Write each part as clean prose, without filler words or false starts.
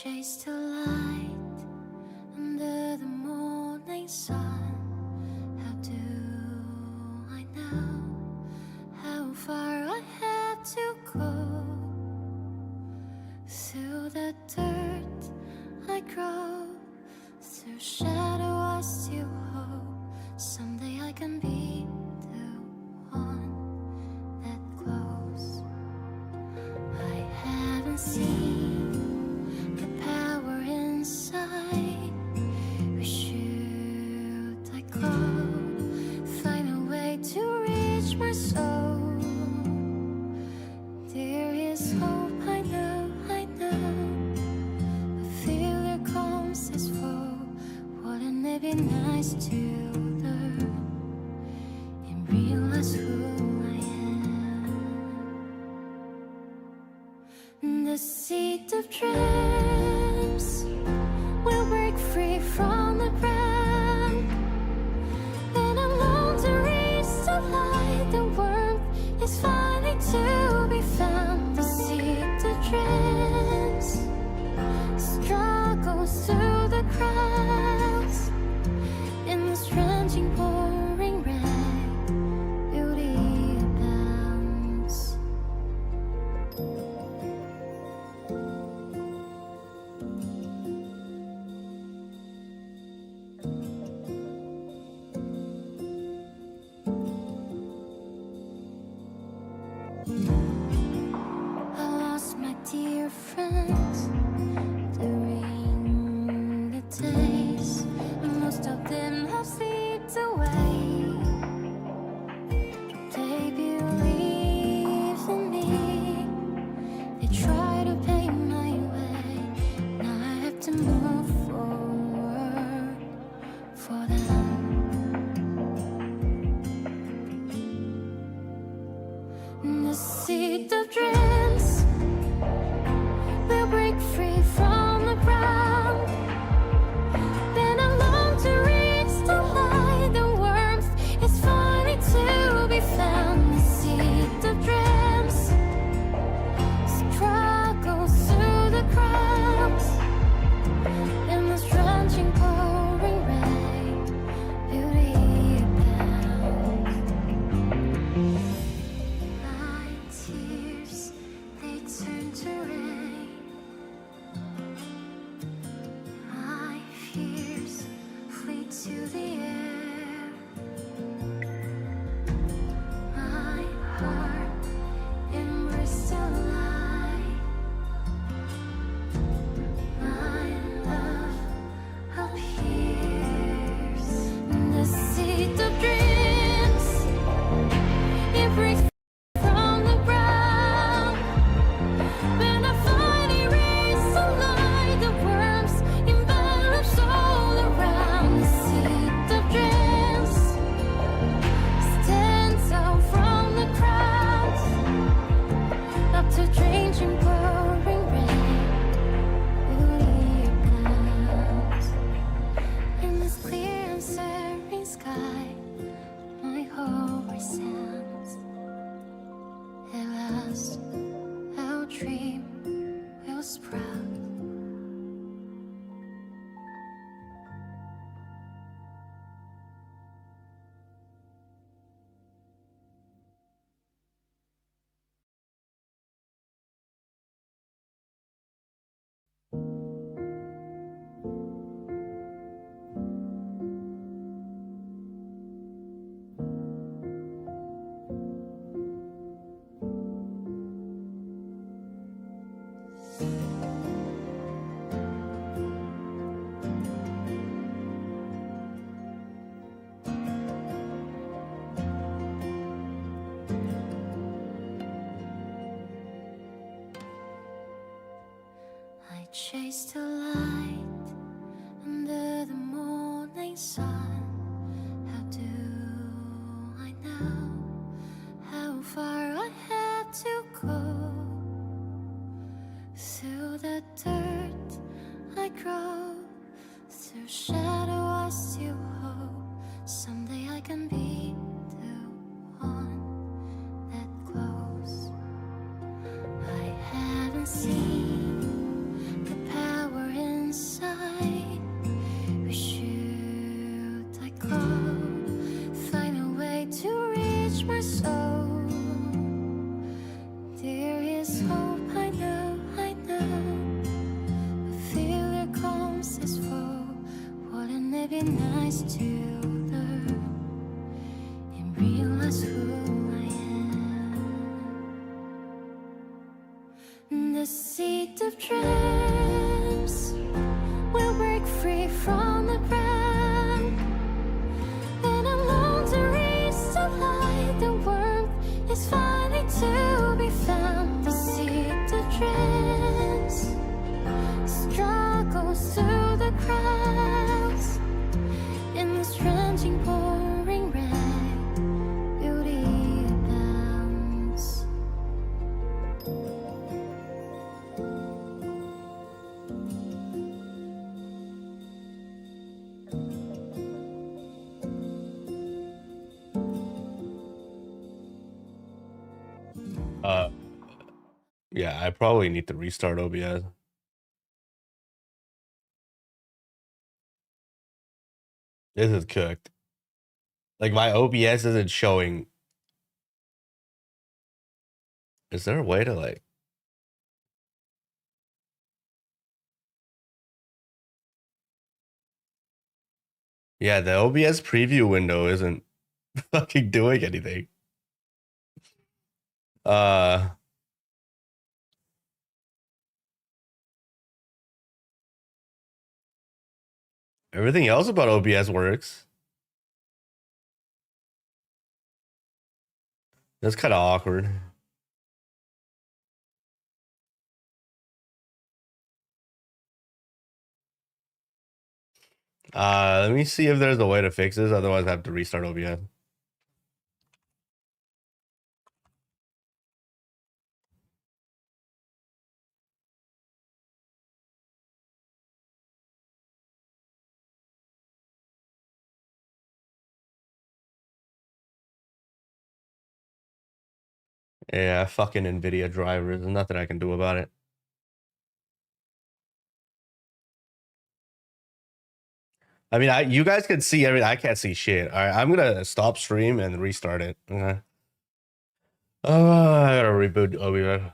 chased the light under the morning sun. How do I know how far I had to go? Through the dirt I grow, through shadow I still hope someday I can be the one that glows. I haven't seen the power inside. Where should I go? Find a way to reach my soul. There is hope, I know, I know. But failure comes as foe. Wouldn't it be nice to learn and realize who I am? The seed of dreams will break free from the ground. And I long to reach the light. The warmth is finally to be found. The seed of dreams struggles through the crowds. In this drenching pouring rain, beauty abounds. I lost my dear friends during the days, and most of them have slipped away. They believed in me, they try to pay my way. Now I have to move forward for them. The seed of dreams will break free from the ground. Then I long to reach the light. The warmth is finally to be found. The seed of dreams struggles through the crowds. In this drenching pouring rain, beauty abounds. My tears, they turn to rain. My fears flee to the air. My heart embraced the light. My love appears. The seed of dreams, it breaks from the ground. When I finally reach the light, the worms envelop all around. The seed of dreams stands out from the crowds, up to drenching pouring rain. Beauty abounds. In this clear and serene sky, my hope resounds. At last, our dream will sprout. I chased the light under the morning sun. How do I know how far I had to go? Through the dirt I grow, through shadow I still hope someday I can be the one that glows. I haven't seen the power nice to learn and realize who I am. The seed of dreams will break free from the brand. Then along to reach the light, the world is finally to be found. The seed of dreams struggles through the crowds in this drenching pouring rain. Beauty abounds. Yeah, I probably need to restart OBS. This is cooked. Like, my OBS isn't showing. Is there a way to, like... Yeah, the OBS preview window isn't fucking doing anything. Everything else about OBS works. That's kind of awkward. Let me see if there's a way to fix this. Otherwise, I have to restart OBS. Yeah, fucking NVIDIA drivers. There's nothing I can do about it. I mean, you guys can see everything. I can't see shit. All right, I'm gonna stop stream and restart it. Okay. Oh, I gotta reboot OBS.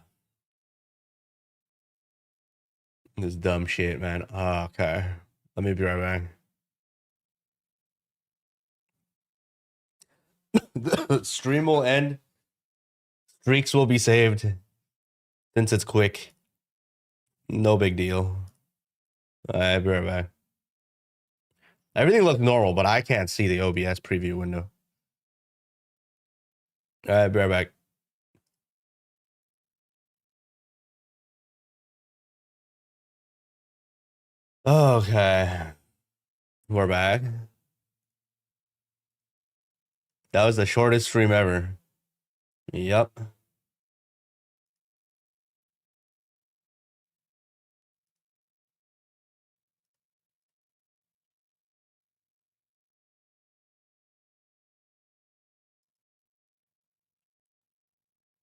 This dumb shit, man. Oh, okay. Let me be right back. The stream will end. Streaks will be saved. Since it's quick. No big deal. I'll be right back. Everything looks normal, but I can't see the OBS preview window. I'll be right back. Okay. We're back. That was the shortest stream ever. Yep.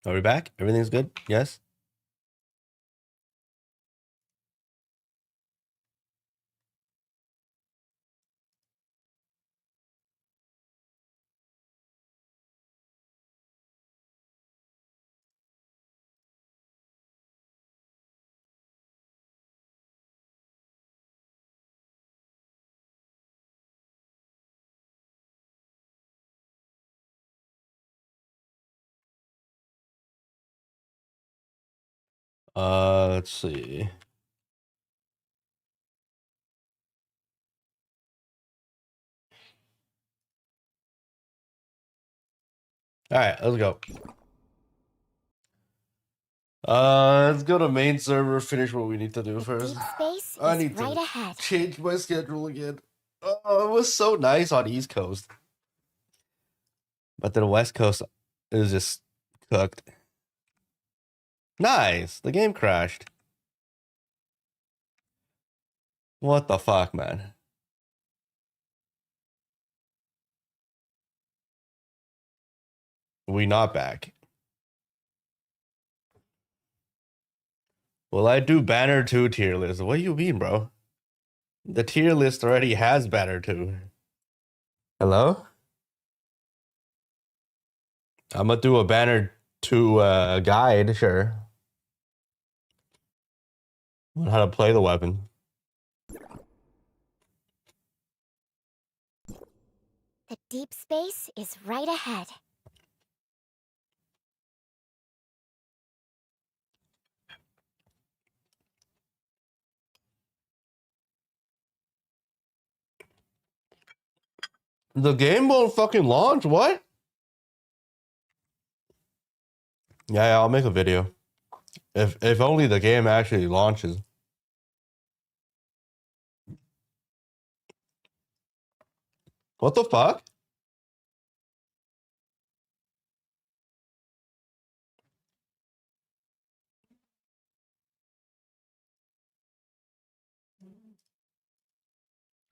Are we back? Everything's good? Yes? Let's see. All right, let's go. Let's go to main server, finish what we need to do first. Space I is need right to ahead. change my schedule again. Oh, it was so nice on East Coast. But the West Coast is just cooked. Nice. The game crashed. What the fuck, man? We not back. Will I do Banner 2 tier list? What do you mean, bro? The tier list already has Banner 2. Hello? I'm gonna do a Banner 2 guide, sure. On how to play the weapon. deep space is right ahead. The game won't fucking launch. What? Yeah, I'll make a video. If only the game actually launches. What the fuck?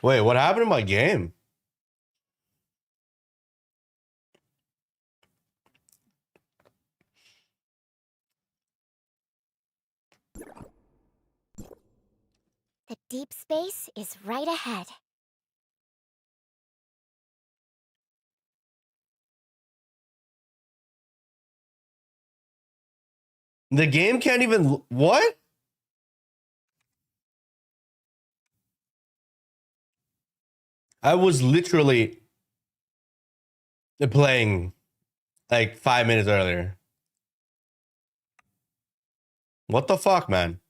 Wait, what happened to my game? The deep space is right ahead. The game can't even... What? I was literally playing like 5 minutes earlier. What the fuck, man?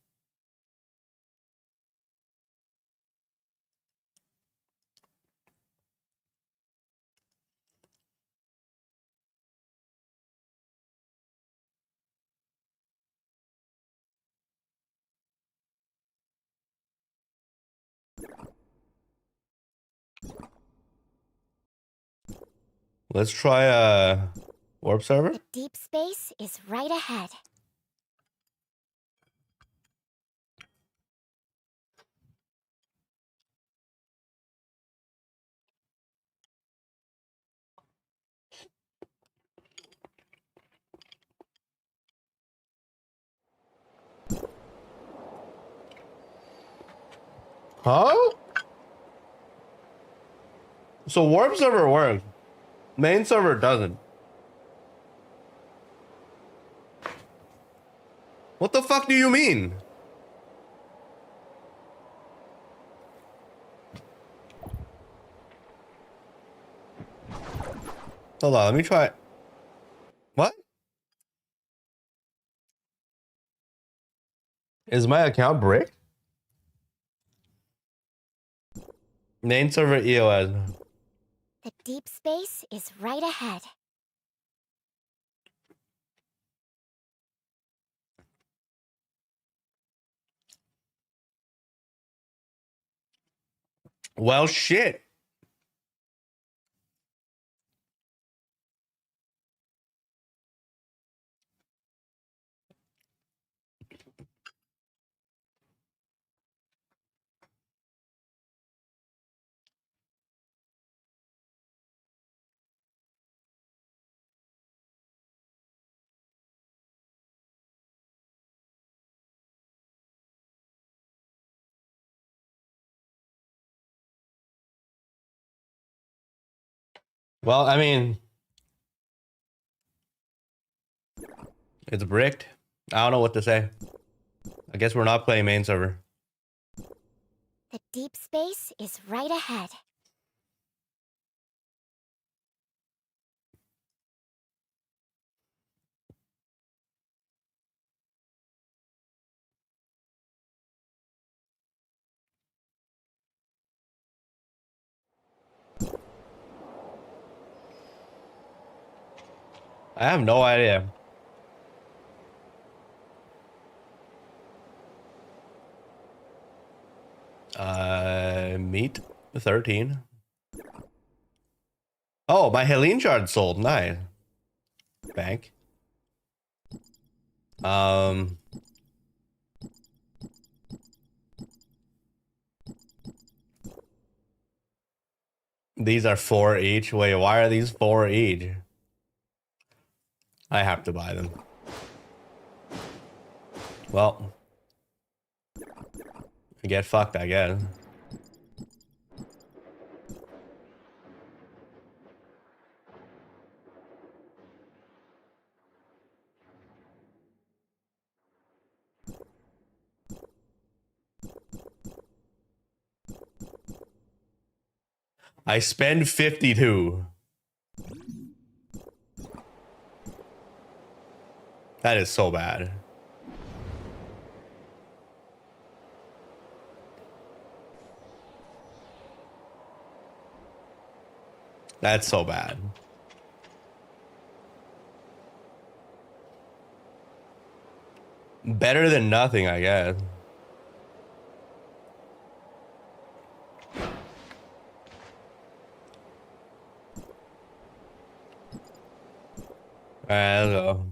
Let's try a warp server. The deep space is right ahead. Huh? So warp server works. Main server doesn't. What the fuck do you mean? Hold on, let me try. What? Is my account bricked? Main server EOS. The deep space is right ahead. Well, shit. Well, I mean, it's bricked. I don't know what to say. I guess we're not playing main server. The deep space is right ahead. I have no idea. Meat 13. Oh, my Helene shard sold. Nice. Bank. These are 4 each. Wait, why are these 4 each? I have to buy them. Well, get fucked, I guess. I spend 52. That is so bad. That's so bad. Better than nothing, I guess. Alright, let's go.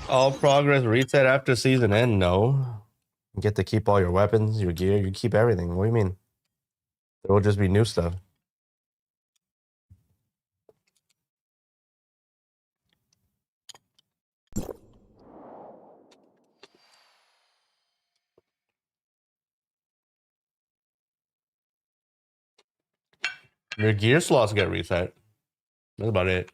All progress reset after season end? No. You get to keep all your weapons, your gear, you keep everything. What do you mean? There will just be new stuff. Your gear slots get reset. That's about it.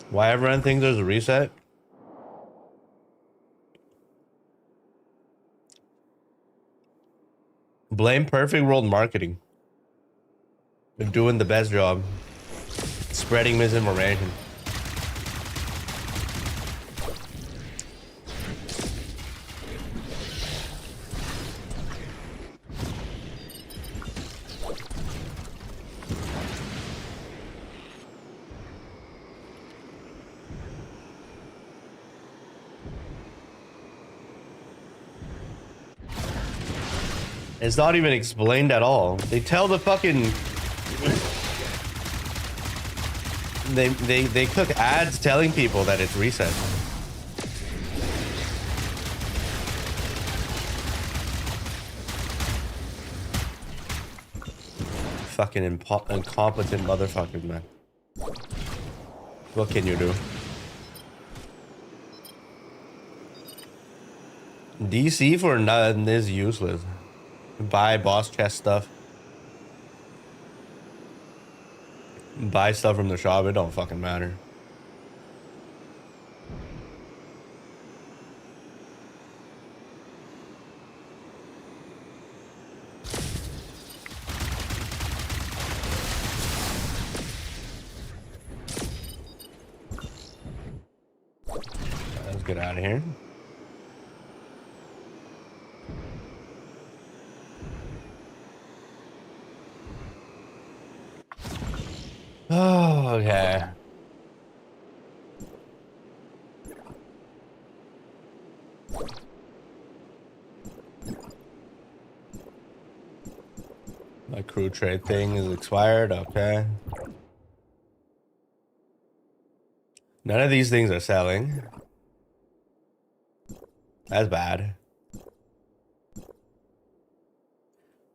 Why everyone thinks there's a reset? Blame Perfect World Marketing. They're doing the best job. Spreading misinformation. It's not even explained at all. They tell the fucking... They cook ads telling people that it's reset. Fucking incompetent motherfuckers, man. What can you do? DC for nothing is useless. Buy boss chest stuff. Buy stuff from the shop, it don't fucking matter. Let's get out of here. Oh, okay. My crew trade thing is expired. Okay. None of these things are selling. That's bad.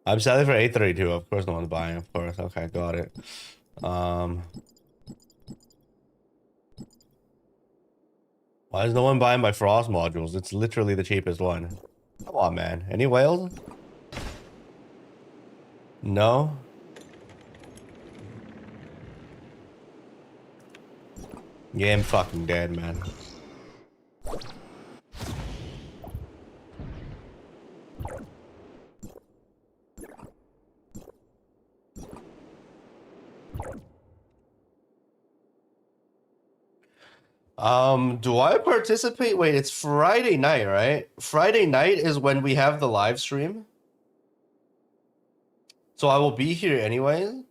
I'm selling for 832. Of course, no one's buying. Of course. Okay, got it. Why is no one buying my frost modules? It's literally the cheapest one. Come on, man. Any whales? No? Yeah, I'm fucking dead, man. Do I participate? Wait, it's Friday night, right? Friday night is when we have the live stream. So I will be here anyways.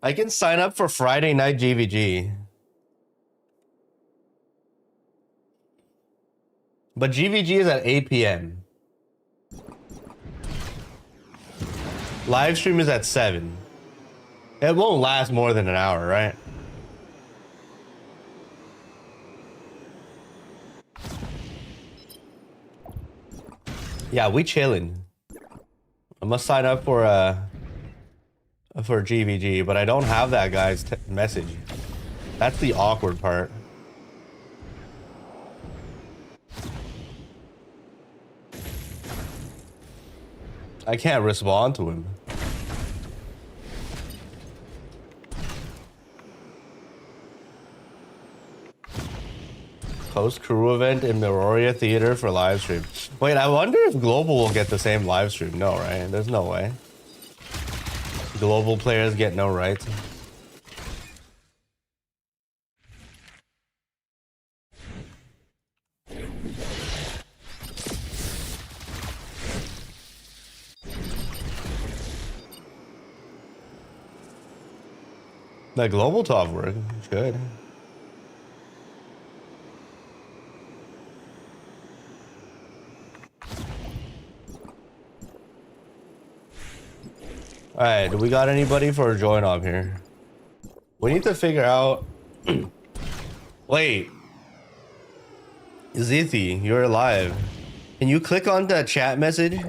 I can sign up for Friday night GVG. But GVG is at 8 p.m. Live stream is at 7. It won't last more than an hour, right? Yeah, we chilling. I must sign up for GVG, but I don't have that guy's message. That's the awkward part. I can't respond to him. Host crew event in Aurora Theater for live stream. Wait, I wonder if Global will get the same live stream. No, right? There's no way. Global players get no rights. The global top work should. All right, do we got anybody for a join up here? We need to figure out. Wait, Zithi, you're alive. Can you click on the chat message?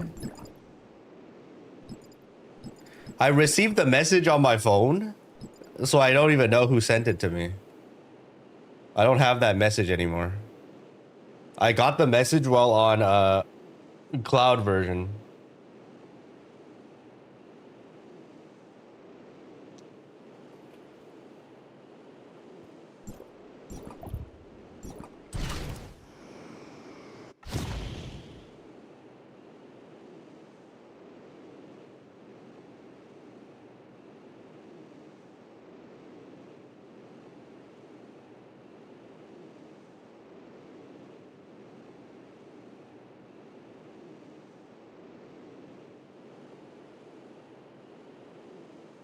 I received the message on my phone, so I don't even know who sent it to me. I don't have that message anymore. I got the message while on cloud version.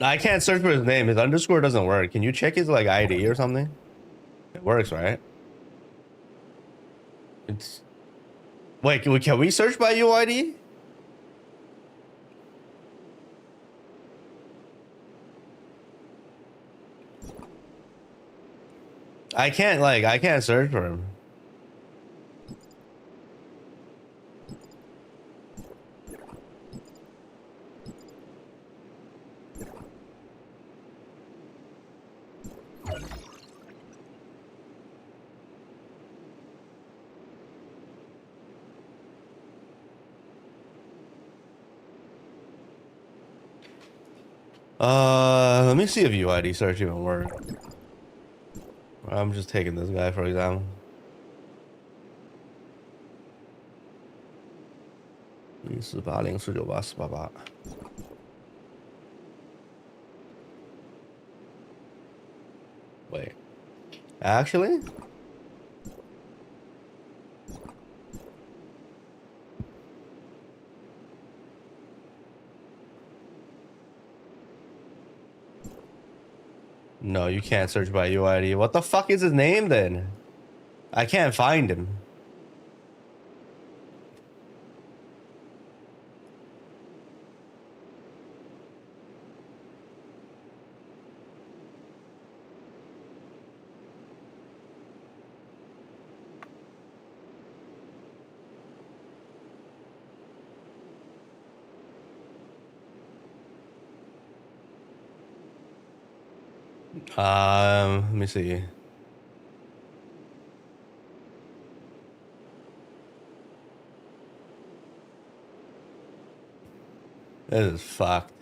I can't search for his name. His underscore doesn't work. Can you check his like ID or something? It works, right? It's wait. Can we search by UID? I can't search for him. Let me see if UID search even works. I'm just taking this guy for example. Wait, actually? No, you can't search by UID. What the fuck is his name then? I can't find him. Let me see. This is fucked.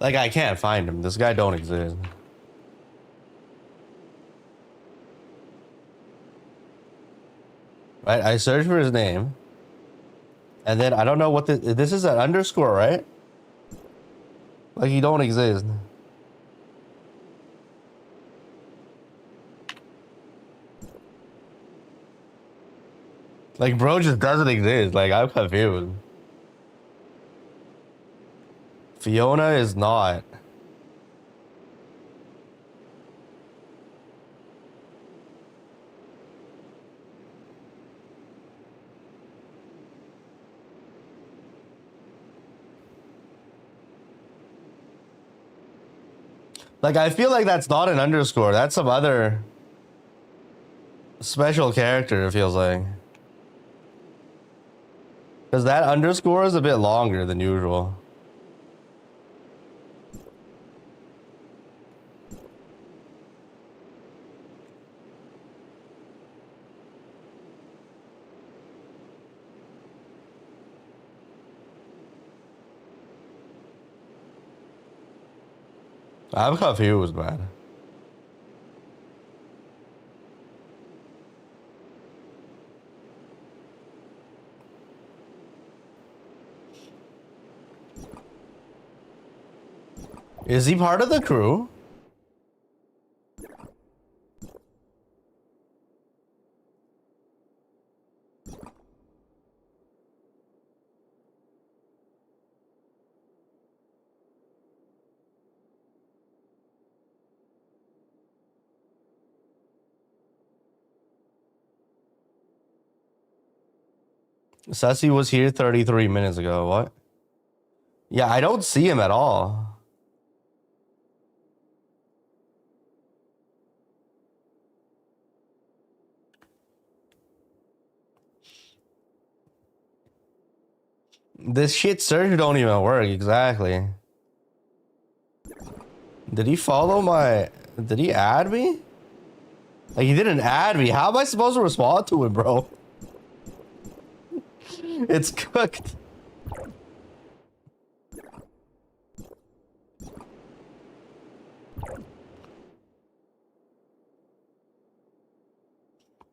Like, I can't find him. This guy don't exist. Right? I searched for his name. And then I don't know what this is an underscore, right? Like, he don't exist. Like, bro just doesn't exist. Like, I'm confused. Fiona is not. Like, I feel like that's not an underscore. That's some other special character, it feels like. Because that underscore is a bit longer than usual. I'm confused, man. Is he part of the crew? Sussy was here 33 minutes ago. What? Yeah, I don't see him at all. This shit search don't even work, exactly. Did he follow my... Did he add me? Like, he didn't add me. How am I supposed to respond to him, bro? It's cooked.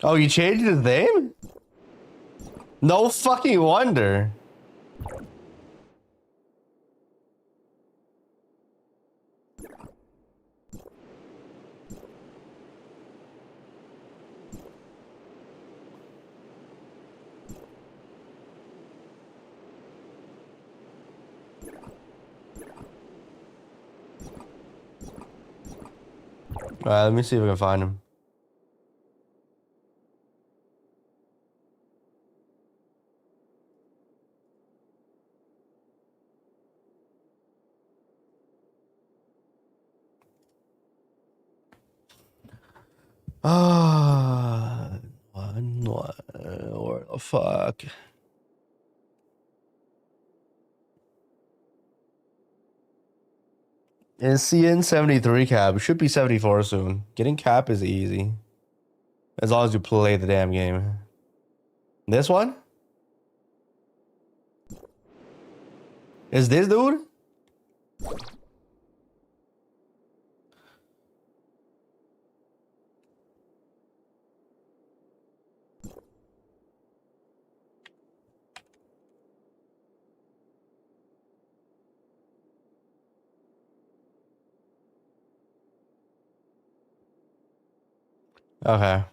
Oh, you changed his name? No fucking wonder. Alright, let me see if I can find him. Ah, where the fuck? Is CN 73 cap? Should be 74 soon. Getting cap is easy. As long as you play the damn game. This one? Is this dude? Okay.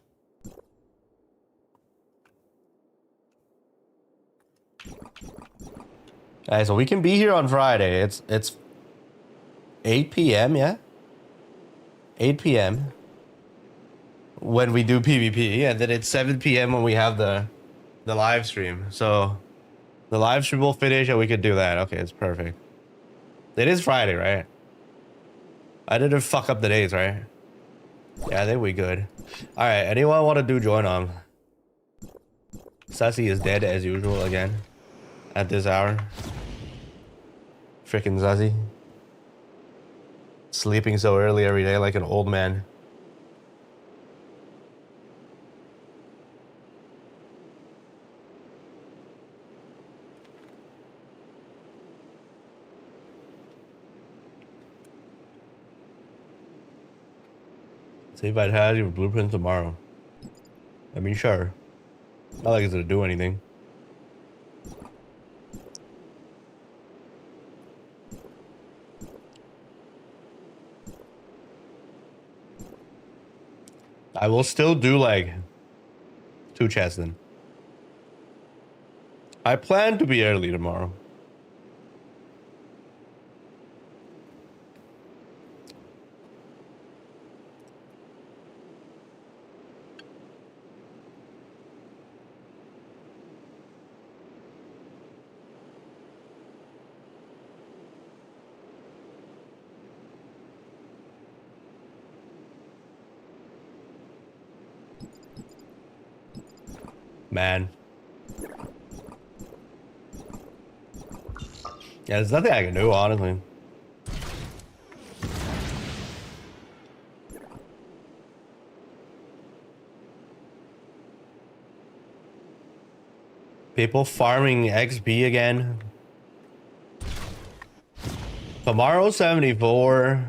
Alright, so we can be here on Friday. It's 8 p.m., yeah? 8 p.m. when we do PvP, and then it's 7 p.m. when we have the live stream. So the live stream will finish and we could do that. Okay, it's perfect. It is Friday, right? I didn't fuck up the days, right? Yeah, I think we good. Alright, anyone want to do join on? Sassy is dead as usual again. At this hour. Frickin' Zazie. Sleeping so early every day like an old man. See if I'd had your blueprint tomorrow. I mean, sure. Not like it's gonna do anything. I will still do like 2 chests then. I plan to be early tomorrow. Man. Yeah, there's nothing I can do, honestly. People farming XP again. Tomorrow 74.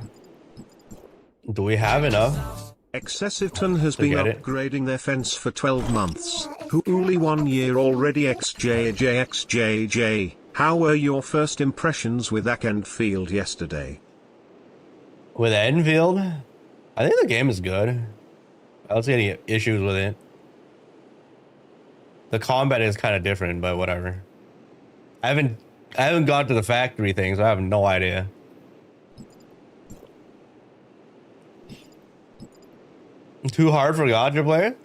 Do we have enough? Excessiveton has been Forget it. upgrading their fence for 12 months. Who only 1 year already XJJ. How were your first impressions with Enfield yesterday? With Enfield? I think the game is good. I don't see any issues with it. The combat is kind of different, but whatever. I haven't gone to the factory thing, so I have no idea. Too hard for gacha player?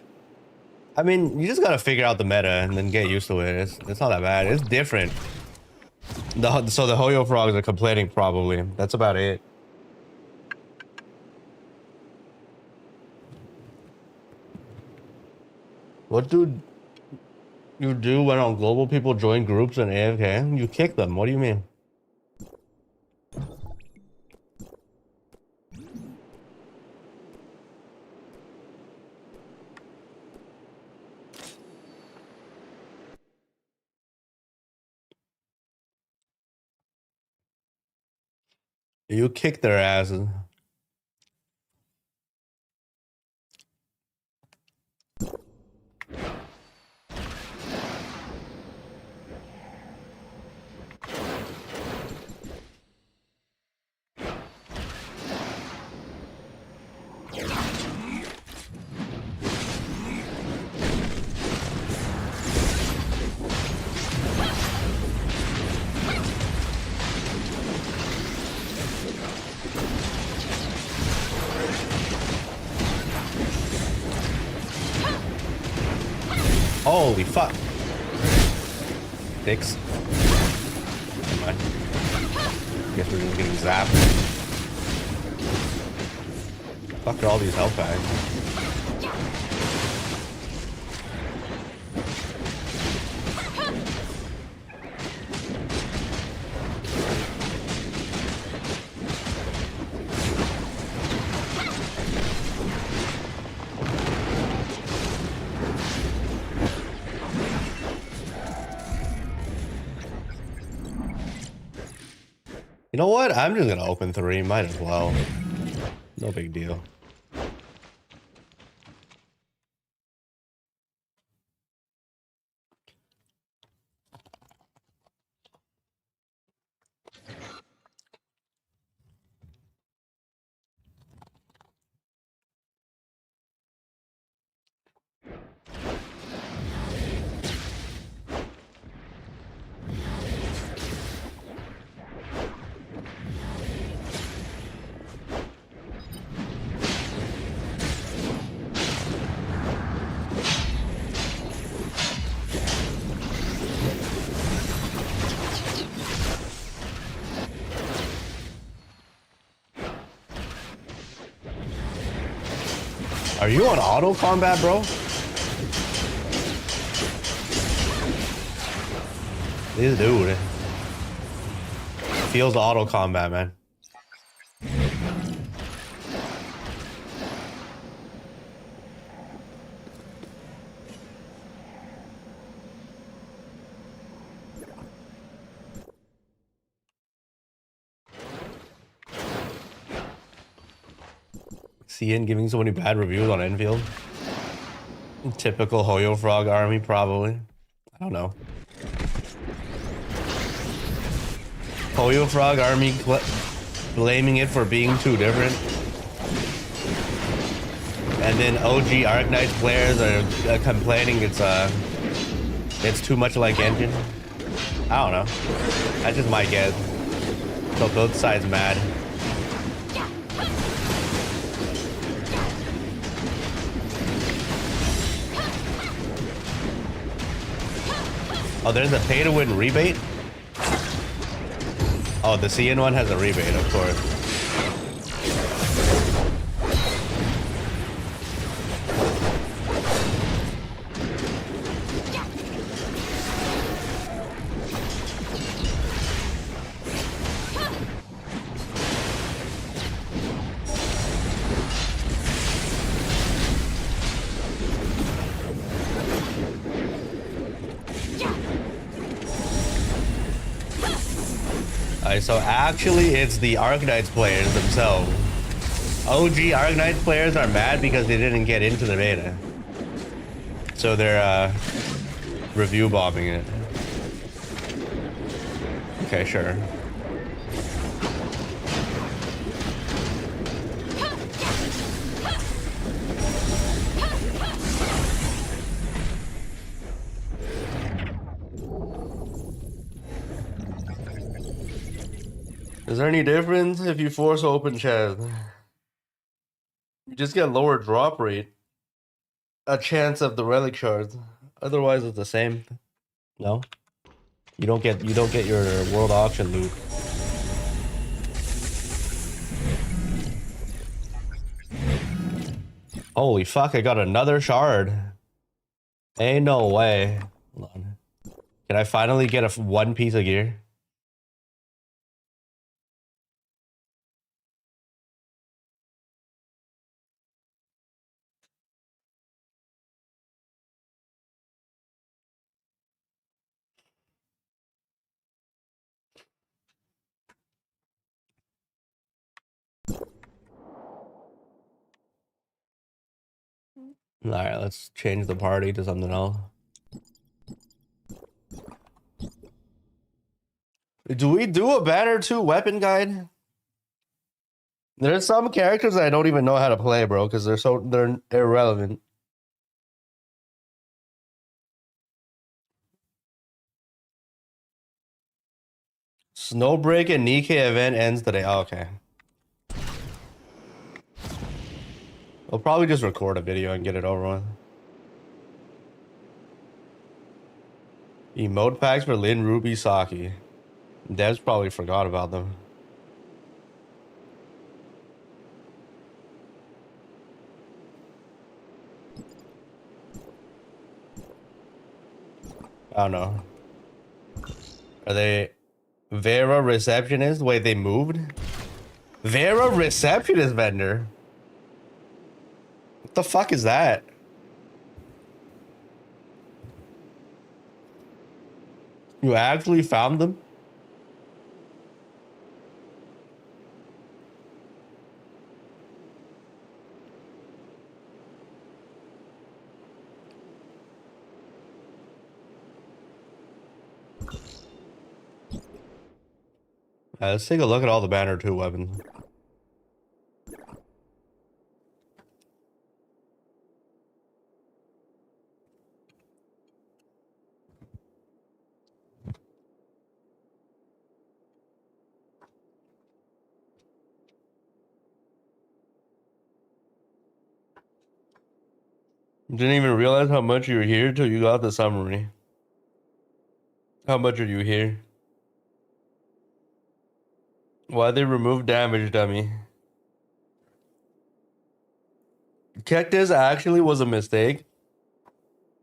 I mean, you just gotta figure out the meta and then get used to it. It's not that bad. It's different. So the Hoyo frogs are complaining probably. That's about it. What do you do when on global people join groups and AFK? You kick them. What do you mean? You kick their asses. Holy fuck. Dicks. Never mind. Guess we're just getting zapped. Fuck are all these health bags? You know what? I'm just gonna open 3. Might as well. No big deal. Are you on auto combat, bro? This dude feels auto combat, man. Ian giving so many bad reviews on Enfield. Typical Hoyo Frog army, probably. I don't know. Hoyo Frog army blaming it for being too different. And then OG Arknights players are complaining it's too much like Engine. I don't know. That's just my guess. So both sides mad. Oh, there's a pay-to-win rebate? Oh, the CN one has a rebate, of course. So actually it's the Arknights players themselves OG Arknights players are mad because they didn't get into the beta. So they're review bombing it. Okay, sure. Is there any difference if you force open chest? You just get lower drop rate. A chance of the relic shards. Otherwise it's the same. No? You don't get your world auction loot. Holy fuck, I got another shard. Ain't no way. Hold on. Can I finally get a one piece of gear? Alright, let's change the party to something else. Do we do a banner 2 weapon guide? There's some characters I don't even know how to play, bro, because they're irrelevant. Snowbreak and Nikke event ends today. Oh, okay. I'll probably just record a video and get it over with. Emote packs for Lin, Ruby, Saki. Devs probably forgot about them. I don't know. Are they Vera receptionist? Wait, they moved? Vera receptionist vendor? What the fuck is that? You actually found them? Let's take a look at all the banner 2 weapons. Didn't even realize how much you were here till you got the summary. How much are you here? Why they remove damage, dummy? Cactus actually was a mistake.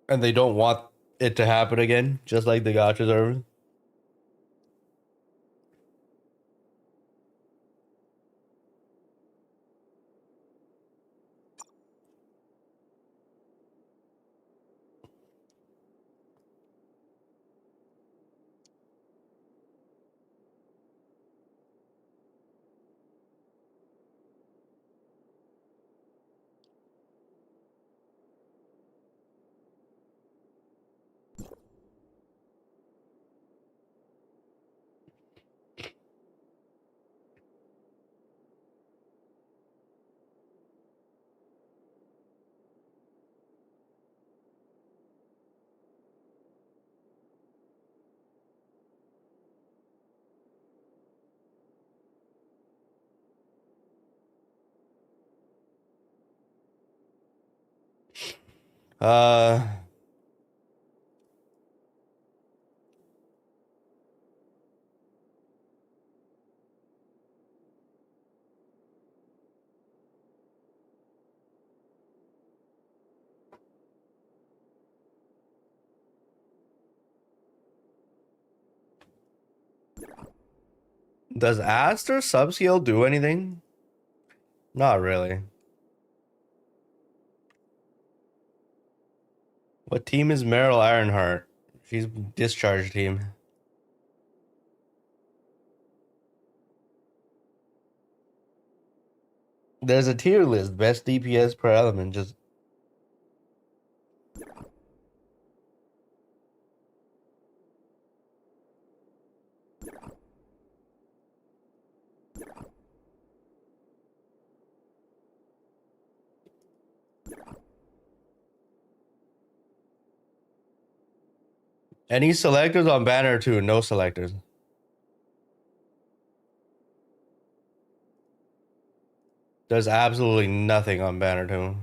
And they don't want it to happen again, just like the gacha server. Uh, does Aster subscale do anything? Not really. What team is Meryl Ironheart? She's discharge team. There's a tier list. Best DPS per element. Just any selectors on banner 2? No selectors. There's absolutely nothing on banner 2.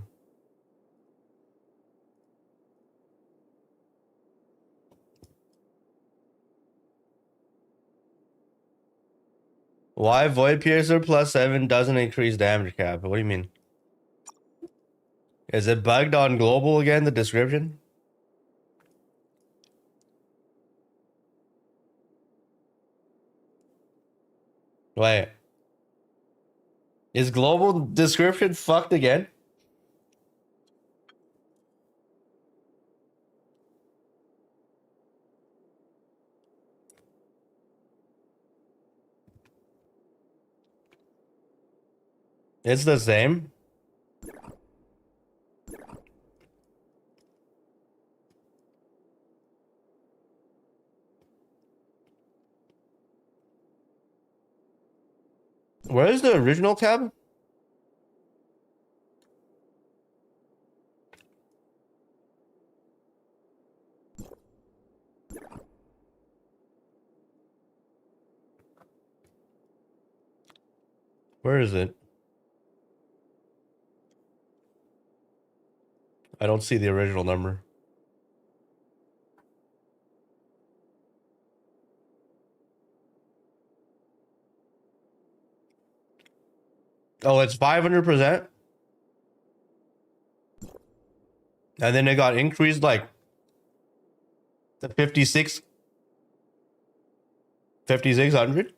Why Void Piercer +7 doesn't increase damage cap? What do you mean? Is it bugged on global again, the description? Wait. Is global description fucked again? It's the same. Where is the original tab? Where is it? I don't see the original number. Oh, it's 500%. And then it got increased like to 5600.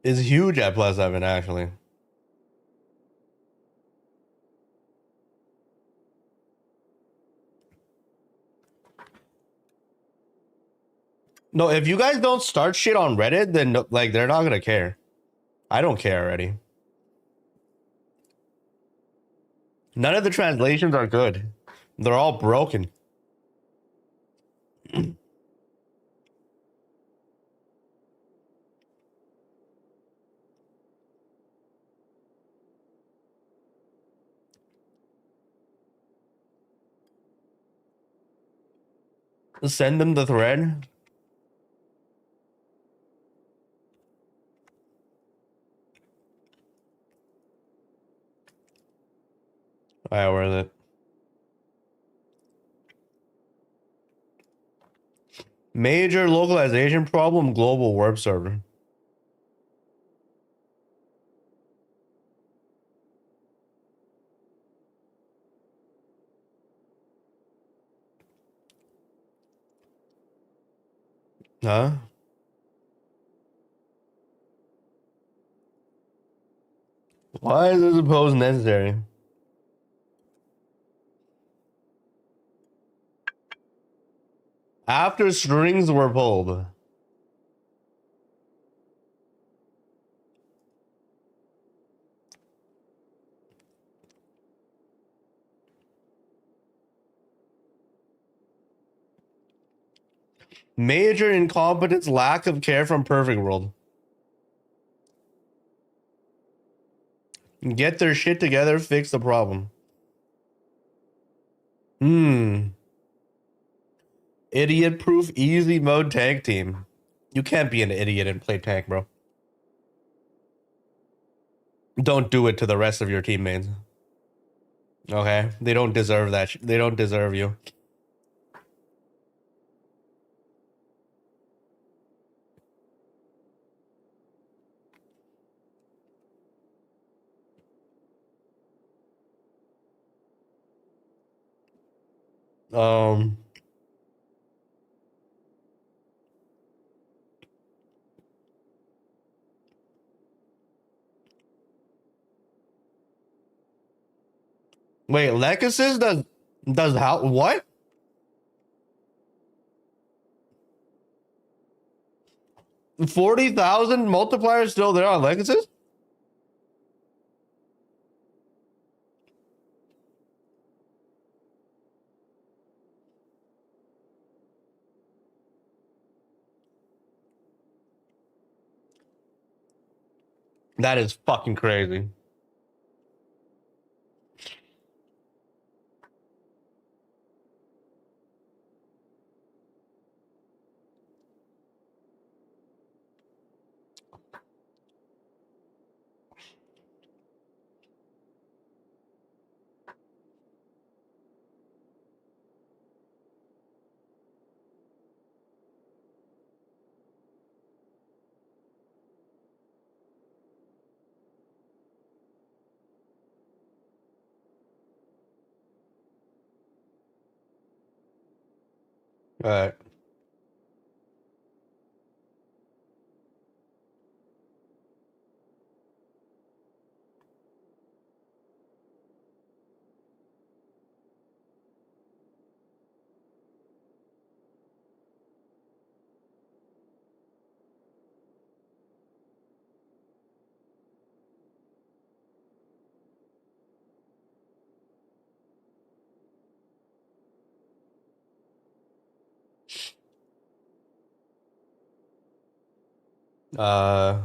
Is huge at +7 actually. No, if you guys don't start shit on Reddit, then like they're not gonna care. I don't care already. None of the translations are good. They're all broken. Send them the thread. Alright, where is it? Major localization problem, global web server. Huh? Why is this post necessary? After strings were pulled. Major incompetence, lack of care from Perfect World. Get their shit together, fix the problem. Idiot proof easy mode tank team. You can't be an idiot and play tank, bro. Don't do it to the rest of your teammates. Okay? They don't deserve that. They don't deserve you. Um, wait, Lexus does how what? 40,000 multipliers still there on Legacies? That is fucking crazy. All right. Uh,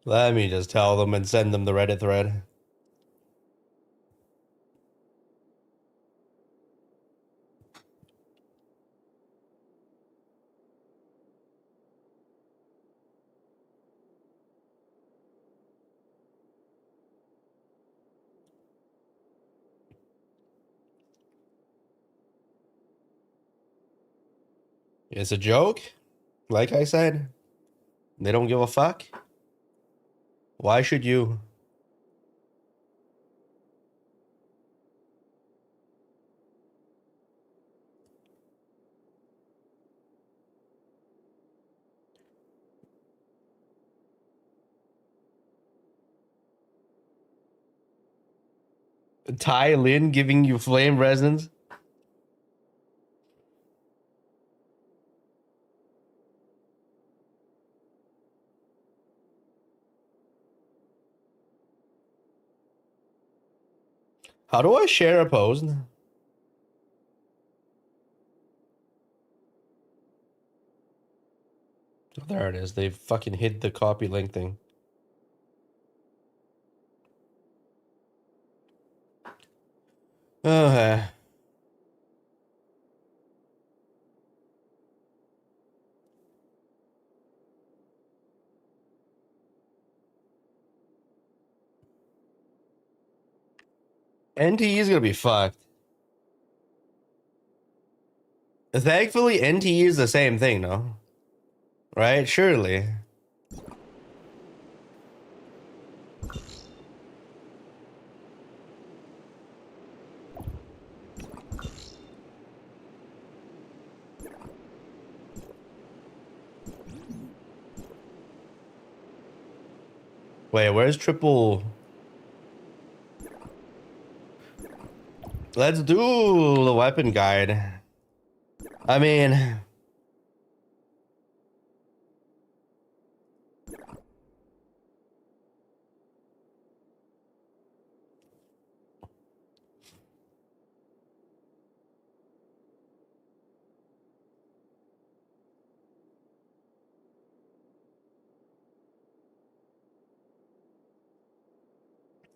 Let me just tell them and send them the Reddit thread. It's a joke. Like I said, they don't give a fuck. Why should you? Ty Lin giving you flame resonance? How do I share a post? Oh, there it is. They fucking hid the copy link thing. Okay. NTE is gonna be fucked. Thankfully, NTE is the same thing, no? Right? Surely. Wait, where's triple? Let's do the weapon guide. I mean,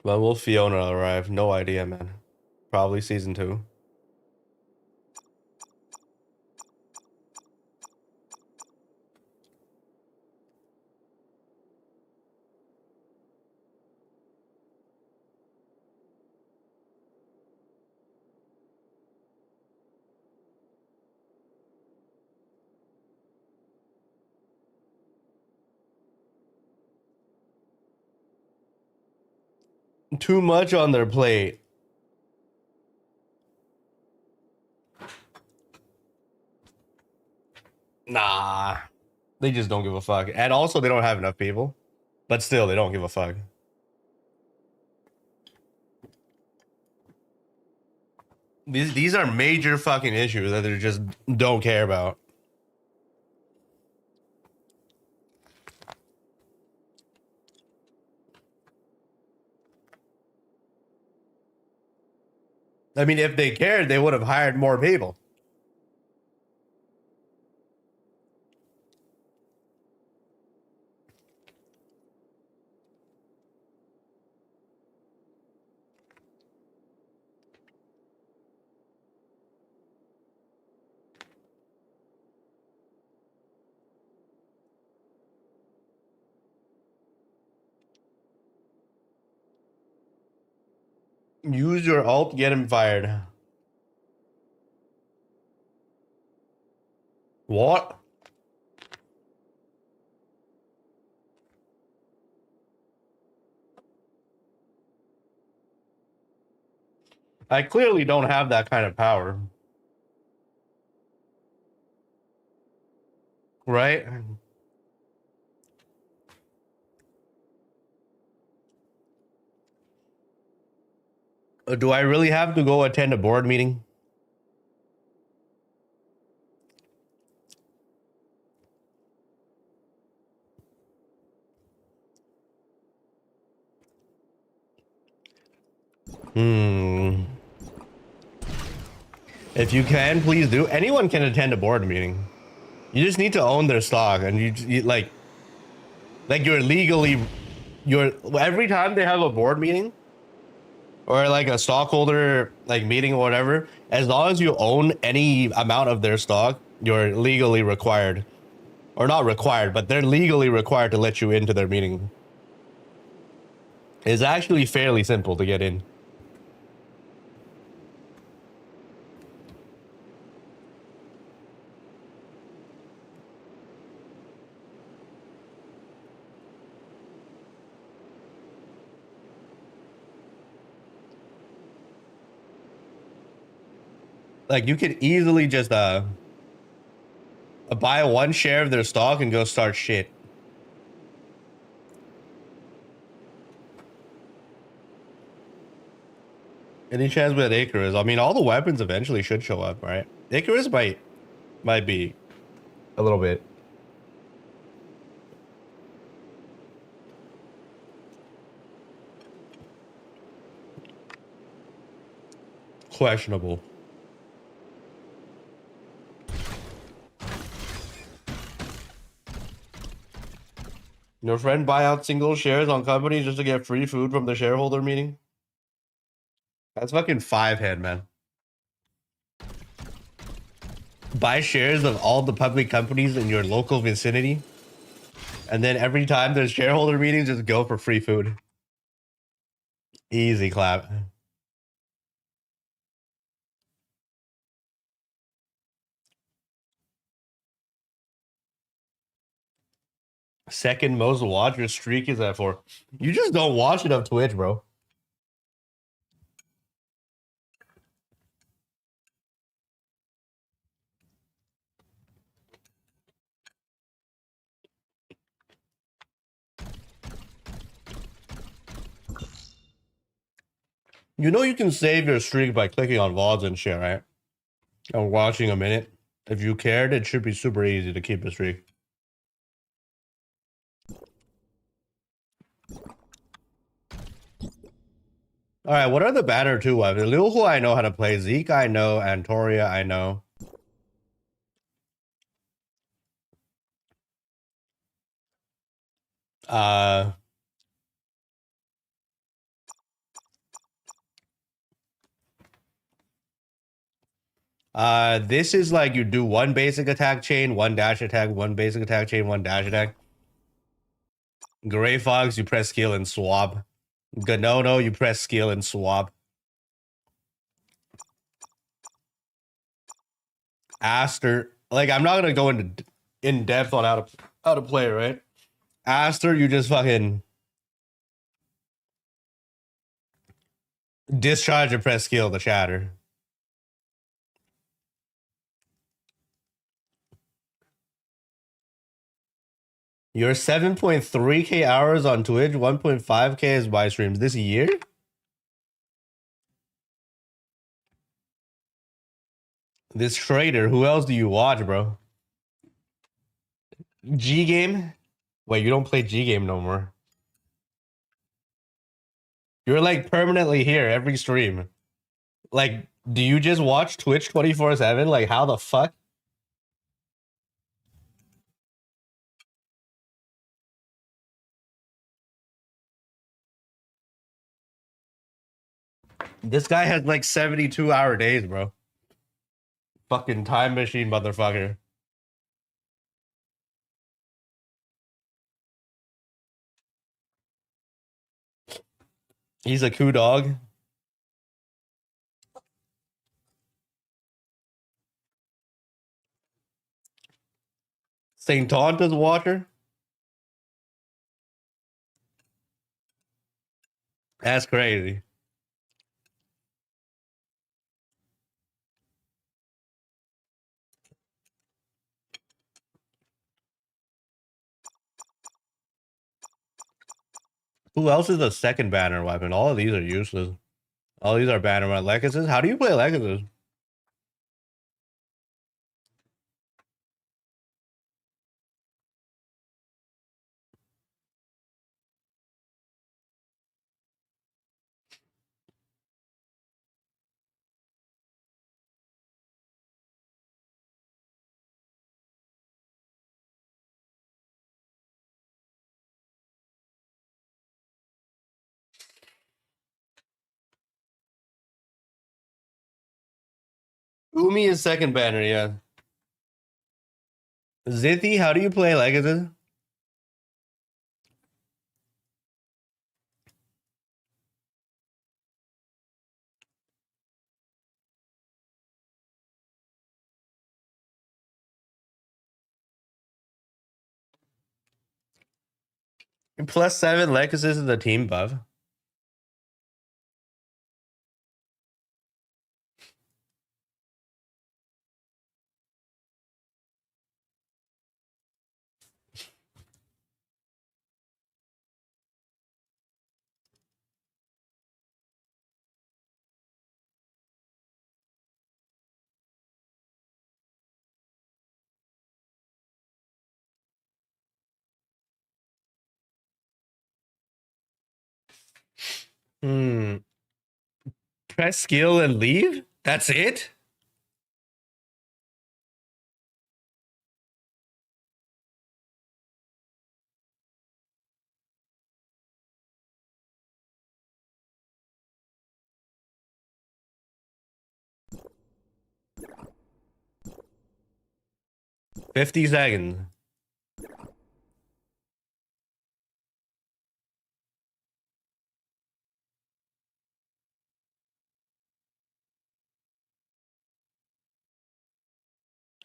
when will Fiona arrive? No idea, man. Probably season 2. Too much on their plate. Nah, they just don't give a fuck. And also, they don't have enough people. But still, they don't give a fuck. These are major fucking issues that they just don't care about. I mean, if they cared, they would have hired more people. Use your alt, get him fired. What? I clearly don't have that kind of power. Right? Do I really have to go attend a board meeting? If you can, please do. Anyone can attend a board meeting. You just need to own their stock, and you like you're legally, every time they have a board meeting or like a stockholder like meeting or whatever, as long as you own any amount of their stock, you're legally required, or not required, but they're legally required to let you into their meeting. It's actually fairly simple to get in. Like you could easily just buy one share of their stock and go start shit. Any chance with Icarus? I mean, all the weapons eventually should show up, right? Icarus might be a little bit questionable. Your friend buy out single shares on companies just to get free food from the shareholder meeting? That's fucking five head, man. Buy shares of all the public companies in your local vicinity, and then every time there's shareholder meetings, just go for free food. Easy clap. Second most watch, your streak is at 4. You just don't watch enough Twitch, bro. You know you can save your streak by clicking on VODs and shit, right? And watching a minute. If you cared, it should be super easy to keep a streak. All right, what are the banner 2 weapons? Liu I know how to play. Zeke I know. Antoria I know. This is like you do one basic attack chain, one dash attack, one basic attack chain, one dash attack. Gray Fox, you press skill and swap. Ganono, you press skill and swap. Aster, like I'm not gonna go into in depth on how to play, right? Aster, you just fucking discharge and press skill to shatter. You're 7.3k hours on Twitch, 1.5k is my streams this year? This trader, who else do you watch, bro? G game? Wait, you don't play G game no more. You're like permanently here every stream. Like, do you just watch Twitch 24/7? Like, how the fuck? This guy has like 72-hour days, bro. Fucking time machine motherfucker. He's a cool dog. St. Tonta's watcher. That's crazy. Who else is a second banner weapon? All of these are useless. All these are banner weapons. Legacies? How do you play Legacies? Umi is second banner, yeah. Zithi, how do you play Legacies? +7 Legacies is a team buff. Press skill and leave? That's it? $50 seconds.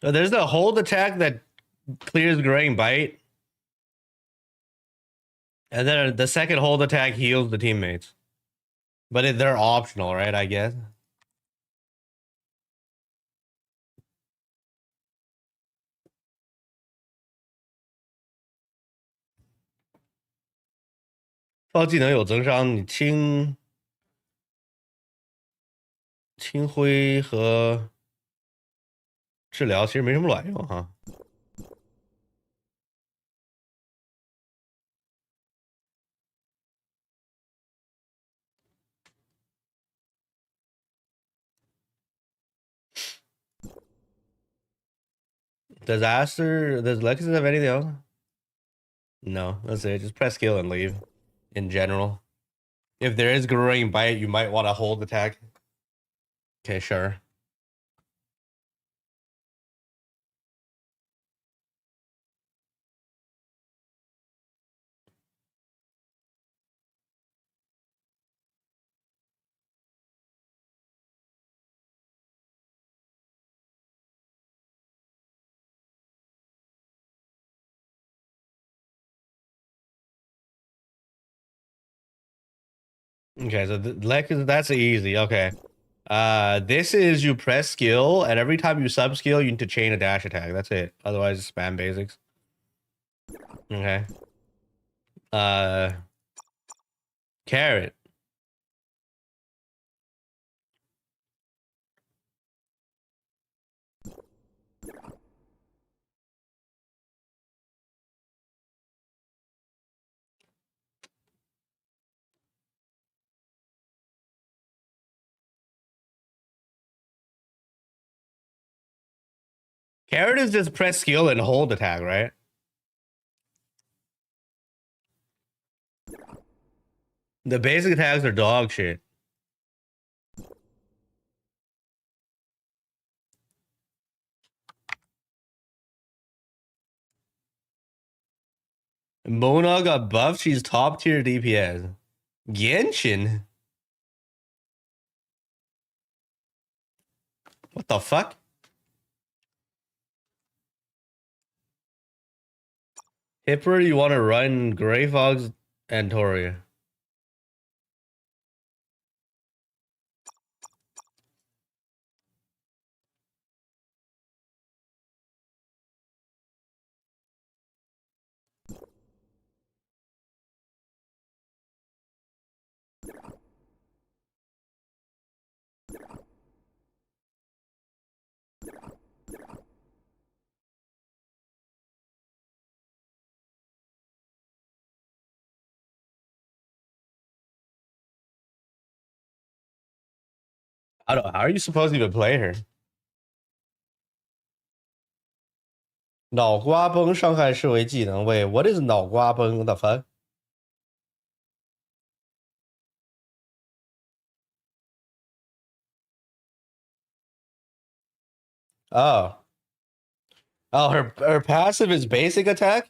Oh, there's the hold attack that clears graying bite. And then the second hold attack heals the teammates. But they're optional, right? I guess.爆技能有增伤，你清灰和治疗其实没什么卵用哈。Does Lexus have anything else? No, that's it. Just press skill and leave. In general, if there is growing bite, you might want to hold attack. Okay, sure. Okay, so that's easy. Okay. This is you press skill, and every time you sub skill, you need to chain a dash attack. That's it. Otherwise, spam basics. Okay. Carrot. Carrot is just press skill and hold attack, right? The basic attacks are dog shit. Mona got buffed. She's top tier DPS. Genshin? What the fuck? Hipper, you want to run Grey Fox Antoria? How are you supposed to even play her? 脑瓜崩伤害视为技能。Wait, what is 脑瓜崩? The fuck? Oh. Oh, her passive is basic attack?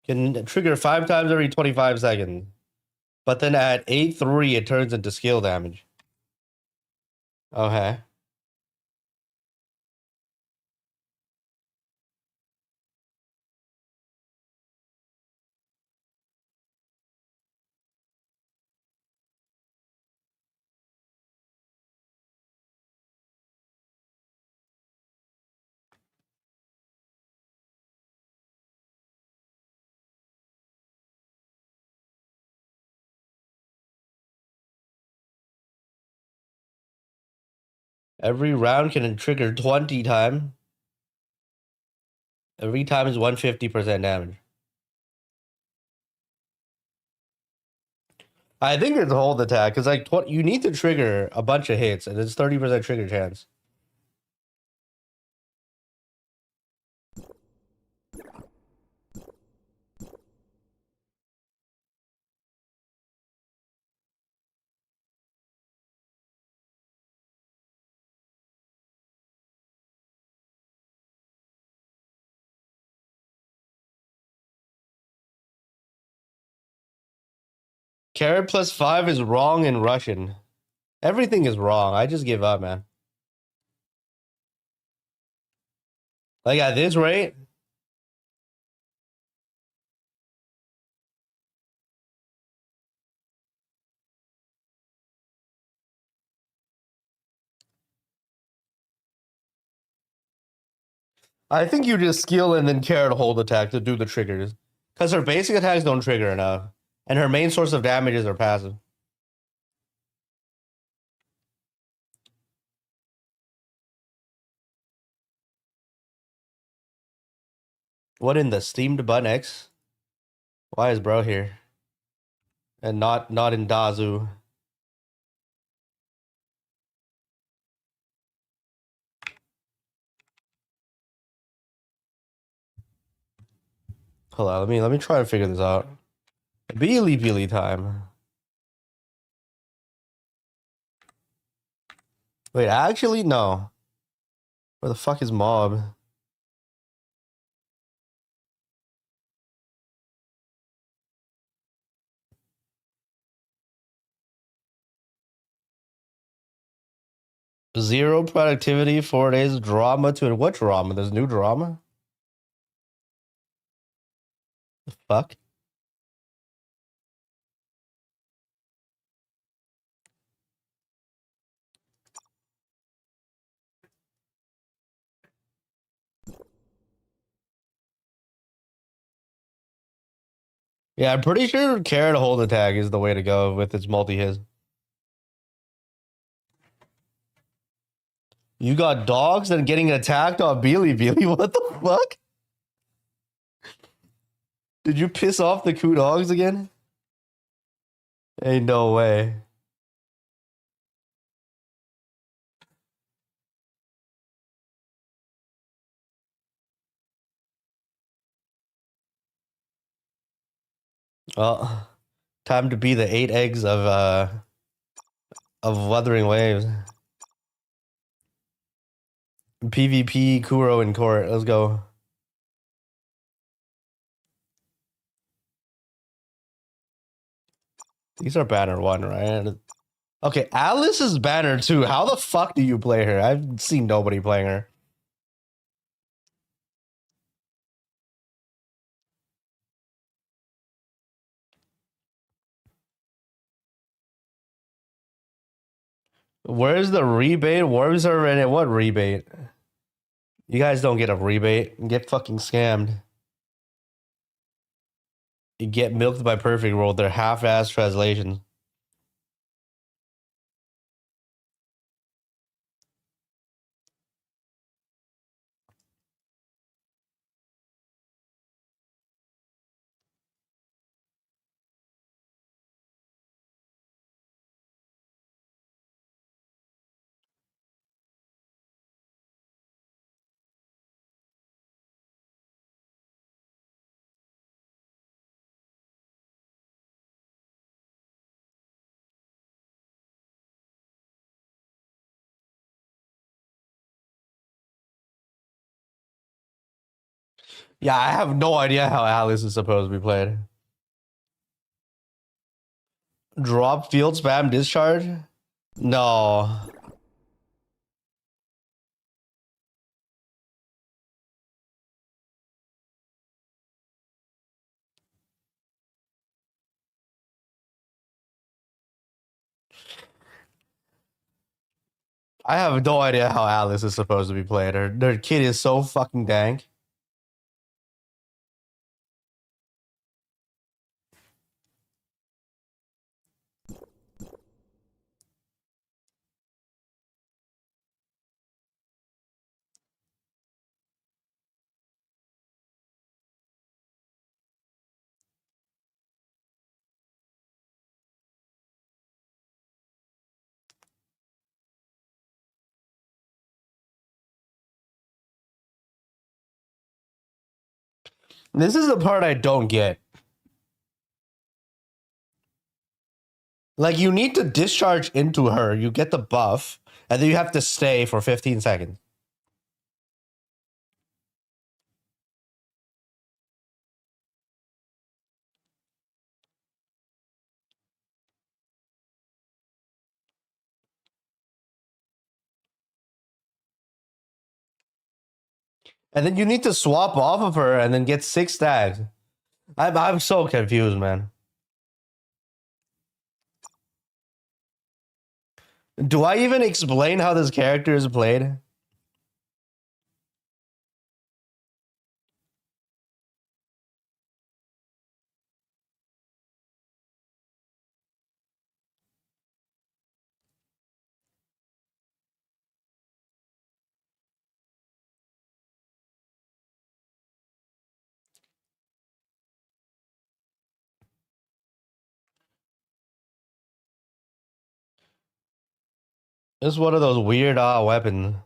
Can trigger 5 times every 25 seconds. But then at 8-3, it turns into skill damage. Okay. Every round can trigger 20 times. Every time is 150% damage. I think it's hold attack because like you need to trigger a bunch of hits and it's 30% trigger chance. Carrot plus 5 is wrong in Russian. Everything is wrong. I just give up, man. Like at this rate, I think you just skill and then carrot hold attack to do the triggers. Because her basic attacks don't trigger enough. And her main source of damage is her passive. What in the steamed bun X? Why is bro here? And not in Dazu. Hold on, let me try to figure this out. Beely time. Wait, actually no. Where the fuck is mob? Zero productivity, 4 days, drama to what drama? There's new drama? The fuck? Yeah, I'm pretty sure carrot hold attack is the way to go with its multi-hit. You got dogs and getting attacked on Billy. What the fuck? Did you piss off the coup dogs again? Ain't no way. Well, time to be the 8 eggs of Wuthering Waves. PvP, Kuro, and Court. Let's go. These are banner 1, right? Okay, Alice is banner 2. How the fuck do you play her? I've seen nobody playing her. Where's the rebate? Worms are in it. What rebate? You guys don't get a rebate. Get fucking scammed. You get milked by Perfect World. They're half-ass translations. Yeah, I have no idea how Alice is supposed to be played. Drop field spam discharge? No. I have no idea how Alice is supposed to be played. Her kid is so fucking dank. This is the part I don't get. Like, you need to discharge into her. You get the buff, and then you have to stay for 15 seconds. And then you need to swap off of her and then get 6 stacks. I'm so confused, man. Do I even explain how this character is played? It's one of those weird weapons.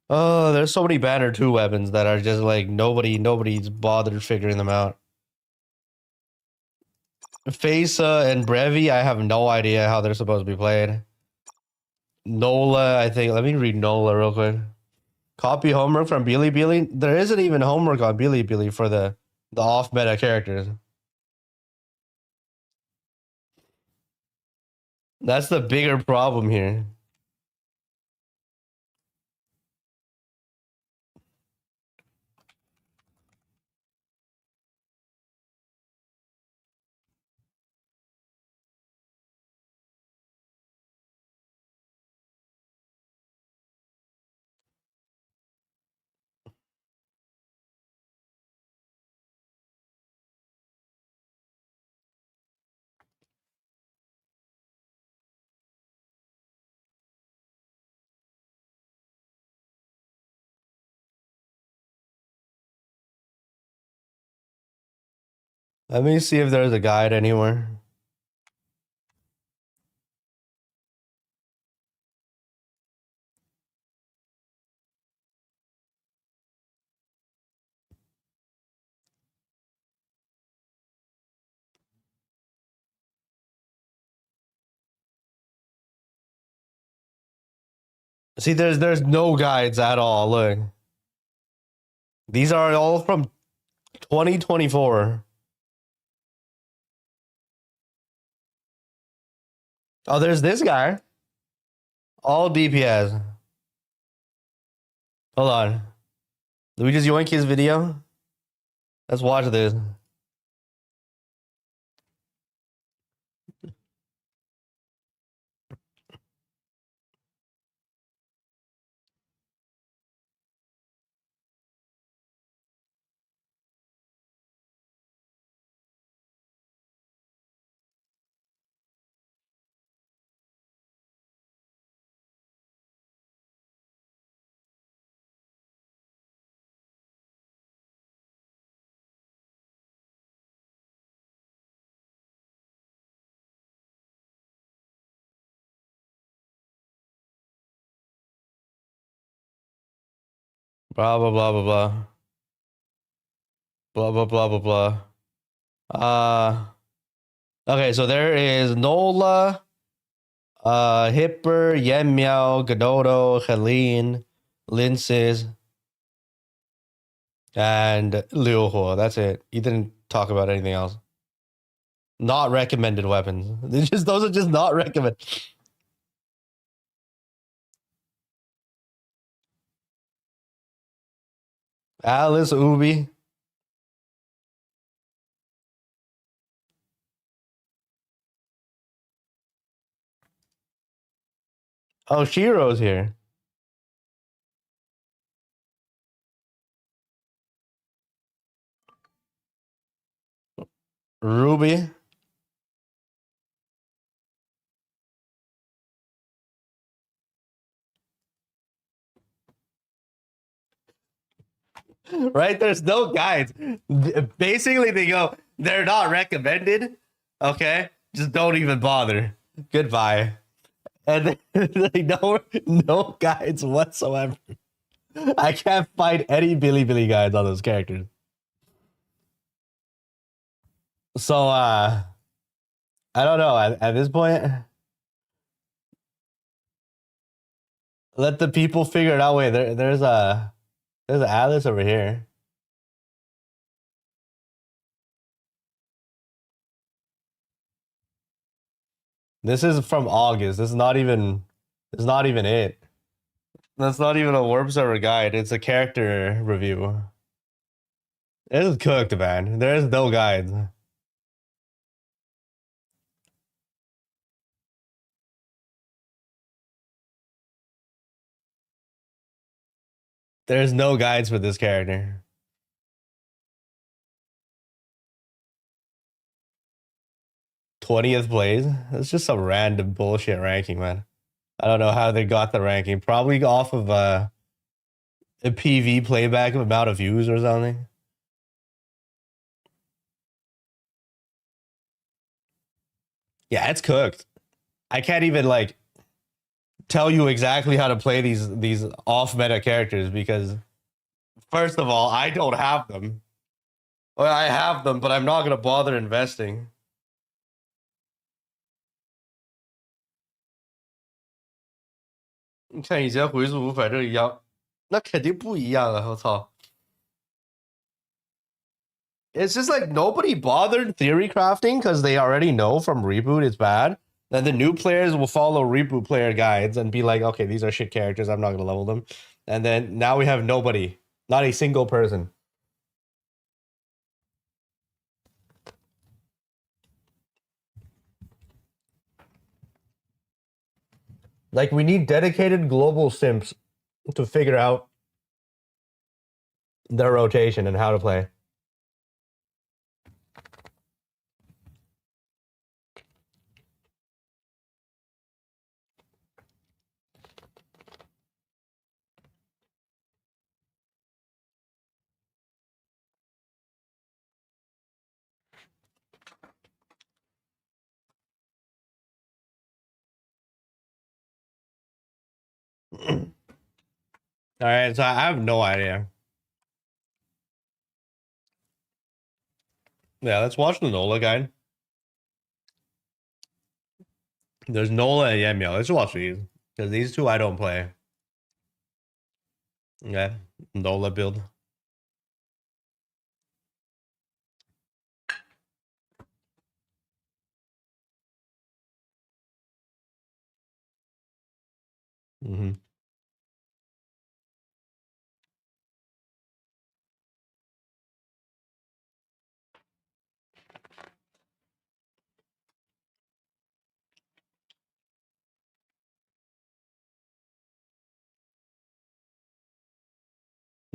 Oh, there's so many banner 2 weapons that are just like nobody's bothered figuring them out. Fesa and Brevi, I have no idea how they're supposed to be played. Nola, I think. Let me read Nola real quick. Copy homework from Billy. There isn't even homework on Billy for the off meta characters. That's the bigger problem here. Let me see if there's a guide anywhere. See, there's no guides at all. Look. These are all from 2024. Oh, there's this guy. All DPS. Hold on. Did we just yoink his video? Let's watch this. Blah blah blah blah blah. Blah blah blah blah blah. Okay, so there is Nola, Hipper, Yen Miao, Gadodo, Helene, Linces, and Liu Huo. That's it. He didn't talk about anything else. Not recommended weapons. Those are just not recommended. Alice Ubi. Oh, Shiro's here. Ruby. Right? There's no guides. Basically, they go, they're not recommended. Okay? Just don't even bother. Goodbye. And they no guides whatsoever. I can't find any Billy guides on those characters. So I don't know. At this point, let the people figure it out. Wait, there's an Alice over here. This is from August. This is not even it. That's not even a warp server guide. It's a character review. It is cooked, man. There's no guides. There's no guides for this character. '20th place. That's just some random bullshit ranking, man. I don't know how they got the ranking. Probably off of a PV playback of amount of views or something. Yeah, it's cooked. I can't even like tell you exactly how to play these off meta characters because first of all, I don't have them. Well, I have them, but I'm not gonna bother investing. 你看以前回溯无反正一样，那肯定不一样啊！我操。It's just like nobody bothered theory crafting because they already know from reboot it's bad. Then the new players will follow reboot player guides and be like, okay, these are shit characters. I'm not gonna level them. And then now we have nobody, not a single person. Like we need dedicated global simps to figure out their rotation and how to play. All right, so I have no idea. Yeah, let's watch the Nola guide. There's Nola and Yemio. Let's watch these because these two I don't play. Okay, Nola build. Mm-hmm.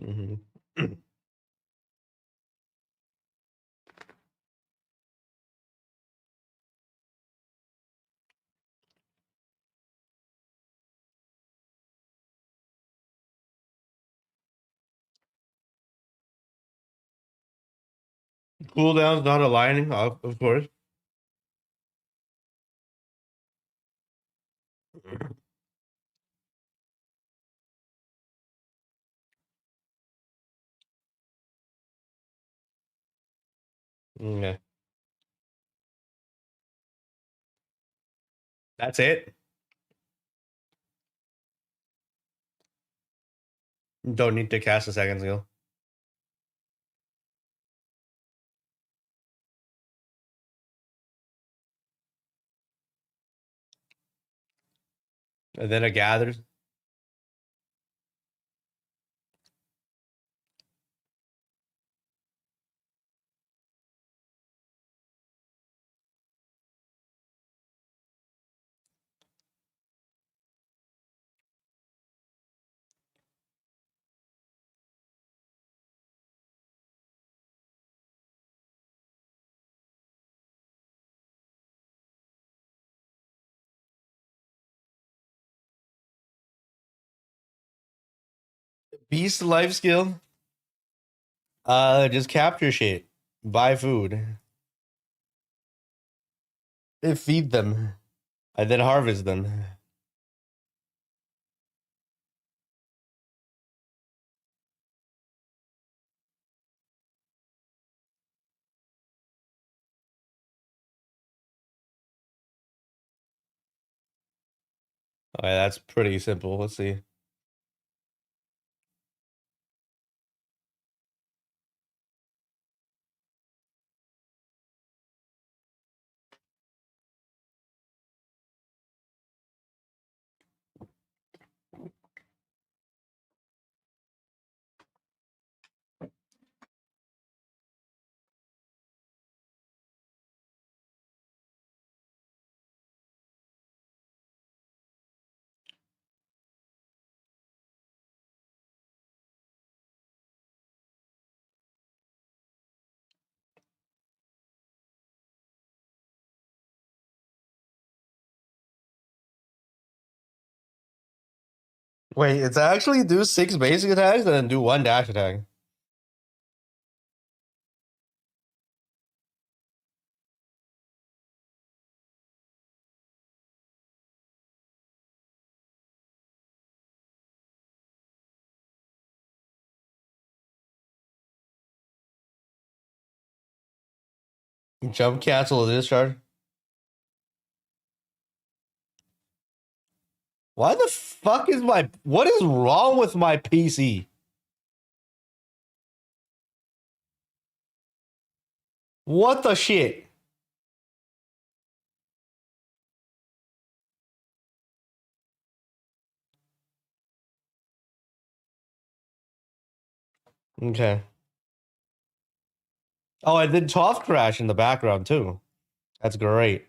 Mm-hmm. Cooldown's not aligning, of course. Okay, that's it. Don't need to cast a second skill. And then it gathers. Beast life skill. Just capture shit. Buy food. And feed them. And then harvest them. Okay, that's pretty simple. Let's see. Wait, it's actually do 6 basic attacks and then do 1 dash attack. Jump cancel discharge. Why the fuck is what is wrong with my PC? What the shit? Okay. Oh, I did Toph crash in the background too. That's great.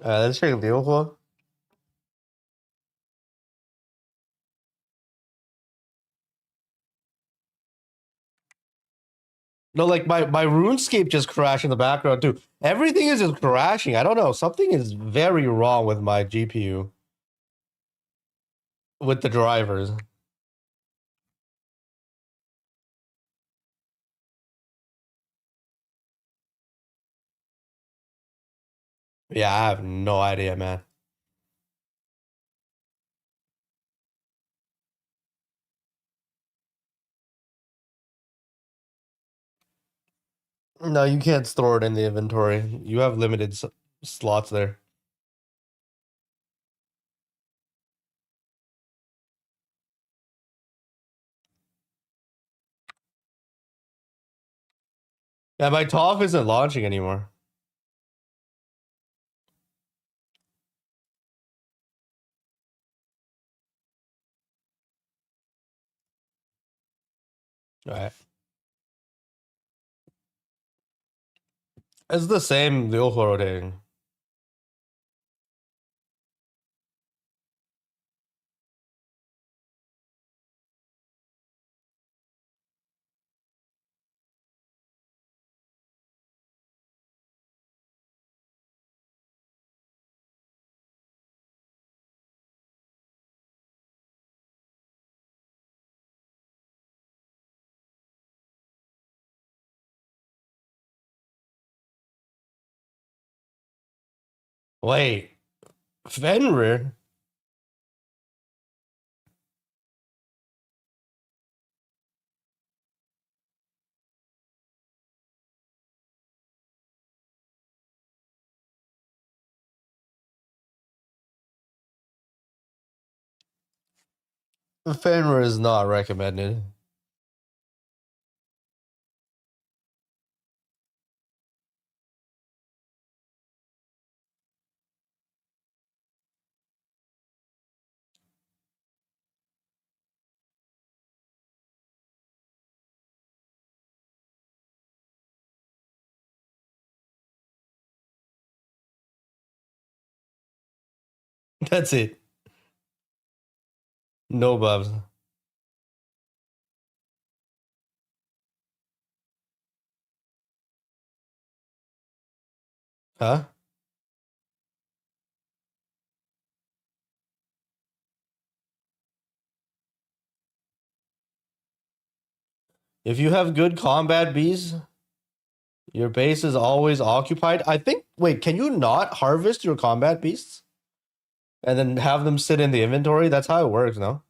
Let's check the deal. No, like my RuneScape just crashed in the background too. Everything is just crashing. I don't know. Something is very wrong with my GPU. With the drivers. Yeah, I have no idea, man. No, you can't store it in the inventory. You have limited slots there. Yeah, my TOF isn't launching anymore. All right. It's the same, the Ultra rotating. Wait, Fenrir? Fenrir is not recommended. That's it. No buffs. Huh? If you have good combat bees, your base is always occupied. I think. Wait, can you not harvest your combat beasts and then have them sit in the inventory? That's how it works, no?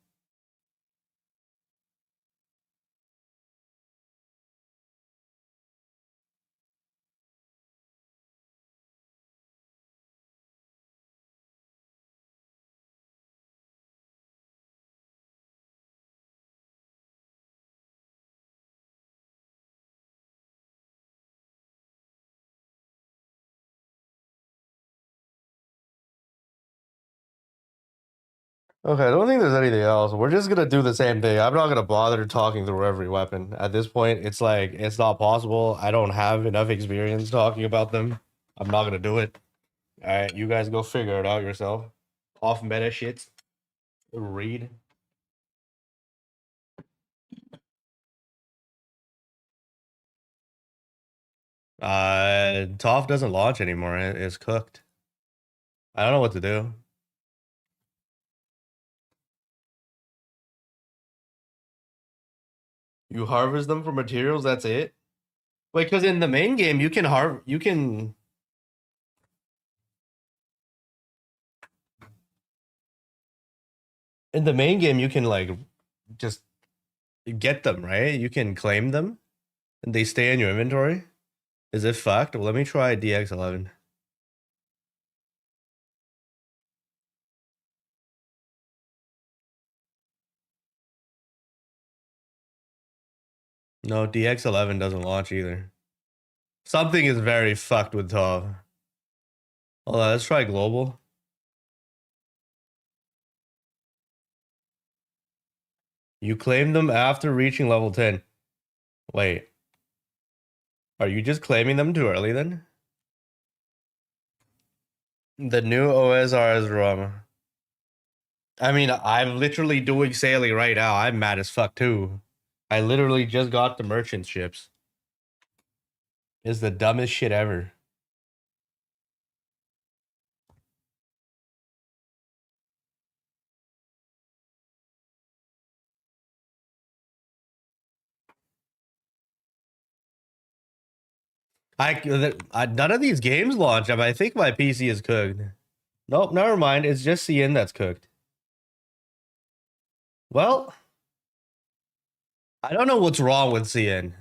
Okay, I don't think there's anything else. We're just gonna do the same thing. I'm not gonna bother talking through every weapon. At this point, it's like it's not possible. I don't have enough experience talking about them. I'm not gonna do it. Alright, you guys go figure it out yourself. Off meta shit. Read. TOF doesn't launch anymore. It's cooked. I don't know what to do. You harvest them for materials, that's it? Wait, because in the main game you can in the main game you can like just get them, right? You can claim them and they stay in your inventory. Is it fucked? Well, let me try DX11. No, DX11 doesn't launch either. Something is very fucked with TOF. Hold on, let's try global. You claim them after reaching level 10. Wait. Are you just claiming them too early then? The new OSR is wrong. I mean, I'm literally doing sailing right now. I'm mad as fuck too. I literally just got the merchant ships. It's the dumbest shit ever. None of these games launch. I think my PC is cooked. Nope, never mind. It's just CN that's cooked. Well, I don't know what's wrong with CN.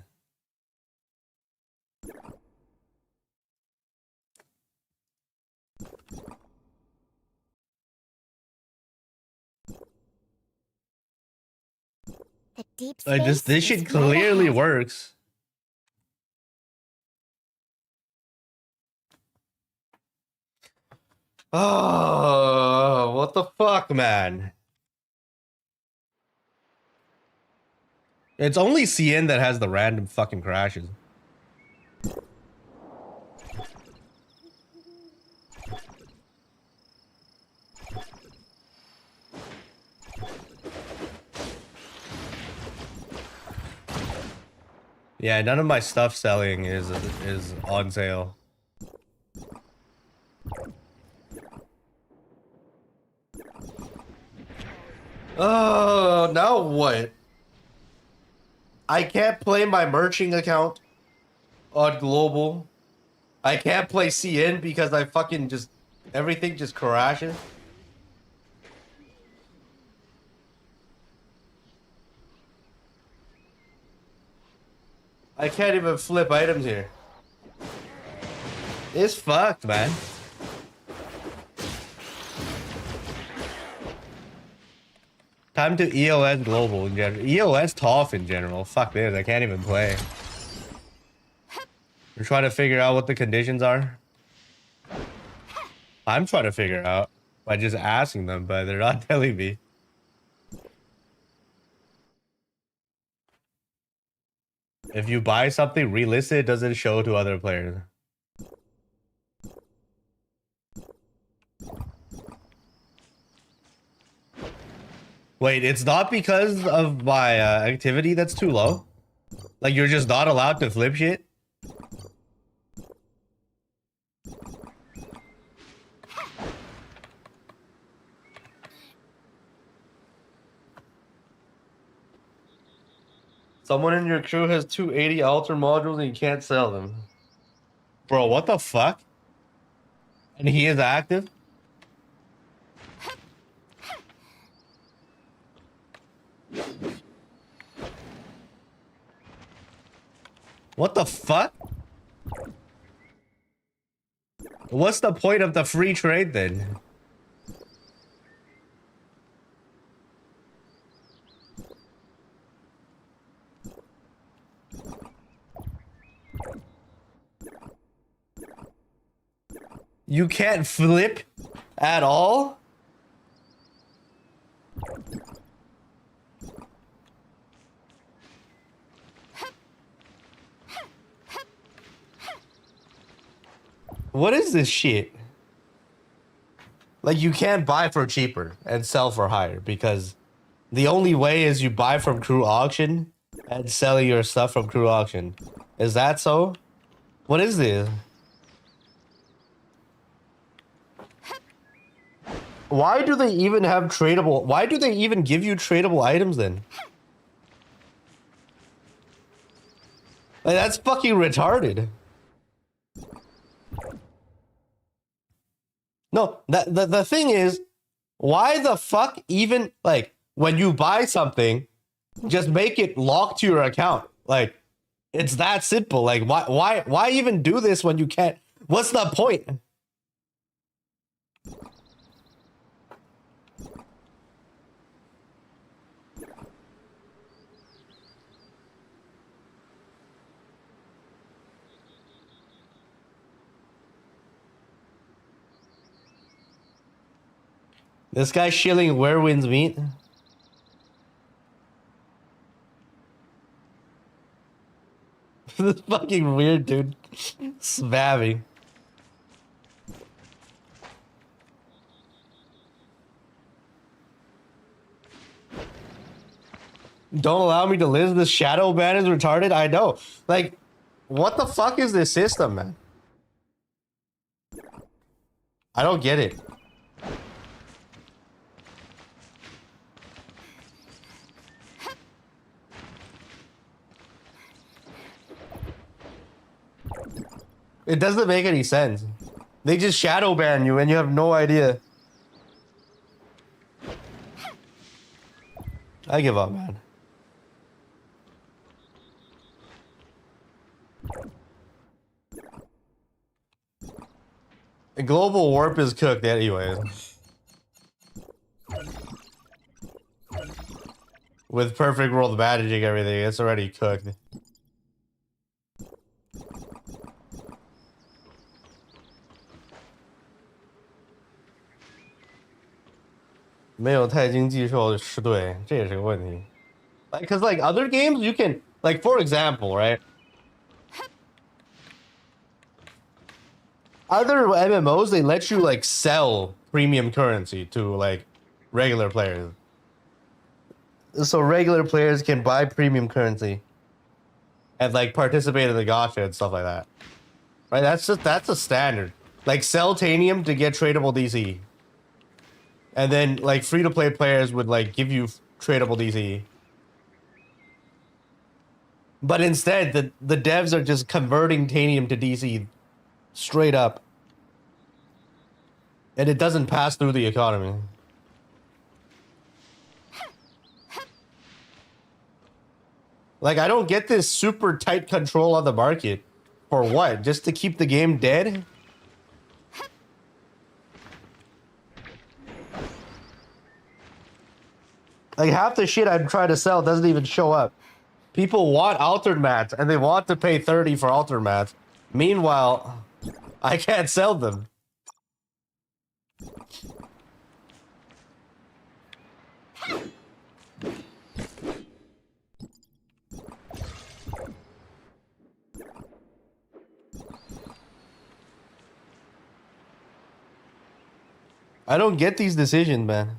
Deep Like space this is shit right clearly ahead. works. Oh, what the fuck, man? It's only CN that has the random fucking crashes. Yeah, none of my stuff selling is on sale. Oh, now what? I can't play my merching account on global. I can't play CN because I fucking just everything just crashes. I can't even flip items here. It's fucked, man. Time to EOS global in general. EOS tough in general. Fuck this, I can't even play. We're trying to figure out what the conditions are. I'm trying to figure out by just asking them, but they're not telling me. If you buy something, relist it, doesn't show to other players. Wait, it's not because of my activity that's too low? Like you're just not allowed to flip shit? Someone in your crew has 280 altar modules and you can't sell them. Bro, what the fuck? And he is active? What the fuck? What's the point of the free trade then? You can't flip at all? What is this shit? Like you can't buy for cheaper and sell for higher because the only way is you buy from crew auction and sell your stuff from crew auction. Is that so? What is this? Why do they even have tradable? Why do they even give you tradable items then? Like, that's fucking retarded. No, the thing is, why the fuck even like when you buy something, just make it locked to your account? Like, it's that simple. Like, why even do this when you can't? What's the point? This guy's shilling where winds meet. This is fucking weird, dude. Spamming. Don't allow me to live. This shadow ban is retarded. I know. Like, what the fuck is this system, man? I don't get it. It doesn't make any sense. They just shadow ban you and you have no idea. I give up, man. A global warp is cooked anyways. With perfect world managing everything, it's already cooked. 没有太经济受是对，这也是个问题。Like, cause like other games, you can like, for example, right? Other MMOs, they let you like sell premium currency to like regular players. So regular players can buy premium currency and like participate in the gacha and stuff like that. Right? That's a standard. Like sell Tanium to get tradable DC. And then like free to play players would like give you tradable DC. But instead, the devs are just converting Tanium to DC straight up. And it doesn't pass through the economy. Like, I don't get this super tight control on the market. For what? Just to keep the game dead? Like, half the shit I'm trying to sell doesn't even show up. People want altered mats, and they want to pay 30 for altered mats. Meanwhile, I can't sell them. I don't get these decisions, man.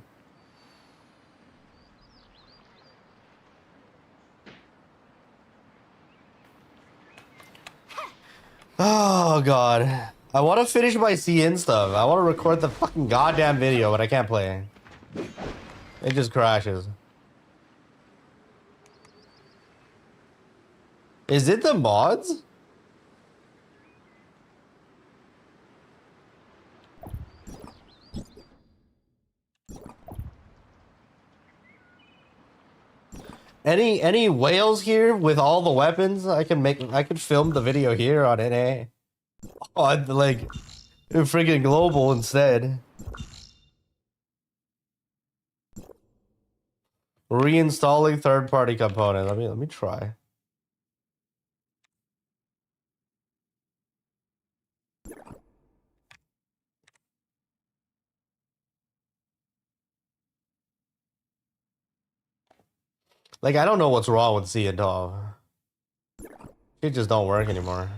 Oh, God. I want to finish my CN stuff. I want to record the fucking goddamn video, but I can't play. It just crashes. Is it the mods? Any whales here with all the weapons? I could film the video here on NA. On like friggin' global instead. Reinstalling third-party component. Let me try. Like, I don't know what's wrong with C and Dog. It just don't work anymore.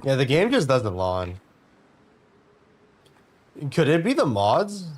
Yeah, the game just doesn't launch. Could it be the mods?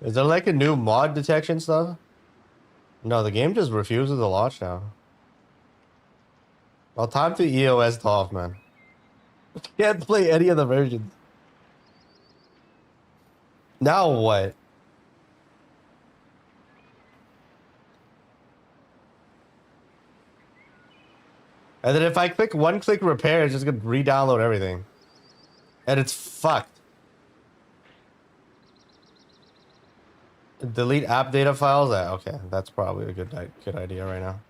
Is there like a new mod detection stuff? No, the game just refuses to launch now. Well, time to EOS off, man. Can't play any of the versions. Now what? And then if I click one-click repair, it's just gonna re-download everything. And it's fucked. Delete app data files? Okay, that's probably a good idea right now.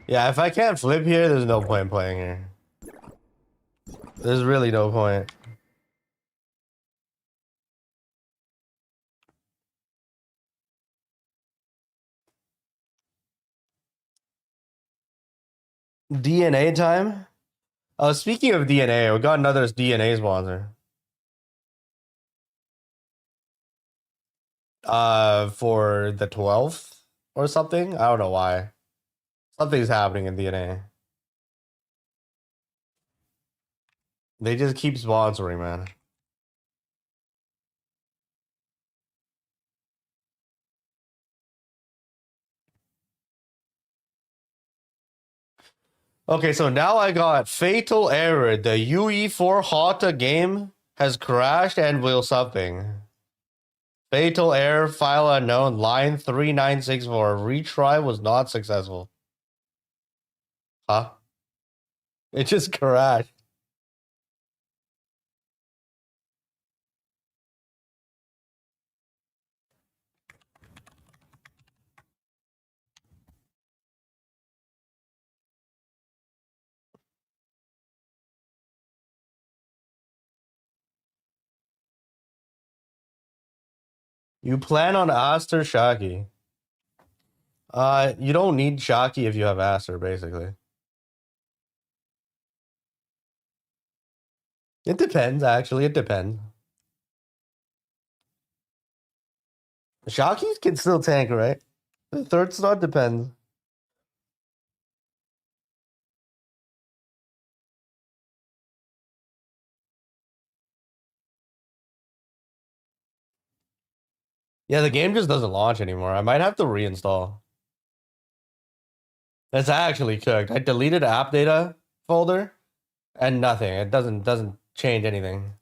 Yeah, if I can't flip here, there's no point playing here. There's really no point. DNA time? Oh, speaking of DNA, we got another DNA sponsor. For the 12th or something? I don't know why. Something's happening in DNA. They just keep sponsoring, man. Okay, so now I got fatal error. The UE4 Hota game has crashed and will something. Fatal error, file unknown, line 3964. Retry was not successful. Huh? It just crashed. You plan on Aster Shaki. You don't need Shaki if you have Aster, basically. It depends, actually. It depends. Shakis can still tank, right? The third slot depends. Yeah, the game just doesn't launch anymore. I might have to reinstall. That's actually cooked. I deleted app data folder and nothing. It doesn't change anything.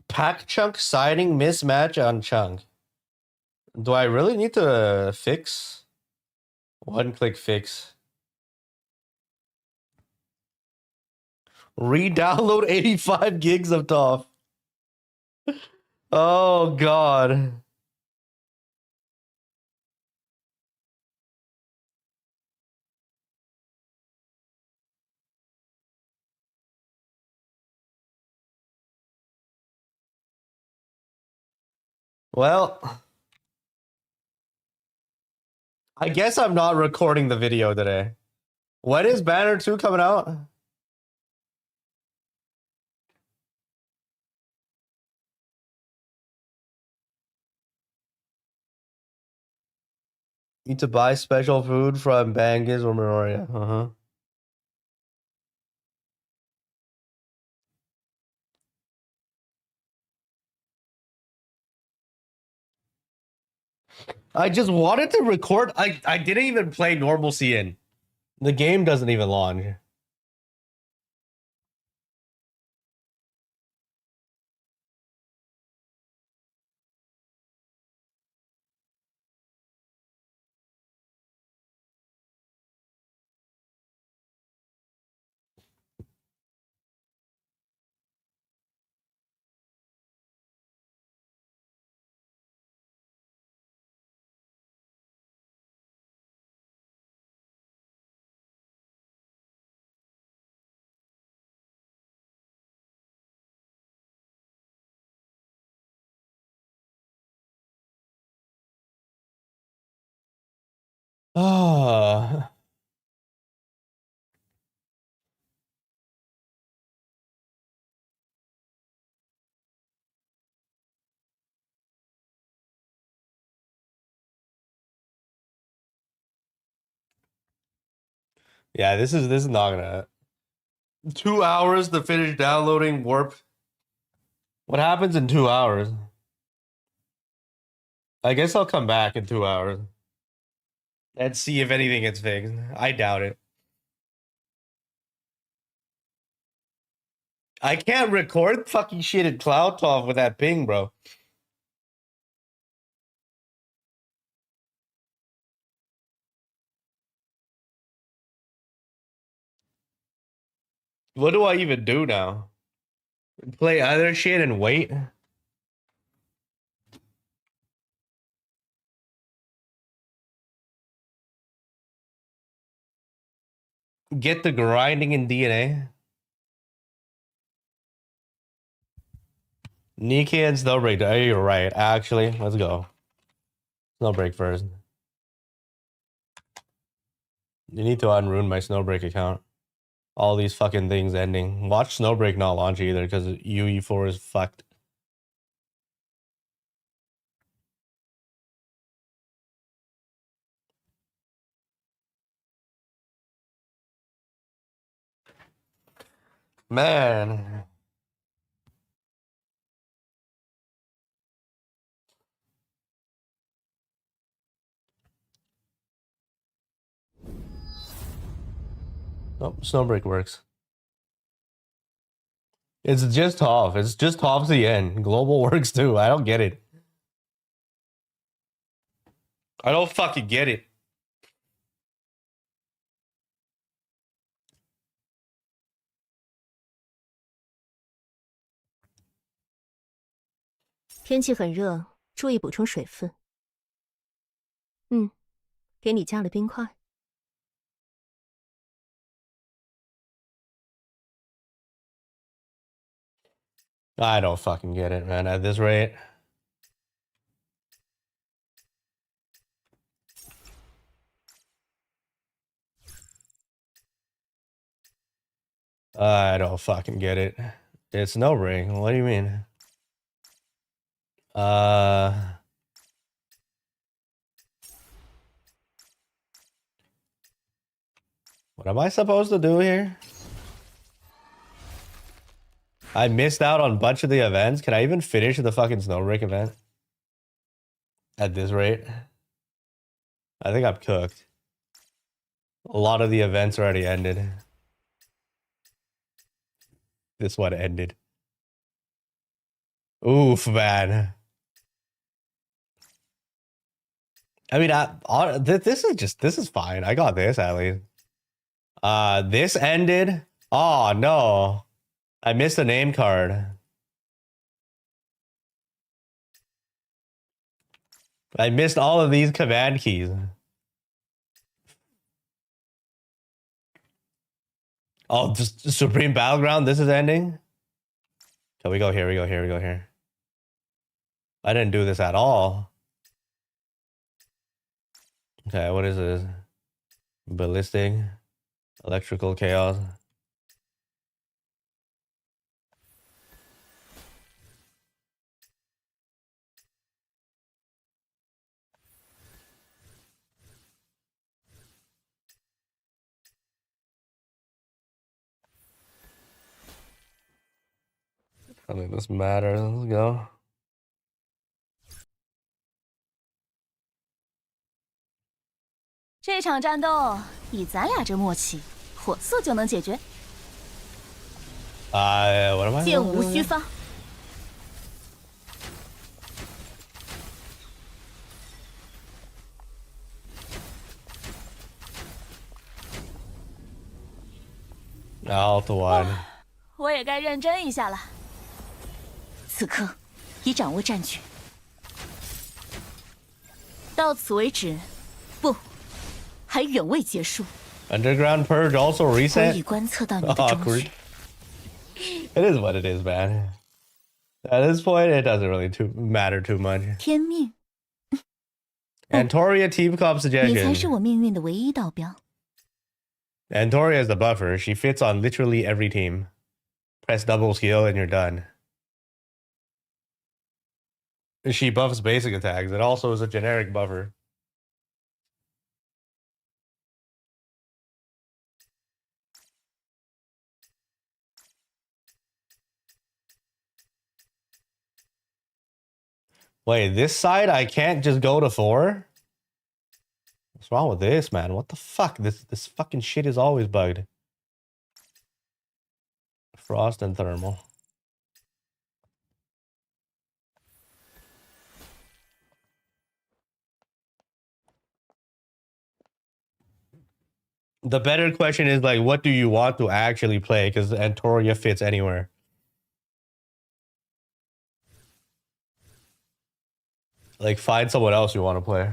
Pack chunk siding mismatch on chunk. Do I really need to fix? One click fix. Re-download 85 gigs of TOF. Oh god. Well, I guess I'm not recording the video today. When is Banner 2 coming out? Need to buy special food from Bangis or Meroria. Uh-huh. I just wanted to record. I didn't even play normal CN. The game doesn't even launch. Ah. Yeah, this is not gonna. 2 hours to finish downloading Warp. What happens in 2 hours? I guess I'll come back in 2 hours and see if anything gets fixed. I doubt it. I can't record fucking shit in Cloud Talk with that ping, bro. What do I even do now? Play other shit and wait? Get the grinding in DNA? Nikke and Snowbreak. Oh, you're right. Actually, let's go. Snowbreak first. You need to unruin my Snowbreak account. All these fucking things ending. Watch Snowbreak not launch either because UE4 is fucked. Man. Oh, Snowbreak works. It's just off. It's just off the end. Global works too. I don't get it. I don't fucking get it.天气很热，注意补充水分。给你加了冰块。I don't fucking get it, man. At this rate. I don't fucking get it. It's no ring. What do you mean? What am I supposed to do here? I missed out on a bunch of the events. Can I even finish the fucking Snowbreak event? At this rate? I think I'm cooked. A lot of the events already ended. This one ended. Oof, man. I mean, this is fine. I got this at least. This ended. Oh no, I missed a name card. I missed all of these command keys. Oh, just Supreme Battleground. This is ending. Okay, we go here. We go here. We go here. I didn't do this at all. Okay, what is this? Ballistic, electrical chaos. I think this matters. Let's go.这场战斗以咱俩这默契，火速就能解决。What am I? 箭无虚发。Alt one. 我也该认真一下了。此刻已掌握战局，到此为止，不，还远未结束。Underground Purge also 我 reset? 已观测到你的 Awkward. 忠实。 It is what it is, man. At this point, it doesn't really matter too much. 天命， Antoria team comp 你才是 suggestion. 我命运的唯一道标。 Antoria is the buffer. She fits on literally every team. Press double skill and you're done. She buffs basic attacks. It also is a generic buffer. Wait, this side I can't just go to 4? What's wrong with this, man? What the fuck? This fucking shit is always bugged. Frost and thermal. The better question is like, what do you want to actually play? Because Antoria fits anywhere. Like, find someone else you want to play.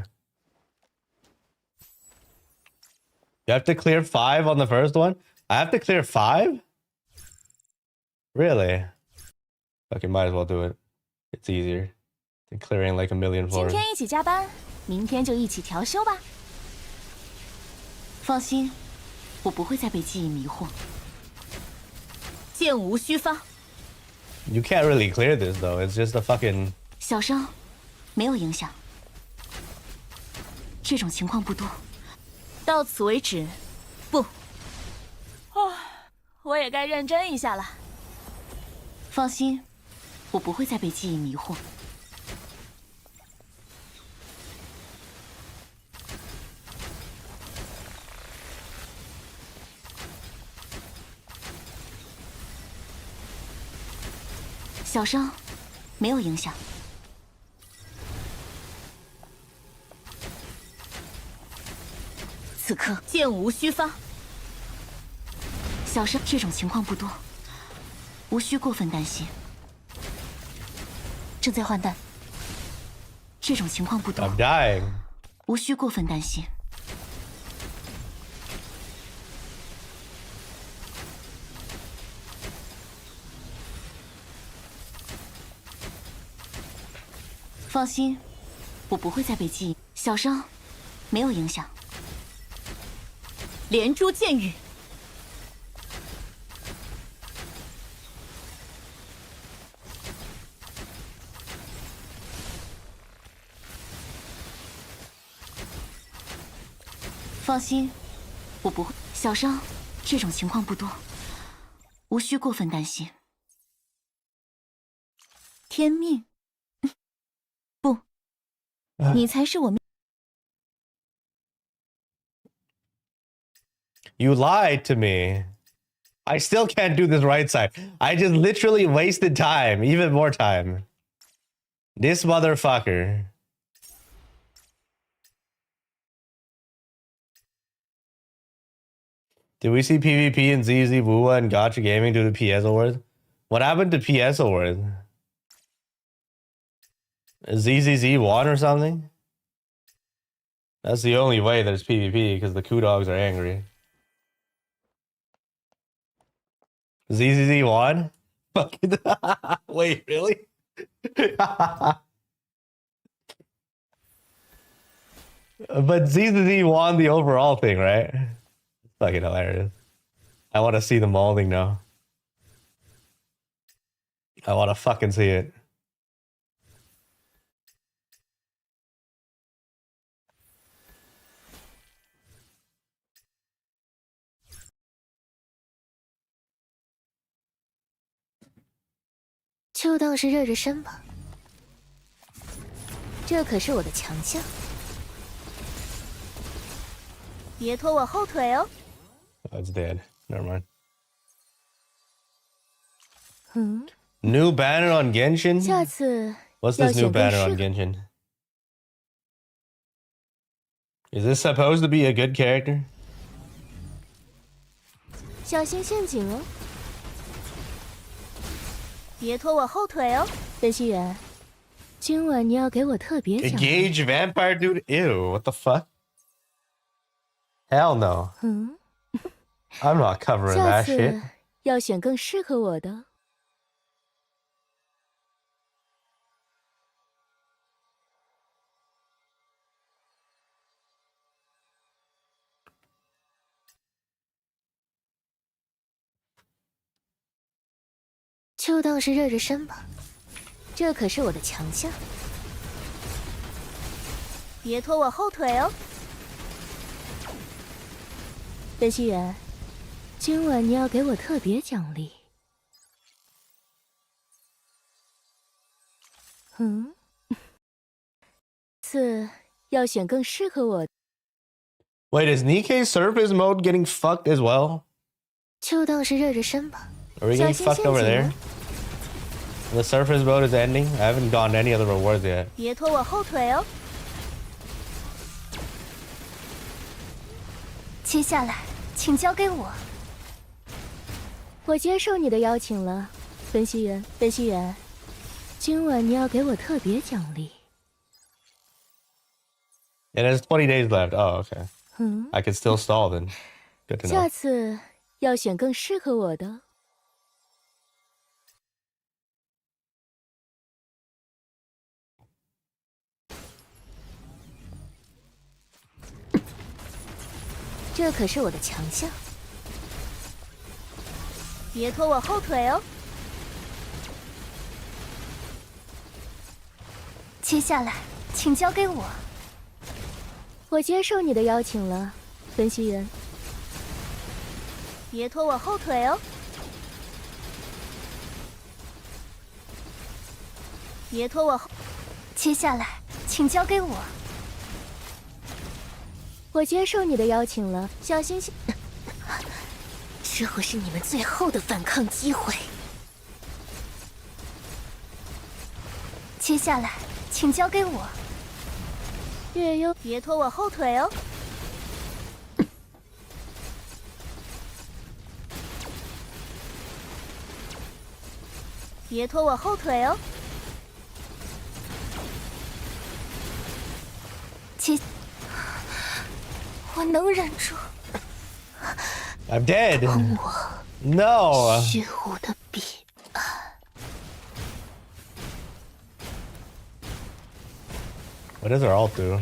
You have to clear 5 on the first one? I have to clear 5? Really? Okay, might as well do it. It's easier than clearing like a million 今 floors. 天一起加班，明天就一起调休吧。放心，我不会再被记忆迷惑。剑无虚发。You can't really clear this though. It's just a fucking. 小伤，没有影响。这种情况不多。到此为止。不。哦，我也该认真一下了。放心，我不会再被记忆迷惑。小伤，没有影响。此刻剑无虚发。小伤，这种情况不多，无需过分担心。正在换弹。这种情况不多， I'm dying. 无需过分担心。放心，我不会再被记忆。小伤，没有影响。连珠箭雨。放心，我不会。小伤，这种情况不多，无需过分担心。天命。不，你才是我命。You lied to me. I still can't do this right side. I just literally wasted time, even more time. This motherfucker. Did we see PvP and ZZ Wua and Gacha Gaming do the PS Awards? What happened to PS Awards? ZZZ won or something? That's the only way there's PvP because the Koo Dogs are angry. ZZZ won? Fucking wait, really? But ZZZ won the overall thing, right? Fucking hilarious. I want to see the molding now. I want to fucking see it. “就当是热热身吧，这可是我的强项。”别拖我后腿哦。 That's dead. Never mind. 嗯， New banner on Genshin? 下次 What's 要 this new 选更 banner 适 on 合。 Genshin? Is this supposed to be a good character? 小心陷阱哦，别拖我后腿哦。分析员，今晚你要给我特别奖励。 Engage vampire dude? Ew, what the fuck? Hell no. 嗯， I'm not covering 下 that 次 shit. 要选更适合我的。就当是热热身吧，这可是我的强项。别拖我后腿哦。分析员，今晚你要给我特别奖励。嗯。次要选更适合我。 Wait, is Nikke surface mode getting fucked as well? 就当是热热身吧。 Are we getting fucked over there? The surface mode is ending? I haven't gotten any of the rewards yet. 别拖我后腿哦。接下来，请交给我。我接受你的邀请了，分析员。分析员，今晚你要给我特别奖励。 It has 20 days left. Oh, okay. I can still stall then. Good to know. 下次要选更适合我的。这可是我的强项。别拖我后腿哦。接下来，请交给我。我接受你的邀请了，分析员。别拖我后腿哦。别拖我后。接下来，请交给我。我接受你的邀请了，小星星。这会是你们最后的反抗机会。接下来，请交给我。月幽，别拖我后腿哦。别拖我后腿哦。我能忍住。 I'm dead. No. 虚无的彼岸。What does our ult do?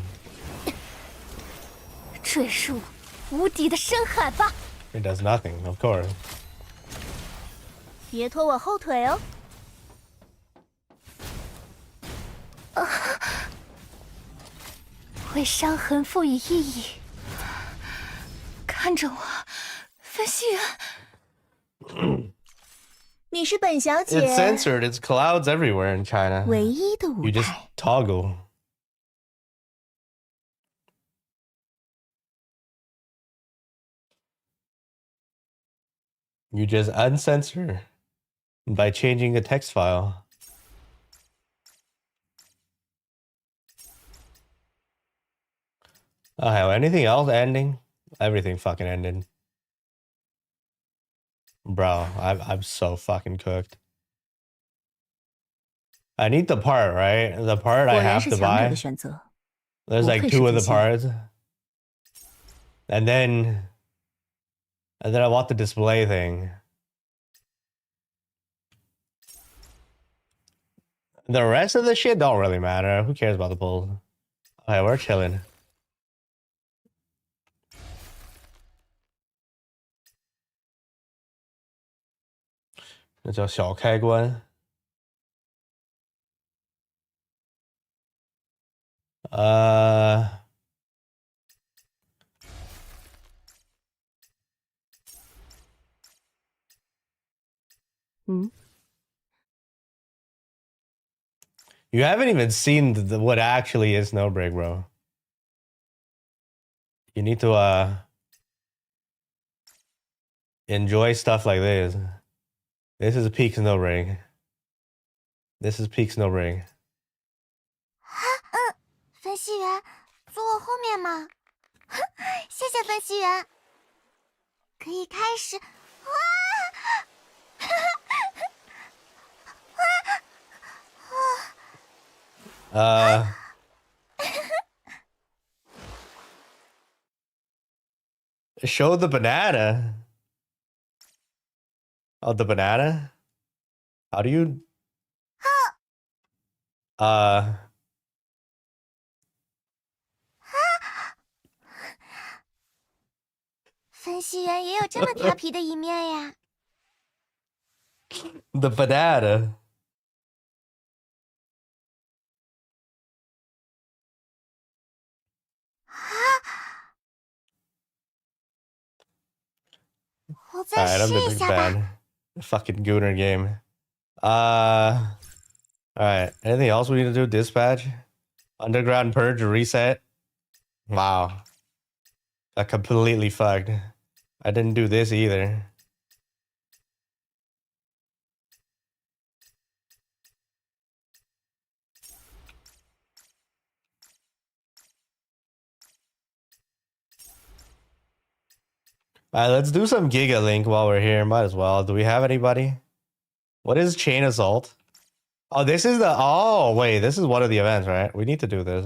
坠入无底的深海吧。 It does nothing, of course. 别拖我后腿哦。为伤痕赋予意义。看着我，分析员。你是本小 It's 姐 censored. It's clouds everywhere in China. 唯一的舞 You just 台。 toggle. You just uncensor by changing a text file. Oh, anything else ending? Everything fucking ended. Bro, I'm so fucking cooked. I need the part, right? The part I 果然 have 是 to 强者 buy. 的选择。 There's 不 like 愧是 two of the 真心。 parts. And then I want the display thing. The rest of the shit don't really matter. Who cares about the pulls? Okay, we're chilling. This 叫小开关。You haven't even seen what actually is Snowbreak, bro. You need to enjoy stuff like this. This is peak Snowbreak. This is peak Snowbreak. 分析员，坐我后面嘛。谢谢分析员。可以开始。Show the banana. Oh, the banana? How do you... 分析员也有这么调皮的一面呀。The banana. 我再 Alright, I'm 试 the 一 big 下吧。 bad. The fucking Gooner game. Alright. Anything else we need to do? Dispatch? Underground purge reset. Wow. Got completely fucked. I didn't do this either. Alright, let's do some Giga Link while we're here. Might as well. Do we have anybody? What is Chain Assault? Oh, this is the... Oh, wait. This is one of the events, right? We need to do this.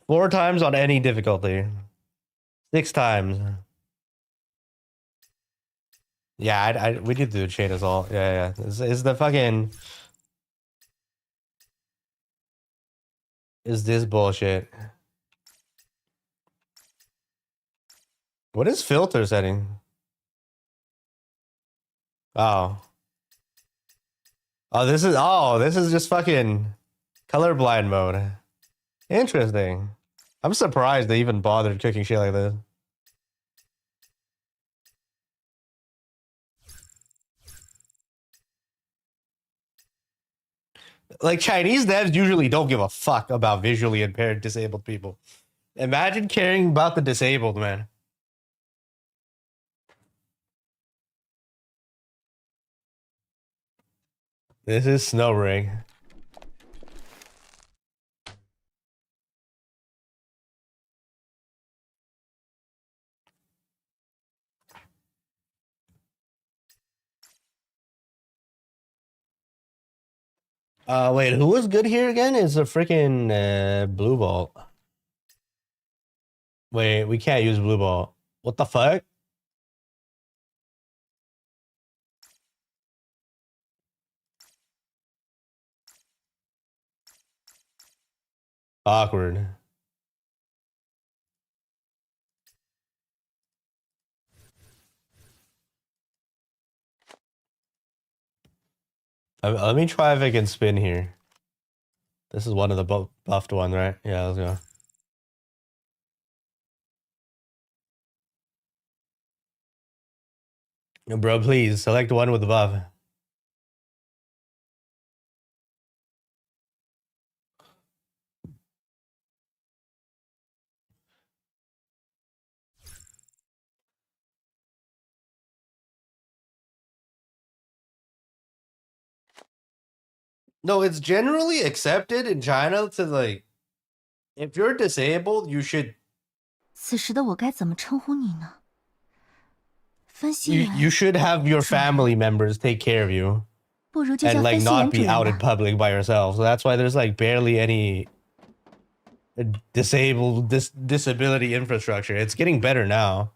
Four times on any difficulty. 6 times. Yeah, we need to do Chain Assault. Yeah. Is the fucking... Is this bullshit? What is filter setting? Oh. Oh, this is just fucking colorblind mode. Interesting. I'm surprised they even bothered cooking shit like this. Like, Chinese devs usually don't give a fuck about visually impaired disabled people. Imagine caring about the disabled, man. This is Snowbreak. Wait, who was good here again? Is a freaking blue ball. Wait, we can't use blue ball. What the fuck? Awkward. Let me try if I can spin here. This is one of the buffed ones, right? Yeah, let's go. Bro, please select one with the buff. No, it's generally accepted in China to, like, if you're disabled, you should 此时的我该怎么称呼你呢？分析员， you should have your family members take care of you 不如就 and 叫 like 分析 not 员主 be 人 out in 吧。 public by yourself. So that's why there's like barely any disability infrastructure. It's getting better now.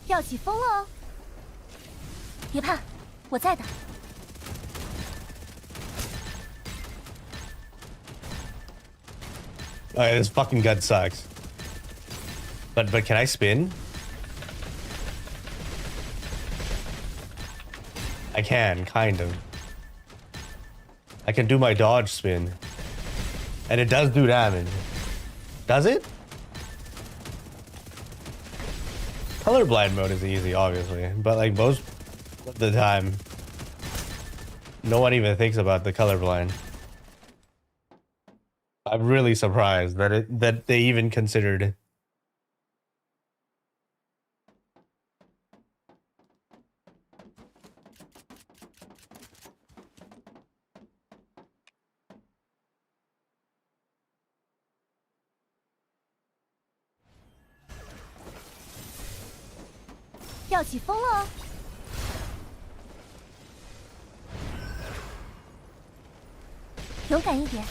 要起风了哦！别怕，我在的。 Alright, this fucking gun sucks. But can I spin? I can, kind of. I can do my dodge spin. And it does do damage. Does it? Colorblind mode is easy, obviously. But like most of the time, no one even thinks about the colorblind. I'm really surprised that they even considered it.要起风了哦！勇敢一点。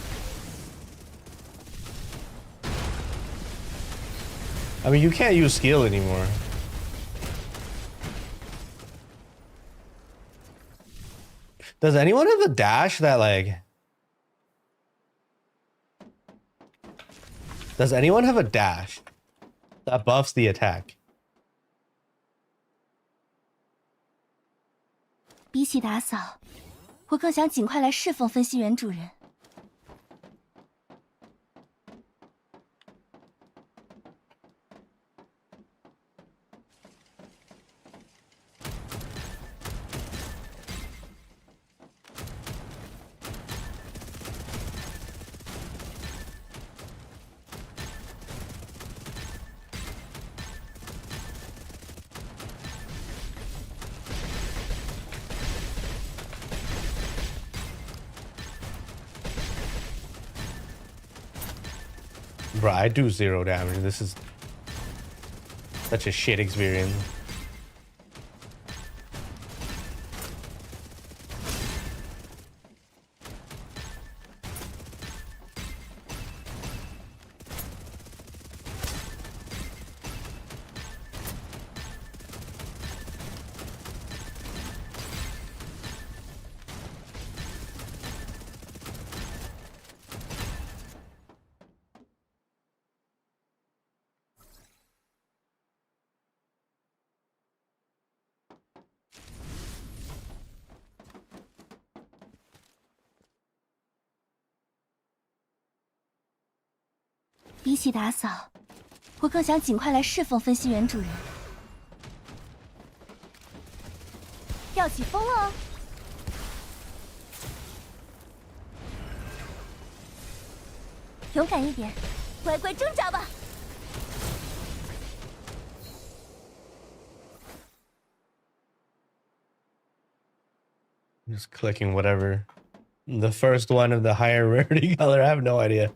I mean, you can't use skill anymore. Does anyone have a dash that like... Does anyone have a dash that buffs the attack? 比起打扫，我更想尽快来侍奉分析员主人。Bro, I do 0 damage. This is such a shit experience.比起打扫，我更想尽快来侍奉分析员主人。要起风了哦！勇敢一点，乖乖挣扎吧！ Just clicking whatever. The first one of the higher rarity color. I have no idea.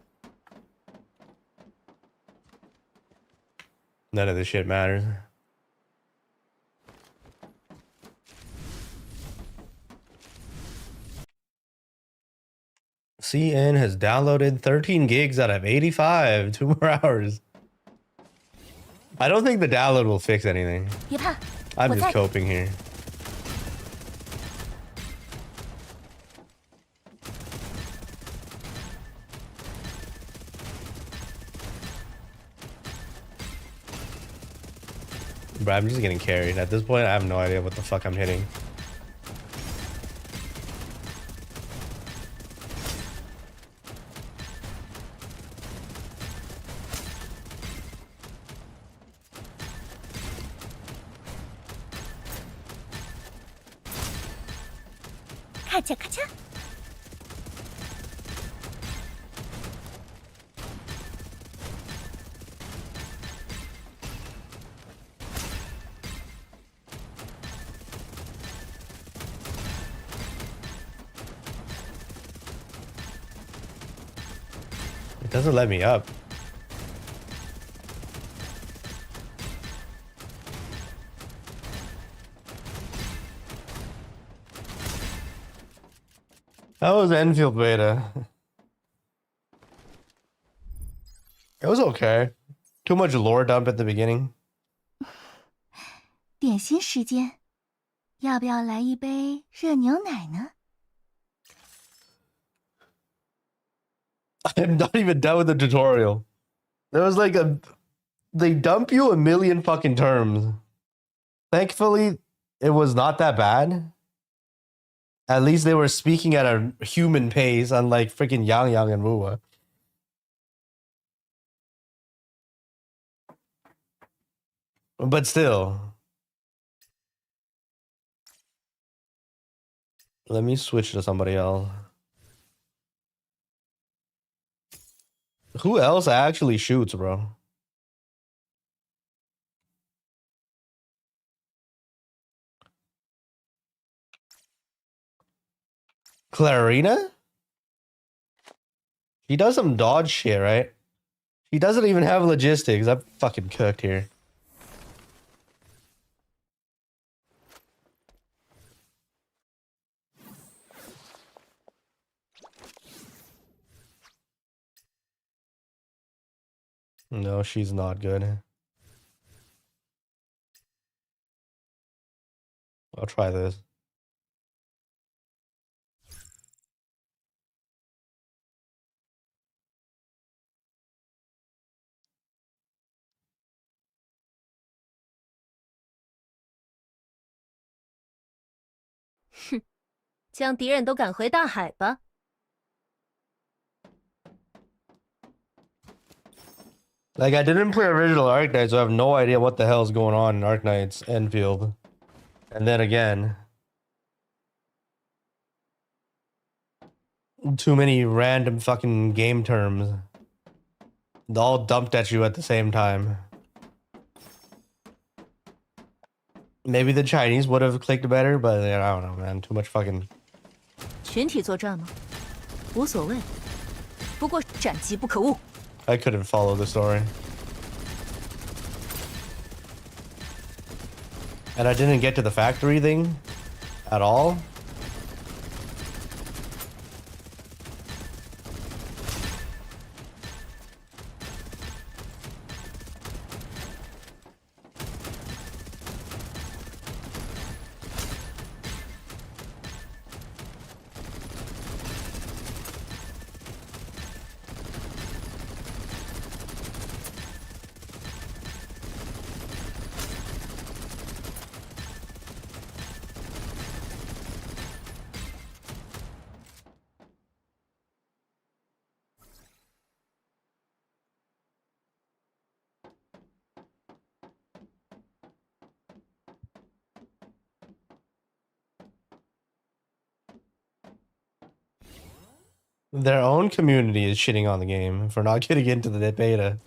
None of this shit matters. CN has downloaded 13 gigs out of 85. 2 more hours. I don't think the download will fix anything. 别怕， I'm 我 just 在。 coping here. Bro, I'm just getting carried. At this point, I have no idea what the fuck I'm hitting. It doesn't let me up. That was Enfield beta. It was okay. Too much lore dump at the beginning. 点心时间，要不要来一杯热牛奶呢？ I'm not even done with the tutorial. There was like they dump you a million fucking terms. Thankfully, it was not that bad. At least they were speaking at a human pace, unlike freaking Yang Yang and Wuwa. But still. Let me switch to somebody else. Who else actually shoots, bro? Clarina? She does some dodge shit, right? She doesn't even have logistics. I'm fucking cooked here. No, she's not good. I'll try this. 将敌人都赶回大海吧。Like, I didn't play original Arknights, so I have no idea what the hell is going on in Arknights Enfield. And then again, too many random fucking game terms. All dumped at you at the same time. Maybe the Chinese would have clicked better, but I don't know, man. Too much fucking... 群体作战吗？无所谓，不过斩击不可误。 I couldn't follow the story. And I didn't get to the factory thing at all. Their own community is shitting on the game for not getting into the beta.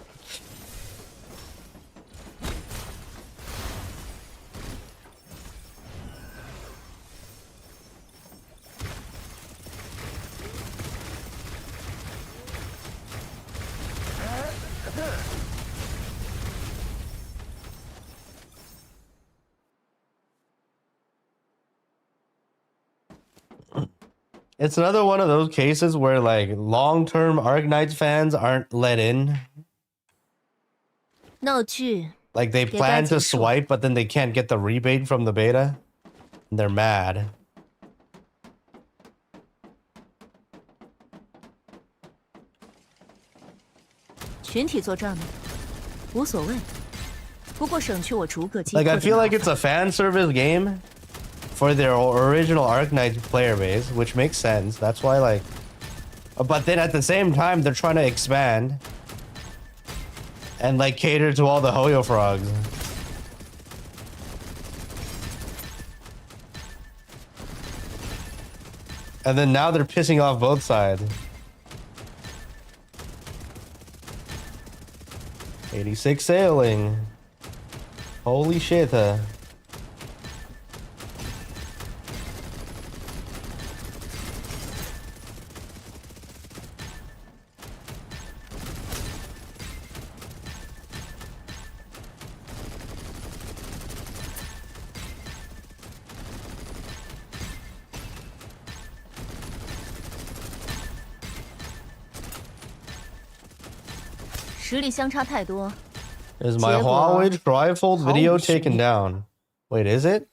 It's another one of those cases where like long-term Arknights fans aren't let in. 闹剧， Like they plan to swipe, but then they can't get the rebate from the beta. And they're mad. 群体作战吗？无所谓，不过省去我逐个击 Like 破 I 的 feel 麻 like it's a fan service game for their original Arknights player base, which makes sense. That's why like, but then at the same time they're trying to expand and like cater to all the Hoyo frogs. And then now they're pissing off both sides. 86 sailing. Holy shit. Is my Huawei trifold video taken down? Wait, is it?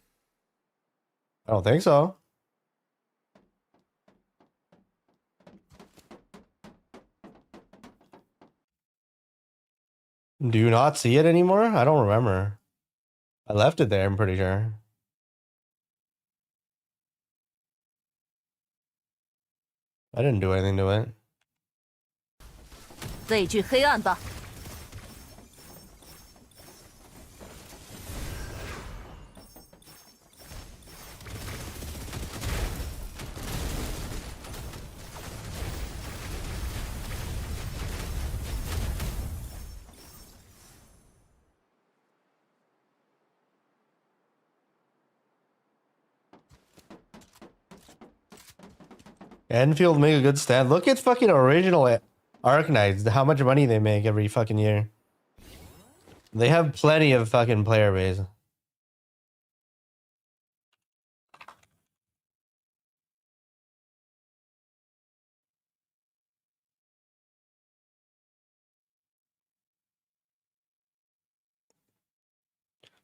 I don't think so. Do you not see it anymore? I don't remember. I left it there, I'm pretty sure. I didn't do anything to it. 畏惧黑暗吧。 Enfield make a good stand. Look at fucking original Arknights, how much money they make every fucking year. They have plenty of fucking player base.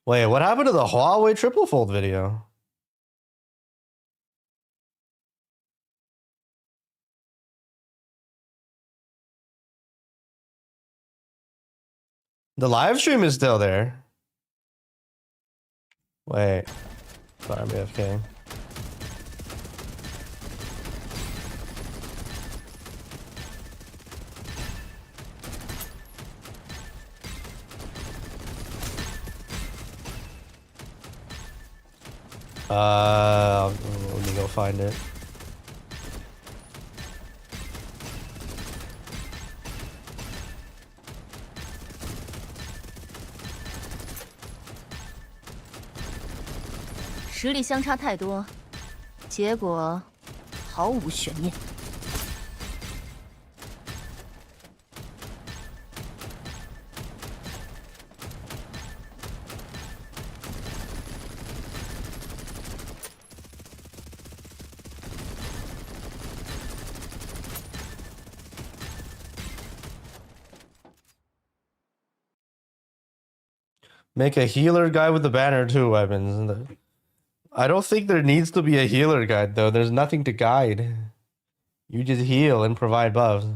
Wait, what happened to the Huawei triple fold video? The live stream is still there. Wait. Sorry, I'm AFK. Let me go find it.实力相差太多，结果毫无悬念。Make a healer guide with the banner 2 weapons. I don't think there needs to be a healer guide though. There's nothing to guide. You just heal and provide buffs.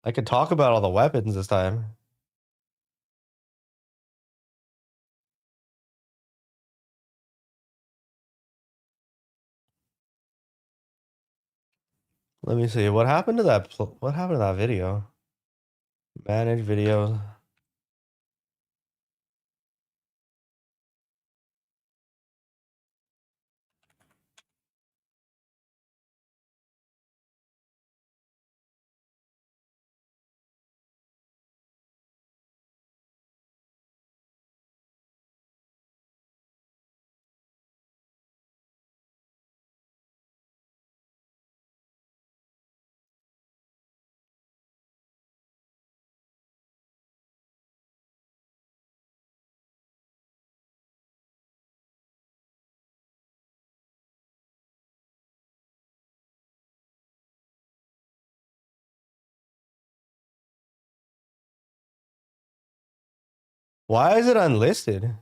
I could talk about all the weapons this time. Let me see. What happened to that? What happened to that video? Manage videos. Why is it unlisted?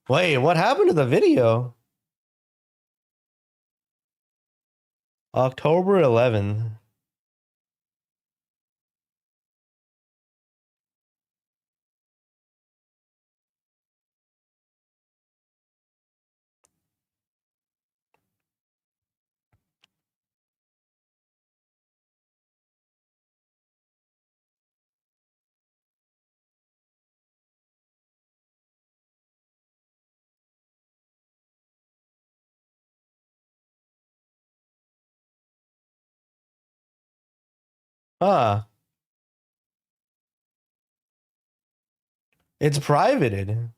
Wait, what happened to the video? October 11th. Huh. It's privated.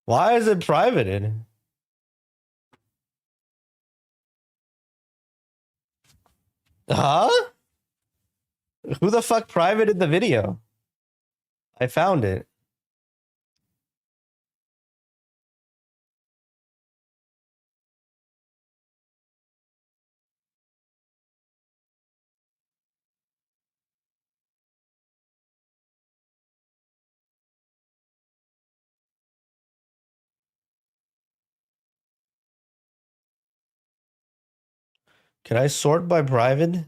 Why is it privated? Huh? Who the fuck privated the video? I found it. Can I sort by private?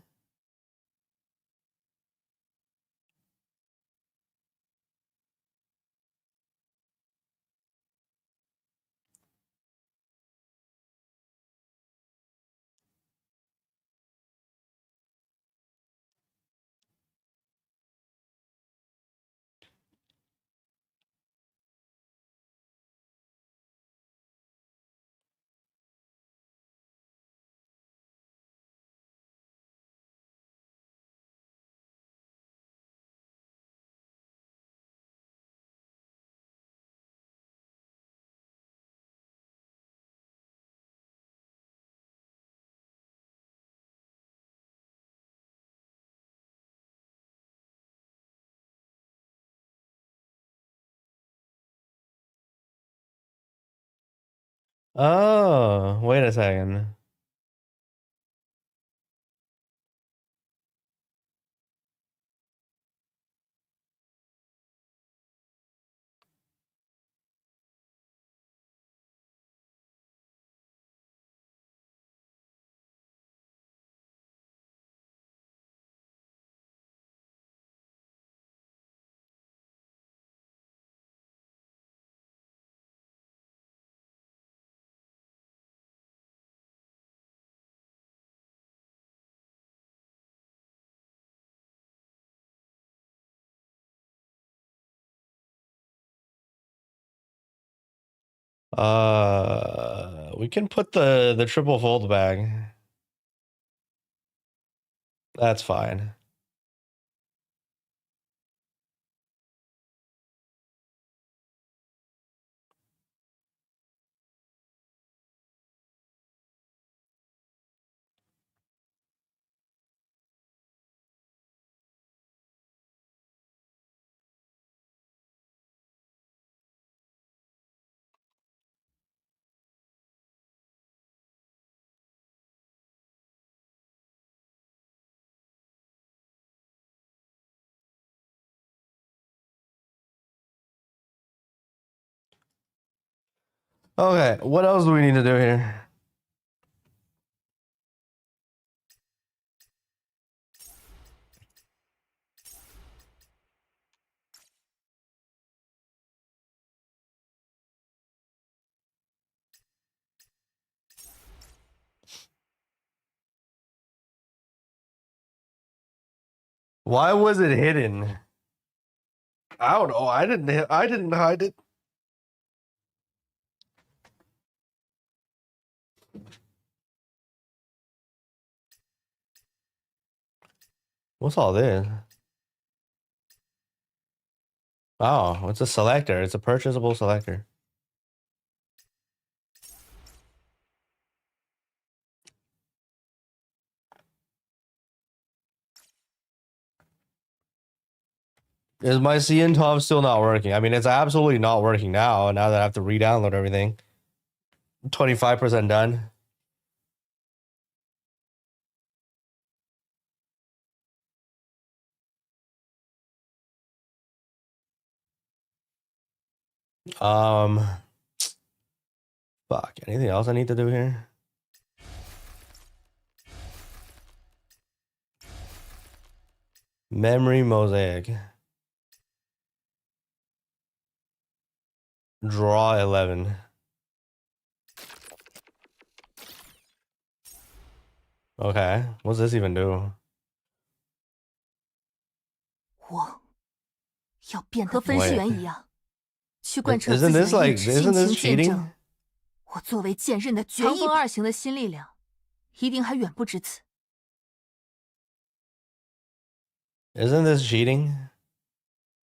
Oh, wait a second. We can put the triple fold bag. That's fine. Okay, what else do we need to do here? Why was it hidden? I don't know. I didn't hide it. What's all this? Oh, it's a selector. It's a purchasable selector. Is my CN top still not working? I mean, it's absolutely not working now. Now that I have to re-download everything. 25% done. Fuck. Anything else I need to do here? Memory mosaic. Draw 11. Okay. What's this even do? 我要变得分析员一样，去贯彻 Isn't 自己 this 的 like 意志， isn't 尽 this 情见证。 cheating? 我作为剑刃的决一二型的新力量，一定还远不止此。 Isn't this cheating?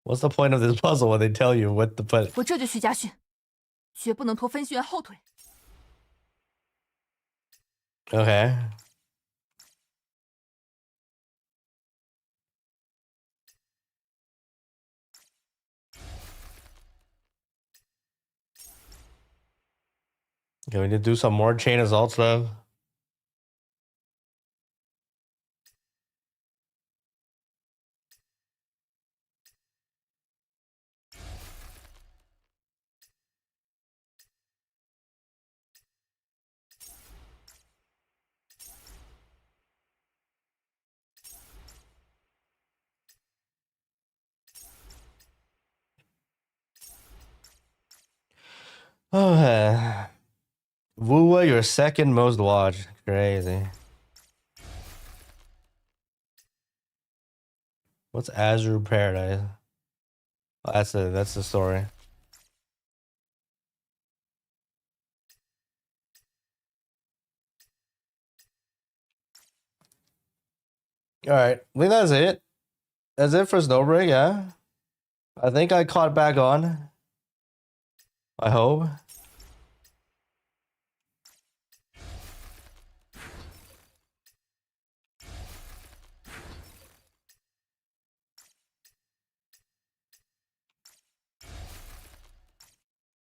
What's the point of this puzzle when they tell you what to put? 我这就去家训，绝不能拖分析员后腿。 Okay. Okay, we need to do some more chain assault stuff. Okay. Wua, your second most watched. Crazy. What's Azure Paradise? Oh, that's the story. All right, I think that's it. That's it for Snowbreak, yeah. I think I caught back on. I hope.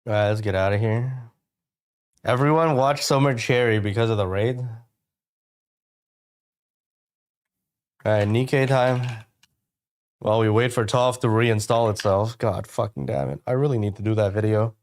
All right, let's get out of here. Everyone watch Summer Cherry because of the raid. All right, Nikke time. While we wait for TOF to reinstall itself. God fucking damn it. I really need to do that video.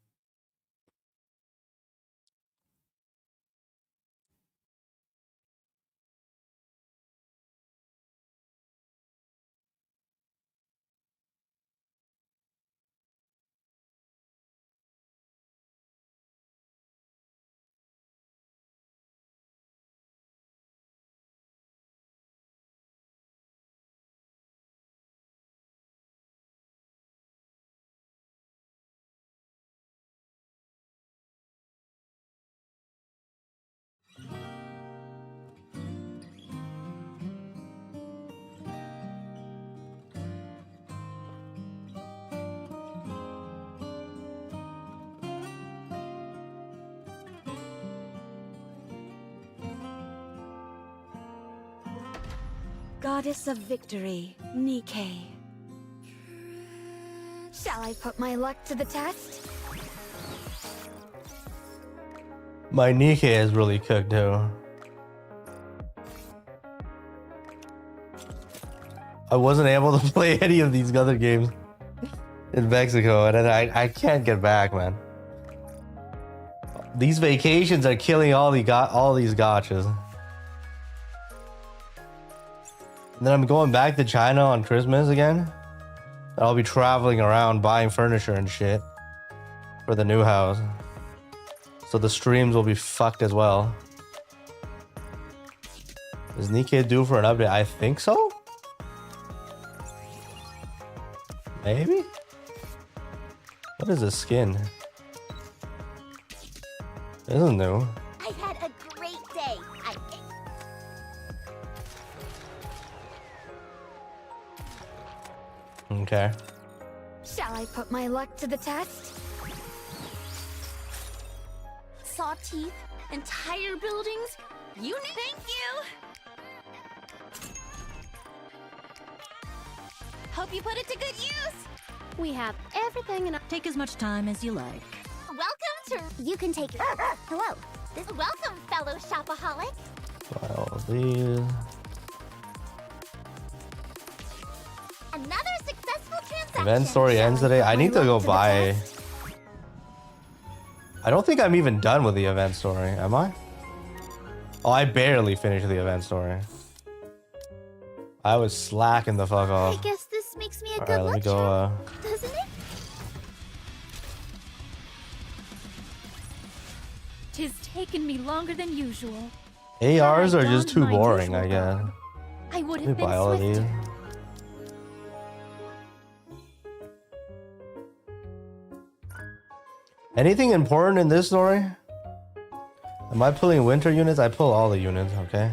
Goddess of victory, Nikke. Shall I put my luck to the test? My Nikke is really cooked too. I wasn't able to play any of these other games in Mexico, and I can't get back, man. These vacations are killing all these gachas. And then I'm going back to China on Christmas again. I'll be traveling around buying furniture and shit for the new house. So the streams will be fucked as well. Is Nikke due for an update? I think so. Maybe? What is this skin? This is new. I had a great day. Okay. Shall I put my luck to the test? Saw teeth, entire buildings. Thank you. Hope you put it to good use. We have everything in. Take as much time as you like. Welcome to. You can take. Hello. Welcome, fellow shopaholic. Buy all these. Another successful transaction. Event story ends today. I need to go buy. I don't think I'm even done with the event story. Am I? Oh, I barely finished the event story. I was slacking the fuck I off. guess this makes me a All good right, let me lecture, go. doesn't it? Tis taken me longer than usual. ARs are just too My boring, usual I guess. garb. I would Let me have been buy all of these. swifter. Anything important in this story? Am I pulling winter units? I pull all the units, okay?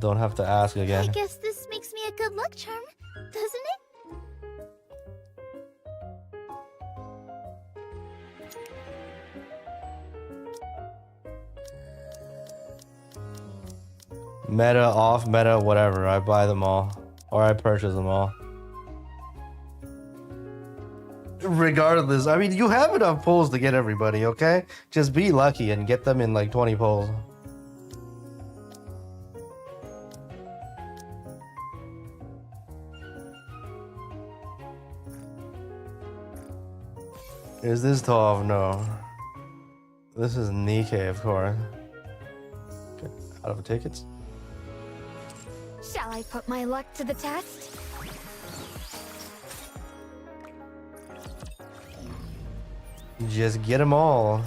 Don't have to ask I again. guess this makes me a good luck charm, doesn't it? Meta, off meta, whatever. I buy them all. Or I purchase them all. Regardless, I mean, you have enough pulls to get everybody, okay? Just be lucky and get them in like 20 pulls. Is this Tov? No. This is Nikke, of course. Okay, out of tickets. Shall I put my luck to the test? Just get them all.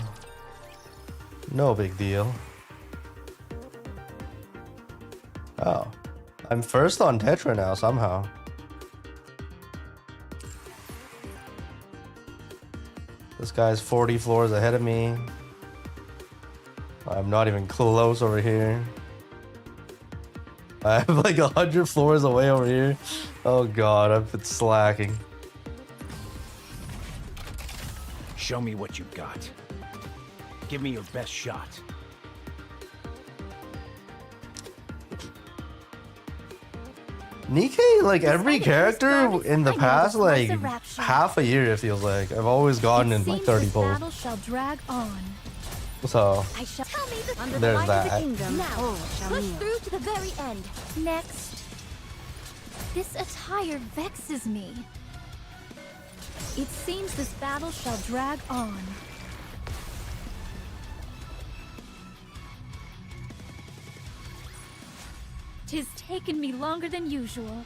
No big deal. Oh. I'm first on Tetra now, somehow. This guy's 40 floors ahead of me. I'm not even close over here. I'm like 100 floors away over here. Oh god, I've been slacking. Show me what you got. Give me your best shot. Nikke, like every character in the I know past, this was like a rap sheet. half a year, it feels like. I've always gotten in like Seems 30 this pulls. battle shall drag on. So, I shall tell me the Under There's the light of that. the kingdom, Now, all shall push kneel. through to the very end. Next. This attire vexes me. It seems this battle shall drag on. Tis taken me longer than usual.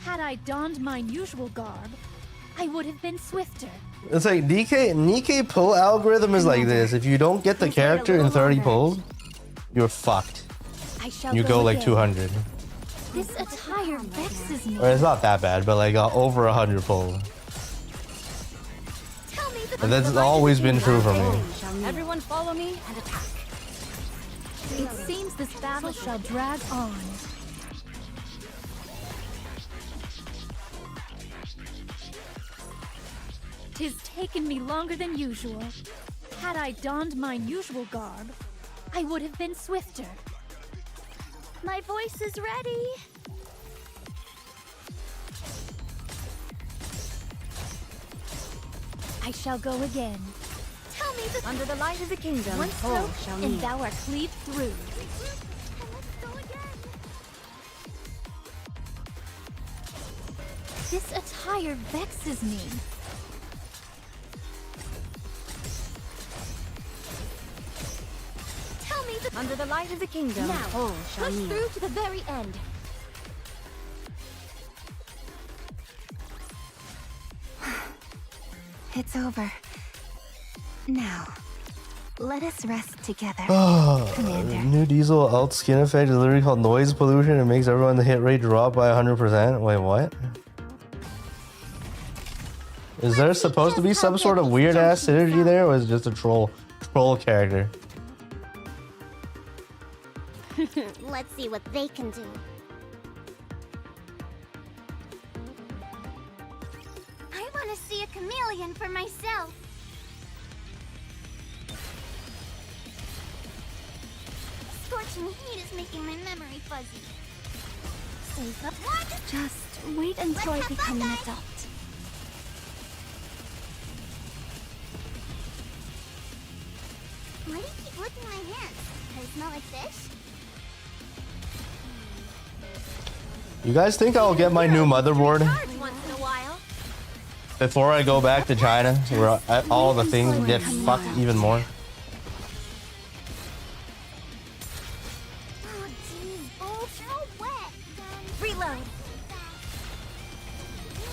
Had I donned mine usual garb, I would have been swifter. it's like Nikke pull algorithm is like this. If you don't get the character in 30 pulls, you're fucked. I shall You go like again. 200. This attire vexes me. Or it's not that bad, but like over 100 pulls. Tell me the And that's always been true for me. Shall kneel. Everyone follow me and attack. It seems this battle shall drag on. Tis taken me longer than usual. Had I donned mine usual garb, I would have been swifter. My voice is ready. I shall go again. Tell me the Under the light of the kingdom, one all stroke, shall and kneel. thou art cleaved through. And let's go again. This attire vexes me. Tell me the Under the light of the kingdom, now. all shall Push kneel. through to the very end. It's over. Now, let us rest together. Commander. New diesel alt skin effect is literally called noise pollution. It makes everyone the hit rate drop by 100%. Wait, what? Is there supposed to be some sort of weird ass synergy there, or is it just a troll character? Let's see what they can do. I want to see a chameleon for myself. Scorching heat is making my memory fuzzy. Save up. What? Just wait until I Let's have become fun, an guys. adult. Why do you keep licking my hands? Does it smell like fish? You guys think I'll get my new motherboard Once in a while. before I go back to China, where all the things get fucked even more? Oh, jeez. Oh, so wet. Reload.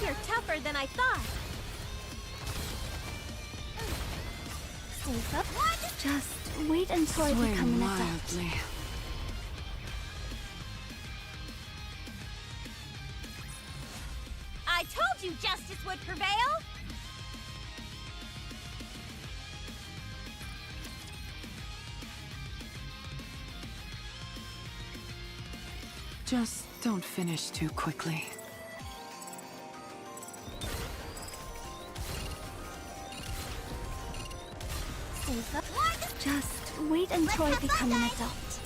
You're tougher than I thought. Save up. What? Just wait until I become an adult. I told you justice would prevail. Just don't finish too quickly. Save up. What? Just wait until I become an adult.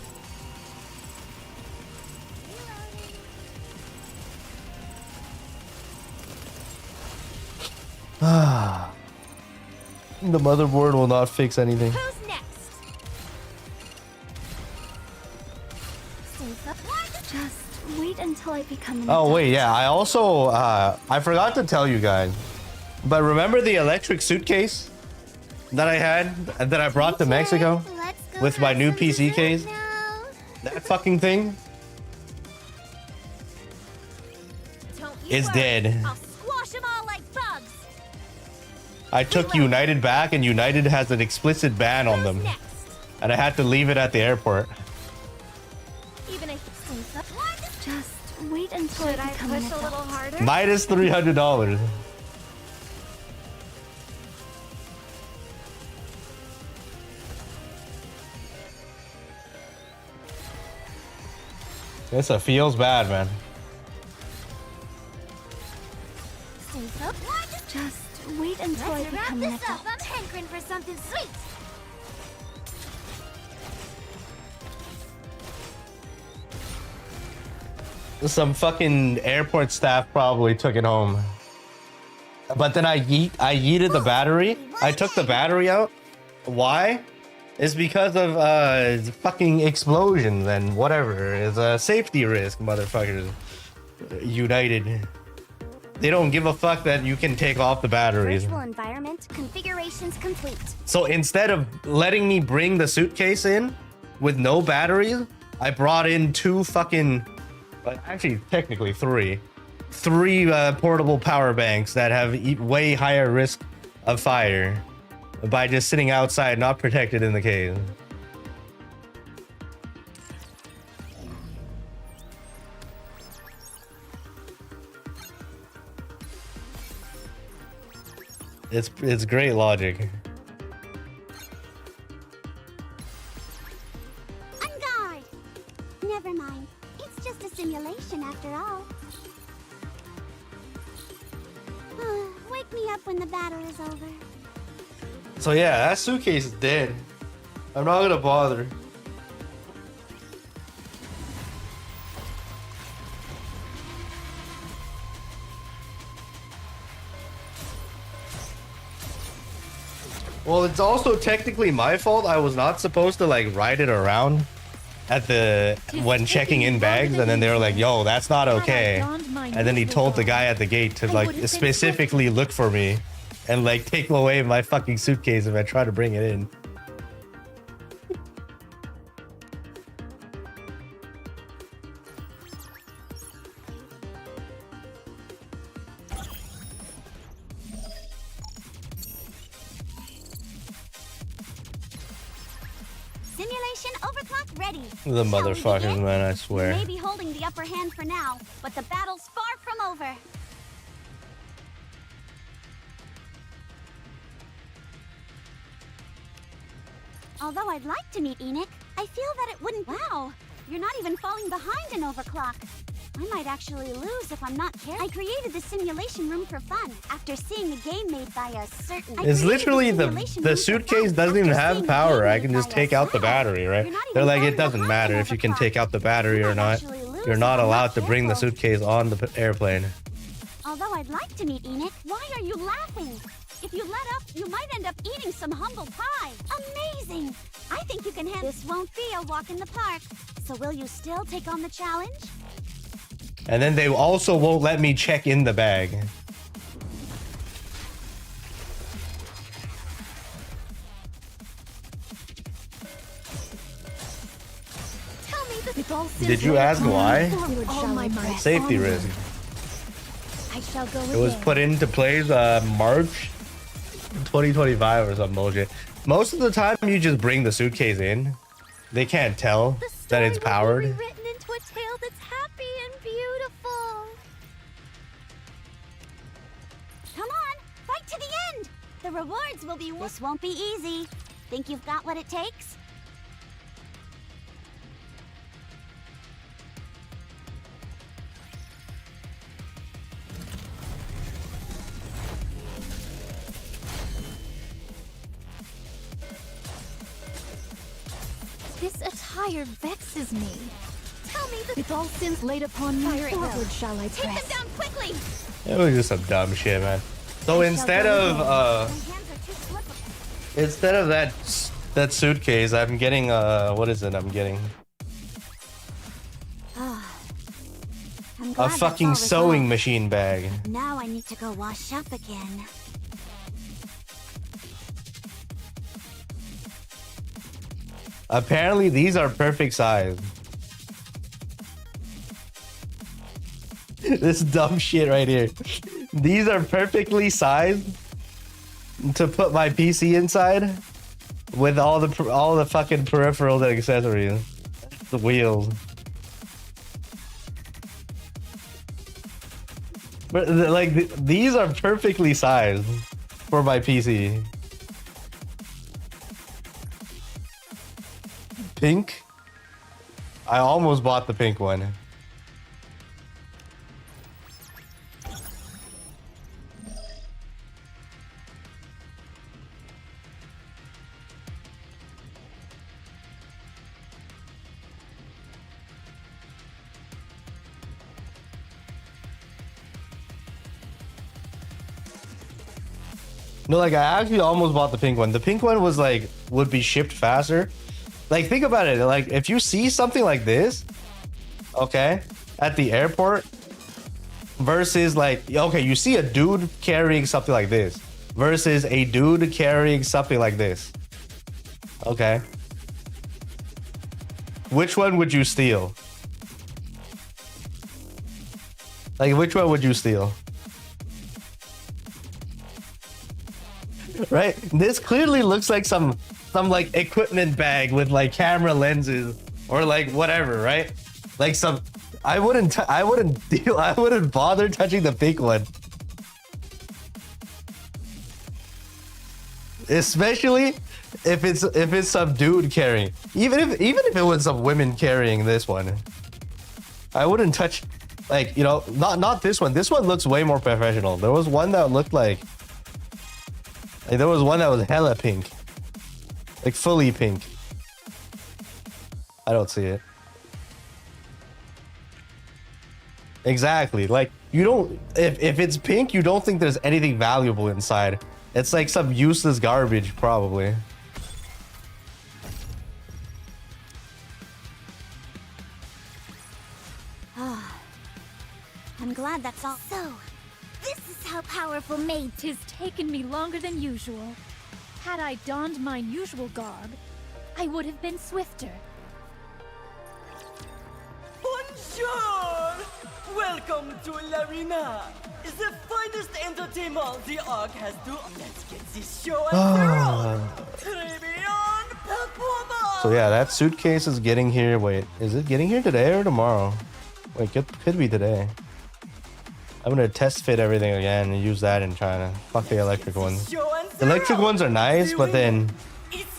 The motherboard will not fix anything. Who's next? Save up. What? Just wait until I become an Oh adult. wait, yeah. I also I forgot to tell you guys, but remember the electric suitcase that I had that I brought to Mexico Let's go with my have new some PC dessert case? now. That fucking thing Don't you is worry. dead. I'll squash them all like bugs. I took United back, and United has an explicit ban on them, Next. and I had to leave it at the airport. Even if save up. What? Just wait until I become an Push a adult. little harder. Minus $300. This feels bad, man. Save up. What? Just wait until I Let's wrap become an this up. adult. I'm hankering for something sweet. Some fucking airport staff probably took it home. But then I yeeted the battery. I took the battery out. Why? It's because of fucking explosions and whatever. It's a safety risk, motherfuckers. United. They don't give a fuck that you can take off the batteries. Virtual environment configurations complete. So instead of letting me bring the suitcase in with no batteries, I brought in two fucking, actually technically three portable power banks that have way higher risk of fire by just sitting outside, not protected in the cave. It's great logic. Unguard! Never mind. It's just a simulation after all. Wake me up when the battle is over. So yeah, that suitcase is dead. I'm not gonna bother. Well, it's also technically my fault. I was not supposed to like ride it around at the when checking in bags, and then they were like, "Yo, that's not okay." And then he told the guy at the gate to like specifically look for me and like take away my fucking suitcase if I try to bring it in. Simulation overclock ready. The Shall we motherfuckers, begin? man, I You swear. may be holding the upper hand for now, but the battle's far from over. Although I'd like to meet Enoch, I feel that it wouldn't. Wow, you're not even falling behind in overclock. I might actually lose if I'm not careful. I created the simulation room for fun after seeing a game made by a certain. It's literally the suitcase doesn't even have power. I can just take out the battery, right? They're like, it doesn't matter if you can take out the battery or not. You're not allowed to bring the suitcase on the airplane. Although I'd like to meet Enoch, why are you laughing? If you let up, you might end up eating some humble pie. Amazing! I think you can handle. This won't be a walk in the park. So will you still take on the challenge? And then they also won't let me check in the bag. Tell me the Did you ask why? Safety risk. I shall go It was put into place March 2025 or some bullshit. Most of the time you just bring the suitcase in. They can't tell that it's powered. Written into a tale that's happy and beautiful. Come on, fight to the end. The rewards will be. This won't be easy. Think you've got what it takes? This attire vexes me. Tell me the. With all sins laid upon me, forward shall I Take them press. down quickly. It was just some dumb shit, man. So instead My of hands are too slippery. instead of that suitcase, I'm getting what is it? I'm getting I'm glad a that's fucking all sewing resolved. machine bag. Now I need to go wash up again. Apparently these are perfect size. This dumb shit right here. These are perfectly sized to put my PC inside with all the fucking peripherals and accessories. The wheels. But like these are perfectly sized for my PC. Pink? I almost bought the pink one. No, like I actually almost bought the pink one. The pink one was like would be shipped faster. Like think about it. Like if you see something like this, okay, at the airport versus like okay, you see a dude carrying something like this versus a dude carrying something like this. Okay. Which one would you steal? Like which one would you steal? Right? This clearly looks like some like equipment bag with like camera lenses or like whatever, right? Like some I wouldn't bother touching the pink one. Especially if it's some dude carrying. Even if it was some women carrying this one. I wouldn't touch like, you know, not this one. This one looks way more professional. There was one that looked like there was one that was hella pink. Like fully pink. I don't see it. Exactly. Like you don't if it's pink, you don't think there's anything valuable inside. It's like some useless garbage, probably. I'm glad that's all. So, this is how powerful maids. Tis taken me longer than usual. Had I donned mine usual garb, I would have been swifter. Bonjour! Welcome to L'Arena, the finest entertainment the Accs has to. Let's get this show on. Tribune performance! So yeah, that suitcase is getting here. Wait, is it getting here today or tomorrow? Wait, could be today. I'm gonna test fit everything again and use that in China. Fuck the electric ones. The electric ones are nice, but then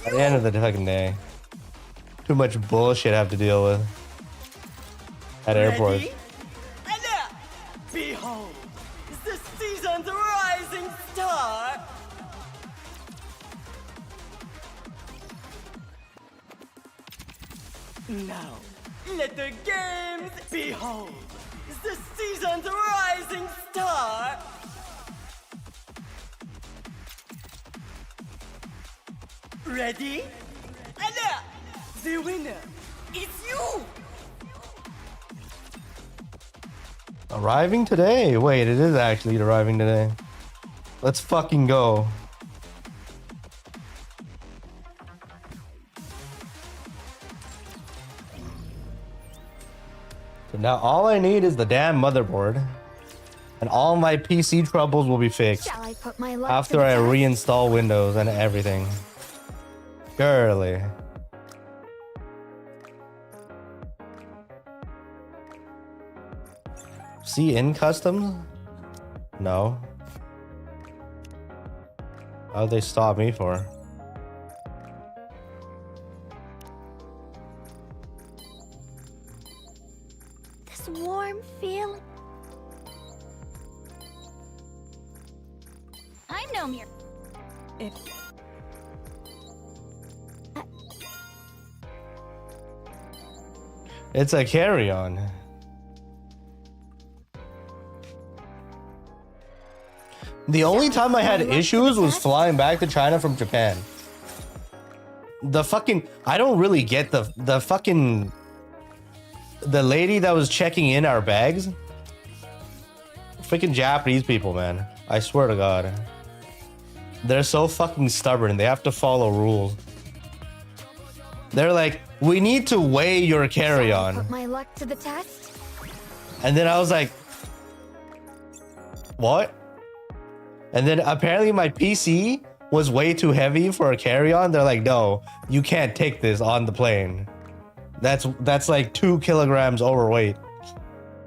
at the end of the fucking day, too much bullshit I have to deal with at airports. And behold, the season's rising star. Now, let the games behold the season's rising star. Ready? And the winner is you. Arriving today? Wait, it is actually arriving today. Let's fucking go. So now all I need is the damn motherboard. And all my PC troubles will be fixed Shall I put my luck after to the I test? reinstall Windows and everything. Girly. See in customs? No. How'd they stop me for? This warm feeling. I'm no mere. It's a carry-on. The only time I had issues was flying back to China from Japan. The fucking... I don't really get the fucking... The lady that was checking in our bags. Freaking Japanese people, man. I swear to God. They're so fucking stubborn. They have to follow rules. They're like, we need to weigh your carry-on. Put my luck to the test. And then I was like, what? And then apparently my PC was way too heavy for a carry-on. They're like, no, you can't take this on the plane. That's like 2 kilograms overweight.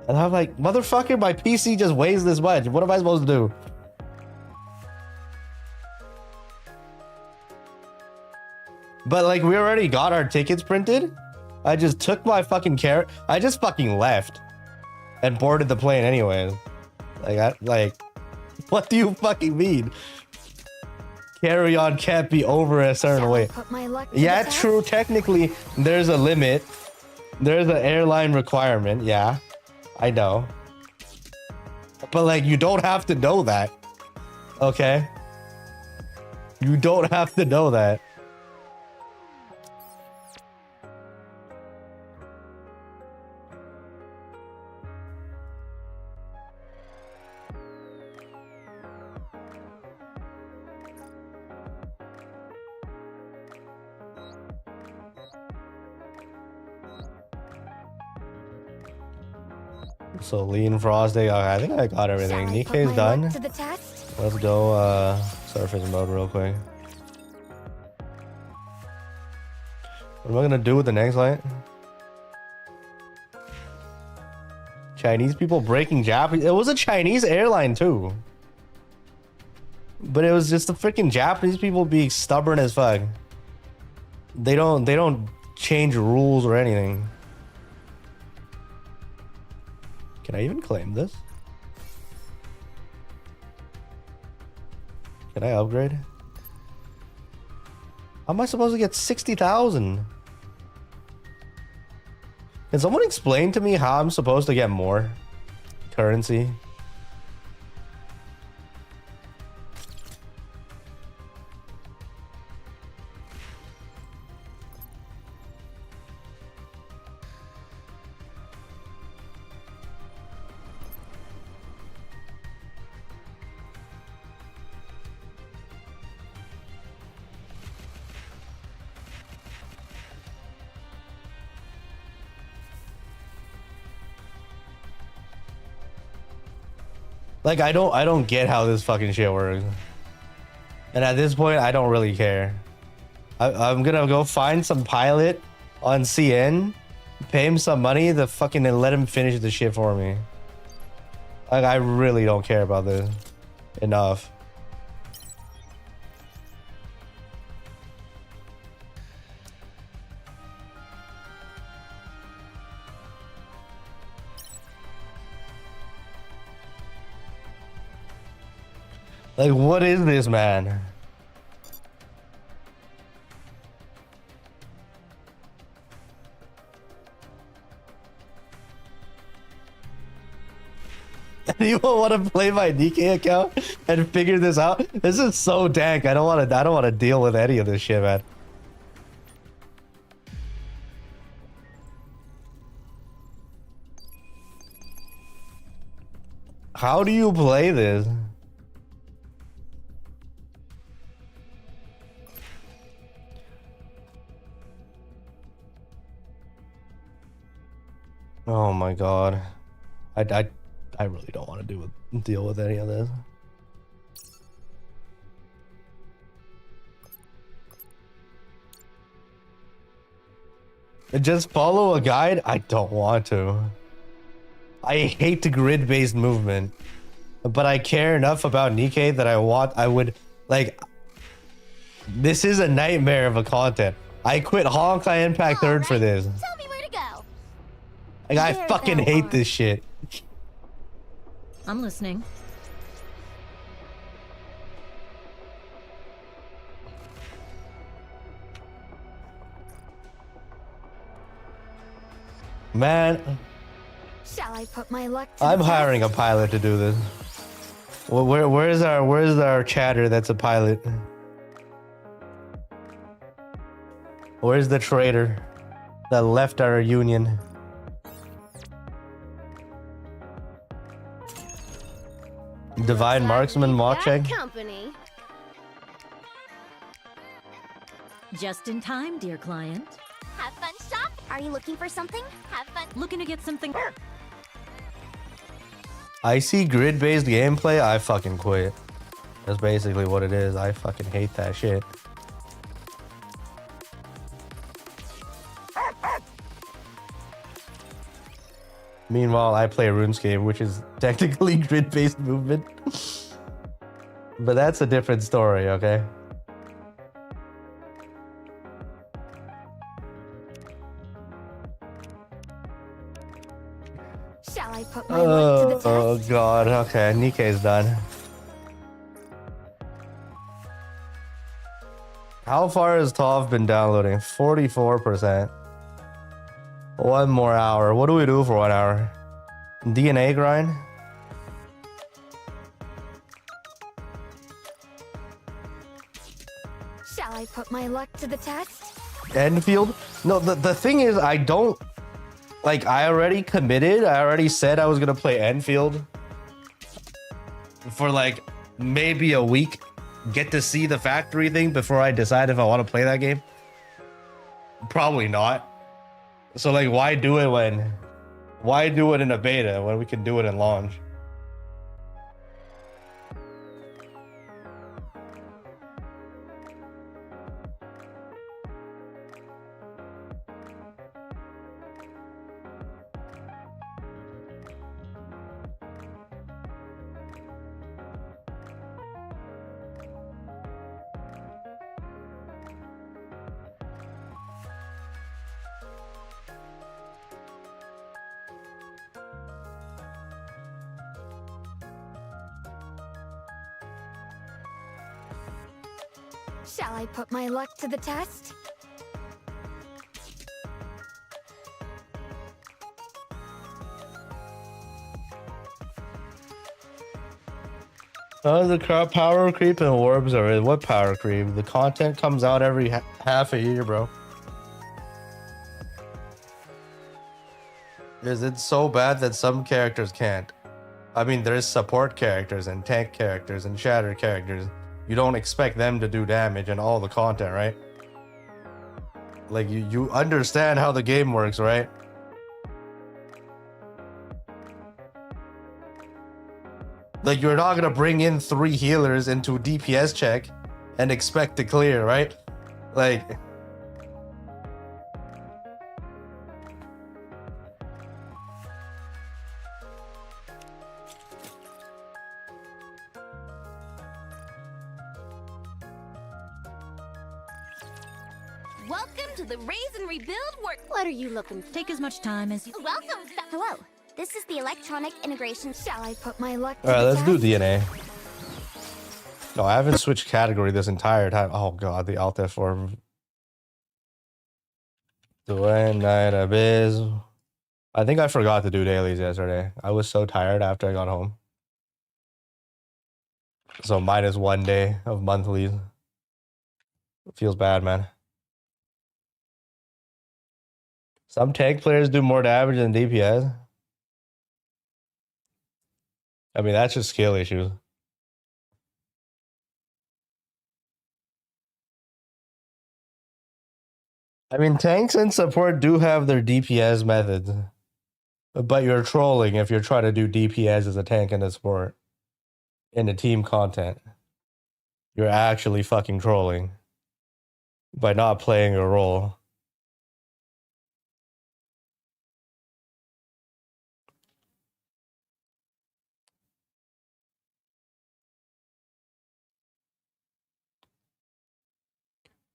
And I'm like, motherfucker, my PC just weighs this much. What am I supposed to do? But like, we already got our tickets printed. I just took my fucking I just fucking left and boarded the plane anyways. Like, what do you fucking mean? Carry-on can't be over a certain weight. Put my luck to Yeah, the test? true. Technically, there's a limit. There's an airline requirement. Yeah, I know. But like, you don't have to know that. Okay? You don't have to know that. So Lean Frosty, I think I got everything. Shall I put Nikke's my done. luck to the test? Let's go surface mode real quick. What am I gonna do with the next light? Chinese people breaking Japanese. It was a Chinese airline too. But it was just the freaking Japanese people being stubborn as fuck. They don't change rules or anything. Can I even claim this? Can I upgrade? How am I supposed to get 60,000? Can someone explain to me how I'm supposed to get more currency? Like I don't get how this fucking shit works. And at this point, I don't really care. I'm gonna go find some pilot on CN, pay him some money to fucking and let him finish the shit for me. Like I really don't care about this enough. Like, what is this, man? Anyone want to play my Nikke account and figure this out? This is so dank. I don't want to deal with any of this shit, man. How do you play this? Oh my god. I really don't want to deal with any of this. Just follow a guide? I don't want to. I hate the grid-based movement. But I care enough about Nikke that I would like. This is a nightmare of a content. I quit Honkai Impact 3rd for this. Tell me where to go. Like I There fucking thou hate art. this shit. I'm listening. Man, Shall I put my luck to I'm the hiring a test? pilot to do this. Well, where's our chatter that's a pilot? Where's the traitor that left our union? Divine Marksman Machek? Company. Just in time, dear client. Have fun shop. Are you looking for something? Have fun. Looking to get something. I see grid-based gameplay, I fucking quit. That's basically what it is. I fucking hate that shit. Meanwhile, I play RuneScape, which is technically grid-based movement. But that's a different story, okay? Shall I put my luck to the test? Oh god, okay, Nikke's done. How far has Tov been downloading? 44%. One more hour. What do we do for 1 hour? DNA grind? Shall I put my luck to the test? Enfield? No, the thing is, I don't... Like, I already committed. I already said I was gonna play Enfield for like maybe a week. Get to see the factory thing before I decide if I want to play that game. Probably not. So like, why do it in a beta when we can do it in launch? Shall I put my luck to the test? Oh, the power creep and orbs are what power creep? The content comes out every half a year, bro. Is it so bad that some characters can't? I mean, there's support characters and tank characters and shatter characters. You don't expect them to do damage in all the content, right? Like, you understand how the game works, right? Like, you're not gonna bring in 3 healers into a DPS check and expect to clear, right? Like, Welcome to the Raise and Rebuild work. What are you looking for? Take as much time as you... Welcome. Hello. This is the electronic integration. Shall I put my luck to all right, the let's do test? DNA. No, I haven't switched category this entire time. Oh god, the Alt F4. Dwayne Night Abyss. I think I forgot to do dailies yesterday. I was so tired after I got home. So minus 1 day of monthlies. Feels bad, man. Some tank players do more damage than DPS. I mean, that's just skill issues. I mean, tanks and support do have their DPS methods. But you're trolling if you're trying to do DPS as a tank and a support in the team content. You're actually fucking trolling by not playing a role.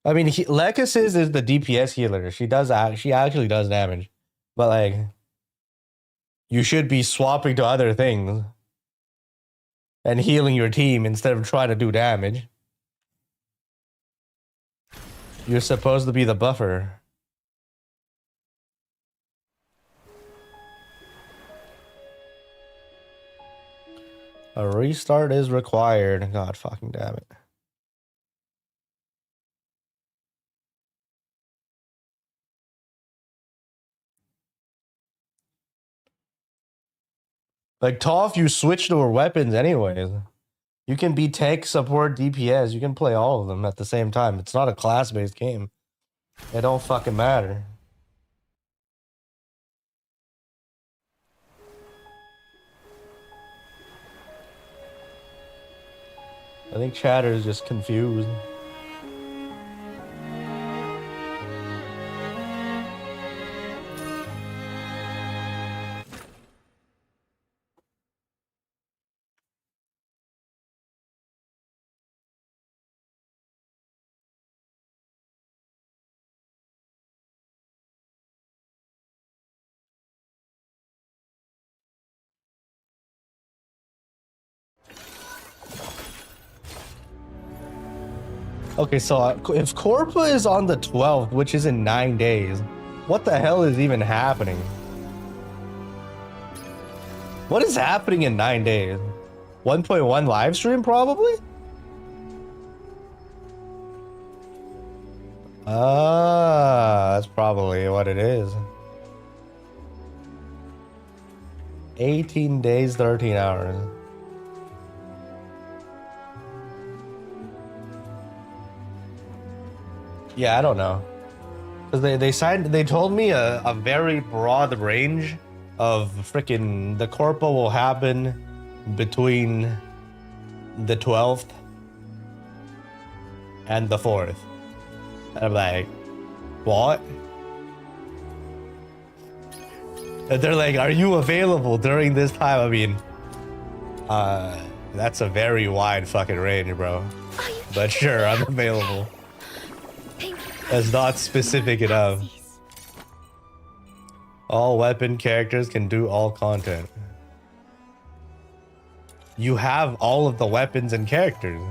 I mean, Lexus is the DPS healer. She actually does damage, but like, you should be swapping to other things and healing your team instead of trying to do damage. You're supposed to be the buffer. A restart is required. God fucking damn it. Like, Toph, you switch to her weapons anyways. You can be tank, support, DPS. You can play all of them at the same time. It's not a class-based game. It don't fucking matter. I think chatter is just confused. Okay, so if Corpa is on the 12th, which is in 9 days, what the hell is even happening? What is happening in 9 days? 1.1 live stream, probably? That's probably what it is. 18 days, 13 hours. Yeah, I don't know. Because they told me a very broad range of freaking the Corpo will happen between the 12th and the 4th. And I'm like, what? And they're like, are you available during this time? I mean, that's a very wide fucking range, bro. But sure, I'm available. That's not specific enough. All weapon characters can do all content. You have all of the weapons and characters.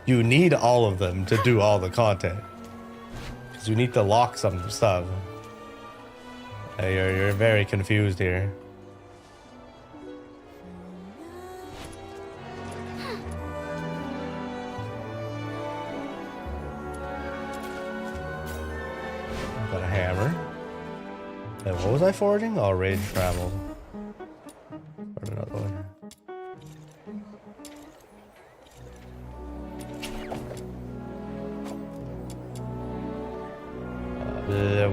You need all of them to do all the content. Because you need to lock some stuff. You're very confused here. Got a hammer. And what was I forging? Oh, rage travel. Or another one.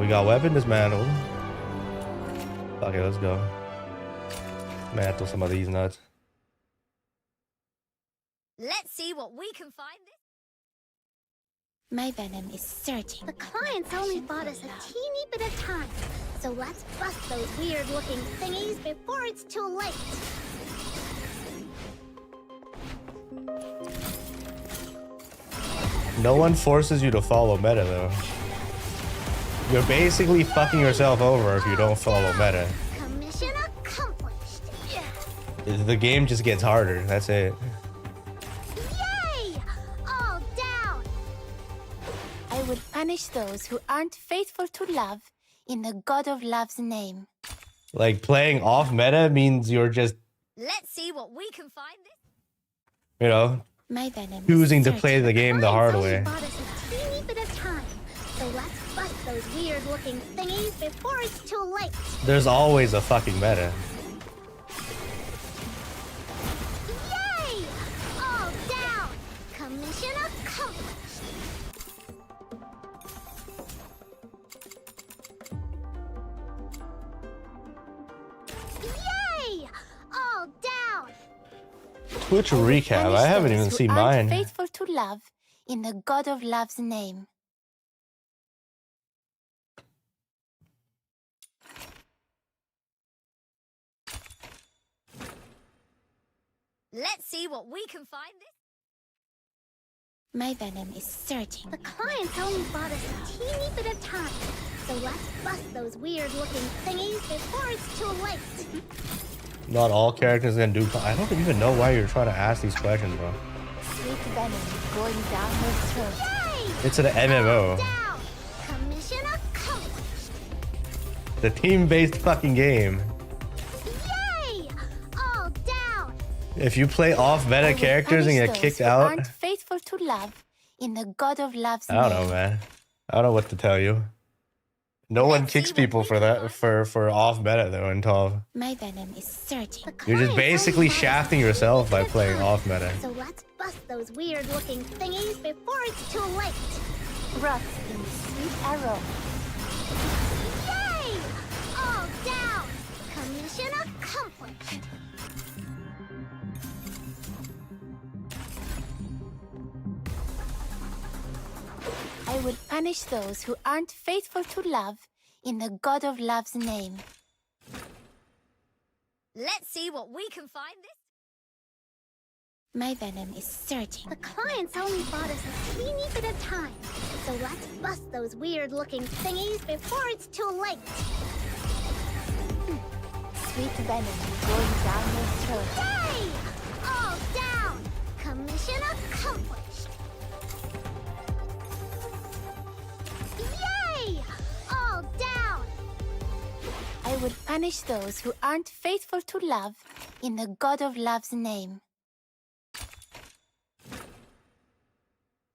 We got weapon dismantled. Fuck it, let's go. Mantle some of these nuts. Let's see what we can find. My venom is surging. The clients only bought us a teeny bit of time, so let's bust those weird-looking thingies before it's too late. No one forces you to follow meta though. You're basically fucking yourself over if you don't follow meta. Commission accomplished. The game just gets harder, that's it. Yay! All down. I would punish those who aren't faithful to love in the God of Love's name. Like playing off meta means you're just, Let's see what we can find. you know, My venom choosing is to surging. play the game the hard way. Bought us a teeny bit of time, so let's bust those weird-looking thingies before it's too late. There's always a fucking meta. Yay! All down. Commission accomplished. Yay! All down. Twitch recap, I haven't even seen mine. Faithful to love in the God of Love's name. Let's see what we can find. My venom is surging. The clients only bought us a teeny bit of time, so let's bust those weird-looking thingies before it's too late. Not all characters can do. I don't even know why you're trying to ask these questions, bro. Sweet venom going down her throat. Yay! It's an MMO. Down. Commission accomplished. The team-based fucking game. Yay! All down. If you play off-meta characters and get kicked out, Aren't faithful to love in the God of Love's I don't name. know, man. I don't know what to tell you. No one kicks people for that for off-meta though in ToF. My venom is surging. You're just basically shafting yourself by playing off-meta. So let's bust those weird-looking thingies before it's too late. Rust in the sweet arrow. Yay! All down. Commission accomplished. I would punish those who aren't faithful to love in the God of Love's name. Let's see what we can find. My venom is surging. The clients only bought us a teeny bit of time, so let's bust those weird-looking thingies before it's too late. Sweet venom going down your throat. Yay! All down. Commission accomplished. Yay! All down. I would punish those who aren't faithful to love in the God of Love's name.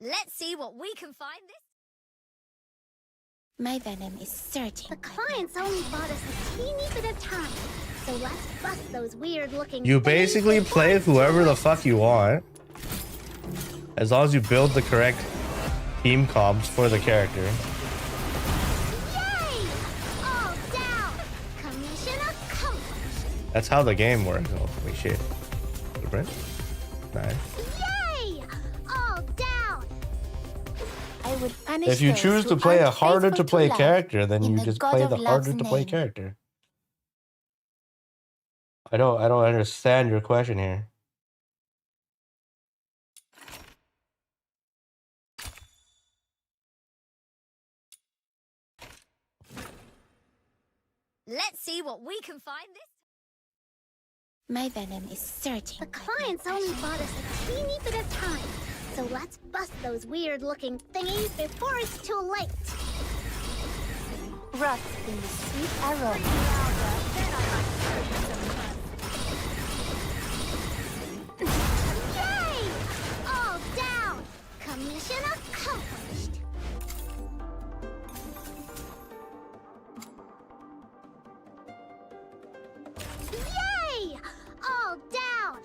Let's see what we can find. My venom is surging. The clients only bought us a teeny bit of time, so let's bust those weird-looking. You thingies basically before play it's too whoever the late. fuck you want. As long as you build the correct team comps for the character. Yay! All down. Commission accomplished. That's how the game works. Holy shit. Blueprint? Nice. Yay! All down. I would punish If you those choose who to play a aren't harder faithful to play love character, then in you the just God play of the Love's harder to play name. character. I don't understand your question here. Let's see what we can find. My venom is surging. The clients only bought us a teeny bit of time, so let's bust those weird-looking thingies before it's too late. Rust in the sweet arrow. Yay! All down. Commission accomplished. Yay! All down.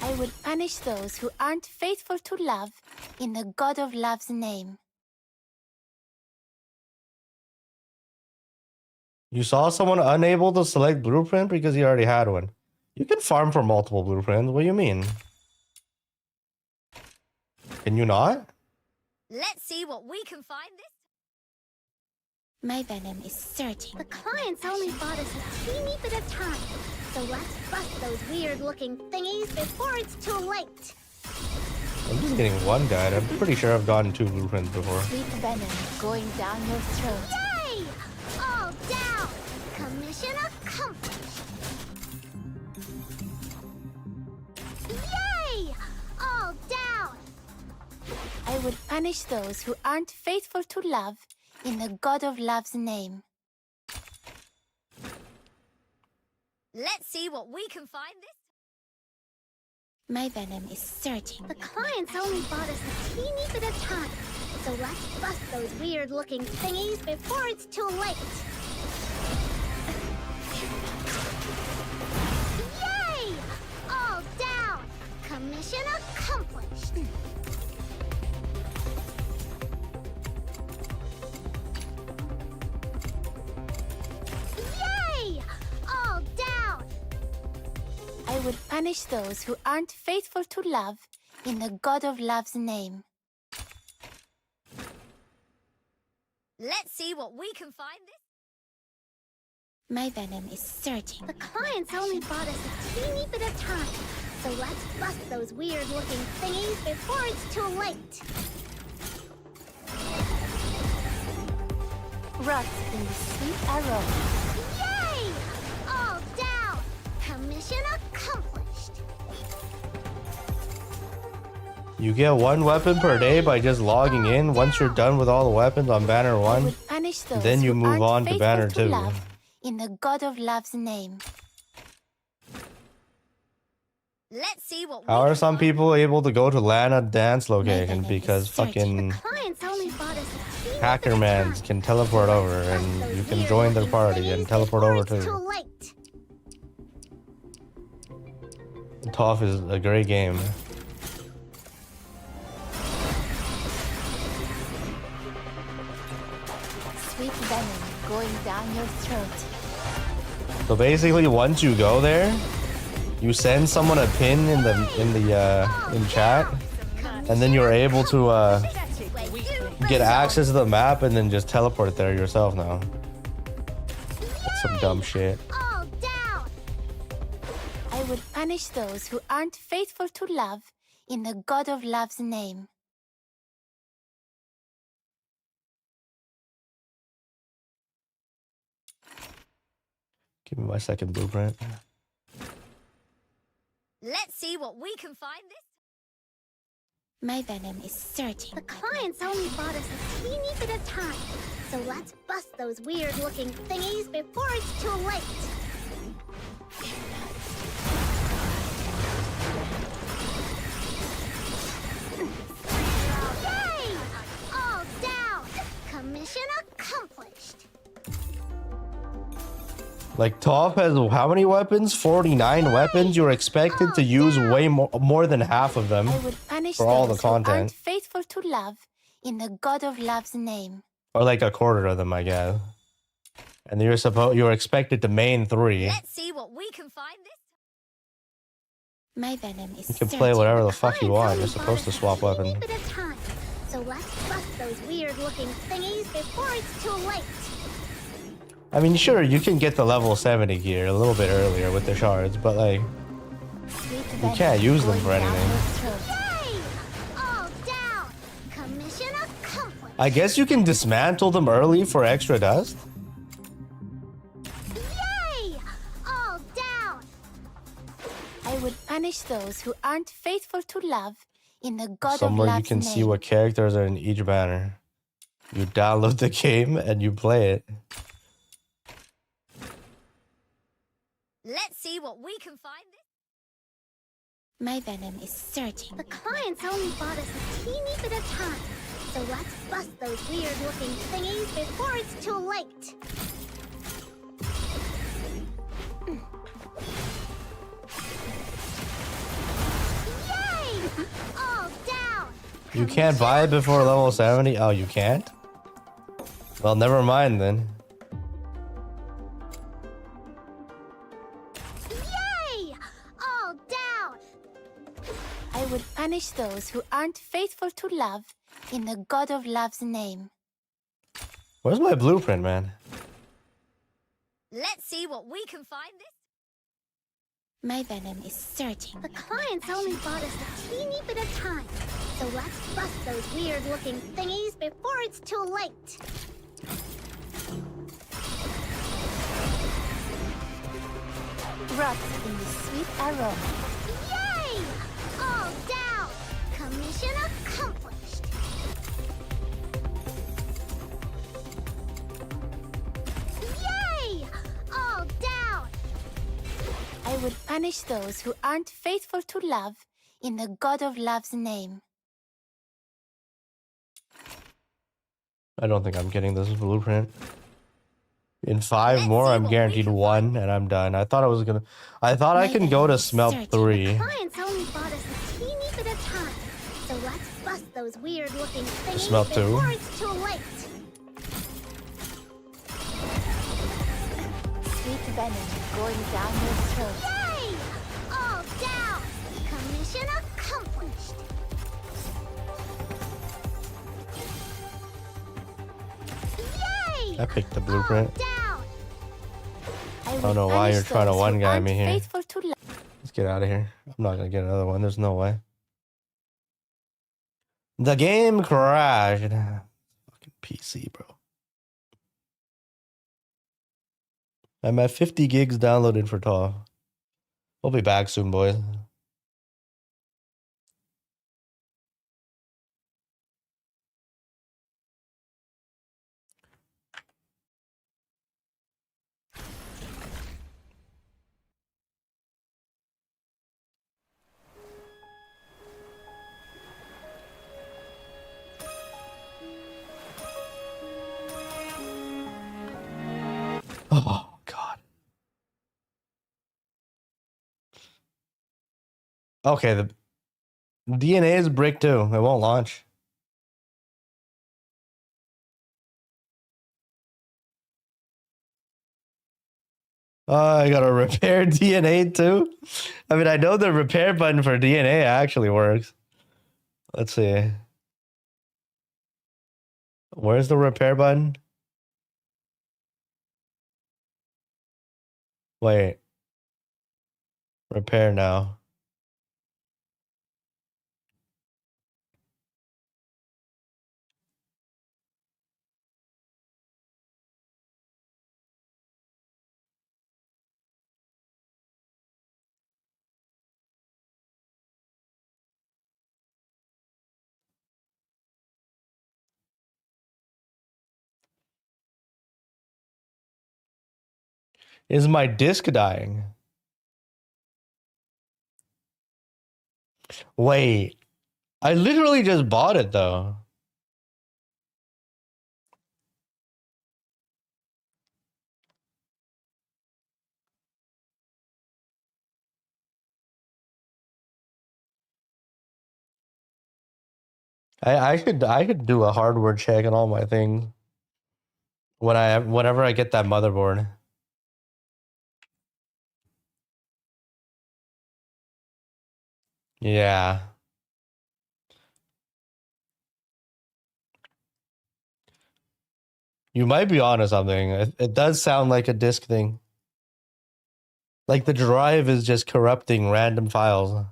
I would punish those who aren't faithful to love in the God of Love's name. You basically play whoever the fuck you want. As long as you build the correct team comps for the character. My venom is surging. You basically play whoever the fuck you want. I would punish those who aren't faithful to love in the God of Love's name. You saw someone unable to select blueprint because he already had one. You can farm for multiple blueprints. What do you mean? Can you not? Let's see what we can find this. My venom is searching. The clients only bought us a teeny bit of time. So let's bust those weird-looking thingies before it's too late. I'm just getting one guide. I'm pretty sure I've gotten 2 blueprints before. Sweet venom going down your throat. Yay! All down! Commission accomplished! Yay! All down! I would punish those who aren't faithful to love in the God of Love's name. Let's see what we can find this. My venom is searching. The clients only bought us a teeny bit of time. So let's bust those weird-looking thingies before it's too late. Yay! All down! Commission accomplished! Yay! All down! I would punish those who aren't faithful to love in the God of Love's name. Let's see what we can find this. My venom is searching. The clients only bought us a teeny bit of time. So let's bust those weird-looking thingies before it's too late. Rust in the sweet aroma. Yay! All down! Commission accomplished. You get 1 weapon per day by just logging in. Once you're done with all the weapons on banner 1, then you move on to banner 2. In the God of Love's name. Let's see what. How are some people able to go to Lana dance location? Because fucking hacker mans can teleport over and you can join their party and teleport over too. ToF is a great game. Sweet venom going down your throat. So basically, once you go there, you send someone a pin in chat, and then you're able to get access to the map and then just teleport there yourself now. That's some dumb shit. All down. I would punish those who aren't faithful to love in the God of Love's name. Give me my second blueprint. Let's see what we can find this. My venom is searching. The clients only bought us a teeny bit of time. So let's bust those weird-looking thingies before it's too late. Yay! All down! Commission accomplished. Like, ToF has how many weapons? 49 weapons. You're expected to use way more than half of them for all the content. Faithful to love in the God of Love's name. Or like a quarter of them, I guess. And you're expected to main 3. Let's see what we can find this. My venom is. You can play whatever the fuck you want. You're supposed to swap weapons. So let's bust those weird-looking thingies before it's too late. I mean, sure, you can get the level 70 gear a little bit earlier with the shards, but like, you can't use them for anything. I guess you can dismantle them early for extra dust. Yay! All down. I would punish those who aren't faithful to love in the God of Love's name. Somewhere you can see what characters are in each banner. You download the game and you play it. Let's see what we can find this. My venom is searching. The clients only bought us a teeny bit of time. So let's bust those weird-looking thingies before it's too late. Yay! All down! You can't buy it before level 70? Oh, you can't? Well, never mind then. punish those who aren't faithful to love in the God of Love's name. Where's my blueprint, man? Let's see what we can find this. My venom is searching. The clients only bought us a teeny bit of time, so let's bust those weird-looking thingies before it's too late. Rot in the sweet aroma. Yay! All down! Commission accomplished! Yay! All down! I will punish those who aren't faithful to love in the God of Love's name. I don't think I'm getting this blueprint. In 5 Let's more, see I'm what we guaranteed can 1, and I'm done. I thought I was gonna. I thought I can go to smelt 3. Clients only bought us a teeny bit of time, so let's bust those weird-looking thingies Smell two. before it's too late. Sweet venom going down your throat. Yay! All down! Commission accomplished! Yay! I picked the blueprint. All down! I don't know why you're trying to one-guy me here. Faithful to love. Let's get out of here. I'm not gonna get another one. There's no way. The game crashed. Fucking PC, bro. I'm at 50 gigs downloaded for TAW. We'll be back soon, boys. Oh, God. Okay, the DNA is brick too. It won't launch. I gotta repair DNA too. I mean, I know the repair button for DNA actually works. Let's see. Where's the repair button? Wait. Repair now. Is my disc dying? Wait. I literally just bought it though. I could do a hardware check on all my things whenever I get that motherboard. Yeah. You might be onto something. It does sound like a disk thing. Like the drive is just corrupting random files.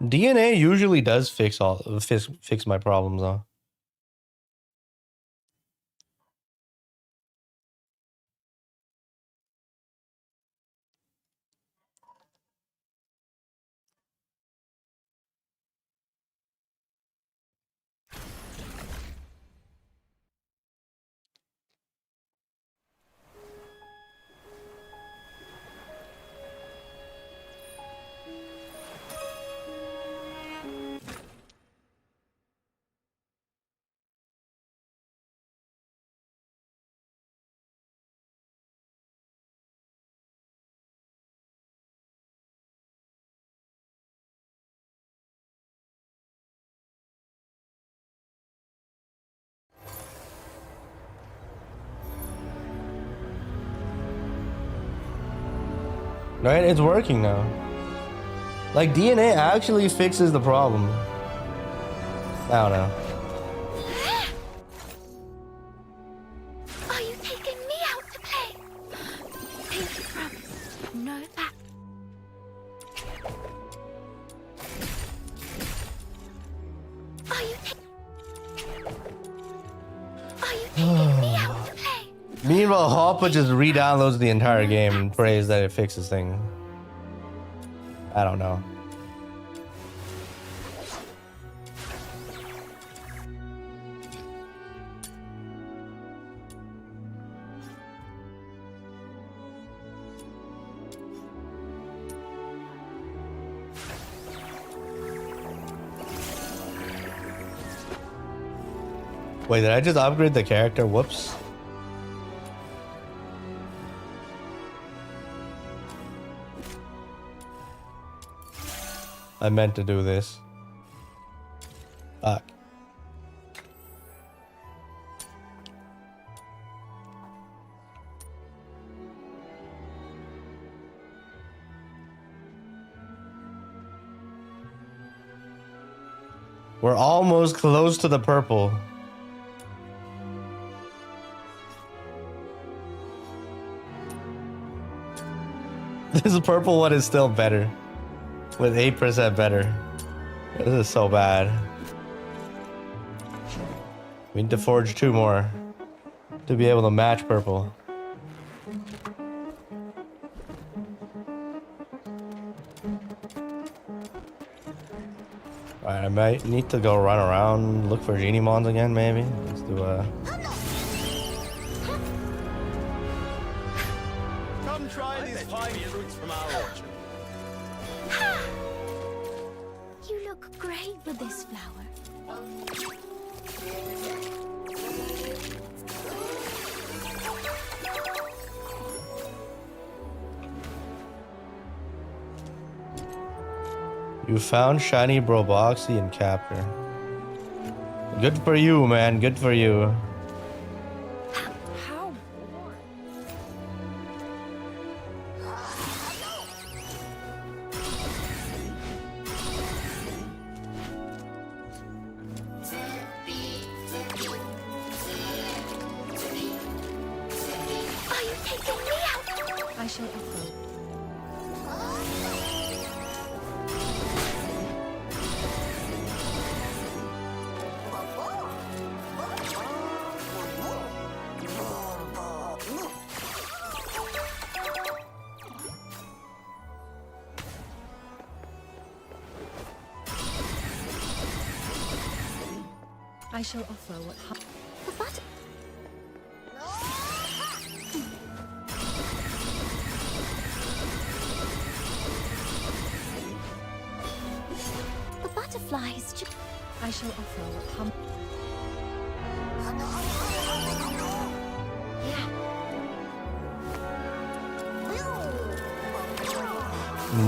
DNA usually does fix my problems though. Right? It's working now. Like, DNA actually fixes the problem. I don't know. Are you taking me out to play? Pinky promise. No back. Are you taking me out to play? Meanwhile, Hoppa just re-downloads the entire game and prays that it fixes things. I don't know. Wait, did I just upgrade the character? Whoops. I meant to do this. Fuck. We're almost close to the purple. This purple one is still better. With 8% better. This is so bad. We need to forge 2 more to be able to match purple. Alright, I might need to go run around, look for genie mons again, maybe. Let's do a... Come try these fine fruits from our orchard. You look great with this flower. You found shiny Broboxy and Captor. Good for you, man. Good for you. How? Are you taking me out? I shall offer. I shall offer what The butter. The butterflies. I shall offer what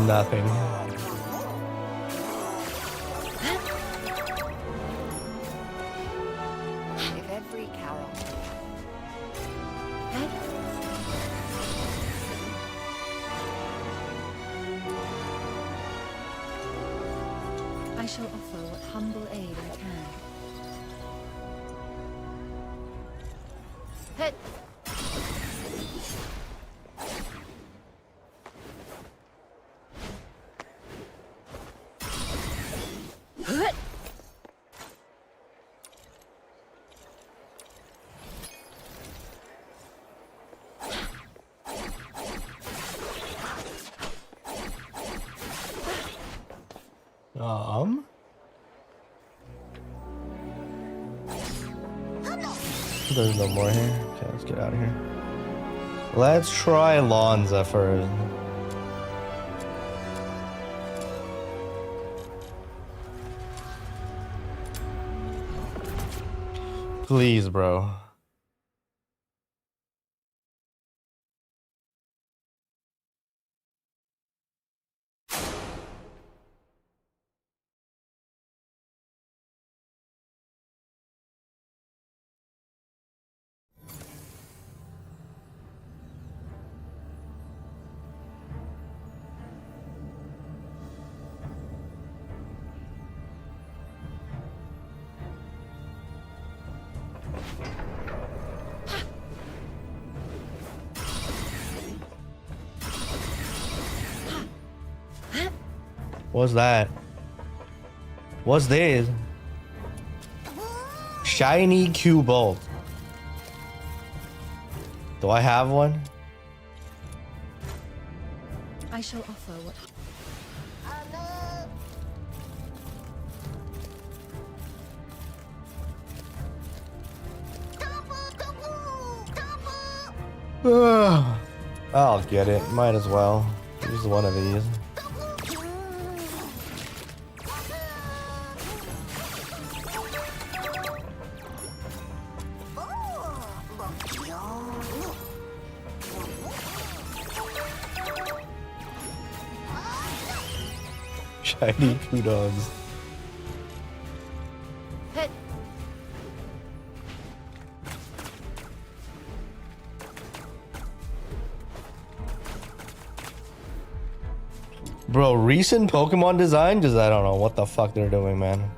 Nothing. If every carol. I shall offer what humble aid I can. Hit. There's no more here. Okay, let's get out of here. Let's try Lonza first. Please, bro. What's that? What's this? Shiny Q bolt. Do I have one? I shall offer what. I'll get it. Might as well. Use one of these. Shiny kudos. Bro, recent Pokemon design, just I don't know what the fuck they're doing, man.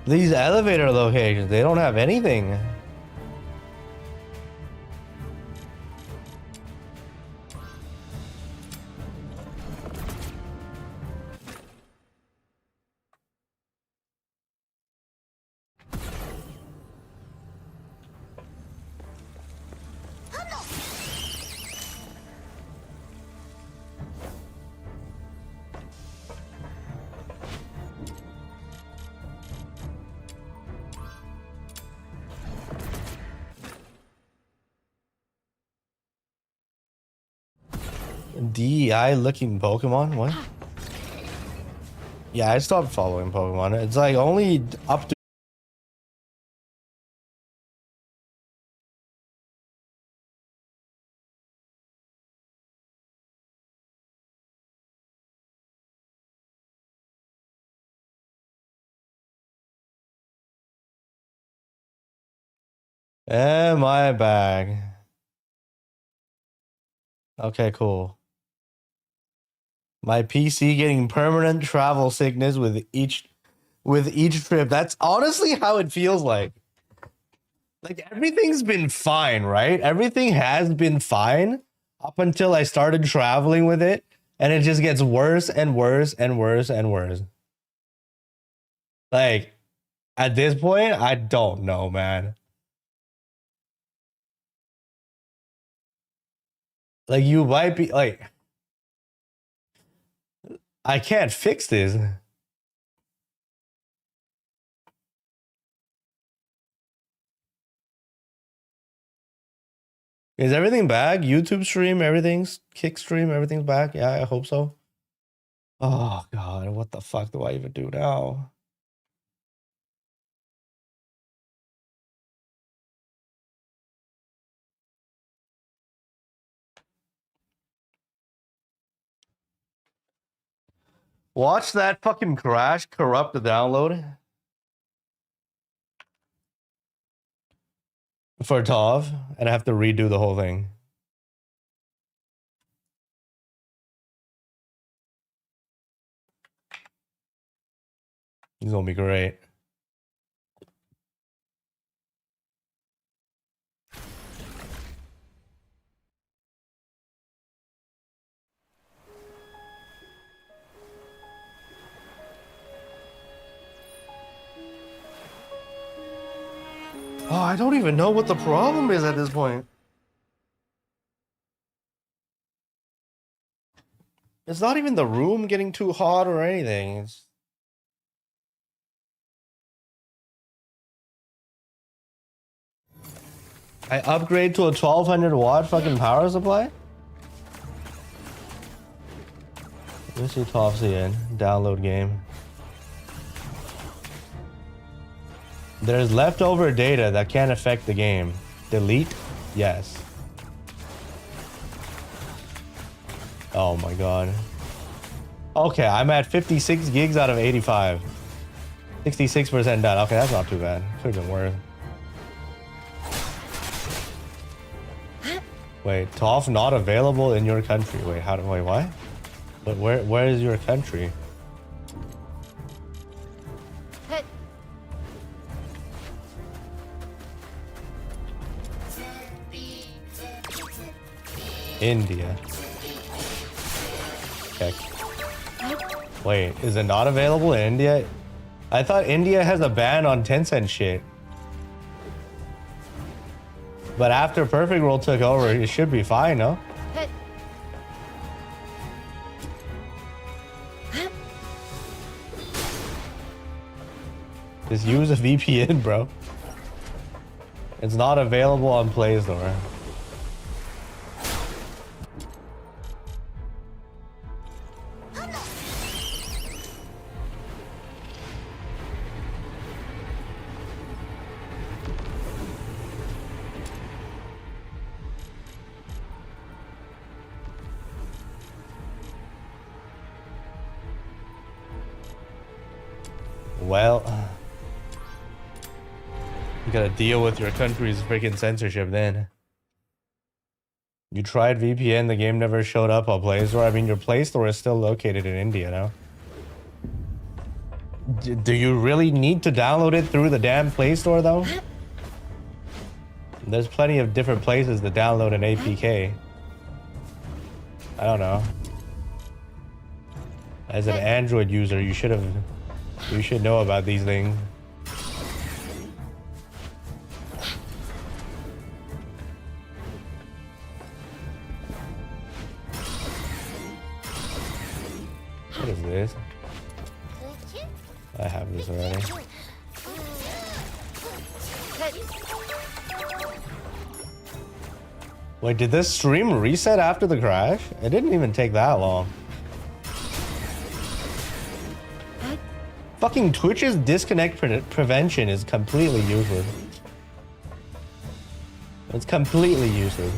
These elevator locations, they don't have anything. DEI looking Pokemon? What? Yeah, I stopped following Pokemon. It's like only up to. My bag. Okay, cool. My PC getting permanent travel sickness with each trip. That's honestly how it feels like. Like everything's been fine, right? Everything has been fine up until I started traveling with it, and it just gets worse and worse and worse and worse. Like at this point, I don't know, man. Like you might be like, I can't fix this. Is everything back? YouTube stream, everything's kick stream, everything's back. Yeah, I hope so. Oh god, what the fuck do I even do now? Watch that fucking crash corrupt the download for Tov, and I have to redo the whole thing. It's gonna be great. Oh, I don't even know what the problem is at this point. It's not even the room getting too hot or anything. I upgrade to a 1200 watt fucking power supply? Let me see 12CN. Download game. There's leftover data that can't affect the game. Delete? Yes. Oh my god. Okay, I'm at 56 gigs out of 85. 66% done. Okay, that's not too bad. Could have been worse. Wait, TOF not available in your country. Wait, wait, what? But where is your country? India. Check. Wait, is it not available in India? I thought India has a ban on Tencent shit. But after Perfect World took over, it should be fine, no? Just use a VPN, bro. It's not available on Play Store. Well, you gotta deal with your country's freaking censorship then. You tried VPN, the game never showed up on Play Store. I mean, your Play Store is still located in India now. Do you really need to download it through the damn Play Store though? There's plenty of different places to download an APK. I don't know. As an Android user, you should know about these things. What is this? I have this already. Wait, did this stream reset after the crash? It didn't even take that long. Fucking Twitch's disconnect prevention is completely useless. It's completely useless.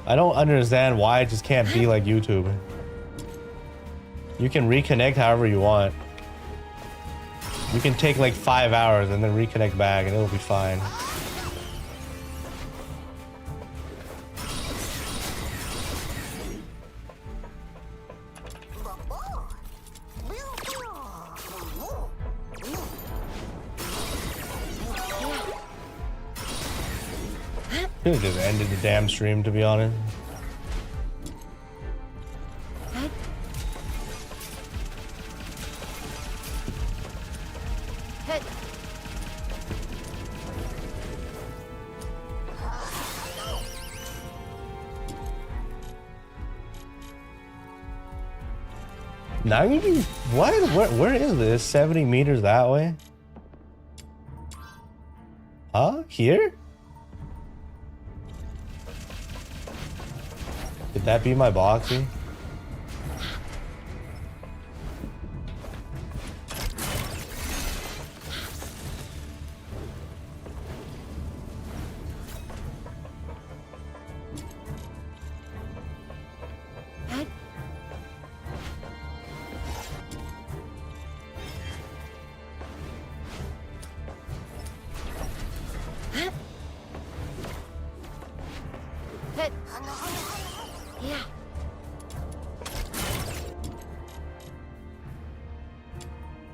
I don't understand why it just can't be like YouTube. You can reconnect however you want. You can take like 5 hours and then reconnect back and it'll be fine. Could have just ended the damn stream, to be honest. What? Where is this? 70 meters that way? Huh? Here? Could that be my boxy?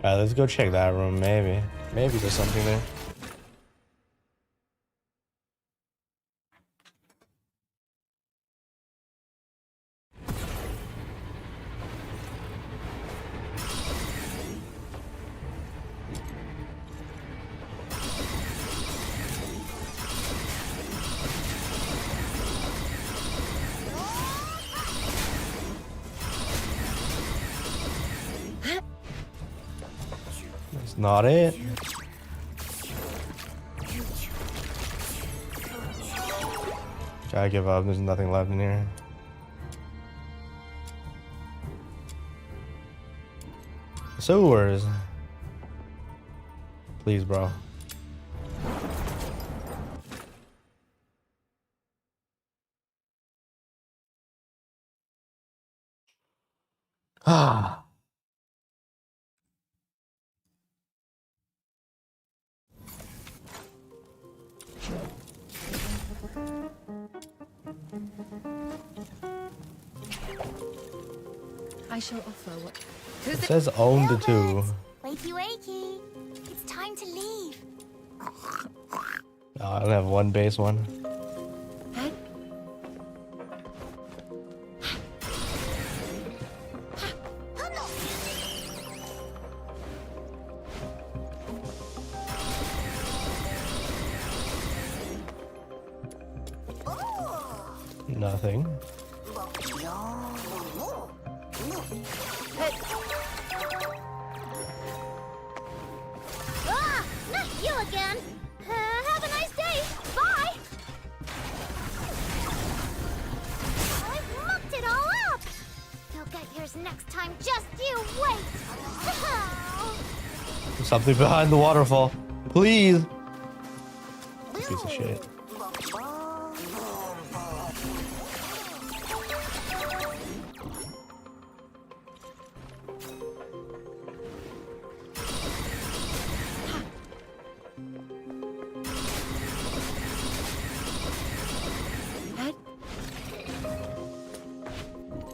Alright, let's go check that room, maybe. Maybe there's something there. Not it. I give up. There's nothing left in here. Sewers. Please, bro. Ah. I shall offer what. It says own the two. Wakey, wakey. It's time to leave. Oh, I don't have one base one. Nothing. Ah, not you again. Have a nice day. Bye. I've mucked it all up. You'll get yours next time. Just you wait. Something behind the waterfall. Please. Piece of shit.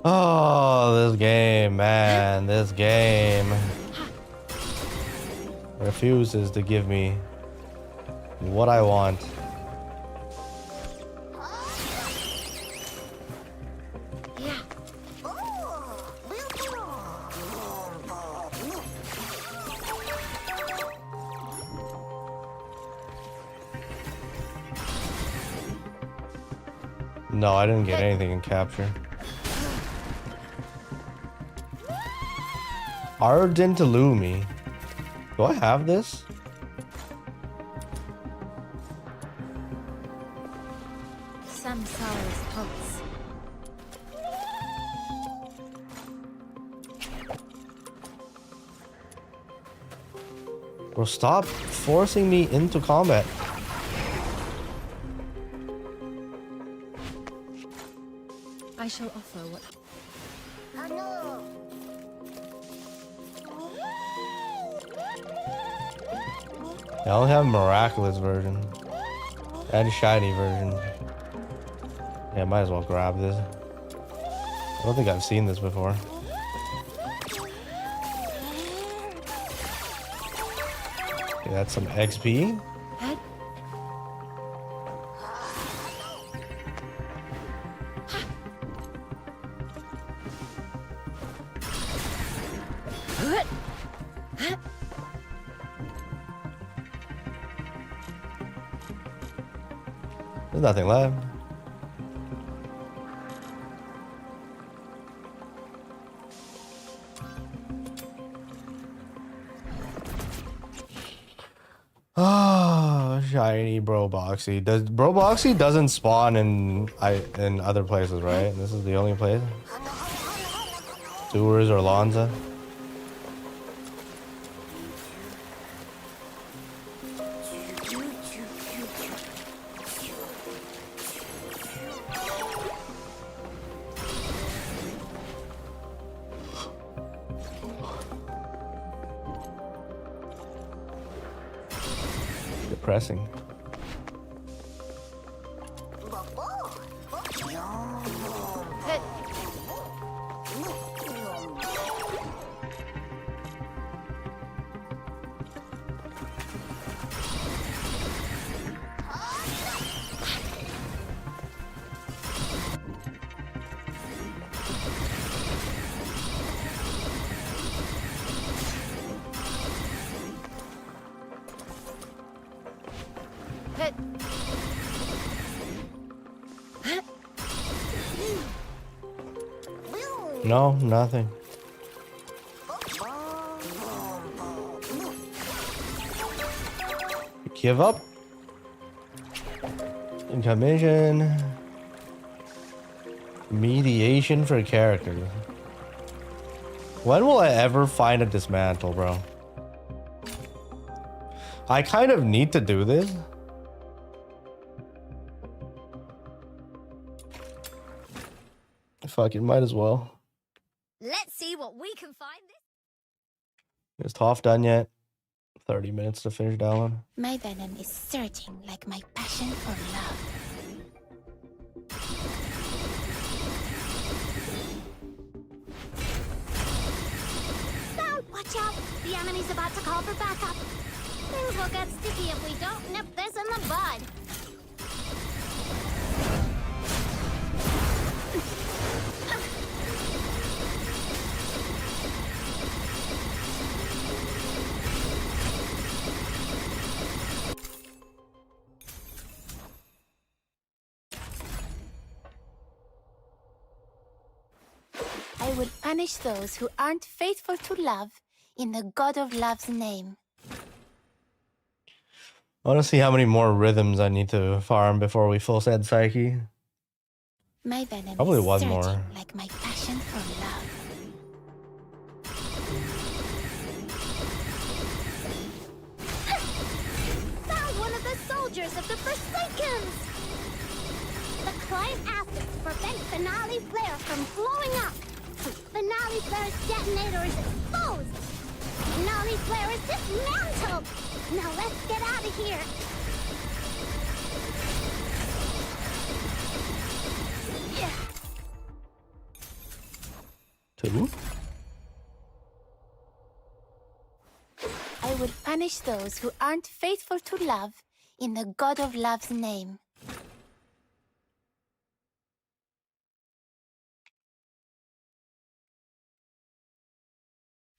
Oh, this game, man. This game refuses to give me what I want. No, I didn't get anything in capture. Ardent Illumi. Do I have this? Samsara's pulse. Bro, stop forcing me into combat. I shall offer what. I only have miraculous version and shiny version. Yeah, might as well grab this. I don't think I've seen this before. Okay, that's some XP. There's nothing left. Oh, shiny Broboxy. Broboxy doesn't spawn in other places, right? This is the only place. Sewers or Lonza. Depressing. No, nothing. Give up. Incommission. Mediation for characters. When will I ever find a dismantle, bro? I kind of need to do this. Fuck it, might as well. Let's see what we can find. Is Toph done yet? 30 minutes to finish download. My venom is surging like my passion for love. Don't watch out! The enemy's about to call for backup. Things will get sticky if we don't nip this in the bud. I will punish those who aren't faithful to love in the God of Love's name. I want to see how many more rhythms I need to farm before we full set Psyche. My venom Probably is one surging more. like my passion for love. Found one of the soldiers of the Forsakens! The client asked us to prevent Finale Flare from blowing up. Finale Flare's detonator is exposed. Finale Flare is dismantled. Now let's get out of here. Two? I will punish those who aren't faithful to love in the God of Love's name.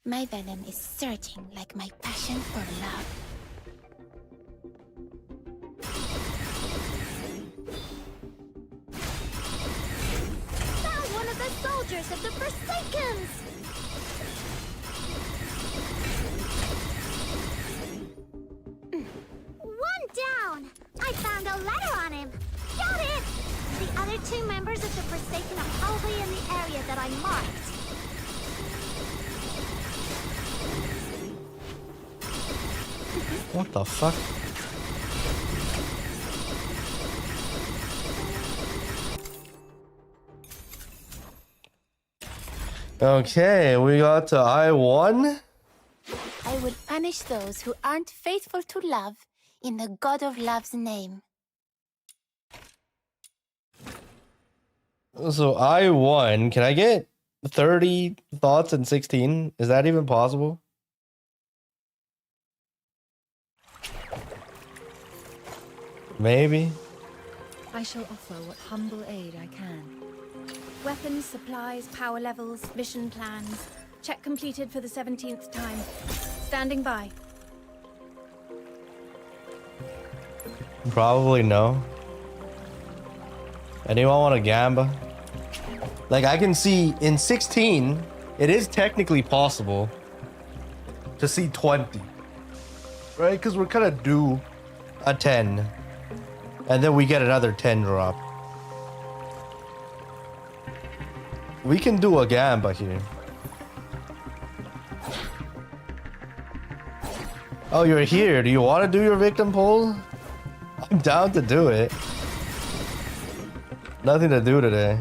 My venom is surging like my passion for love. Found one of the soldiers of the Forsakens! One down! I found a letter on him! Got it! The other two members of the Forsaken are probably in the area that I marked. What the fuck? Okay, we got to I-1. I will punish those who aren't faithful to love in the God of Love's name. So I-1, can I get 30 thoughts in 16? Is that even possible? Maybe. I shall offer what humble aid I can. Weapons, supplies, power levels, mission plans. Check completed for the 17th time. Standing by. Probably no. Anyone want a gamba? Like, I can see in 16, it is technically possible to see 20. Right? Because we're kind of due a 10. And then we get another 10 drop. We can do a gamba here. Oh, you're here. Do you want to do your victim poll? I'm down to do it. Nothing to do today.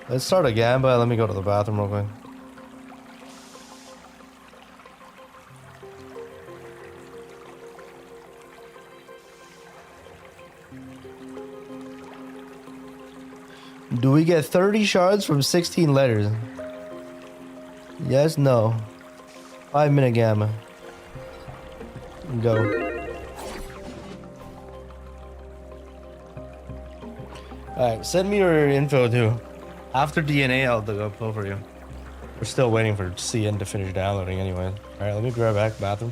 Let's start a gamba. Let me go to the bathroom real quick. Do we get 30 shards from 16 letters? Yes, no. 5-minute gamma. Go. Alright, send me your info too. After DNA, I'll go for you. We're still waiting for CN to finish downloading anyway. Alright, let me grab back bathroom.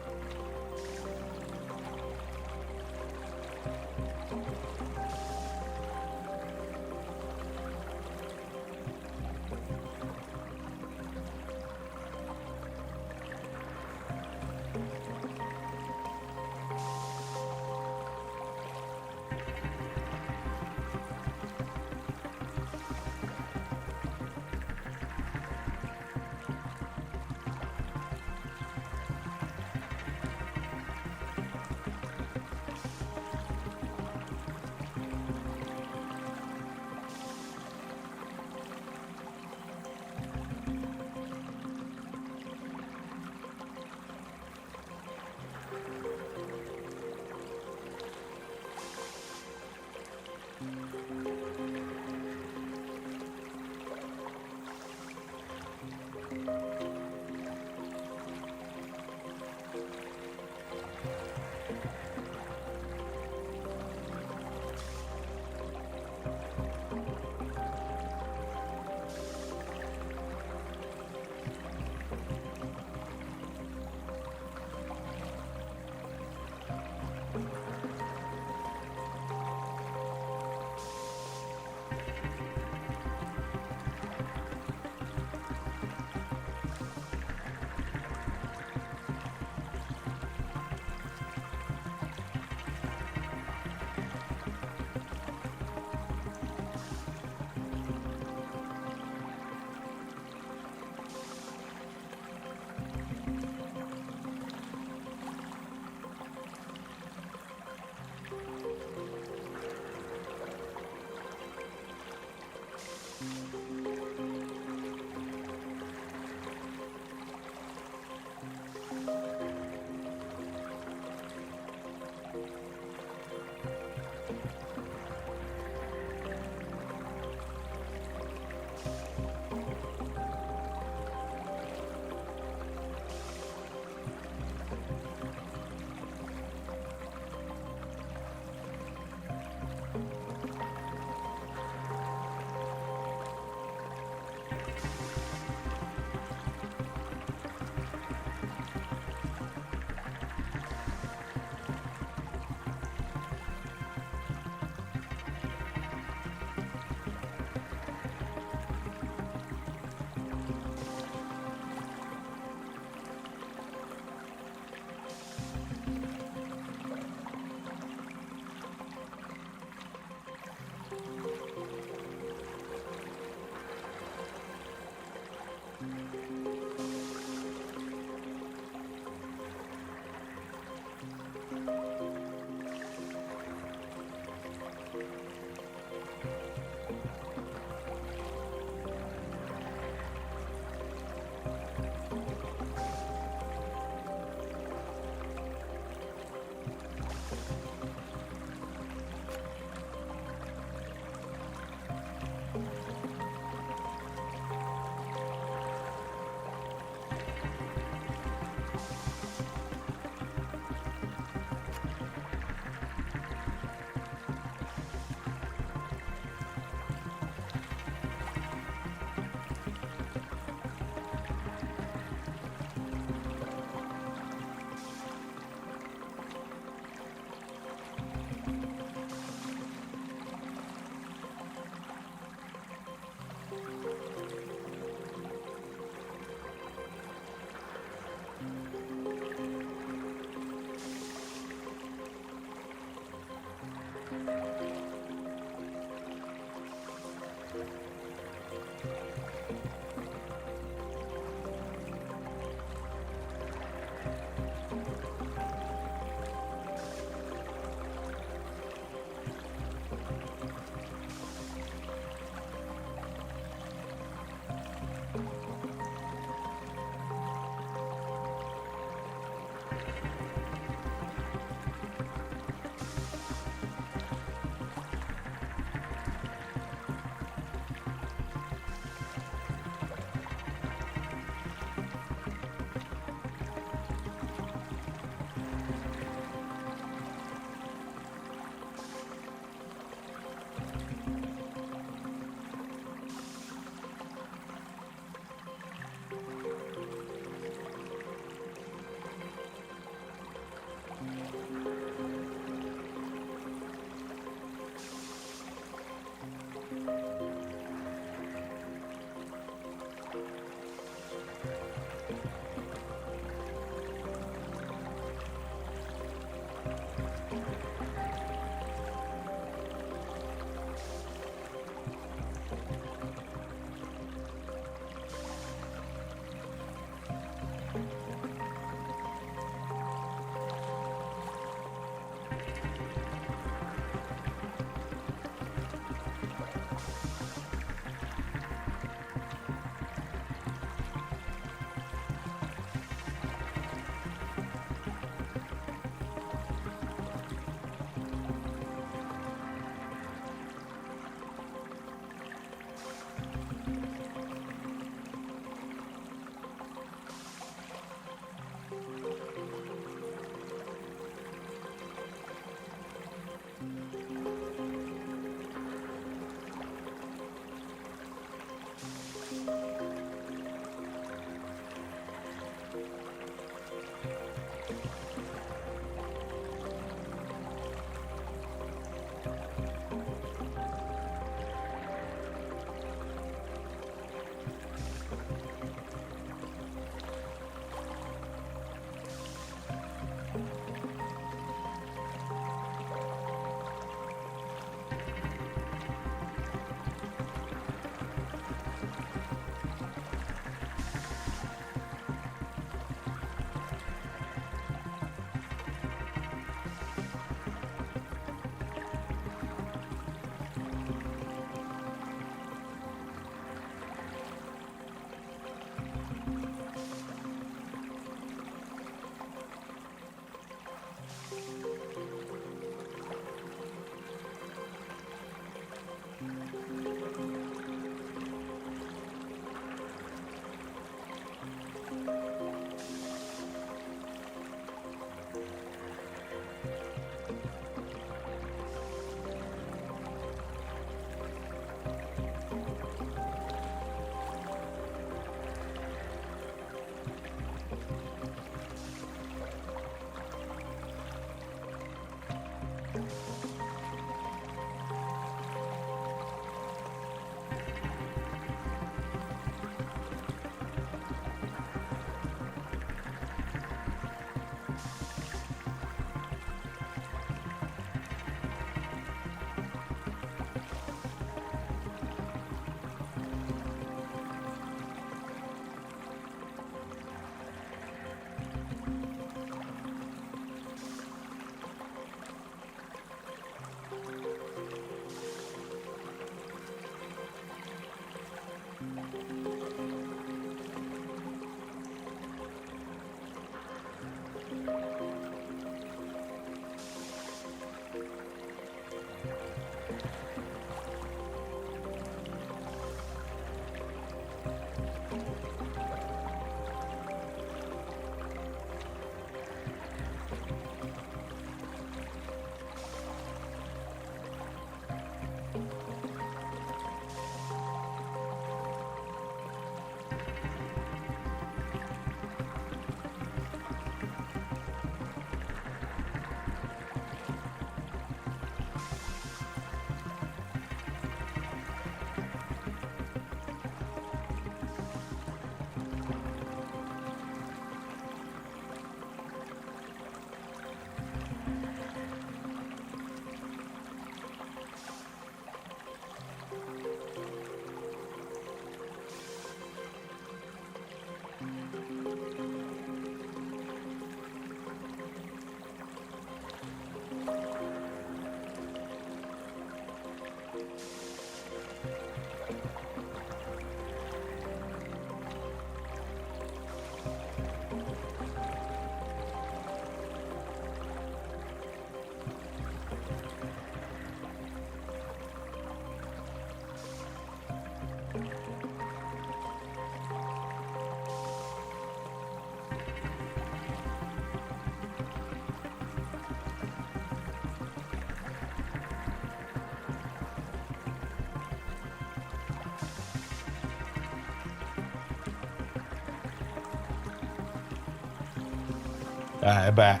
Alright, back.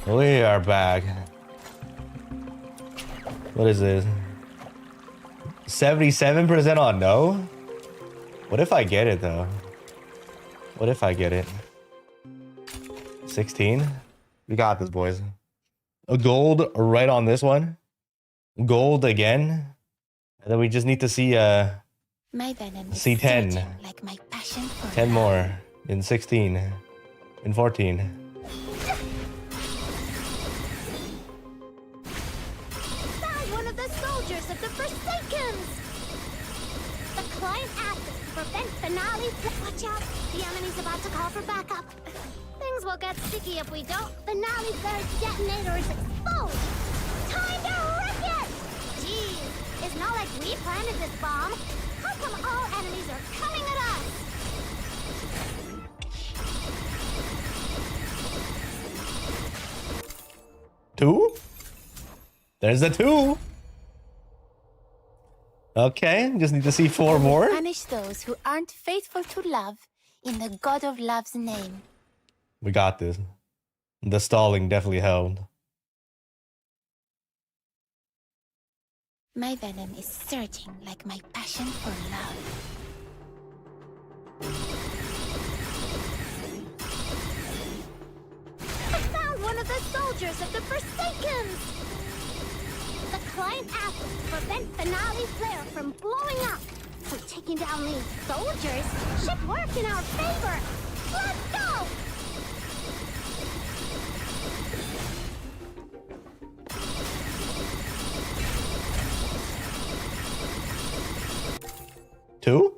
We are back. What is this? 77% on no? What if I get it though? What if I get it? 16? We got this, boys. A gold right on this one. Gold again. And then we just need to see My venom is see 10. surging like my passion for 10 more in 16. In 14. Found one of the soldiers of the Forsakens! The client asked us to prevent finale. Watch out, the enemy's about to call for backup. Things will get sticky if we don't. Finale Flare's detonator is exposed! Time to wreck it! Geez, it's not like we planted this bomb. How come all enemies are coming at us? Two? There's a 2. Okay, just need to see 4 more. Punish those who aren't faithful to love in the God of Love's name. We got this. The stalling definitely helped. My venom is surging like my passion for love. I found one of the soldiers of the Forsakens! The client asked us to prevent Finale Flare from blowing up. So taking down these soldiers should work in our favor. Let's go! Two?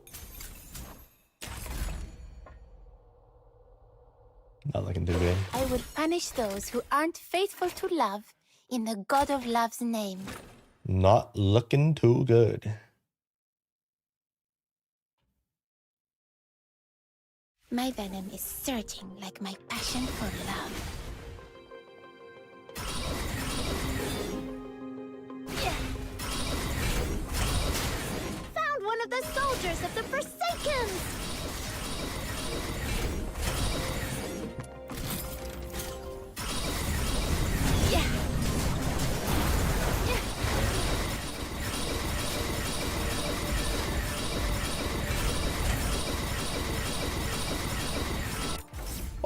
Not looking too good. I will punish those who aren't faithful to love in the God of Love's name. Not looking too good. My venom is surging like my passion for love. Found one of the soldiers of the Forsakens!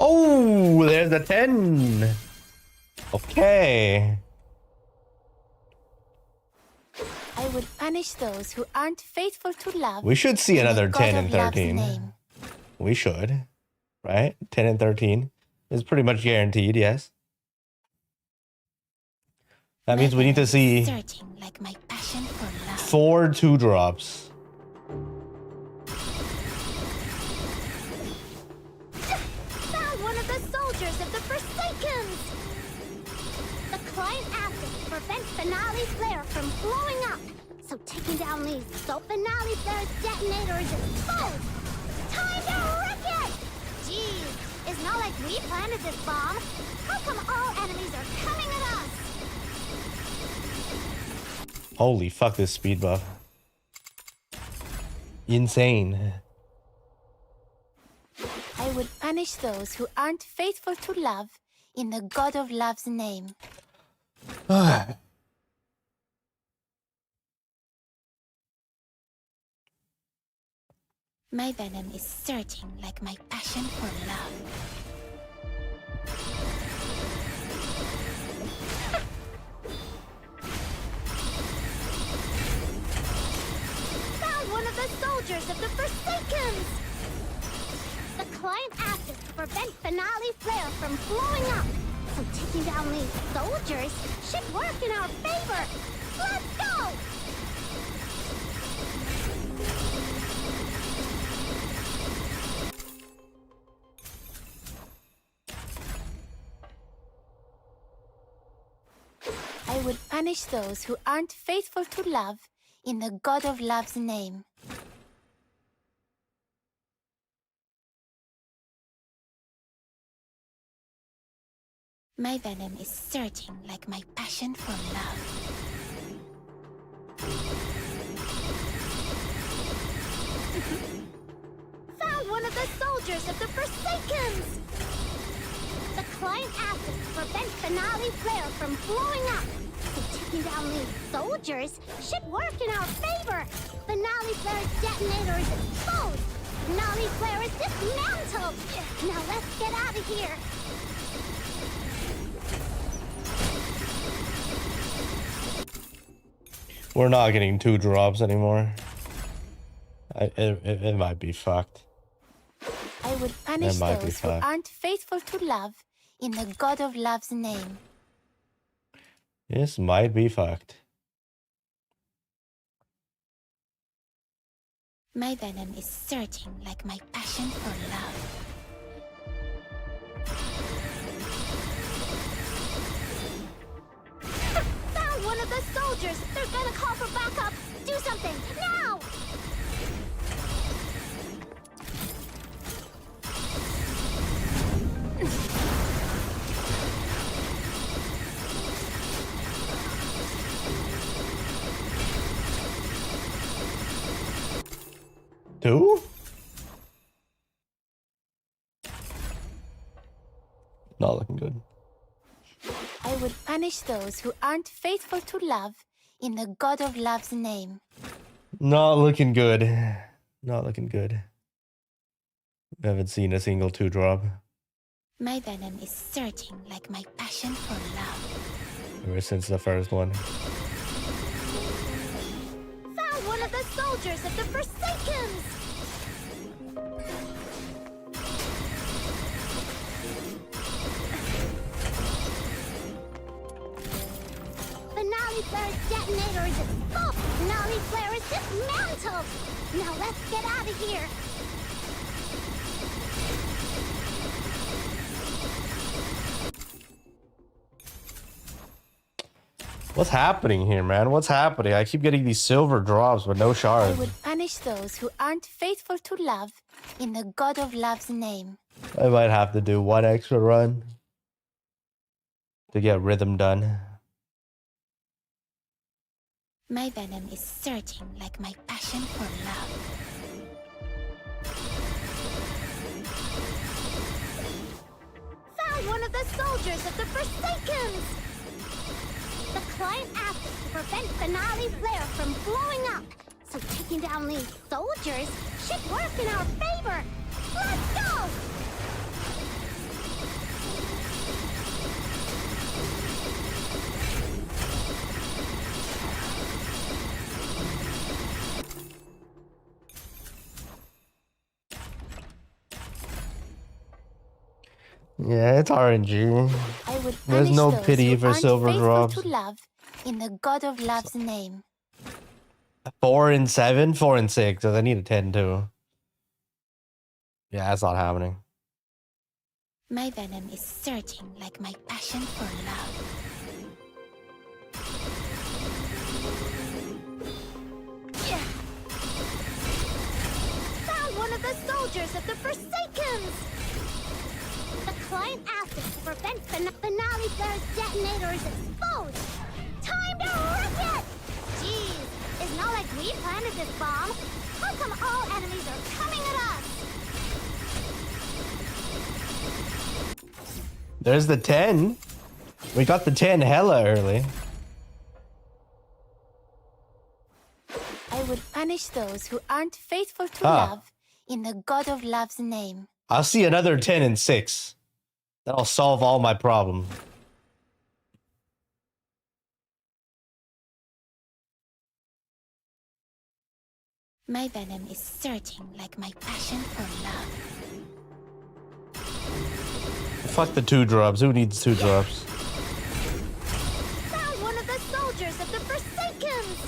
Oh, there's a 10. Okay. I will punish those who aren't faithful to love. We should see in the another God 10 of and Love's 13. name. We should. Right? 10 and 13 is pretty much guaranteed, yes. That means we need to see Surging like my passion for love. 4 2-drops. Found one of the soldiers of the Forsakens! The client asked us to prevent Finale Flare from blowing up. So taking down these Finale Flare's detonator is exposed. Time to wreck it! Geez, it's not like we planted this bomb. How come all enemies are coming at us? Holy fuck, this speed buff. Insane. I will punish those who aren't faithful to love in the God of Love's name. My venom is surging like my passion for love. Found one of the soldiers of the Forsakens! The client asked us to prevent Finale Flare from blowing up. So taking down these soldiers should work in our favor. Let's go! I will punish those who aren't faithful to love in the God of Love's name. My venom is surging like my passion for love. Found one of the soldiers of the Forsakens! client asked us to prevent finale flare from blowing up. So taking down these soldiers should work in our favor. Finale flare's detonator is exposed. Finale flare is dismantled. Now let's get out of here. We're not getting 2 drops anymore. It might be fucked. I would punish might be those who fucked. aren't faithful to love in the God of Love's name. This might be fucked. My venom is surging like my passion for love. Found one of the soldiers. They're gonna call for backup. Do something now. Two? Not looking good. I would punish those who aren't faithful to love in the God of Love's name. Not looking good. Not looking good. I haven't seen a single 2 drop My venom is surging like my passion for love. ever since the first one. Found one of the soldiers of the Forsakens. Finale flare's detonator is exposed. Finale flare is dismantled. Now let's get out of here. What's happening here, man? What's happening? I keep getting these silver drops but no I shards. would punish those who aren't faithful to love in the God of Love's name. I might have to do 1 extra run to get rhythm done. My venom is surging like my passion for love. Found one of the soldiers of the Forsakens. The client asked us to prevent finale flare from blowing up. So taking down these soldiers should work in our favor. Let's go! Yeah, it's RNG. I would There's punish no those pity who for aren't silver faithful drops. to love in the God of Love's name. 4 and 7, 4 and 6. So I need a 10 too. Yeah, that's not happening. My venom is surging like my passion for love. Found one of the soldiers of the Forsakens. The client asked us to prevent finale flare's detonator is exposed. Time to rip it! Jeez, it's not like we planted this bomb. How come all enemies are coming at us? There's the 10. We got the 10 hella early. I would punish those who aren't faithful to Ah. love in the God of Love's name. I'll see another 10 and 6. That'll solve all my problems. My venom is surging like my passion for love. Fuck the 2 drops. Who needs 2 drops? Found one of the soldiers of the Forsakens.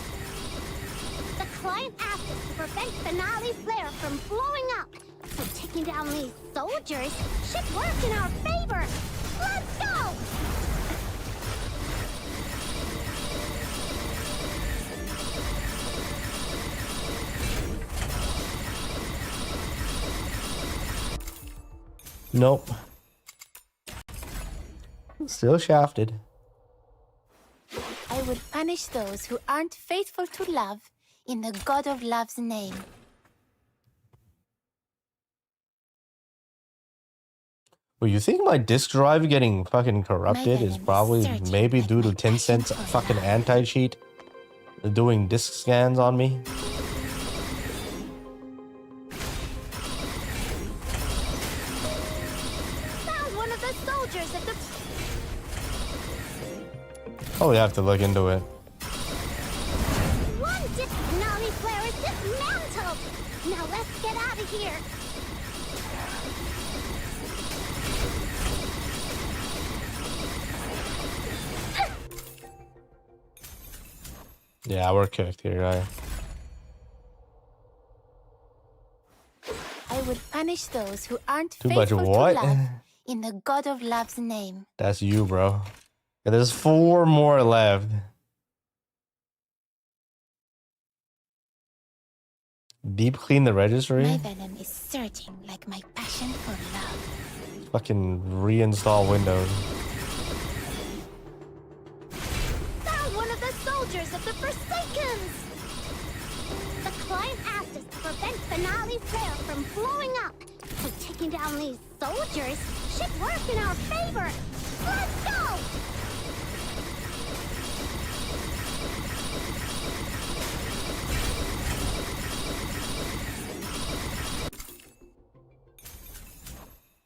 The client asked us to prevent finale flare from blowing up. So taking down these soldiers should work in our favor. Let's go! Nope. Still shafted. I would punish those who aren't faithful to love in the God of Love's name. Well, you think my disk drive getting fucking corrupted is probably maybe due to Tencent's fucking anti-cheat doing disk scans on me? Found one of the soldiers of the... Oh, we have to look into it. One Finale flare is dismantled! Now let's get out of here! Yeah, we're cooked here, right? I would punish those who aren't Too much faithful what? to love in the God of Love's name. That's you, bro. Yeah, there's 4 more left. Deep clean the registry? My venom is surging like my passion for love. Fucking reinstall Windows. Found one of the soldiers of the Forsakens! The client asked us to prevent Finale flare from blowing up. So taking down these soldiers should work in our favor. Let's go!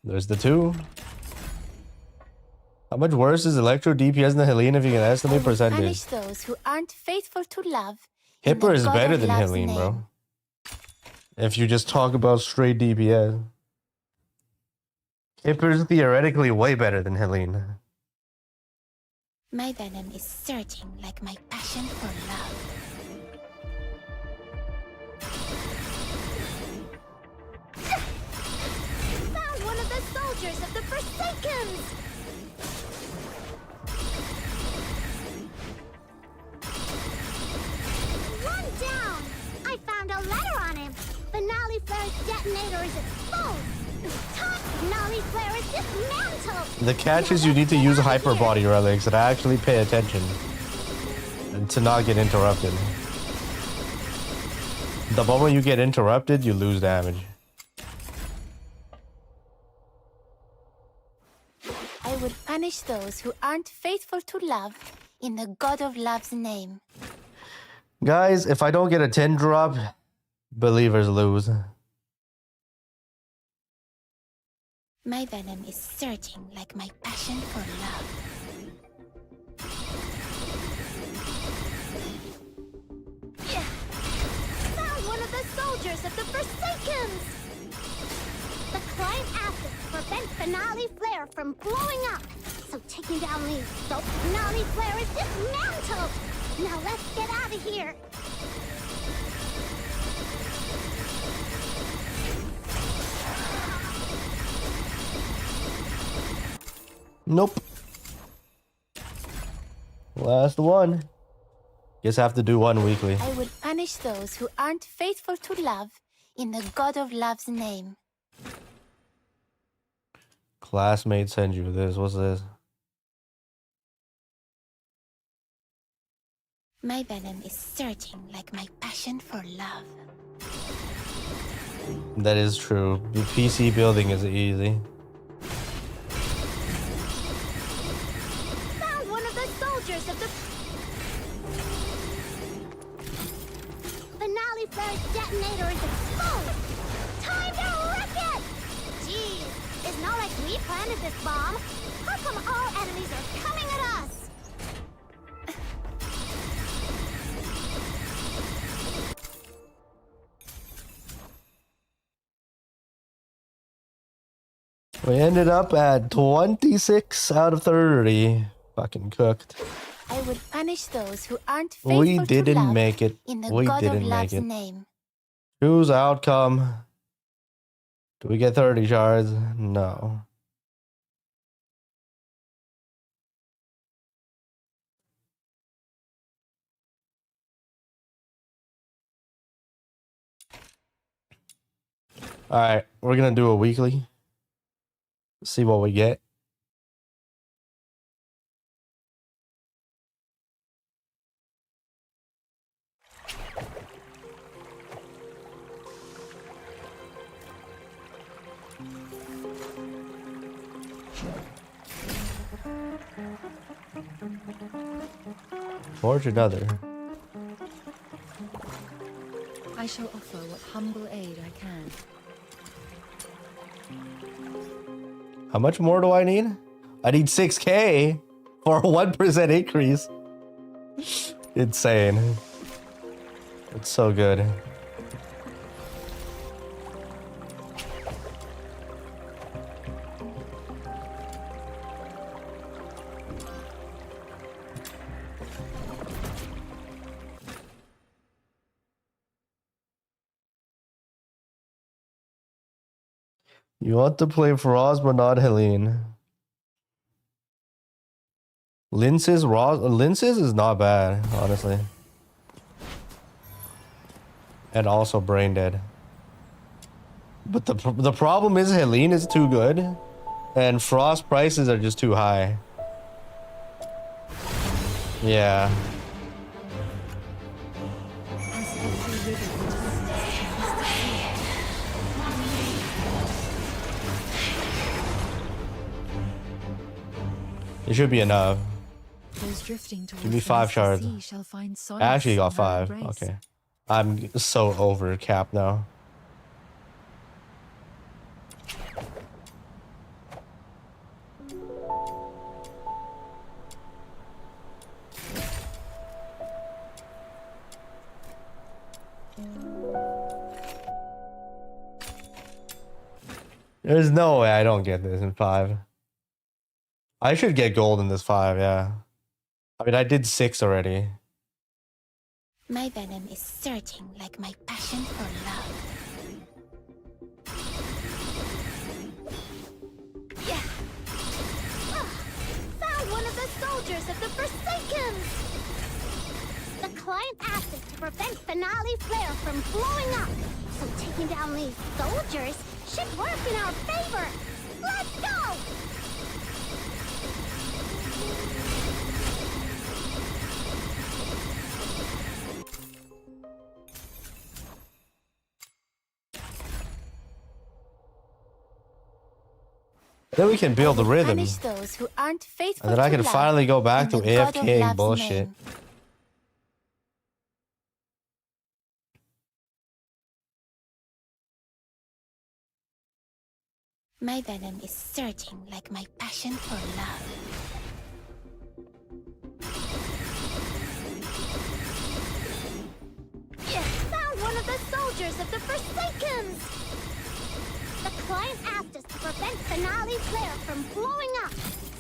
There's the 2. How much worse is Electro DPS than Helene if you can estimate percentage? Punish those who aren't faithful to love. in Hipper the is God better of than Love's Helene, name. bro. If you just talk about straight DPS. Hipper's theoretically way better than Helene. My venom is surging like my passion for love. Found one of the soldiers of the Forsakens! One down! I found a letter on him. Finale flare's detonator is exposed. Finale flare is dismantled. The catch is you need to use hyper body relics and actually pay attention and to not get interrupted. The moment you get interrupted, you lose damage. I would punish those who aren't faithful to love in the God of Love's name. Guys, if I don't get a 10 drop, believers lose. My venom is surging like my passion for love. Found one of the soldiers of the Forsakens! The client asked us to prevent Finale flare from blowing up. So taking down these Finale flare is dismantled. Now let's get out of here. Nope. Last one. Guess I have to do one weekly. I would punish those who aren't faithful to love in the God of Love's name. Classmate send you this. What's this? My venom is surging like my passion for love. That is true. The PC building is easy. Found one of the soldiers of the Finale flare's detonator is exposed. Time to wreck it! Jeez, it's not like we planted this bomb. How come all enemies are coming at us? We ended up at 26 out of 30. Fucking cooked. I would punish those who aren't faithful We to didn't love make it. in the We God of didn't make Love's it. name. Choose outcome. Do we get 30 shards? No. Alright, we're gonna do a weekly. See what we get. Forge another. I shall offer what humble aid I can. How much more do I need? I need 6K for a 1% increase. Insane. It's so good. You want to play Frost, but not Helene. Linces is not bad, honestly. And also brain dead. But the problem is Helene is too good, and Frost prices are just too high. Yeah. It should be enough. Give me 5 shards. I actually got 5. Okay. I'm so over cap now. There's no way I don't get this in 5. I should get gold in this 5, yeah. I mean, I did 6 already. My venom is surging like my passion for love. Yeah. Found one of the soldiers of the Forsakens! The client asked us to prevent Finale Flare from blowing up. So taking down these soldiers should work in our favor. Let's go! Then we can build the rhythm. Those who aren't faithful And then I can to finally go back to love in the God of AFK Love's bullshit. name. My venom is surging like my passion for love. Yeah, found one of the soldiers of the Forsakens! The client asked us to prevent Finale Flare from blowing up.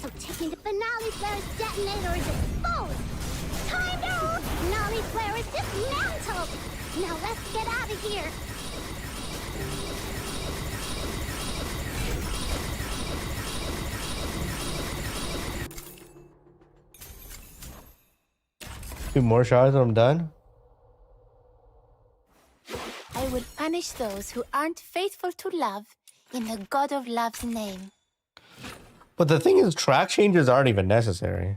So taking the Finale Flare's detonator is exposed. Time out! Finale Flare is dismantled! Now let's get out of here. 2 more shards and I'm done. I will punish those who aren't faithful to love in the God of Love's name. But the thing is, track changes aren't even necessary.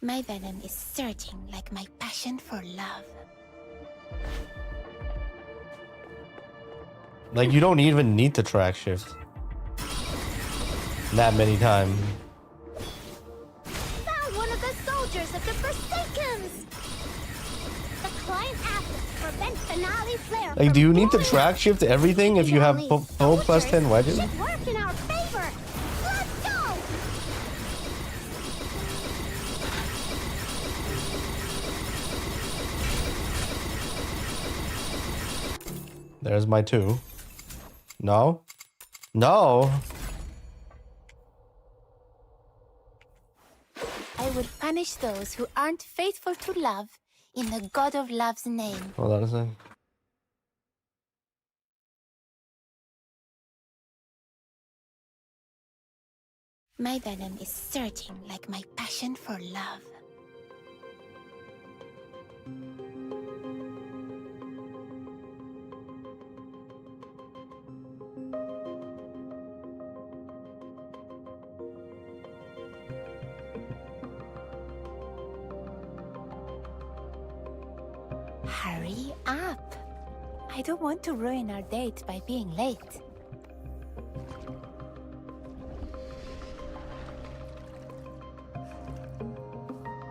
My venom is surging like my passion for love. Like, you don't even need to track shift that many times. Found one of the soldiers of the Forsakens! The client asked us to prevent Finale Flare. Like, do you need to track shift everything if you have full plus 10 wedges? Should work in our favor. Let's go! There's my 2. No? No! I will punish those who aren't faithful to love in the God of Love's name. Hold on a second. My venom is surging like my passion for love. Hurry up. I don't want to ruin our date by being late.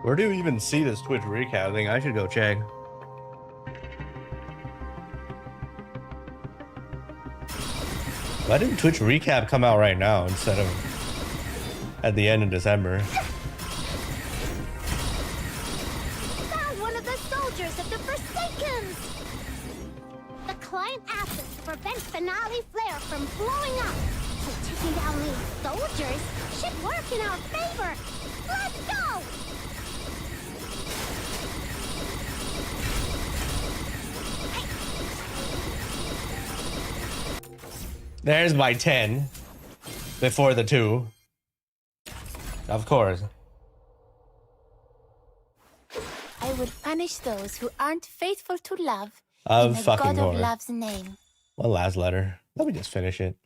Where do you even see this Twitch recap thing? I should go check. Why didn't Twitch recap come out right now instead of at the end of December? Found one of the soldiers of the Forsakens! The client asked us to prevent Finale Flare from blowing up. So taking down these soldiers should work in our favor. Let's go! There's my 10 before the 2. Of course. I will punish those who aren't faithful to love Of in the fucking God of course. Love's name. One last letter. Let me just finish it.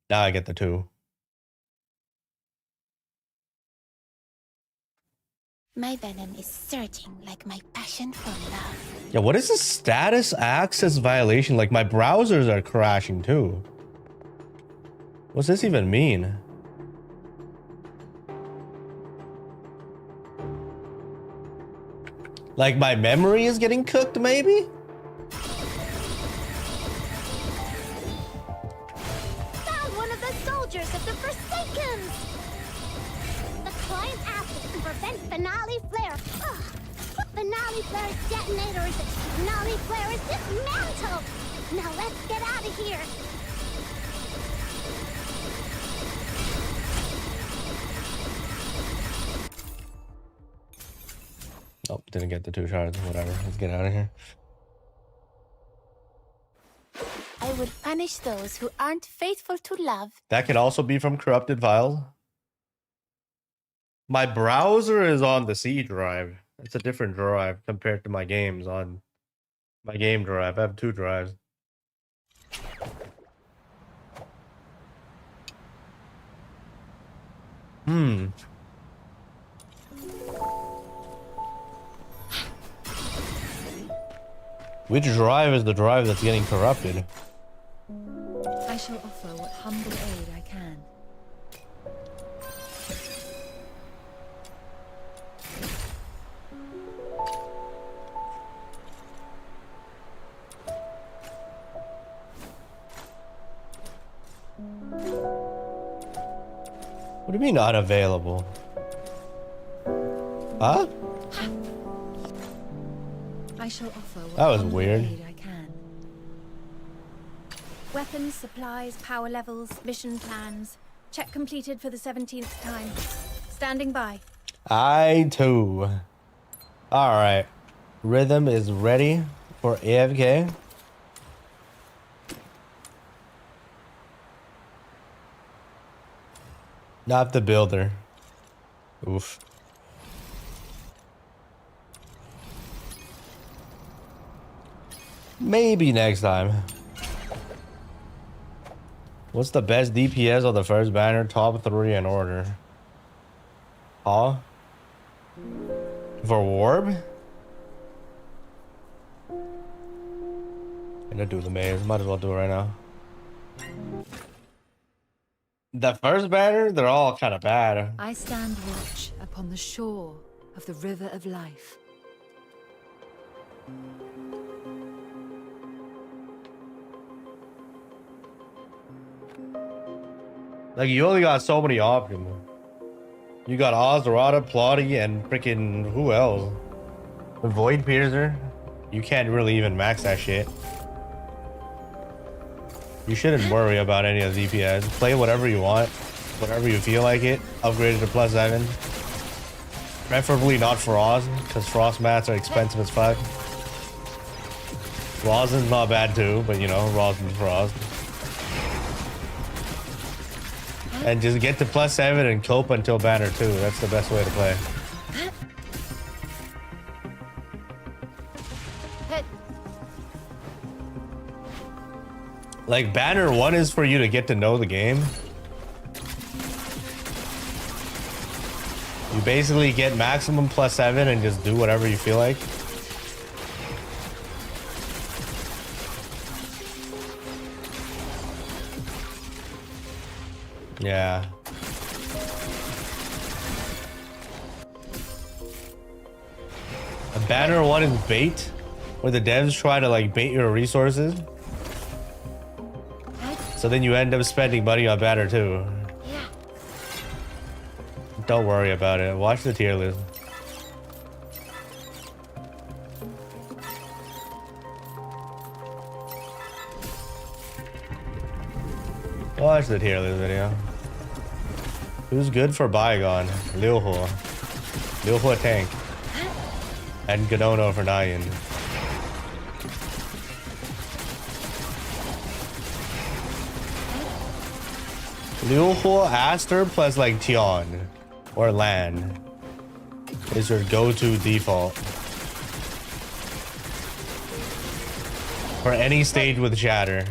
Now I get the 2. My venom is surging like my passion for love. Yeah, what is the status access violation? Like, my browsers are crashing too. What's this even mean? Like, my memory is getting cooked, maybe? Found one of the soldiers of the Forsakens! The client asked us to prevent Finale Flare. Ugh. Finale Flare's detonator is Finale Flare is dismantled! Now let's get out of here! Oh, didn't get the 2 shards. Whatever. Let's get out of here. I will punish those who aren't faithful to love. That could also be from corrupted files. My browser is on the C drive. It's a different drive compared to my games on my game drive. I have 2 drives. Which drive is the drive that's getting corrupted? I shall offer what humble aid I can. What do you mean not available? Huh? I shall offer what That was humble weird. aid I can. Weapons, supplies, power levels, mission plans. Check completed for the 17th time. Standing by. I too. Alright. Rhythm is ready for AFK. Not the builder. Oof. Maybe next time. What's the best DPS on the first banner? Top 3 in order. Huh? For Warb? Gonna do the maze. Might as well do it right now. The first banner, they're all kind of bad. I stand watch upon the shore of the river of life. Like, you only got so many options. You got Ozrata, Plotty, and freaking who else? The Void Piercer. You can't really even max that shit. You shouldn't worry about any of the DPS. Play whatever you want, whatever you feel like it. Upgrade it to +7. Preferably not Frost, because Frost mats are expensive as fuck. Rosin's not bad too, but you know, Rosin's Frost. And just get to +7 and cope until banner 2. That's the best way to play. Like, banner 1 is for you to get to know the game. You basically get maximum +7 and just do whatever you feel like. Yeah. A banner one is bait, where the devs try to like bait your resources. So then you end up spending money on banner too. Yeah. Don't worry about it. Watch the tier list. Watch the tier list video. Who's good for Bygone? Liu Hua. Liu Hua tank. And Gadono for Nyan. Liu Hua Aster plus like Tion or Lan is your go-to default for any stage with shatter.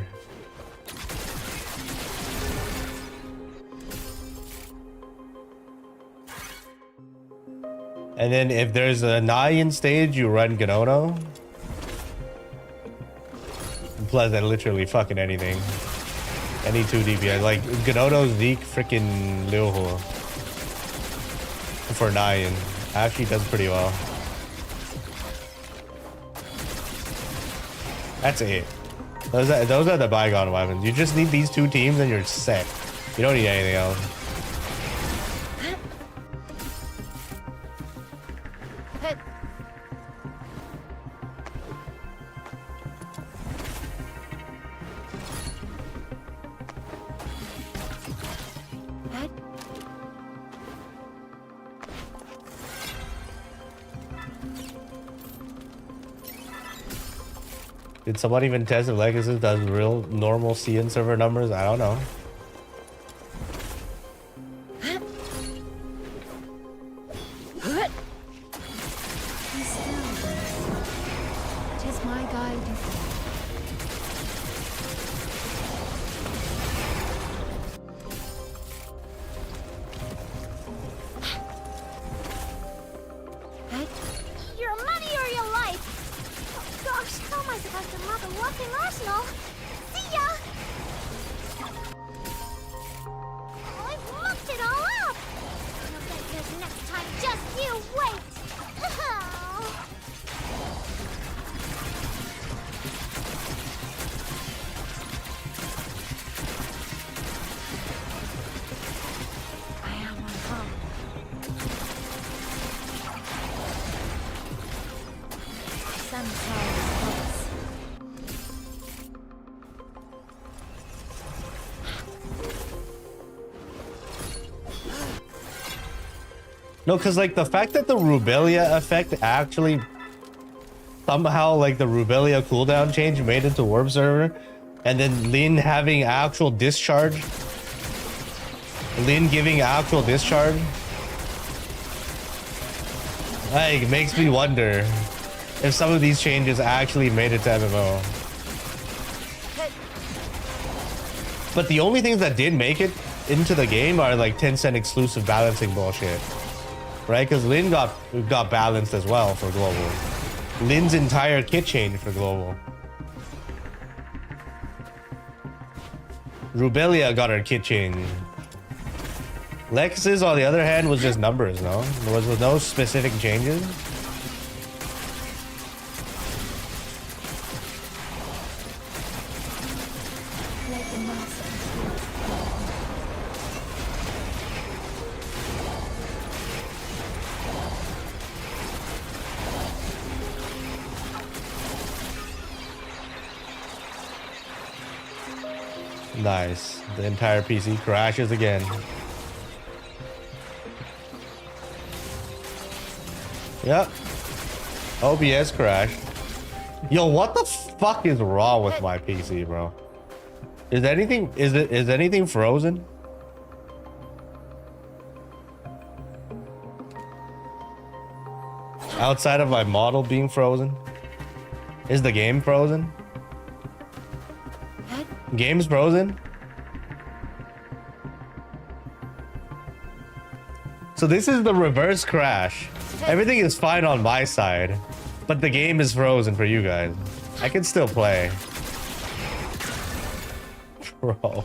And then if there's a Nyan stage, you run Gadono. Plus that literally fucking anything. Any 2 DPS. Like Gadono, Zeke, freaking Liu Hua. For Nyan. Actually does pretty well. That's it. Those are the Bygone weapons. You just need these 2 teams and you're set. You don't need anything else. Did someone even test if Legacy does real normal CN server numbers? I don't know. Tis my guide. Your money or your life. Oh gosh, how am I supposed to mug a walking arsenal? See ya! Oh, I've mucked it all up! I'll get yours next time, just you wait! Oh. I am on home. Sometimes close. No, because like the fact that the Rubelia effect actually somehow like the Rubelia cooldown change made it to Warp Server, and then Lin having actual discharge, Lin giving actual discharge, like makes me wonder if some of these changes actually made it to MMO. But the only things that did make it into the game are like 10-cent exclusive balancing bullshit. Right? Because Lin got balanced as well for global. Lin's entire kit changed for global. Rubelia got her kit changed. Lex's, on the other hand, was just numbers, no? There was no specific changes. Let the master. Nice. The entire PC crashes again. Yep. OBS crashed. Yo, what the fuck is wrong with my PC, bro? Is anything frozen? Outside of my model being frozen? Is the game frozen? Game's frozen? So this is the reverse crash. Everything is fine on my side, but the game is frozen for you guys. I can still play. Bro.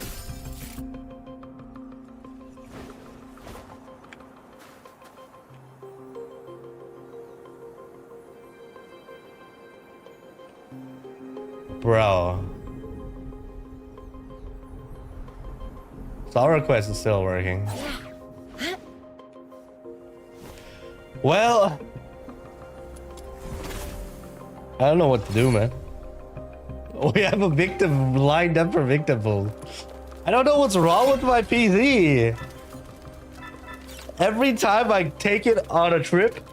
Bro. Star request is still working. Well, I don't know what to do, man. We have a victim lined up for victim pool. I don't know what's wrong with my PC. Every time I take it on a trip,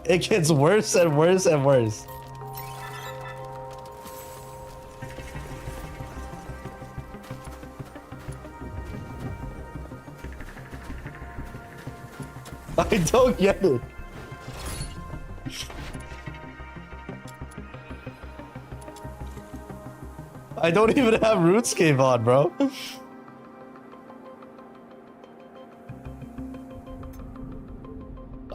it gets worse and worse and worse. I don't get it. I don't even have RuneScape on, bro.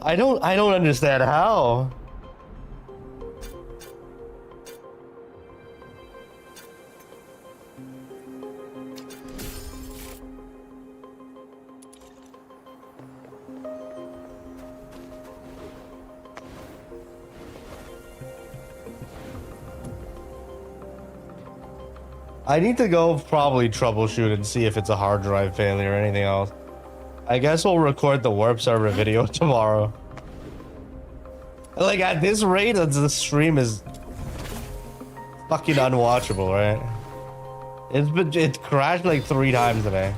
I don't understand how. I need to go probably troubleshoot and see if it's a hard drive failure or anything else. I guess we'll record the warp server video tomorrow. Like at this rate, the stream is fucking unwatchable, right? It crashed like 3 times today.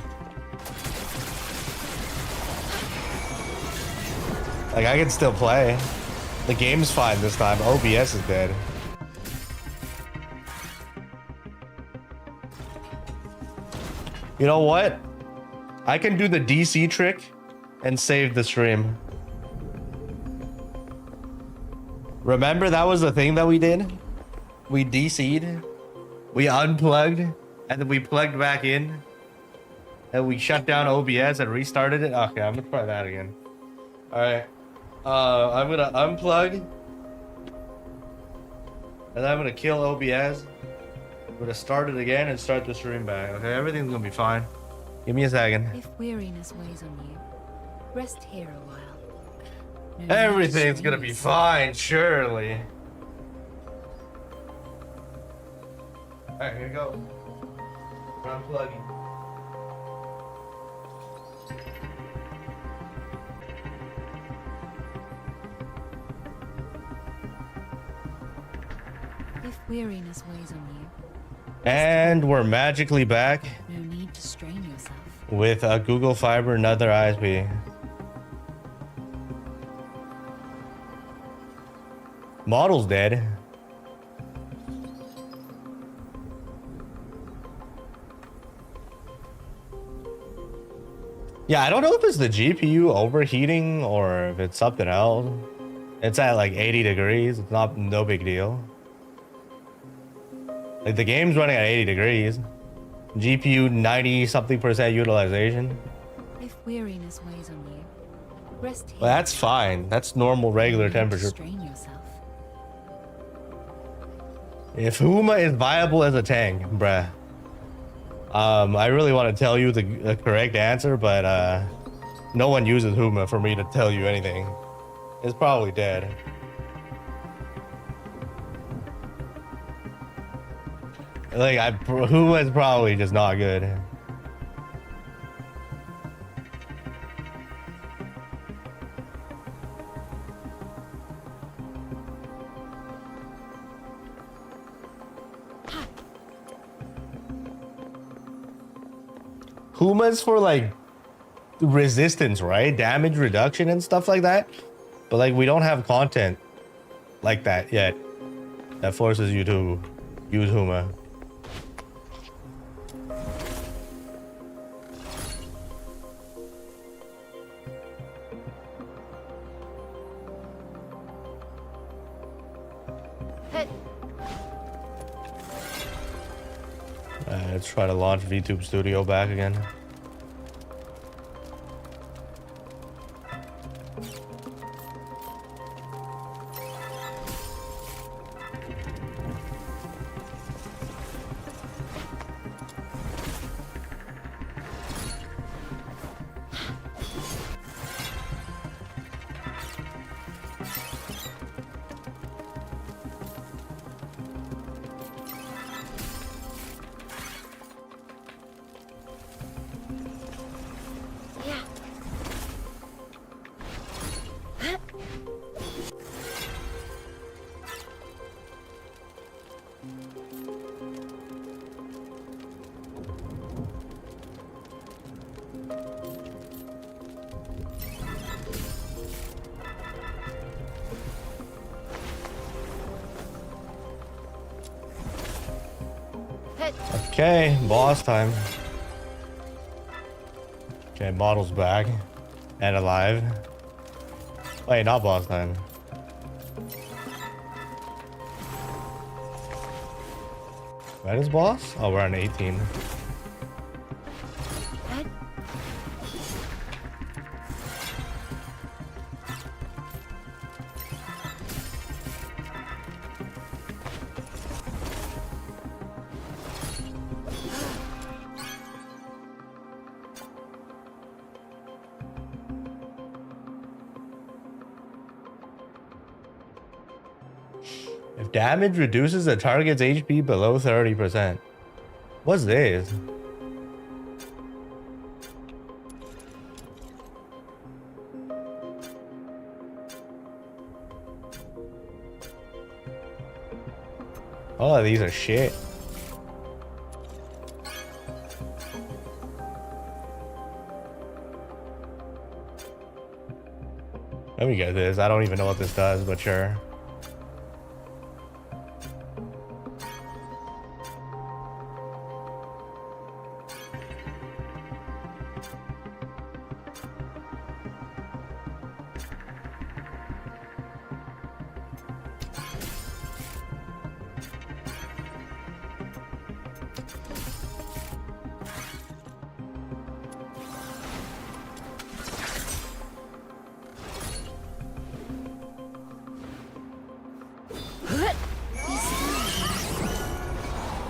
Like I can still play. The game's fine this time. OBS is dead. You know what? I can do the DC trick and save the stream. Remember that was the thing that we did? We DC'd, we unplugged, and then we plugged back in. And we shut down OBS and restarted it. Okay, I'm gonna try that again. Alright. I'm gonna unplug. And then I'm gonna kill OBS. I'm gonna start it again and start the stream back. Okay, everything's gonna be fine. Give me a second. If weariness weighs on you, rest here a while. No Everything's gonna be fine, surely. Alright, here we go. We're unplugging. If weariness weighs on you, And we're magically back no need to strain yourself. with a Google Fiber, another ISP. Model's dead. Yeah, I don't know if it's the GPU overheating or if it's something else. It's at like 80 degrees. It's no big deal. Like the game's running at 80 degrees. GPU 90-something% utilization. If weariness weighs on you, rest here. Well, that's fine. That's normal, regular No need to temperature. strain yourself. If Huma is viable as a tank, bruh. I really want to tell you the correct answer, but no one uses Huma for me to tell you anything. It's probably dead. Like, Huma is probably just not good. Huma's for like resistance, right? Damage reduction and stuff like that. But like we don't have content like that yet that forces you to use Huma. Let's try to launch VTube Studio back again. it. Okay, boss time. Okay, model's back and alive. Wait, not boss time. That is boss? Oh, we're on 18. Ed? If damage reduces the target's HP below 30%. What's this? Oh, these are shit. Let me get this. I don't even know what this does, but sure.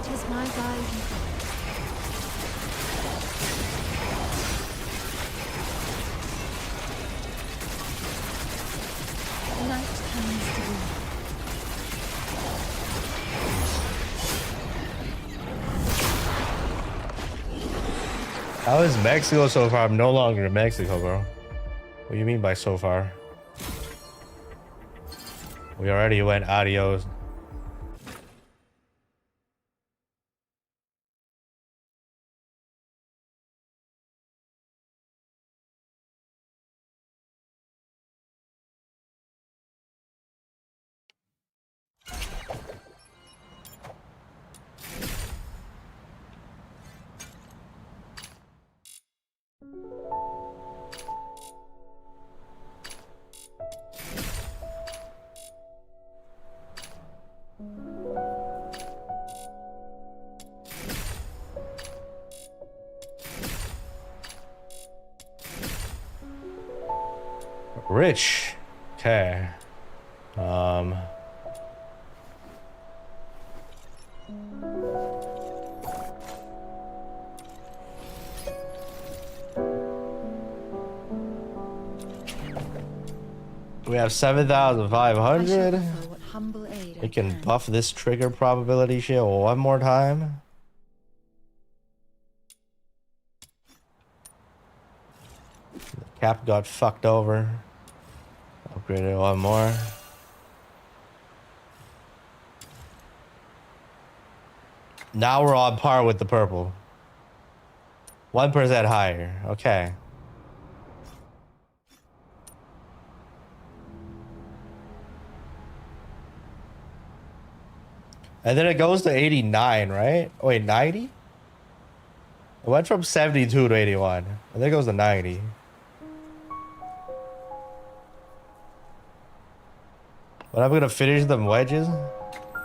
Tis my guide. Night comes to be. How is Mexico so far? I'm no longer in Mexico, bro. What do you mean by so far? We already went adios. Rich. Okay. We have 7,500. What humble aid We can buff this trigger probability shit one more time. The cap got fucked over. Upgrade it one more. Now we're on par with the purple. 1% higher. Okay. And then it goes to 89, right? Oh, wait, 90? It went from 72 to 81. And then it goes to 90. But I'm gonna finish them wedges.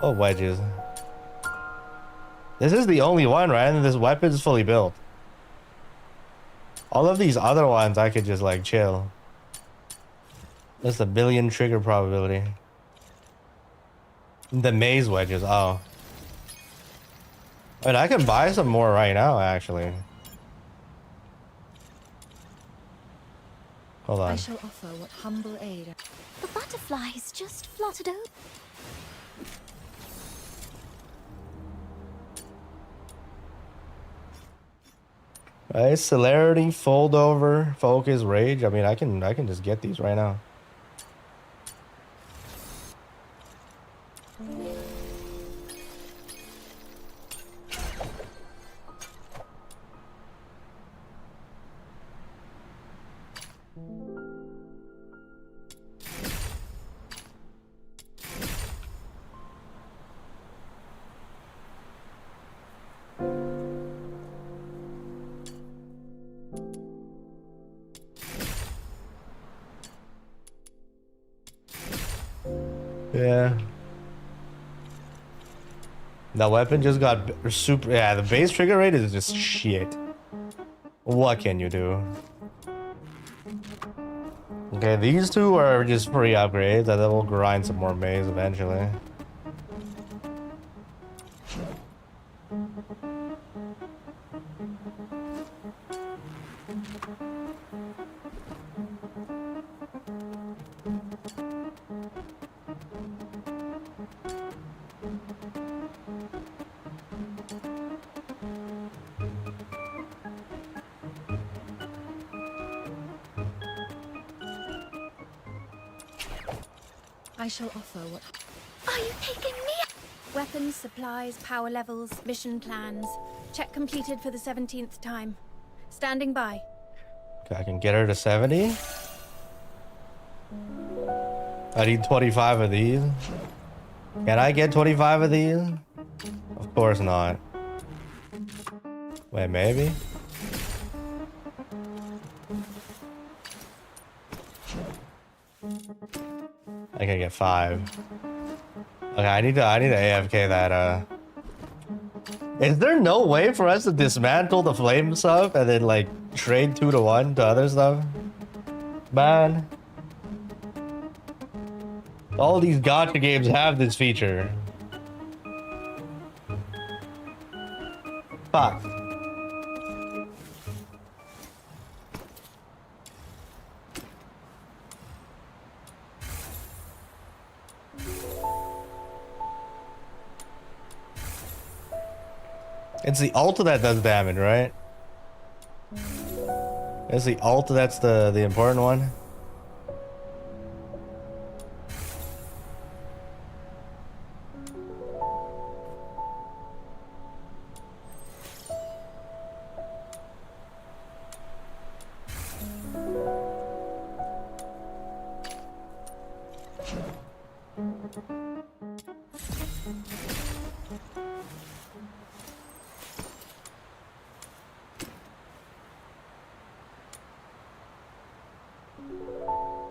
Oh, wedges. This is the only one, right? And this weapon's fully built. All of these other ones, I could just like chill. That's a billion trigger probability. The maze wedges. Oh. I mean, I can buy some more right now, actually. Hold on. I shall offer what humble aid. The butterflies just fluttered over. Right, celerity, fold over, focus, rage. I mean, I can just get these right now. Yeah. The weapon just got super. Yeah, the base trigger rate is just shit. What can you do? Okay, these two are just free upgrades, and then we'll grind some more maze eventually. I shall offer what... Are you taking me? Weapons, supplies, power levels, mission plans. Check completed for the 17th time. Standing by. Okay, I can get her to 70. I need 25 of these. Can I get 25 of these? Of course not. Wait, maybe? I can get 5. Okay, I need to AFK that. Is there no way for us to dismantle the flame stuff and then like trade 2 to 1 to other stuff? Man, all these gacha games have this feature. Fuck. It's the ult that does damage, right? It's the ult that's the important one.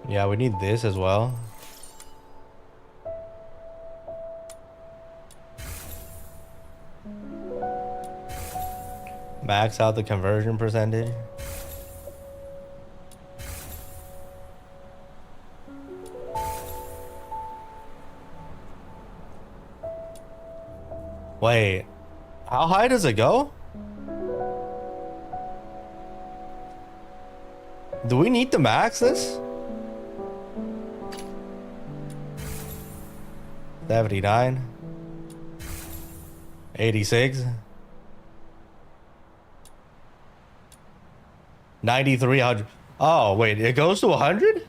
Yeah, we need this as well. Max out the conversion percentage. Wait, how high does it go? Do we need to max this? 79, 86, 9300. Oh wait, it goes to 100?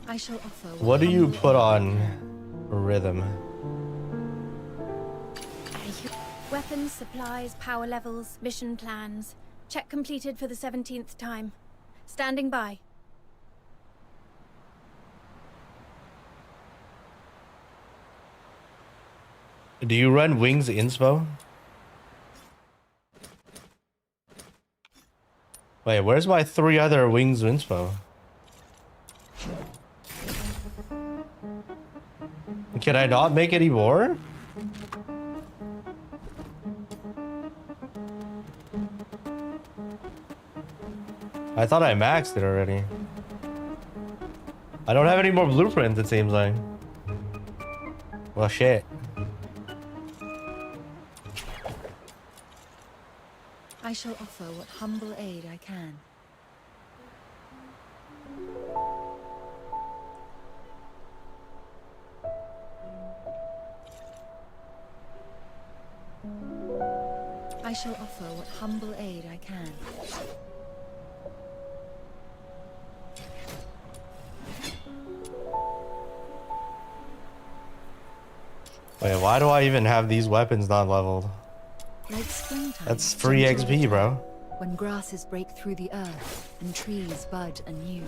I shall offer What do you put on rhythm? Weapons, supplies, power levels, mission plans. Check completed for the 17th time. Standing by. Do you run wings inspo? Wait, where's my 3 other wings inspo? Can I not make any more? I thought I maxed it already. I don't have any more blueprints, it seems like. Well, shit. I shall offer what humble aid I can. I shall offer what humble aid I can. Wait, why do I even have these weapons not leveled? Like springtime, That's free gentle XP, bro. when grasses break through the earth and trees bud anew.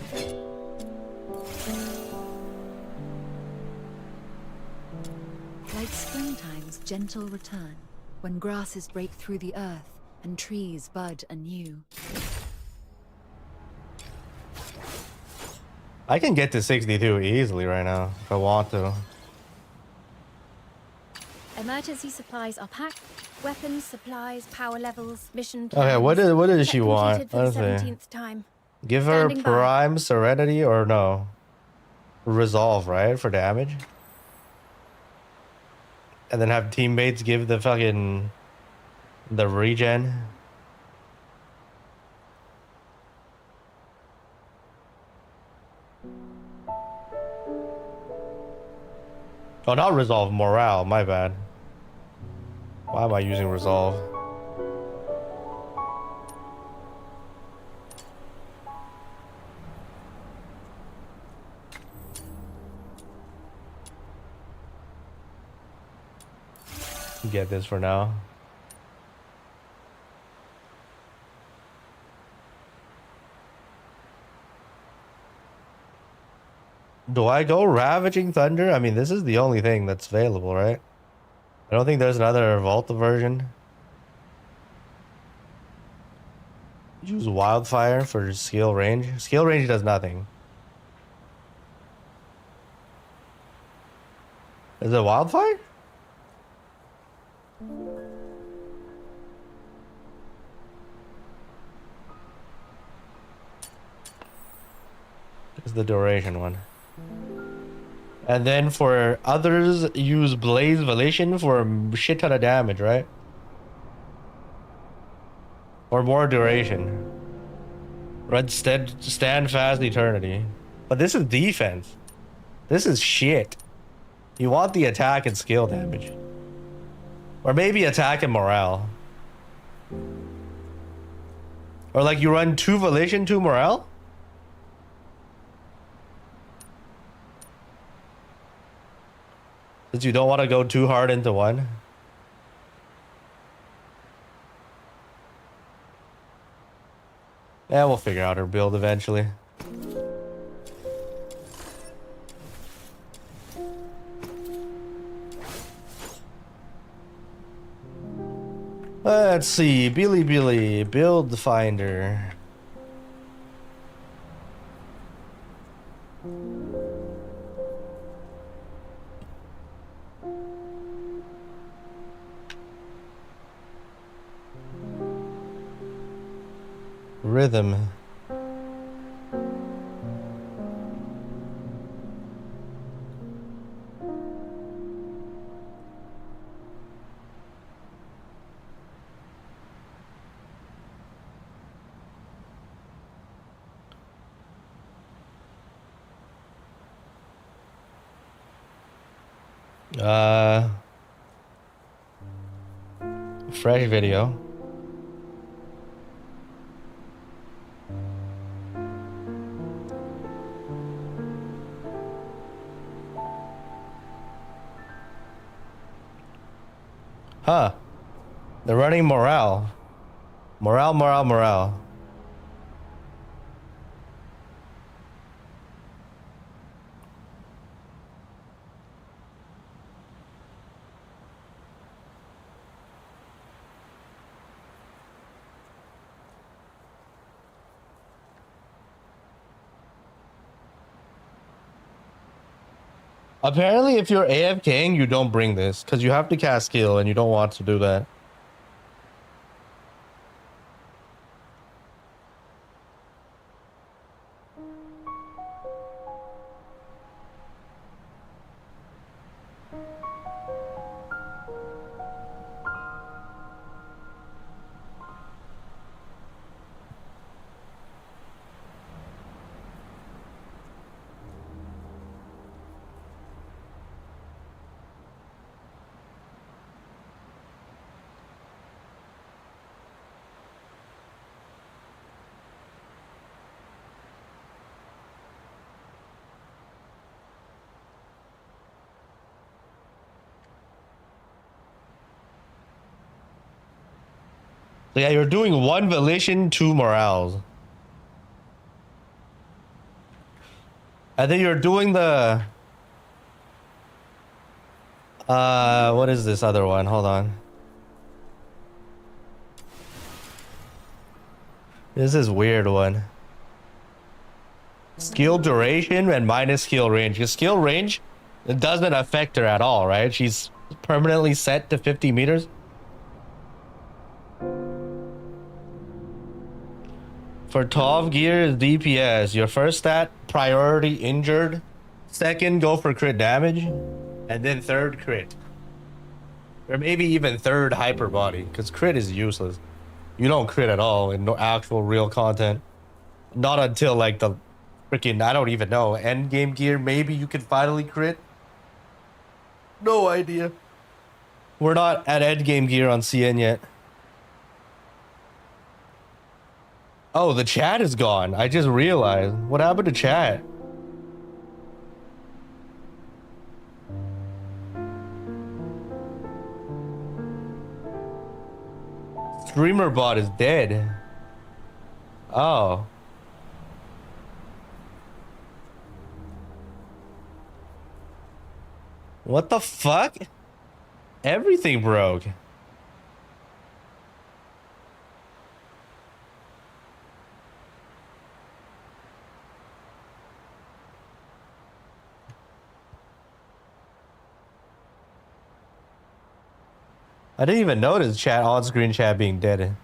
Like springtime's gentle return, when grasses break through the earth and trees bud anew. I can get to 62 easily right now if I want to. Emergency supplies are packed. Weapons, supplies, power levels, mission plans. Okay, what does Check she want? completed for the Honestly. 17th time. Give her Standing by. Prime Serenity or no? Resolve, right? For damage? And then have teammates give the fucking... the regen? Oh, not Resolve, Morale, my bad. Why am I using Resolve? Get this for now. Do I go Ravaging Thunder? I mean, this is the only thing that's available, right? I don't think there's another Volta version. Use Wildfire for skill range. Skill range does nothing. Is it Wildfire? It's the duration one. And then for others, use Blaze Volition for a shit ton of damage, right? Or more duration. Red Stand Fast Eternity. But this is defense. This is shit. You want the attack and skill damage. Or maybe attack and morale. Or like you run 2 Volition, 2 morale? Since you don't want to go too hard into one. Yeah, we'll figure out her build eventually. Let's see, Billy, build finder. Rhythm. Fresh video. Huh. They're running morale. Morale. Apparently, if you're AFKing, you don't bring this because you have to cast skill and you don't want to do that. So yeah, you're doing 1 volition, 2 morals. I think you're doing the what is this other one? Hold on. This is weird one. Skill duration and minus skill range. Because skill range, it doesn't affect her at all, right? She's permanently set to 50 meters. For 12 gear is DPS. Your first stat, priority injured. Second, go for crit damage. And then third, crit. Or maybe even third, hyper body. Because crit is useless. You don't crit at all in no actual real content. Not until like the freaking, I don't even know, end game gear. Maybe you can finally crit. No idea. We're not at end game gear on CN yet. Oh, the chat is gone. I just realized. What happened to chat? Streamer bot is dead. Oh. What the fuck? Everything broke. I didn't even notice chat on-screen chat being dead.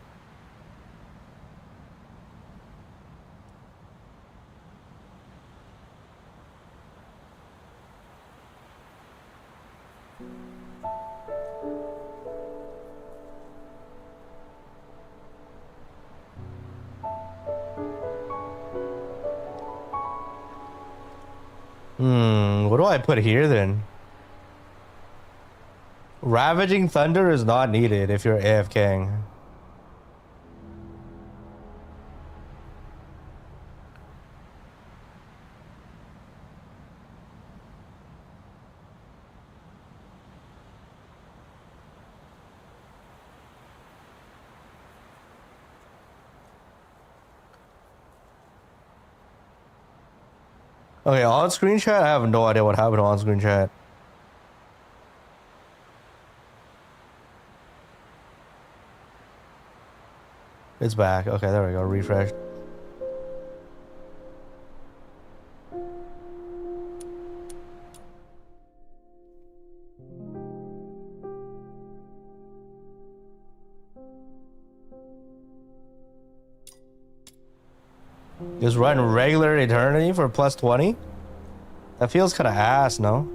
What do I put here then? Ravaging Thunder is not needed if you're AFKing. Okay, on-screen chat? I have no idea what happened to on-screen chat. It's back. Okay, there we go. Refresh. Just run regular eternity for plus 20? That feels kind of ass, no?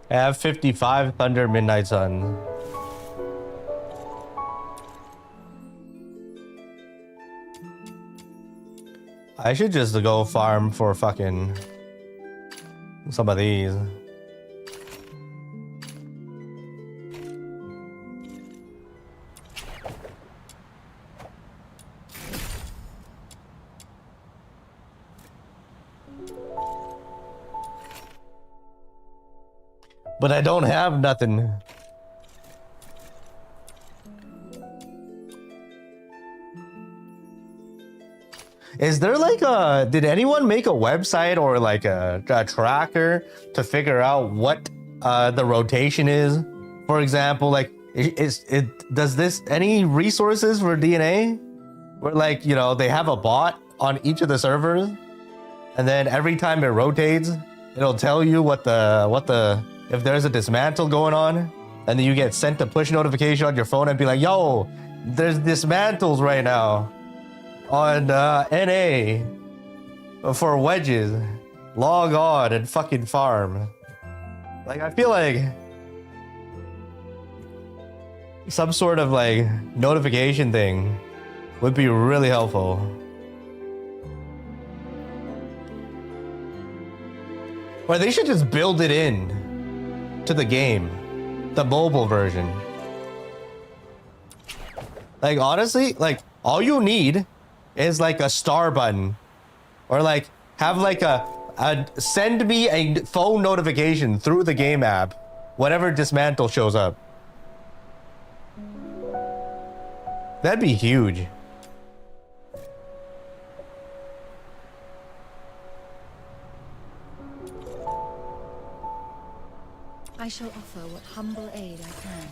I have 55 Thunder Midnight Sun. I should just go farm for fucking some of these. But I don't have nothing. Is there like a, did anyone make a website or like a tracker to figure out what the rotation is? For example, like does this, any resources for DNA? Where like, you know, they have a bot on each of the servers and then every time it rotates, it'll tell you what the if there's a dismantle going on, and then you get sent a push notification on your phone and be like, yo, there's dismantles right now on NA for wedges. Log on and fucking farm. Like, I feel like some sort of like notification thing would be really helpful. Or they should just build it in to the game, the mobile version. Like, honestly, like, all you need is like a star button, or like have like a send me a phone notification through the game app whenever Dismantle shows up. That'd be huge. I shall offer what humble aid I can.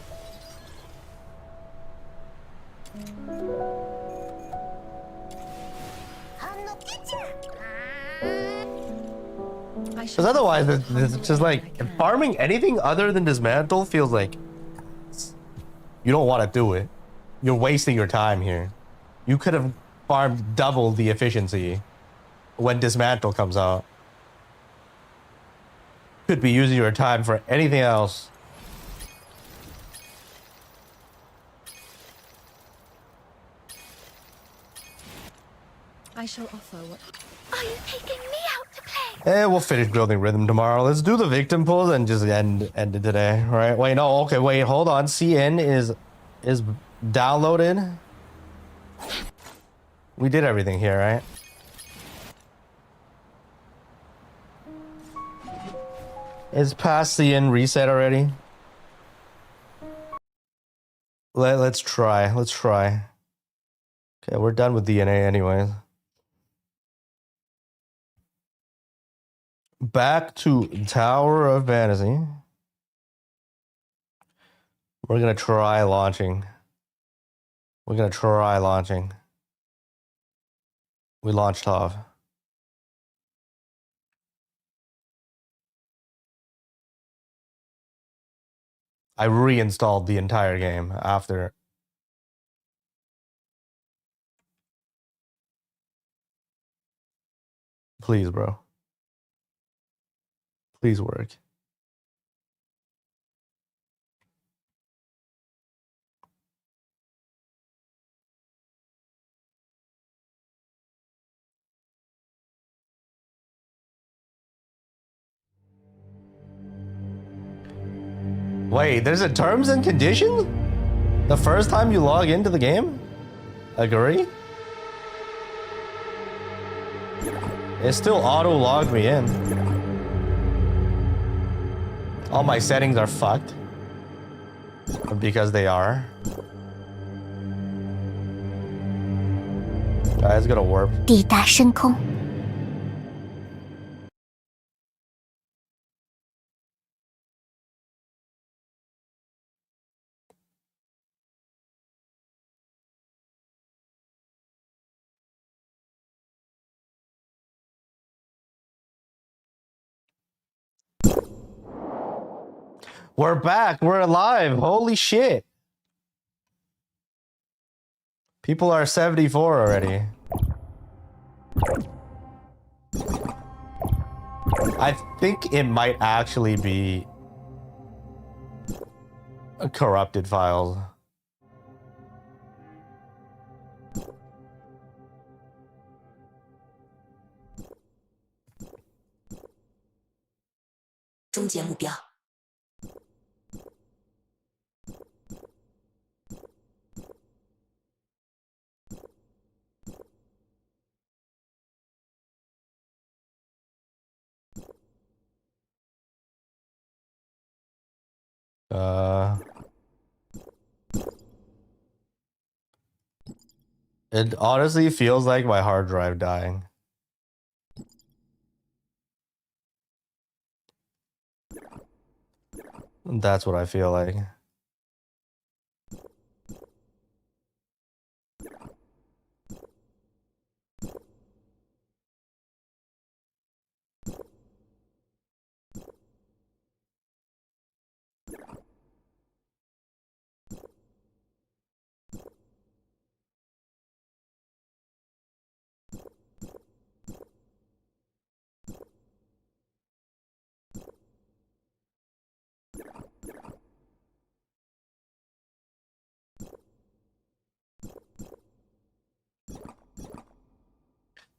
Because otherwise, it's just like farming anything other than Dismantle feels like you don't want to do it. You're wasting your time here. You could have farmed double the efficiency when Dismantle comes out. Could be using your time for anything else. I shall offer what... Are you taking me out to play? We'll finish building rhythm tomorrow. Let's do the victim pulls and just end it today. All right. Wait, no. Okay. Wait. Hold on. CN is downloaded. We did everything here, right? Is past CN reset already? Let's try. Let's try. Okay, we're done with DNA anyways. Back to Tower of Fantasy. We're gonna try launching. We're gonna try launching. We launched off. I reinstalled the entire game after. Please, bro. Please work. Wait, there's a terms and conditions? The first time you log into the game? Agree? It still auto-logged me in. All my settings are fucked. Because they are. Guys, gotta warp. 抵达深空。 We're back. We're alive. Holy shit. People are 74 already. I think it might actually be corrupted files. It honestly feels like my hard drive dying. That's what I feel like.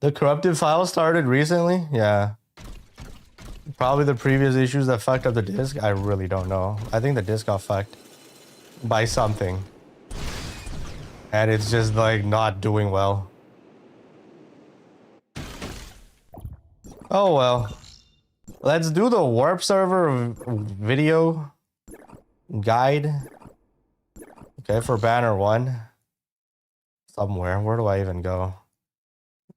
The corrupted file started recently? Yeah. Probably the previous issues that fucked up the disk. I really don't know. I think the disk got fucked by something. And it's just like not doing well. Oh well. Let's do the warp server video guide. Okay, for banner 1. Somewhere. Where do I even go?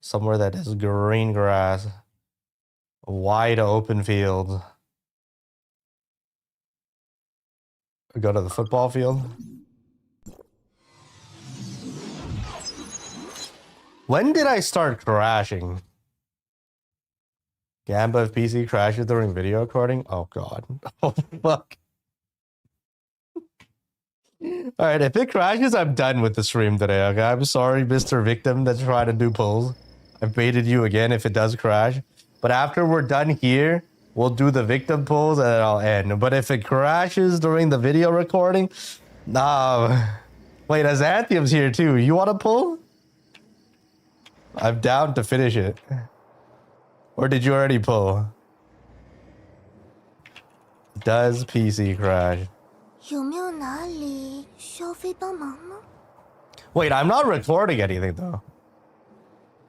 Somewhere that has green grass. Wide open field. Go to the football field. When did I start crashing? Gamba if PC crashes during video recording? Oh god. Oh fuck. Alright, if it crashes, I'm done with the stream today, okay? I'm sorry, Mr. Victim that's trying to do pulls. I baited you again if it does crash. But after we're done here, we'll do the victim pulls and then I'll end. But if it crashes during the video recording, nah. Wait, Azanthium's here too. You want to pull? I'm down to finish it. Or did you already pull? Does PC crash? Wait, I'm not recording anything though.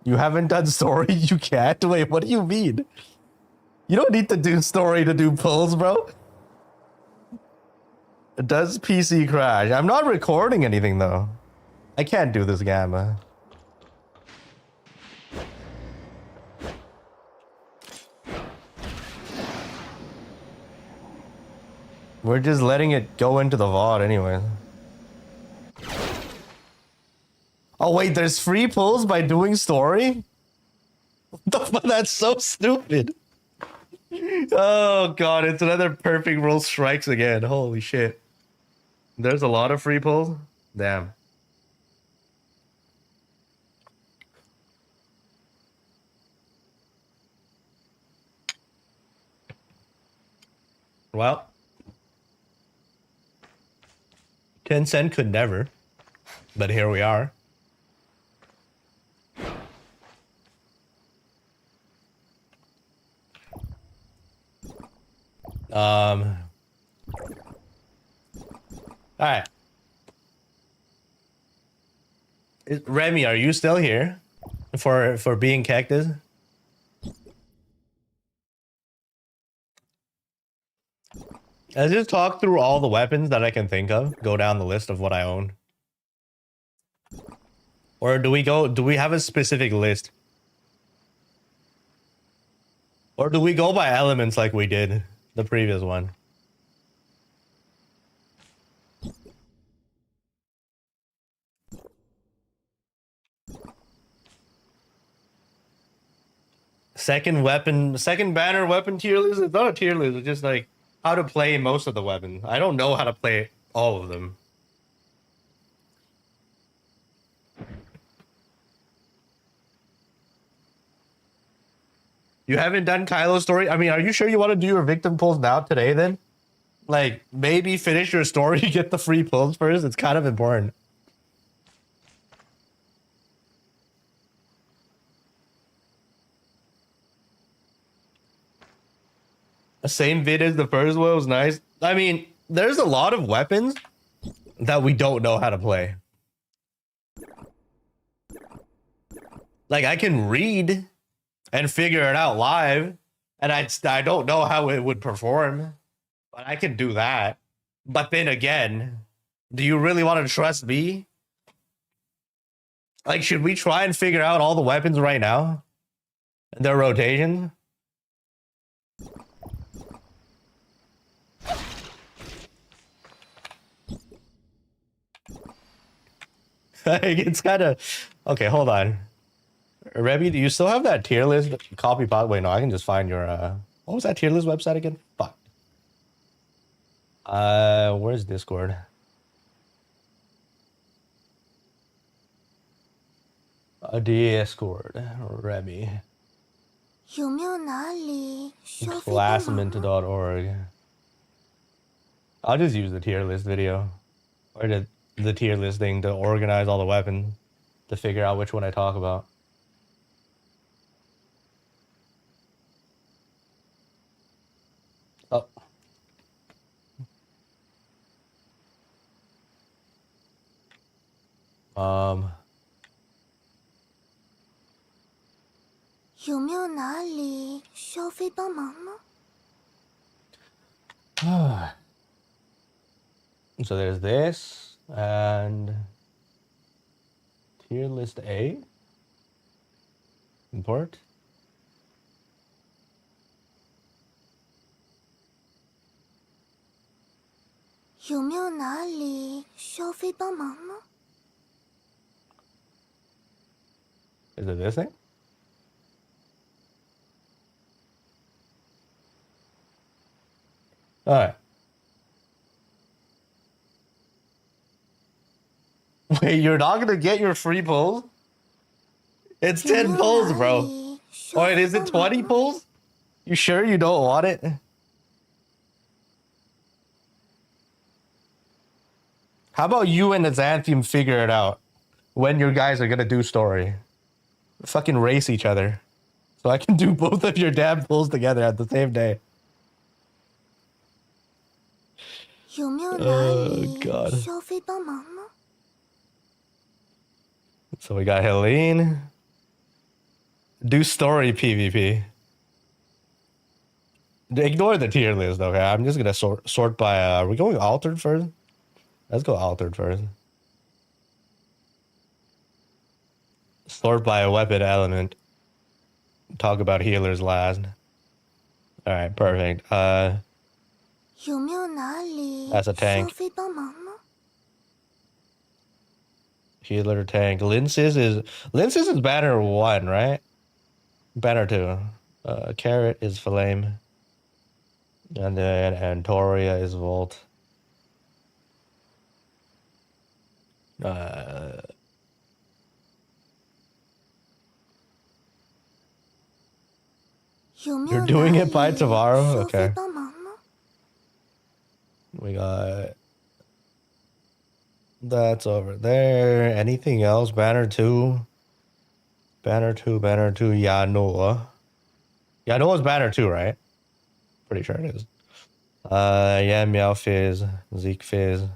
You haven't done story? You can't? Wait, what do you mean? You don't need to do story to do pulls, bro. Does PC crash? I'm not recording anything though. I can't do this, Gamma. We're just letting it go into the VOD anyway. Oh wait, there's free pulls by doing story? What the fuck? That's so stupid. Oh god, it's another perfect roll strikes again. Holy shit. There's a lot of free pulls? Damn. Well. Tencent could never. But here we are. All right. Remy, are you still here for being cactus? Let's just talk through all the weapons that I can think of. Go down the list of what I own. Or do we have a specific list? Or do we go by elements like we did the previous one? Second banner weapon tier list. It's not a tier list. It's just like how to play most of the weapons. I don't know how to play all of them. You haven't done Kylo's story? I mean, are you sure you want to do your victim pulls now today then? Like, maybe finish your story, get the free pulls first. It's kind of important. The same vid as the first one was nice. I mean, there's a lot of weapons that we don't know how to play. Like, I can read and figure it out live, and I don't know how it would perform, but I can do that. But then again, do you really want to trust me? Like, should we try and figure out all the weapons right now? Their rotation? It's kind of... Okay, hold on. Rebby, do you still have that tier list copy pod? Wait, no, I can just find your what was that tier list website again? Fuck. Where's Discord? Discord, Rebby. Classmint.org. I'll just use the tier list video. Or the tier list thing to organize all the weapons. To figure out which one I talk about. 有没有哪里需要飞帮忙吗？ So there's this and tier list A. Import. 有没有哪里需要飞帮忙吗？ Is it this thing? Alright. Wait, you're not gonna get your free pulls? It's 10 pulls, bro. Oh, wait, is it 20 pulls? You sure you don't want it? How about you and the Xanthium figure it out when your guys are gonna do story? Fucking race each other. So I can do both of your damn pulls together at the same day. 有没有哪里 God. 需要飞帮忙吗？ So we got Helene. Do story PvP. Ignore the tier list, okay? I'm just gonna sort by are we going altered first? Let's go altered first. Sort by a weapon element. Talk about healers last. Alright, perfect. 有没有哪里 That's a 需要 tank. 飞帮忙吗？ Healer tank. Linces is banner 1, right? Banner 2. Carrot is flame. And then Antoria is Volt. 有没 You're 有 doing 哪 it by 里 tomorrow? 需要飞 Okay. 帮忙吗？ We got... That's over there. Anything else? Banner 2. Banner 2, Banner 2, Yanoa. Yanoa's Banner 2, right? Pretty sure it is. Yeah, Meow Fizz, Zeke Fizz.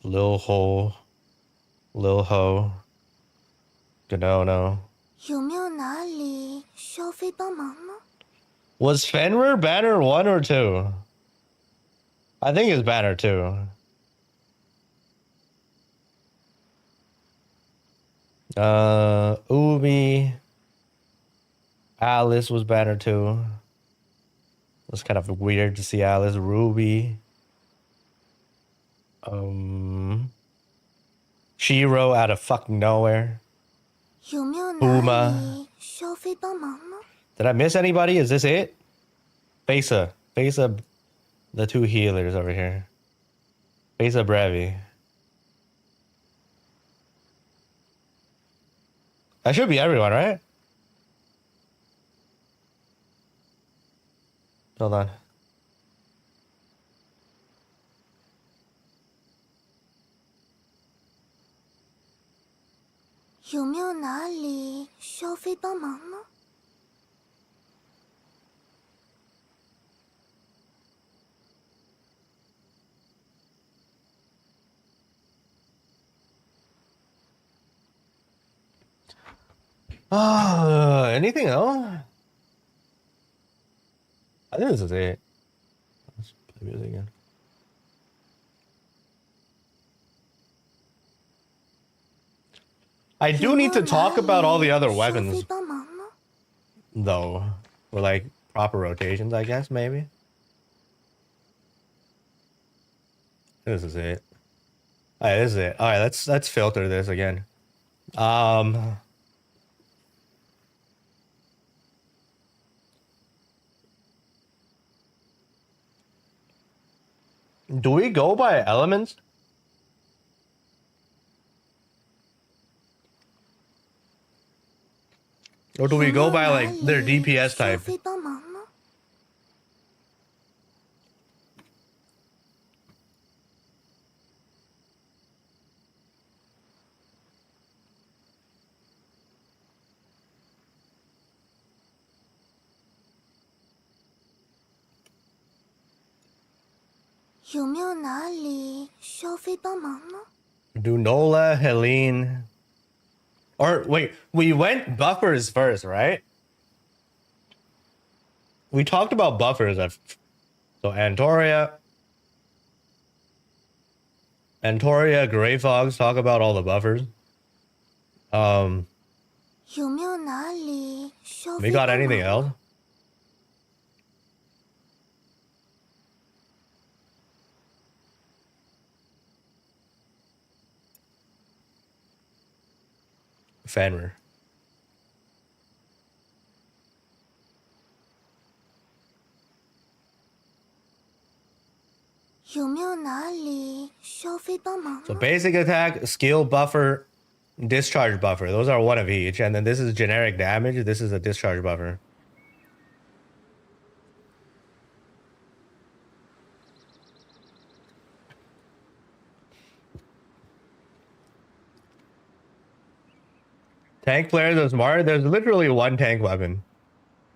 Lil Ho. Lil Ho. Gadono. 有没有哪里需要飞帮忙吗？ Was Fenrir Banner 1 or 2? I think it's Banner 2. Ubi. Alice was Banner 2. It was kind of weird to see Alice. Ruby. Shiro out of fucking nowhere. 有没有哪 Puma. 里需要飞帮忙吗？ Did I miss anybody? Is this it? Besa. Besa. The 2 healers over here. Besa Brevi. That should be everyone, right? Hold on. 有没有哪里需要飞帮忙吗？ Anything else? I think this is it. Let's play music again. I do need to talk about all the other weapons, 帮忙吗？ though. For like proper rotations, I guess, maybe. This is it. Alright, this is it. Alright, let's filter this again. Do we go by elements? Or do we go by like their DPS type? 飞帮忙吗？有没有哪里需要飞帮忙呢？ Dunola, Helene. Or wait, we went buffers first, right? We talked about buffers. So Antoria, Gray Fogs, talk about all the buffers. 有没有哪里需要 We 飞 got 帮 anything 忙呢？ else? Fenrir. 有没有哪里需要飞帮忙 So 呢？ basic attack, skill buffer, discharge buffer. Those are one of each. And then this is generic damage. This is a discharge buffer. Tank players are smart. There's literally one tank weapon.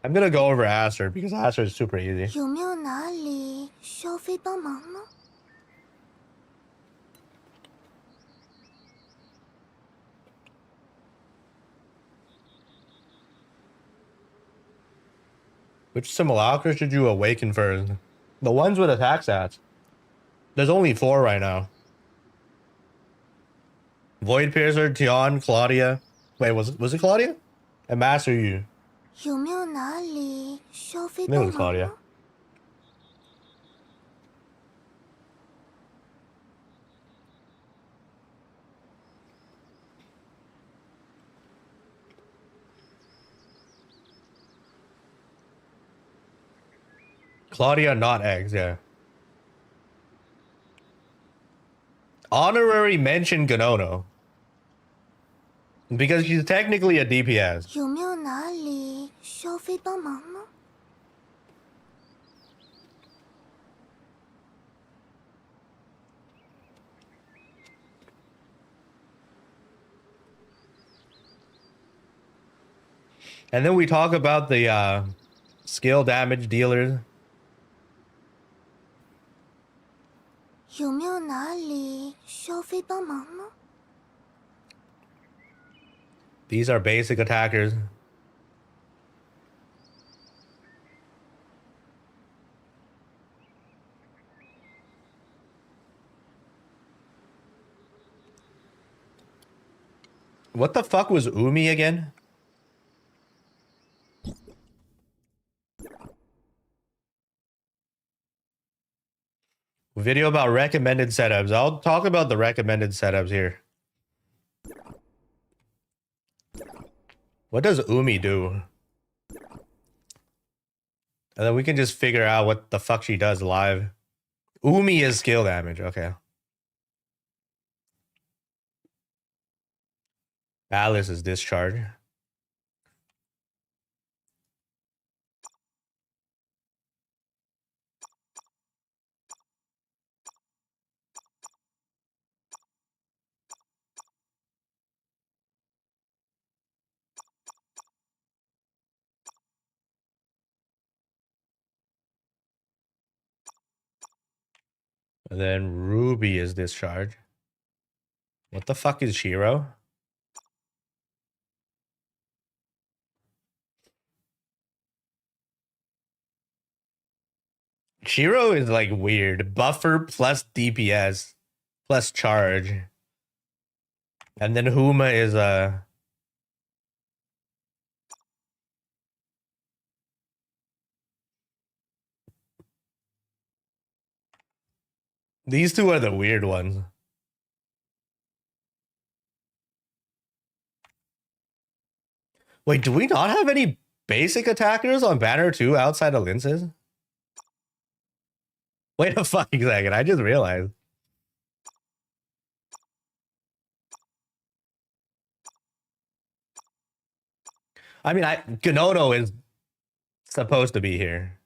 I'm gonna go over Aster because Aster is super easy. 有没有哪里需要飞帮忙呢？ Which simulacra should you awaken first? The ones with attack stats. There's only 4 right now. Void Piercer, Tion, Claudia. Wait, was it Claudia? And Master Yu. 有没有哪里需要飞 I think it 帮 was 忙 Claudia. 呢？ Claudia, not eggs, yeah. Honorary mention Ganono. Because she's technically a DPS. 有没有哪里需要飞帮忙呢？ And then we talk about the skill damage dealers. 有没有哪里需要飞帮忙呢？ These are basic attackers. What the fuck was Umi again? Video about recommended setups. I'll talk about the recommended setups here. What does Umi do? And then we can just figure out what the fuck she does live. Umi is skill damage. Okay. Alice is discharge. And then Ruby is discharge. What the fuck is Shiro? Shiro is like weird. Buffer plus DPS plus charge. And then Huma is these two are the weird ones. Wait, do we not have any basic attackers on Banner 2 outside of Linces? Wait a fucking second, I just realized. I mean, Ganono is supposed to be here.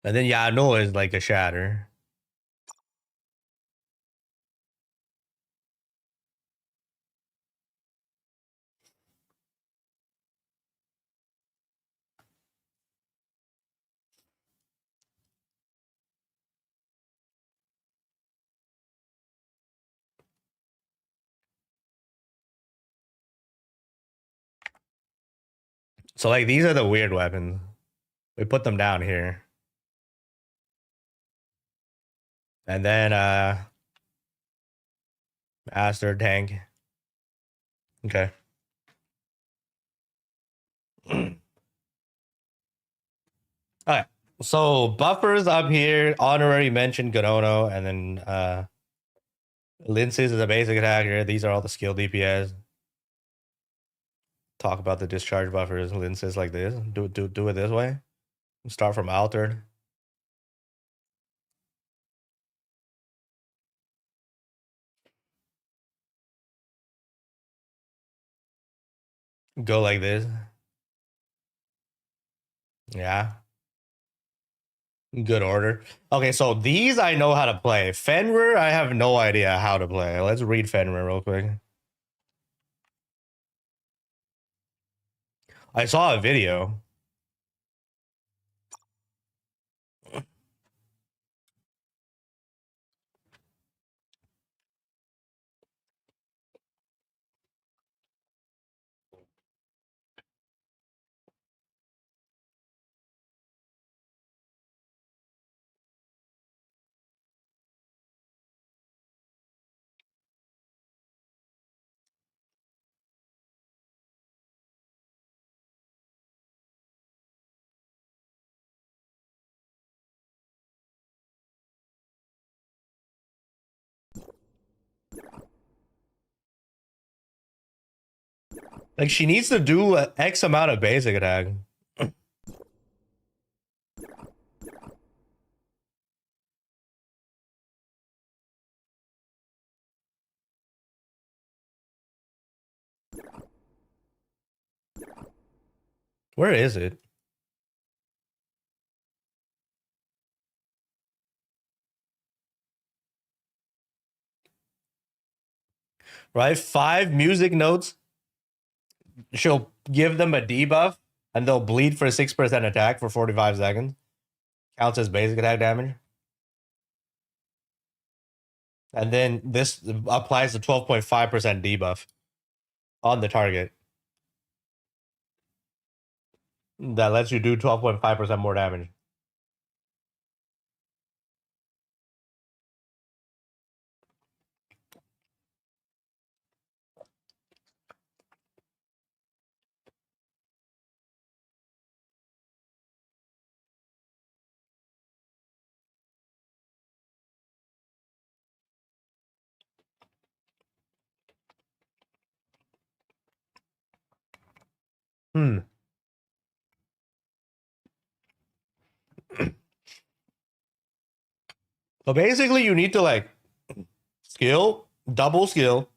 And then Yano is like a shatter. So like these are the weird weapons. We put them down here. And then Aster tank. Okay. Alright. So buffers up here, honorary mention Gonono, and then Linces is a basic attacker. These are all the skill DPS. Talk about the discharge buffers, Linces like this. Do it this way. Start from altered. Go like this. Yeah. Good order. Okay, so these I know how to play. Fenrir, I have no idea how to play. Let's read Fenrir real quick. I saw a video. Like she needs to do X amount of basic attack. Where is it? Right? 5 music notes. She'll give them a debuff and they'll bleed for 6% attack for 45 seconds. Counts as basic attack damage. And then this applies the 12.5% debuff on the target. That lets you do 12.5% more damage. So basically you need to like skill, double skill.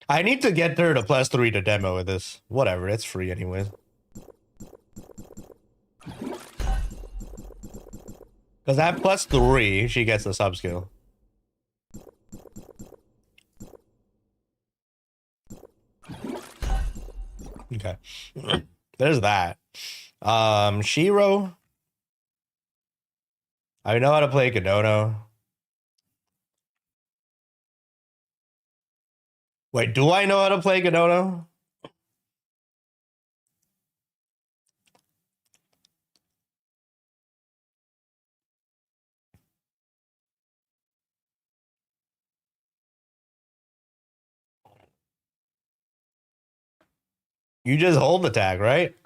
I need to get her to +3 to demo with this. Whatever, it's free anyways. Because at +3, she gets the sub skill. Okay. There's that. Shiro. I know how to play Kodono. Wait, do I know how to play Kodono? You just hold the tag, right?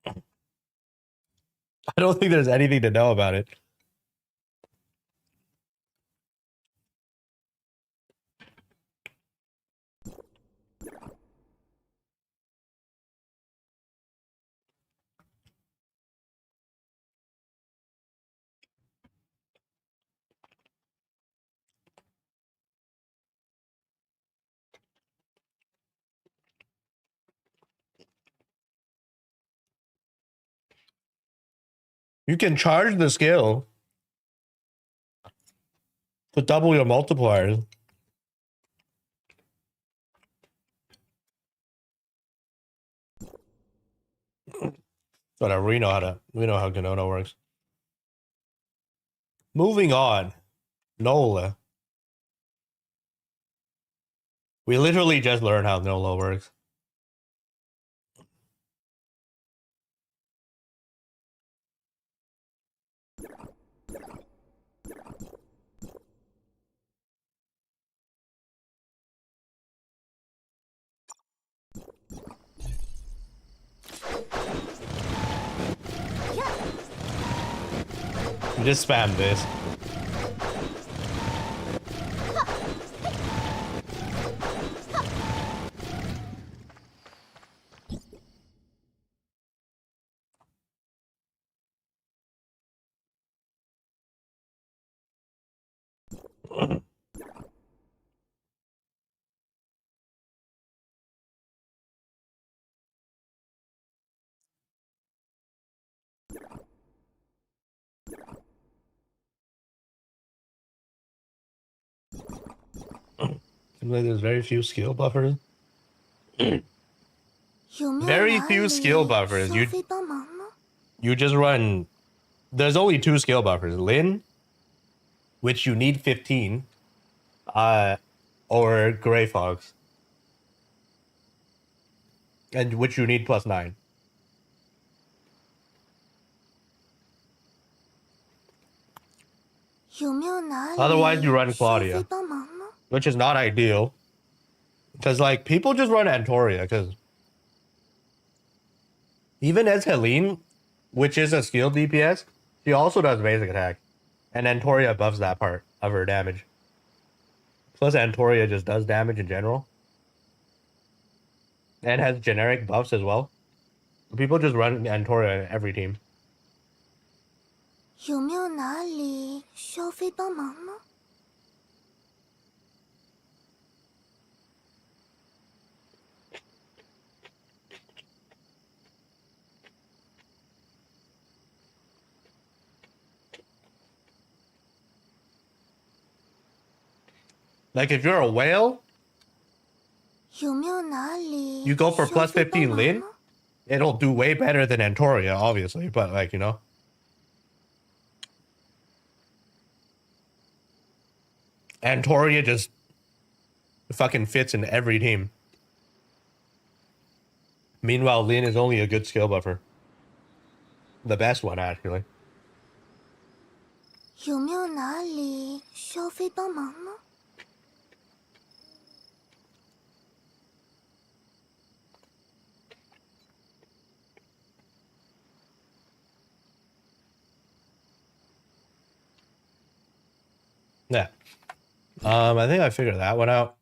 I don't think there's anything to know about it. You can charge the skill to double your multipliers. Whatever, we know how Kanono works. Moving on. Nola. We literally just learned how Nola works. Just spam this. Seems like there's very few skill buffers. Very few skill buffers. You just run. There's only 2 skill buffers. Lin, which you need 15, or Grey Fox, and which you need +9. Otherwise, you run Claudia, which is not ideal. Because, like, people just run Antoria, because even as Helene, which is a skill DPS, she also does basic attack. And Antoria buffs that part of her damage. Plus, Antoria just does damage in general. And has generic buffs as well. People just run Antoria in every team. Like, if you're a whale, you go for +15 Lin, it'll do way better than Antoria, obviously, but, like, you know. Antoria just fucking fits in every team. Meanwhile, Lin is only a good skill buffer. The best one, actually. Yeah. I think I figured that one out.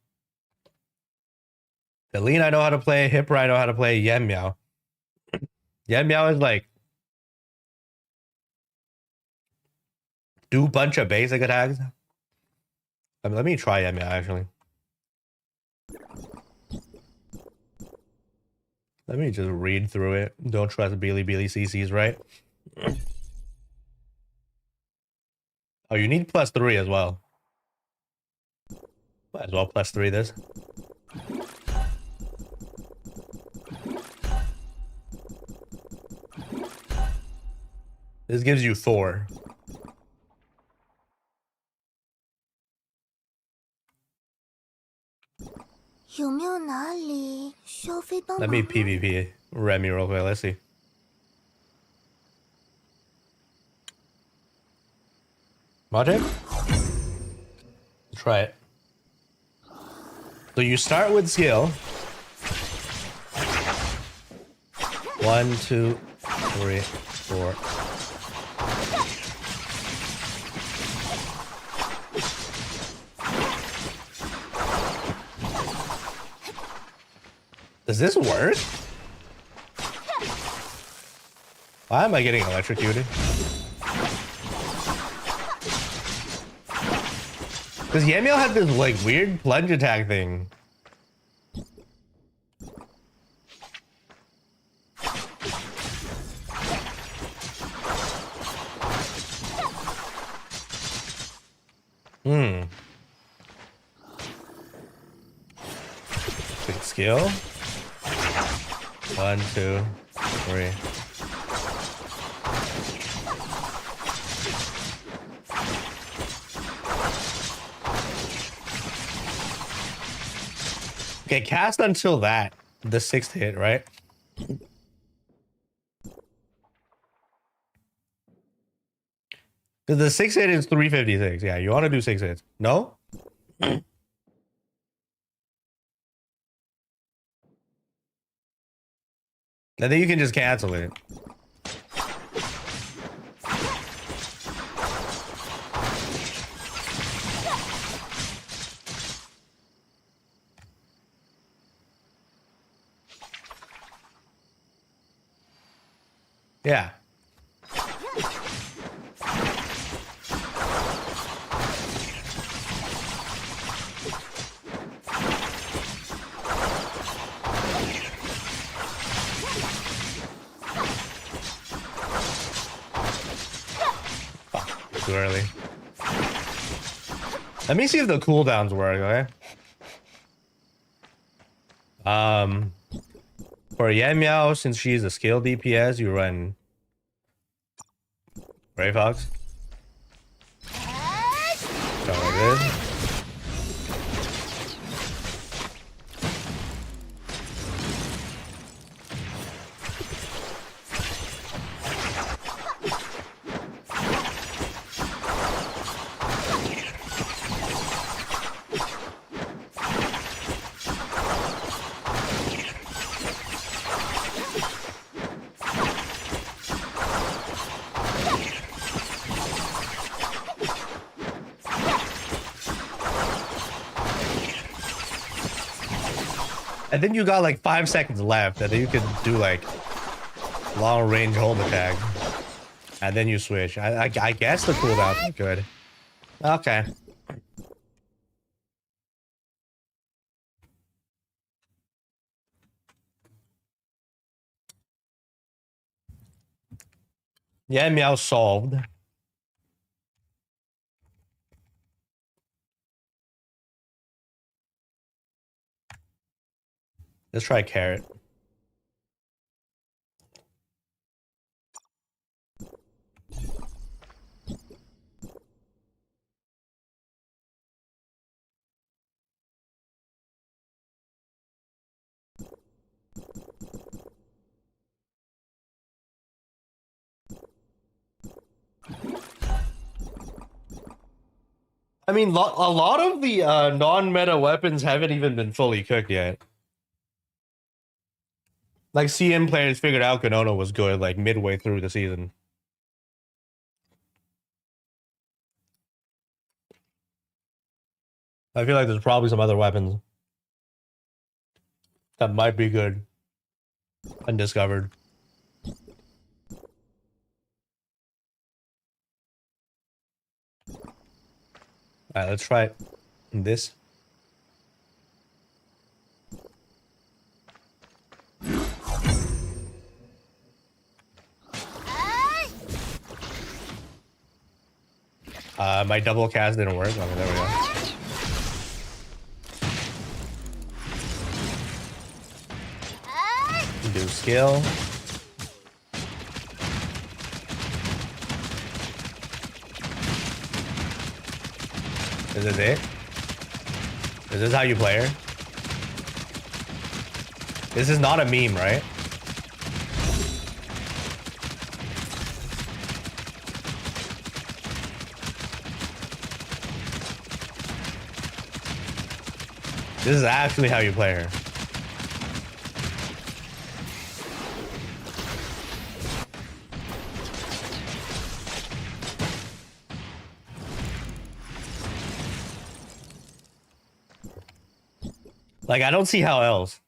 The Lean I know how to play, Hipper I know how to play, Yen Meow. Yen Meow is like do a bunch of basic attacks. I mean, let me try Yen Meow actually. Let me just read through it. Don't trust Beely CCs, right? Oh, you need +3 as well. Might as well +3 this. This gives you 4. Let me PvP Remy real quick. Let's see. Magic? Try it. So you start with skill. 1, 2, 3, 4. Does this work? Why am I getting electrocuted? Because Yamiel had this like weird plunge attack thing. skill. 1, 2, 3. Okay, cast until that. The 6th hit, right? The 6th hit is 356. Yeah, you want to do 6 hits. No? And then you can just cancel it. Yeah. Too early. Let me see if the cooldowns work, okay? For Yan Miao, since she's a skill DPS, you run Ray Fox. So like this. And then you got like 5 seconds left, and then you can do like long range hold attack, and then you switch. I guess the cooldown is good. Okay. Yeah, Meow solved. Let's try Carrot. I mean, a lot of the non-meta weapons haven't even been fully cooked yet. Like, CM players figured out Konono was good, like, midway through the season. I feel like there's probably some other weapons that might be good. Undiscovered. Alright, let's try this. My double cast didn't work. Okay, there we go. Do skill. Is this it? Is this how you play her? This is not a meme, right? This is actually how you play her. Like, I don't see how else.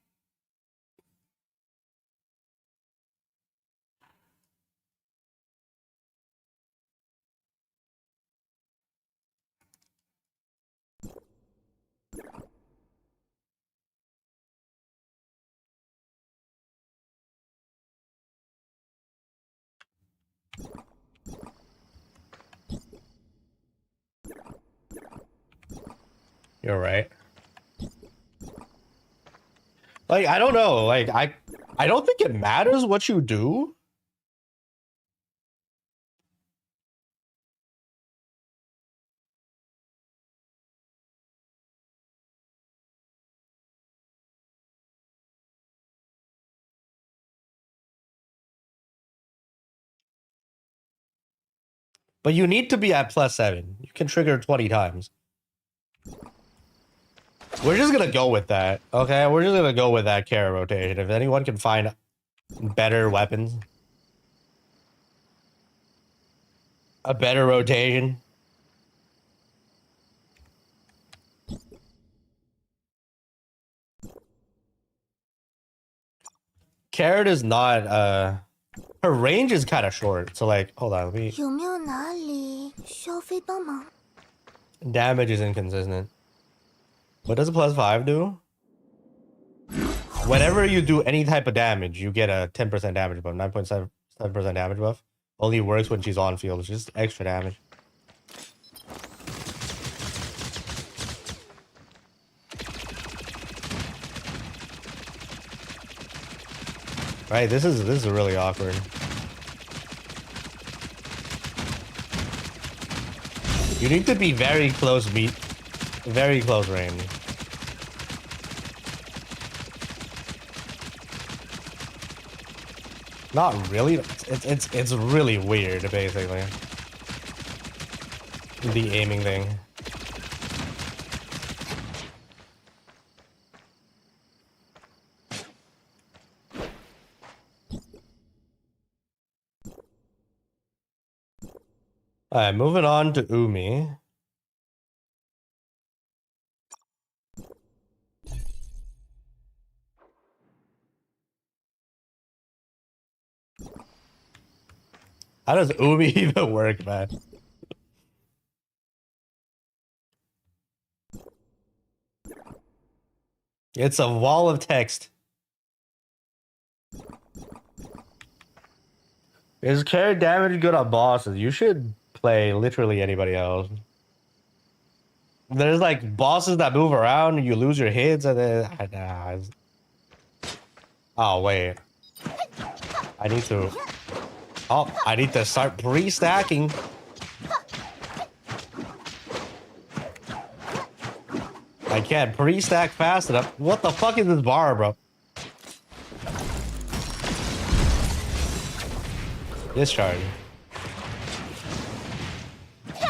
You're right. Like, I don't know. Like, I don't think it matters what you do. But you need to be at +7. You can trigger 20 times. We're just gonna go with that, okay? We're just gonna go with that carry rotation. If anyone can find better weapons, a better rotation. Carrot is not, her range is kind of short. So, like, hold on, let me... 有没有哪里需要飞帮忙？ Damage is inconsistent. What does a +5 do? Whenever you do any type of damage, you get a 10% damage buff, 9.7% damage buff. Only works when she's on field. It's just extra damage. Right, this is really awkward. You need to be very close very close range. Not really. It's really weird, basically. The aiming thing. Alright, moving on to Umi. How does Umi even work, man? It's a wall of text. Is carry damage good on bosses? You should play literally anybody else. There's like bosses that move around and you lose your hits and then... Oh, wait. I need to... Oh, I need to start pre-stacking. I can't pre-stack fast enough. What the fuck is this bar, bro? Discharge.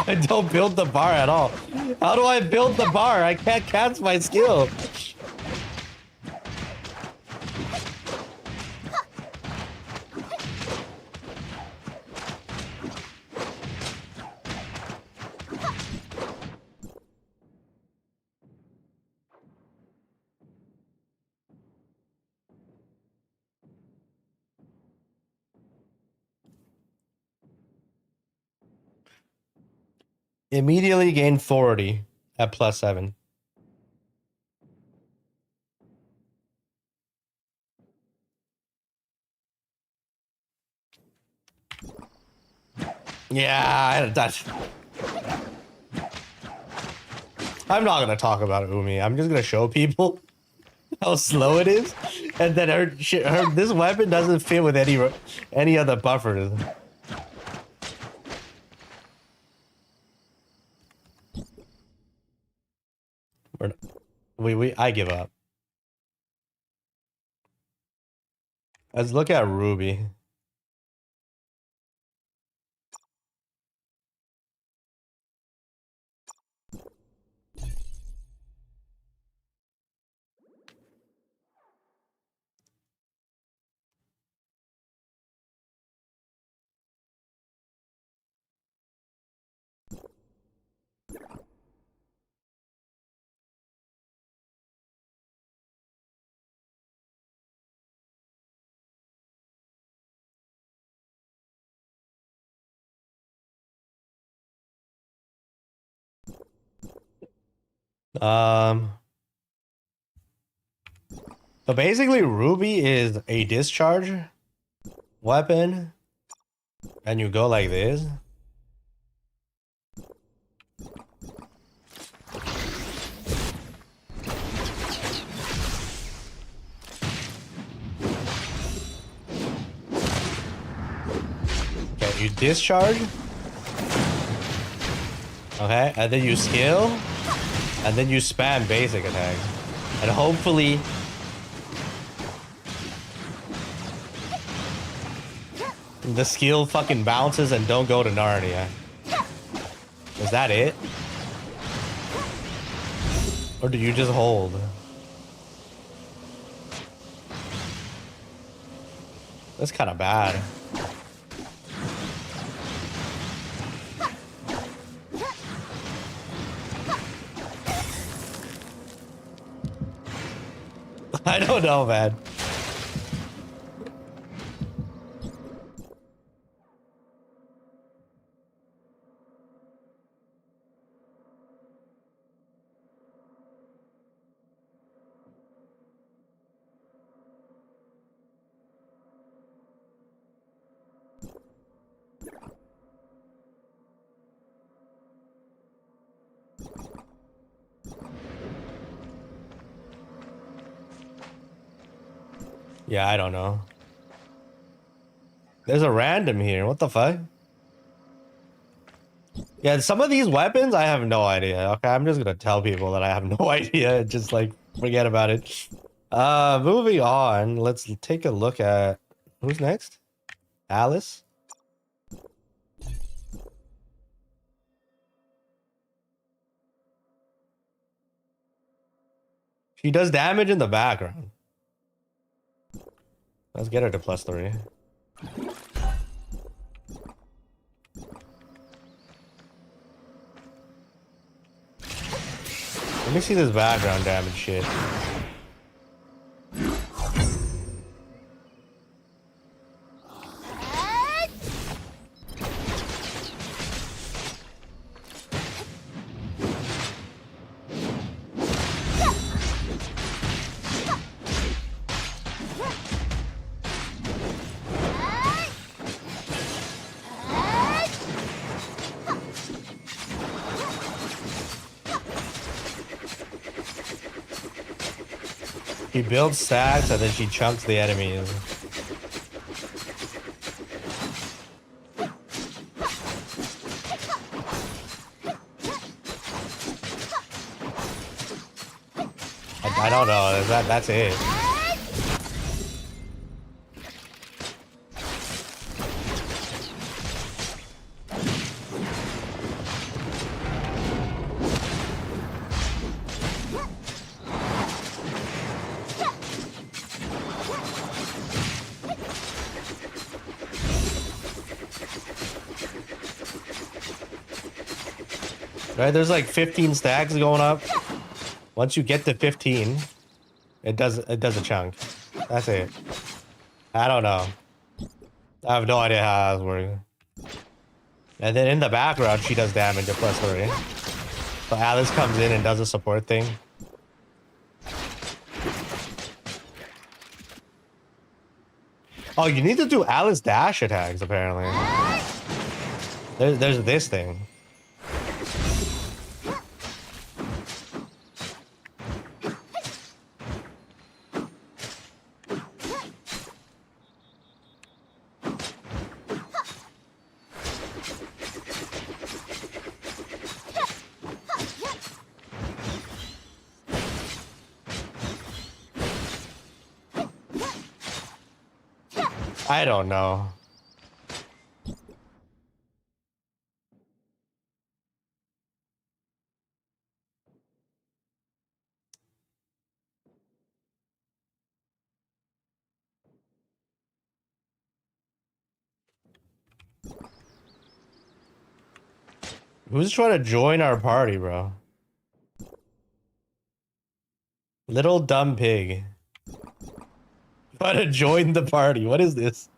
I don't build the bar at all. How do I build the bar? I can't cast my skill. Immediately gain 40 at +7. Yeah, I'm not gonna talk about Umi. I'm just gonna show people how slow it is, and then this weapon doesn't fit with any other buffers. I give up. Let's look at Ruby. So basically Ruby is a discharge weapon, and you go like this. You discharge. Okay, and then you skill. And then you spam basic attack. And hopefully... the skill fucking bounces and don't go to Narnia. Is that it? Or do you just hold? That's kind of bad. I don't know, man. Yeah, I don't know. There's a random here. What the fuck? Yeah, some of these weapons, I have no idea. Okay, I'm just gonna tell people that I have no idea. Just like, forget about it. Moving on. Let's take a look at... who's next? Alice? She does damage in the background. Let's get her to +3. Let me see this background damage shit. She builds stacks and then she chunks the enemies. I don't know. That's it. Right, there's like 15 stacks going up. Once you get to 15, it does a chunk. That's it. I don't know. I have no idea how that's working. And then in the background, she does damage at +3. So Alice comes in and does a support thing. Oh, you need to do Alice dash attacks apparently. There's this thing. I don't know. Who's trying to join our party, bro? Little dumb pig. Trying to join the party. What is this?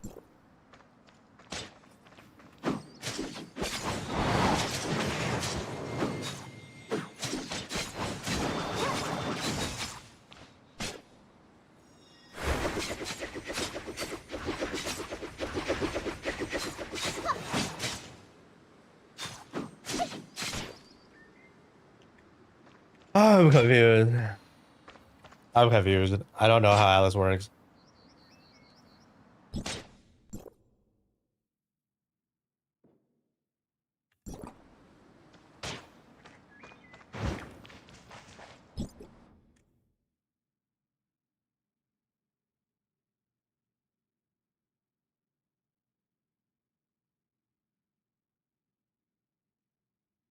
I'm confused. I'm confused. I don't know how Alice works.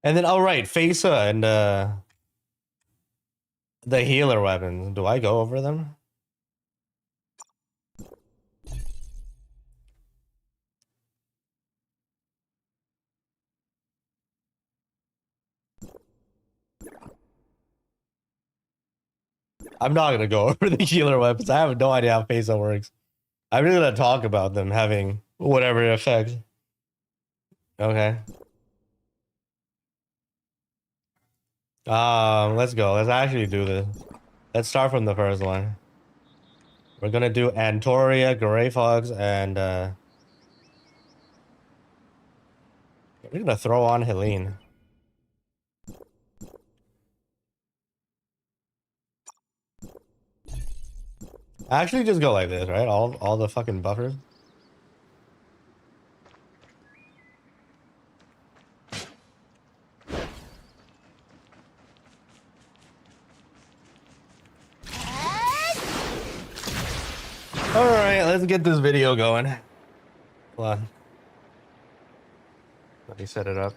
And then, oh right, Fesa and the healer weapons. Do I go over them? I'm not gonna go over the healer weapons. I have no idea how Fesa works. I'm just gonna talk about them having whatever effect. Okay. Let's go. Let's actually do this. Let's start from the first one. We're gonna do Antoria, Gray Fox, and we're gonna throw on Helene. Actually, just go like this, right? All the fucking buffers. All right, let's get this video going. Hold on. Let me set it up.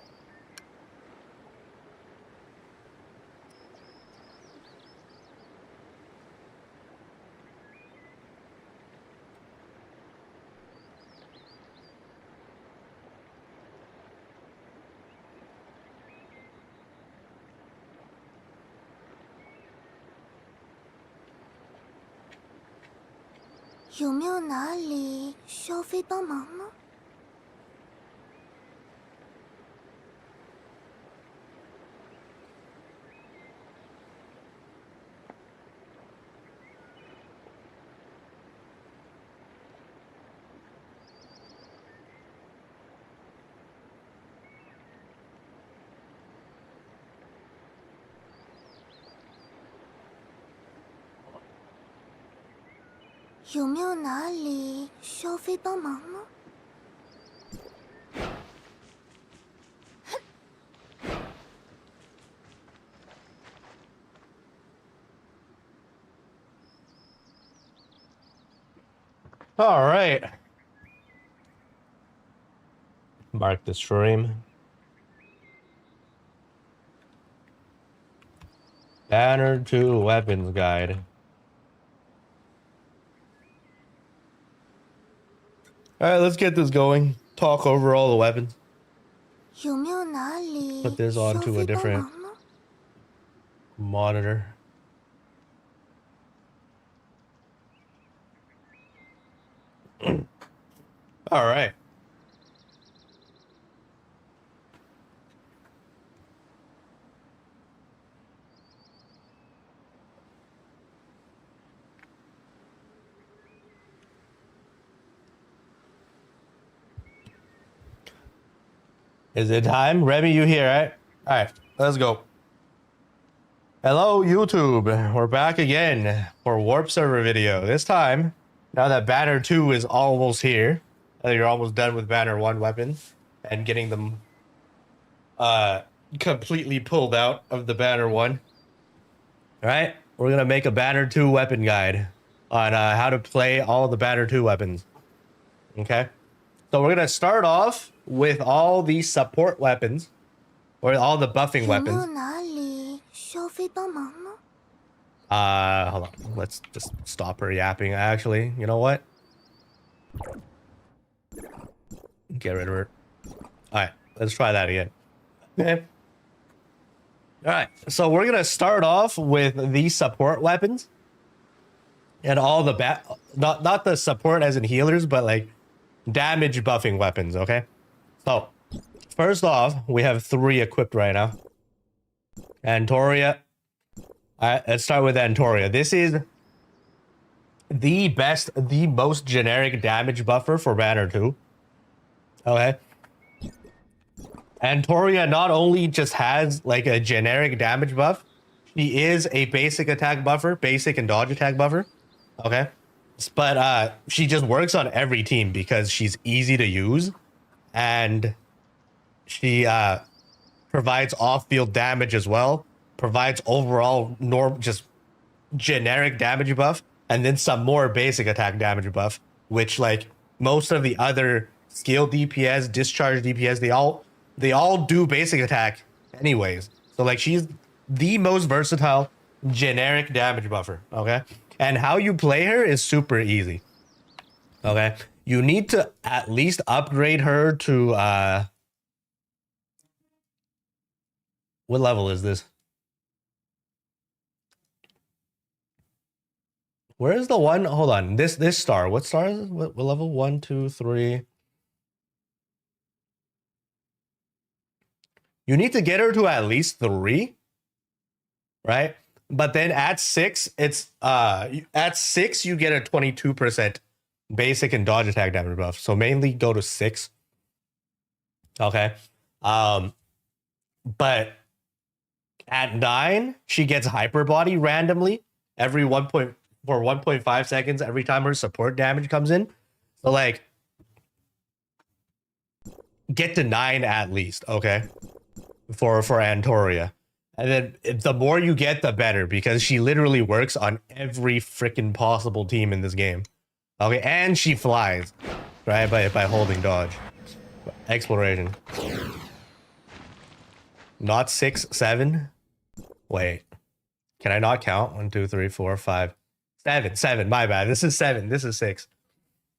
All right. Mark the stream. Banner 2 weapons guide. All right, let's get this going. Talk over all the weapons. Put this onto a different monitor. All right. Is it time? Remy, you here, right? All right, let's go. Hello, YouTube. We're back again for Warp Server video. This time, now that Banner 2 is almost here, you're almost done with Banner 1 weapons and getting them completely pulled out of the Banner 1. All right, we're going to make a Banner 2 weapon guide on how to play all the Banner 2 weapons. Okay, so we're going to start off with all the support weapons, or all the buffing weapons. Hold on. Let's just stop her yapping, actually. You know what? Get rid of her. Alright, let's try that again. Okay. Alright, so we're gonna start off with the support weapons. And all the not the support as in healers, but like damage buffing weapons, okay? So, first off, we have 3 equipped right now. Antoria. Alright, let's start with Antoria. This is the most generic damage buffer for Banner 2. Okay. Antoria not only just has like a generic damage buff, she is a basic attack buffer, basic and dodge attack buffer. Okay. But she just works on every team because she's easy to use. And she provides off-field damage as well, provides overall just generic damage buff, and then some more basic attack damage buff, which like most of the other skill DPS, discharge DPS, they all do basic attack anyways. So like she's the most versatile generic damage buffer, okay? And how you play her is super easy. Okay? You need to at least upgrade her to what level is this? Where is the one? Hold on. This star. What star is it? What level? 1, 2, 3. You need to get her to at least 3, right? But then at 6, it's at 6 you get a 22% basic and dodge attack damage buff. So mainly go to 6. Okay. But at 9, she gets hyper body randomly every 1.5 seconds every time her support damage comes in. So like get to 9 at least, okay? For Antoria. And then the more you get, the better, because she literally works on every freaking possible team in this game. Okay, and she flies, right? By holding dodge. Exploration. Not 6, 7. Wait. Can I not count? 1, 2, 3, 4, 5, 7. 7. My bad. This is 7. This is 6.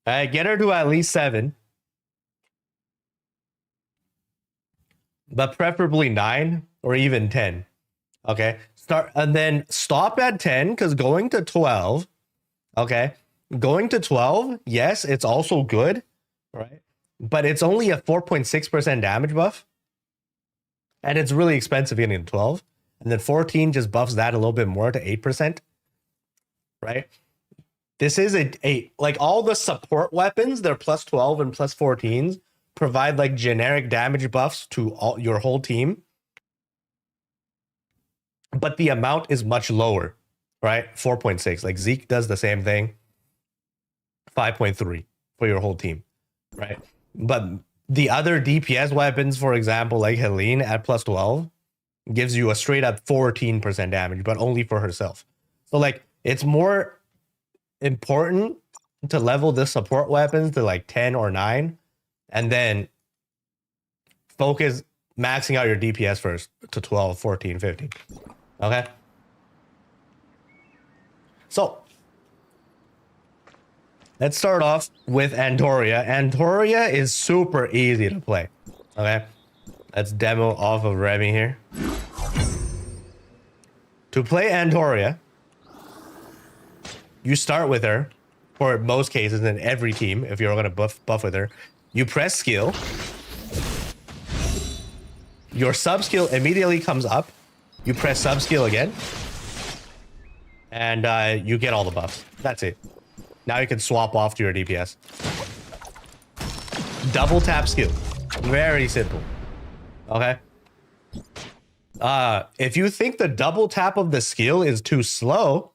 All right, get her to at least 7. But preferably 9 or even 10. Okay. Start and then stop at 10, because going to 12. Okay. Going to 12, yes, it's also good, right? But it's only a 4.6% damage buff. And it's really expensive getting to 12. And then 14 just buffs that a little bit more to 8%. Right? This is a like all the support weapons, they're plus 12 and plus 14s. Provide like generic damage buffs to all your whole team, but the amount is much lower, right? 4.6. Like Zeke does the same thing. 5.3 for your whole team, right? But the other DPS weapons, for example, like Helene at plus 12, gives you a straight up 14% damage, but only for herself. So like it's more important to level the support weapons to like 10 or 9. And then focus maxing out your DPS first to 12, 14, 15. Okay? So, let's start off with Antoria. Antoria is super easy to play. Okay? Let's demo off of Remy here. To play Antoria, you start with her, for most cases in every team, if you're going to buff with her. You press skill. Your sub skill immediately comes up. You press sub skill again. And you get all the buffs. That's it. Now you can swap off to your DPS. Double tap skill. Very simple. Okay. If you think the double tap of the skill is too slow,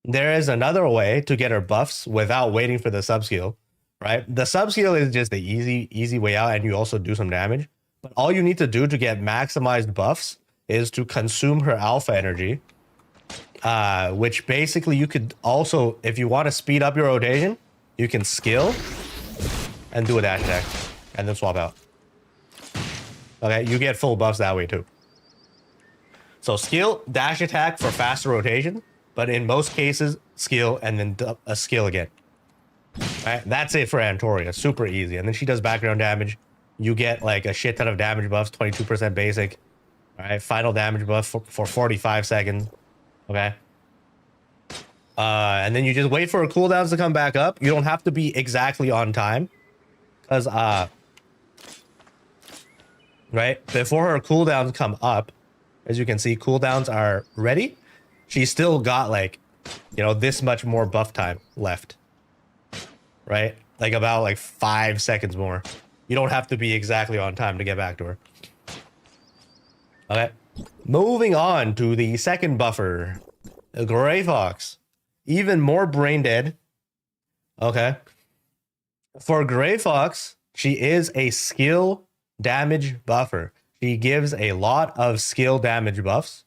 there is another way to get her buffs without waiting for the sub skill. Right? The sub skill is just the easy way out, and you also do some damage. But all you need to do to get maximized buffs is to consume her alpha energy. Which basically you could also, if you want to speed up your rotation, you can skill and do a dash attack and then swap out. Okay, you get full buffs that way too. So skill, dash attack for faster rotation, but in most cases, skill and then a skill again. Right, that's it for Antoria. Super easy. And then she does background damage. You get like a shit ton of damage buffs, 22% basic. All right, final damage buff for 45 seconds. Okay. And then you just wait for her cooldowns to come back up. You don't have to be exactly on time. Because, right, before her cooldowns come up, as you can see, cooldowns are ready. She's still got like, you know, this much more buff time left. Right? Like about like 5 seconds more. You don't have to be exactly on time to get back to her. Okay. Moving on to the second buffer. The Gray Fox. Even more brain dead. Okay. For Gray Fox, she is a skill damage buffer. She gives a lot of skill damage buffs.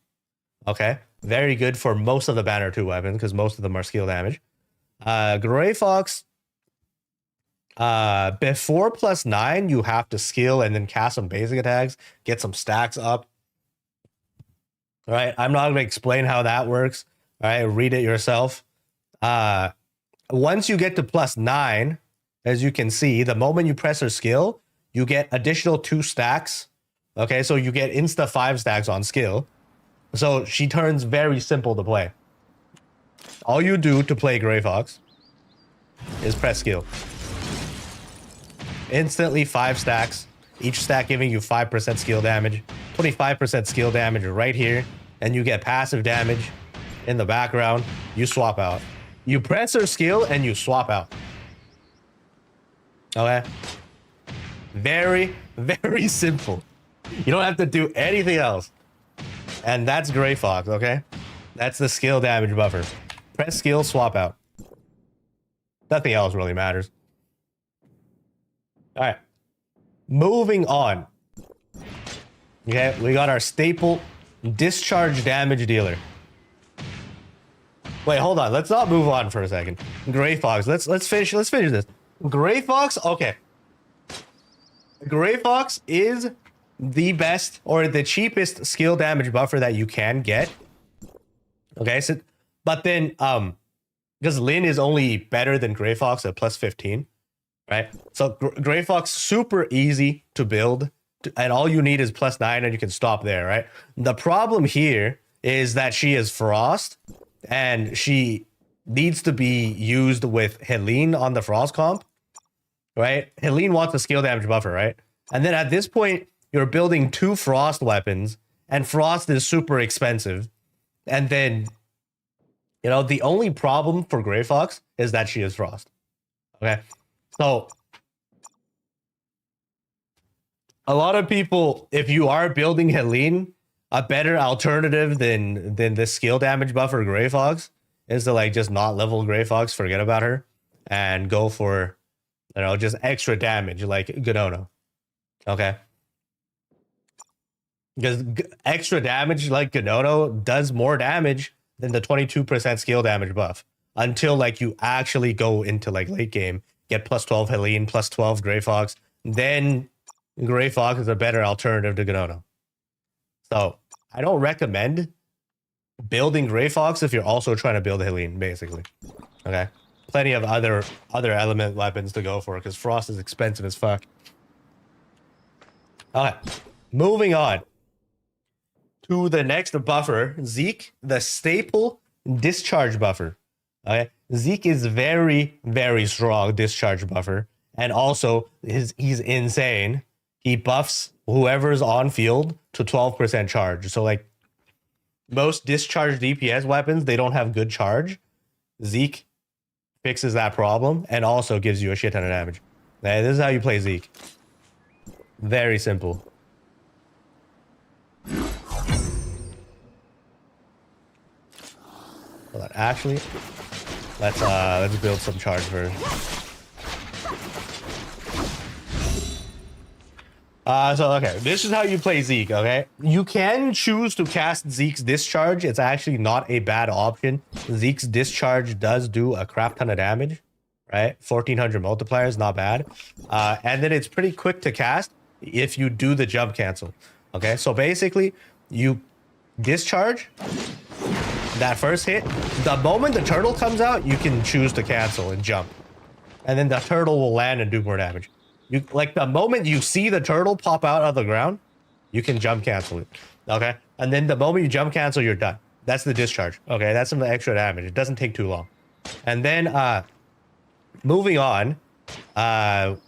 Okay. Very good for most of the Banner 2 weapons, because most of them are skill damage. Gray Fox, before +9, you have to skill and then cast some basic attacks, get some stacks up. All right, I'm not gonna explain how that works. All right, read it yourself. Once you get to +9, as you can see, the moment you press her skill, you get additional 2 stacks. Okay, so you get insta 5 stacks on skill. So she turns very simple to play. All you do to play Grey Fox is press skill. Instantly 5 stacks, each stack giving you 5% skill damage, 25% skill damage right here, and you get passive damage in the background. You swap out. You press her skill and you swap out. Okay? Very, very simple. You don't have to do anything else. And that's Grey Fox, okay? That's the skill damage buffer. Press skill, swap out. Nothing else really matters. All right. Moving on. Okay, we got our staple discharge damage dealer. Wait, hold on. Let's not move on for a second. Grey Fox. Let's finish this. Grey Fox, okay. Grey Fox is the best or the cheapest skill damage buffer that you can get. Okay, so but then because Lyn is only better than Grey Fox at +15, right? So Grey Fox super easy to build, and all you need is +9 and you can stop there, right? The problem here is that she is Frost and she needs to be used with Helene on the Frost comp, right? Helene wants a skill damage buffer, right? And then at this point, you're building 2 Frost weapons, and Frost is super expensive. And then, you know, the only problem for Grey Fox is that she is Frost. Okay? So, a lot of people, if you are building Helene, a better alternative than the skill damage buffer Grey Fox is to, like, just not level Grey Fox, forget about her, and go for, you know, just extra damage like Gnono. Okay? Because extra damage like Gnono does more damage than the 22% skill damage buff until like you actually go into like late game, get +12 Helene, +12 Grey Fox. Then Grey Fox is a better alternative to Gnono. So I don't recommend building Grey Fox if you're also trying to build Helene, basically. Okay, plenty of other element weapons to go for because Frost is expensive as fuck. Okay, moving on to the next buffer, Zeke, the staple discharge buffer. Okay, Zeke is very, very strong discharge buffer, and also he's insane. He buffs whoever's on field to 12% charge. So like most discharge DPS weapons, they don't have good charge. Zeke fixes that problem and also gives you a shit ton of damage. Okay, this is how you play Zeke. Very simple. Hold on. Actually, let's build some charge first. So okay, this is how you play Zeke. Okay, you can choose to cast Zeke's discharge. It's actually not a bad option. Zeke's discharge does do a crap ton of damage, right? 1400 multipliers, not bad. And then it's pretty quick to cast if you do the jump cancel. Okay, so basically you discharge that first hit. The moment the turtle comes out, you can choose to cancel and jump, and then the turtle will land and do more damage. You like the moment you see the turtle pop out of the ground, you can jump cancel it. Okay, and then the moment you jump cancel, you're done. That's the discharge. Okay, that's some extra damage. It doesn't take too long. And then moving on,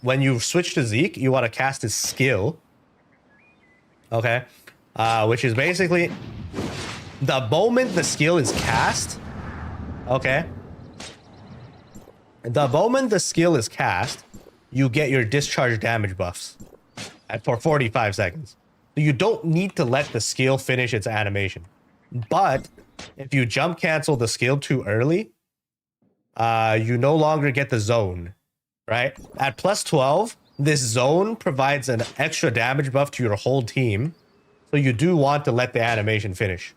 when you switch to Zeke, you want to cast his skill. Okay, which is basically the moment the skill is cast. Okay, the moment the skill is cast, you get your discharge damage buffs for 45 seconds. So you don't need to let the skill finish its animation. But if you jump cancel the skill too early, you no longer get the zone, right? At +12, this zone provides an extra damage buff to your whole team. So you do want to let the animation finish.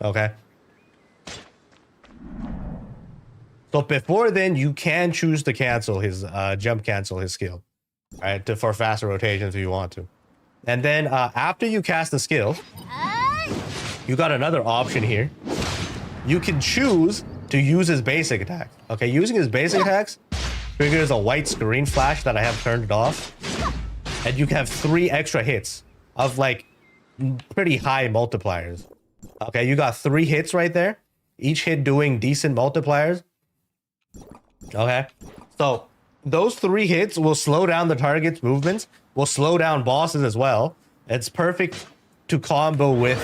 Okay? So before then, you can choose to cancel his jump cancel his skill, right? For faster rotations if you want to. And then after you cast the skill, you got another option here. You can choose to use his basic attack. Okay, using his basic attacks triggers a white screen flash that I have turned off. And you can have 3 extra hits of like pretty high multipliers. Okay, you got 3 hits right there. Each hit doing decent multipliers. Okay, so those 3 hits will slow down the target's movements, will slow down bosses as well. It's perfect to combo with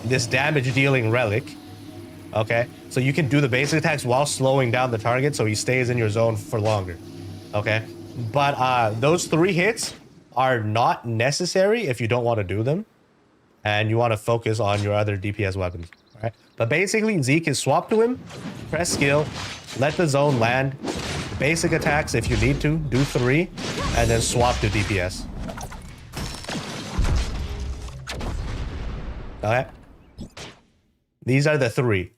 this damage dealing relic. Okay, so you can do the basic attacks while slowing down the target so he stays in your zone for longer. Okay, but those 3 hits are not necessary if you don't want to do them and you want to focus on your other DPS weapons. All right, but basically Zeke is swap to him, press skill, let the zone land, basic attacks if you need to, do 3, and then swap to DPS. Okay, these are the 3: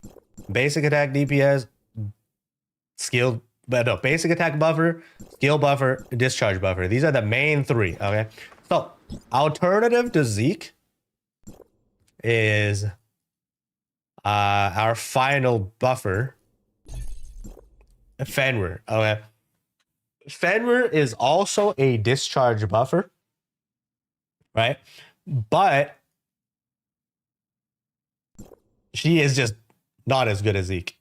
basic attack, DPS, skill, but no, basic attack buffer, skill buffer, discharge buffer. These are the main 3. Okay, so alternative to Zeke is our final buffer, Fenrir. Okay, Fenrir is also a discharge buffer, right? But she is just not as good as Zeke,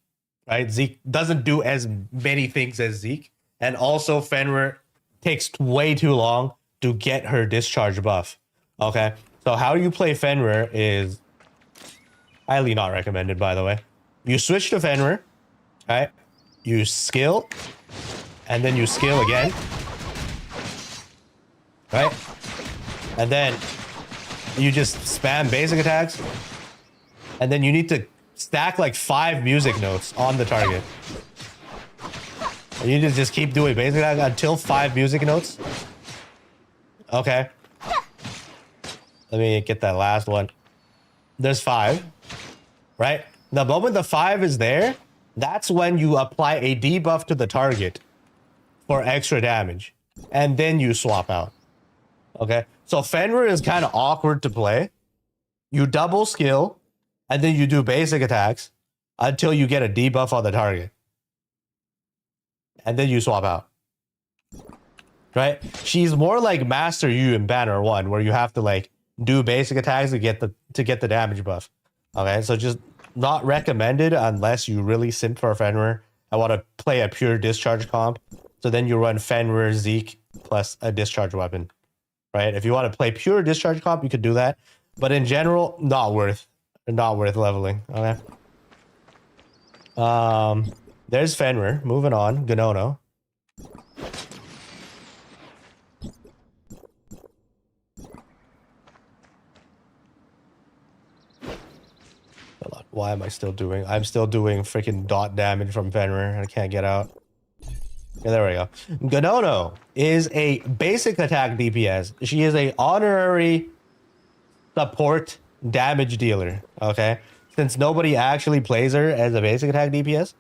right? Zeke doesn't do as many things as Zeke. And also Fenrir takes way too long to get her discharge buff. Okay, so how you play Fenrir is highly not recommended, by the way. You switch to Fenrir, right? You skill, and then you skill again, right? And then you just spam basic attacks, and then you need to stack like 5 music notes on the target. And you just keep doing basic attack until 5 music notes. Okay. Let me get that last one. There's 5, right? The moment the 5 is there, that's when you apply a debuff to the target for extra damage. And then you swap out. Okay? So Fenrir is kind of awkward to play. You double skill, and then you do basic attacks until you get a debuff on the target. And then you swap out. Right? She's more like Master Yu in Banner 1, where you have to like do basic attacks to get the damage buff. Okay, so just not recommended unless you really simp for Fenrir. I want to play a pure discharge comp. So then you run Fenrir, Zeke, plus a discharge weapon. Right? If you want to play pure discharge comp, you could do that. But in general, not worth leveling. Okay. There's Fenrir. Moving on. Gnono. Hold on. Why am I still doing? I'm still doing freaking dot damage from Fenrir and I can't get out. Yeah, there we go. Gnono is a basic attack DPS. She is a honorary support damage dealer. Okay, since nobody actually plays her as a basic attack DPS.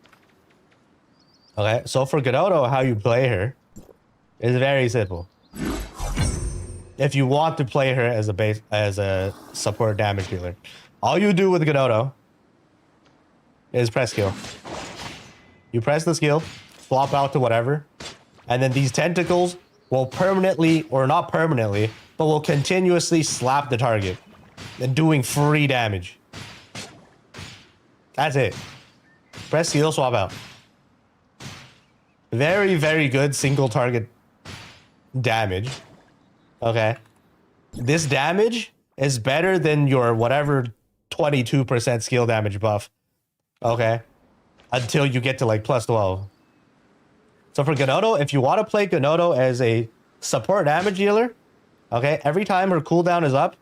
Okay, so for Gnono, how you play her is very simple. If you want to play her as a support damage dealer, all you do with Gnono is press skill. You press the skill, swap out to whatever, and then these tentacles will permanently, or not permanently, but will continuously slap the target and doing free damage. That's it. Press skill, swap out. Very, very good single target damage. Okay. This damage is better than your whatever 22% skill damage buff. Okay. Until you get to like plus 12. So for Gnono, if you want to play Gnono as a support damage dealer, okay, every time her cooldown is up,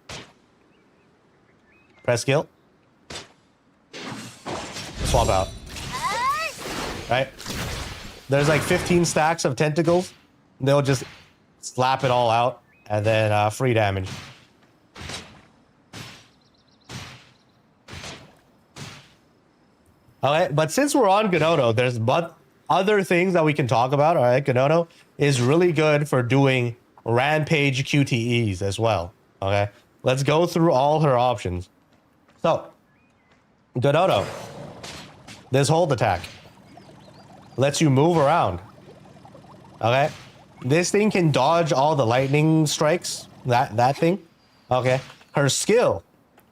press skill, swap out. Right? There's like 15 stacks of tentacles. They'll just slap it all out and then free damage. Okay, but since we're on Gnono, there's other things that we can talk about. All right, Gnono is really good for doing rampage QTEs as well. Okay, let's go through all her options. So, Dododo, this hold attack lets you move around. Okay? This thing can dodge all the lightning strikes. That thing. Okay? Her skill.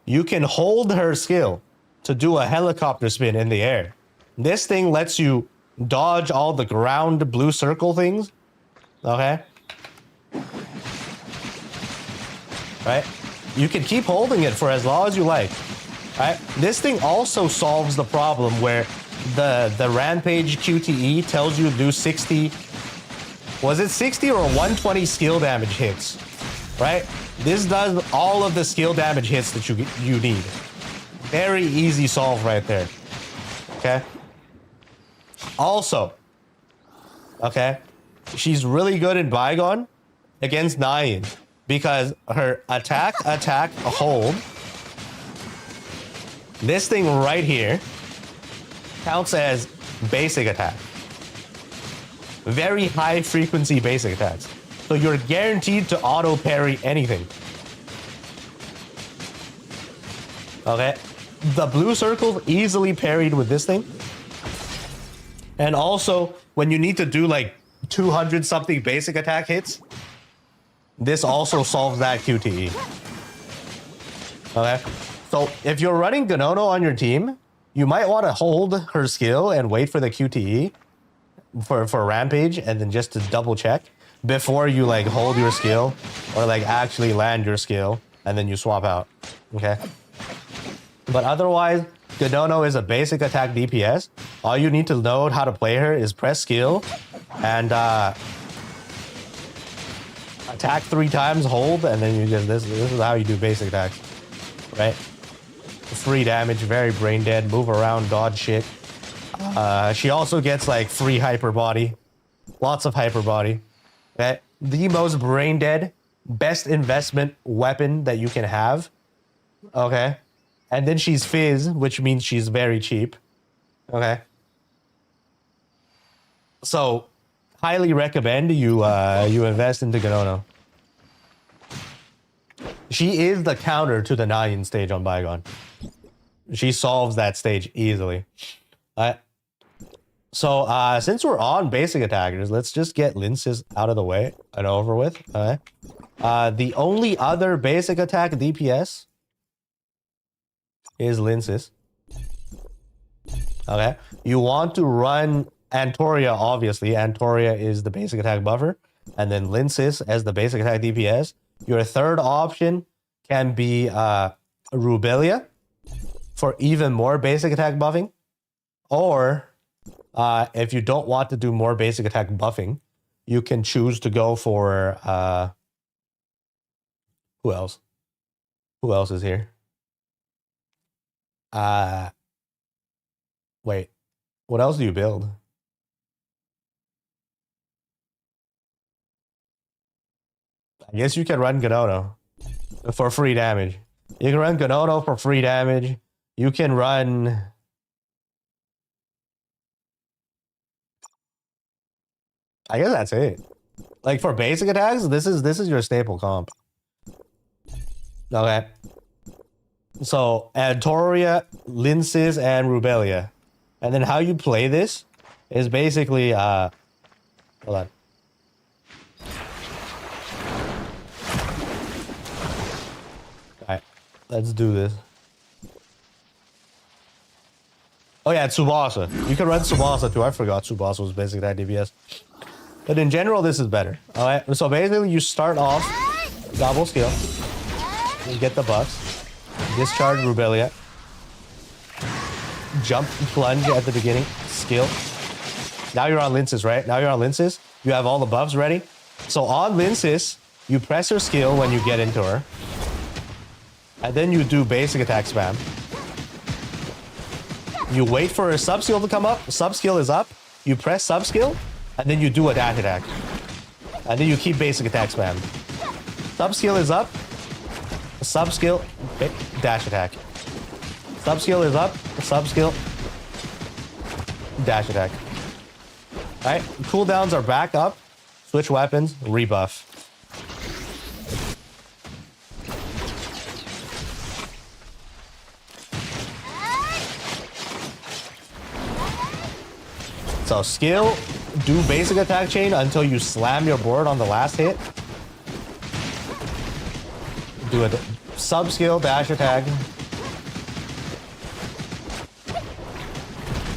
You can hold her skill to do a helicopter spin in the air. This thing lets you dodge all the ground blue circle things. Okay? Right? You can keep holding it for as long as you like. Right? This thing also solves the problem where the Rampage QTE tells you to do 60... Was it 60 or 120 skill damage hits? Right? This does all of the skill damage hits that you need. Very easy solve right there. Okay? Also, okay, she's really good in Bygone against Nyan because her attack, hold. This thing right here counts as basic attack. Very high frequency basic attacks. So you're guaranteed to auto parry anything. Okay. The blue circles easily parried with this thing. And also, when you need to do like 200 something basic attack hits, this also solves that QTE. Okay. So if you're running Ganono on your team, you might want to hold her skill and wait for the QTE for Rampage, and then just to double check before you like hold your skill or like actually land your skill, and then you swap out. Okay. But otherwise, Ganono is a basic attack DPS. All you need to know how to play her is press skill and attack 3 times, hold, and then you just this is how you do basic attacks. Right? Free damage, very brain dead, move around, dodge shit. She also gets like free hyper body. Lots of hyper body. Okay? The most brain dead, best investment weapon that you can have. Okay? And then she's Fizz, which means she's very cheap. Okay? So, highly recommend you you invest into Ganono. She is the counter to the Nyan stage on Bygone. She solves that stage easily. So, since we're on basic attackers, let's just get Linsis out of the way and over with. Okay. The only other basic attack DPS is Linsis. Okay. You want to run Antoria, obviously. Antoria is the basic attack buffer. And then Linsis as the basic attack DPS. Your third option can be Rubelia for even more basic attack buffing. Or if you don't want to do more basic attack buffing, you can choose to go for who else? Who else is here? Wait. What else do you build? I guess you can run Ganono for free damage. You can run Ganono for free damage. You can run... I guess that's it. Like for basic attacks, this is your staple comp. Okay. So Antoria, Linsis, and Rubelia. And then how you play this is basically hold on. Alright, let's do this. Oh yeah, Tsubasa. You can run Tsubasa too. I forgot Tsubasa was basic attack DPS. But in general, this is better. Alright, so basically you start off double skill. You get the buffs. Discharge Rubelia. Jump plunge at the beginning. Skill. Now you're on Linsis, right? Now you're on Linsis. You have all the buffs ready. So on Linsis, you press her skill when you get into her. And then you do basic attack spam. You wait for her sub skill to come up. Sub skill is up. You press sub skill. And then you do a dash attack. And then you keep basic attack spam. Sub skill is up. Sub skill, dash attack. Sub skill is up. Sub skill, dash attack. Alright, cooldowns are back up. Switch weapons, rebuff. So skill, do basic attack chain until you slam your board on the last hit. Do a sub skill dash attack.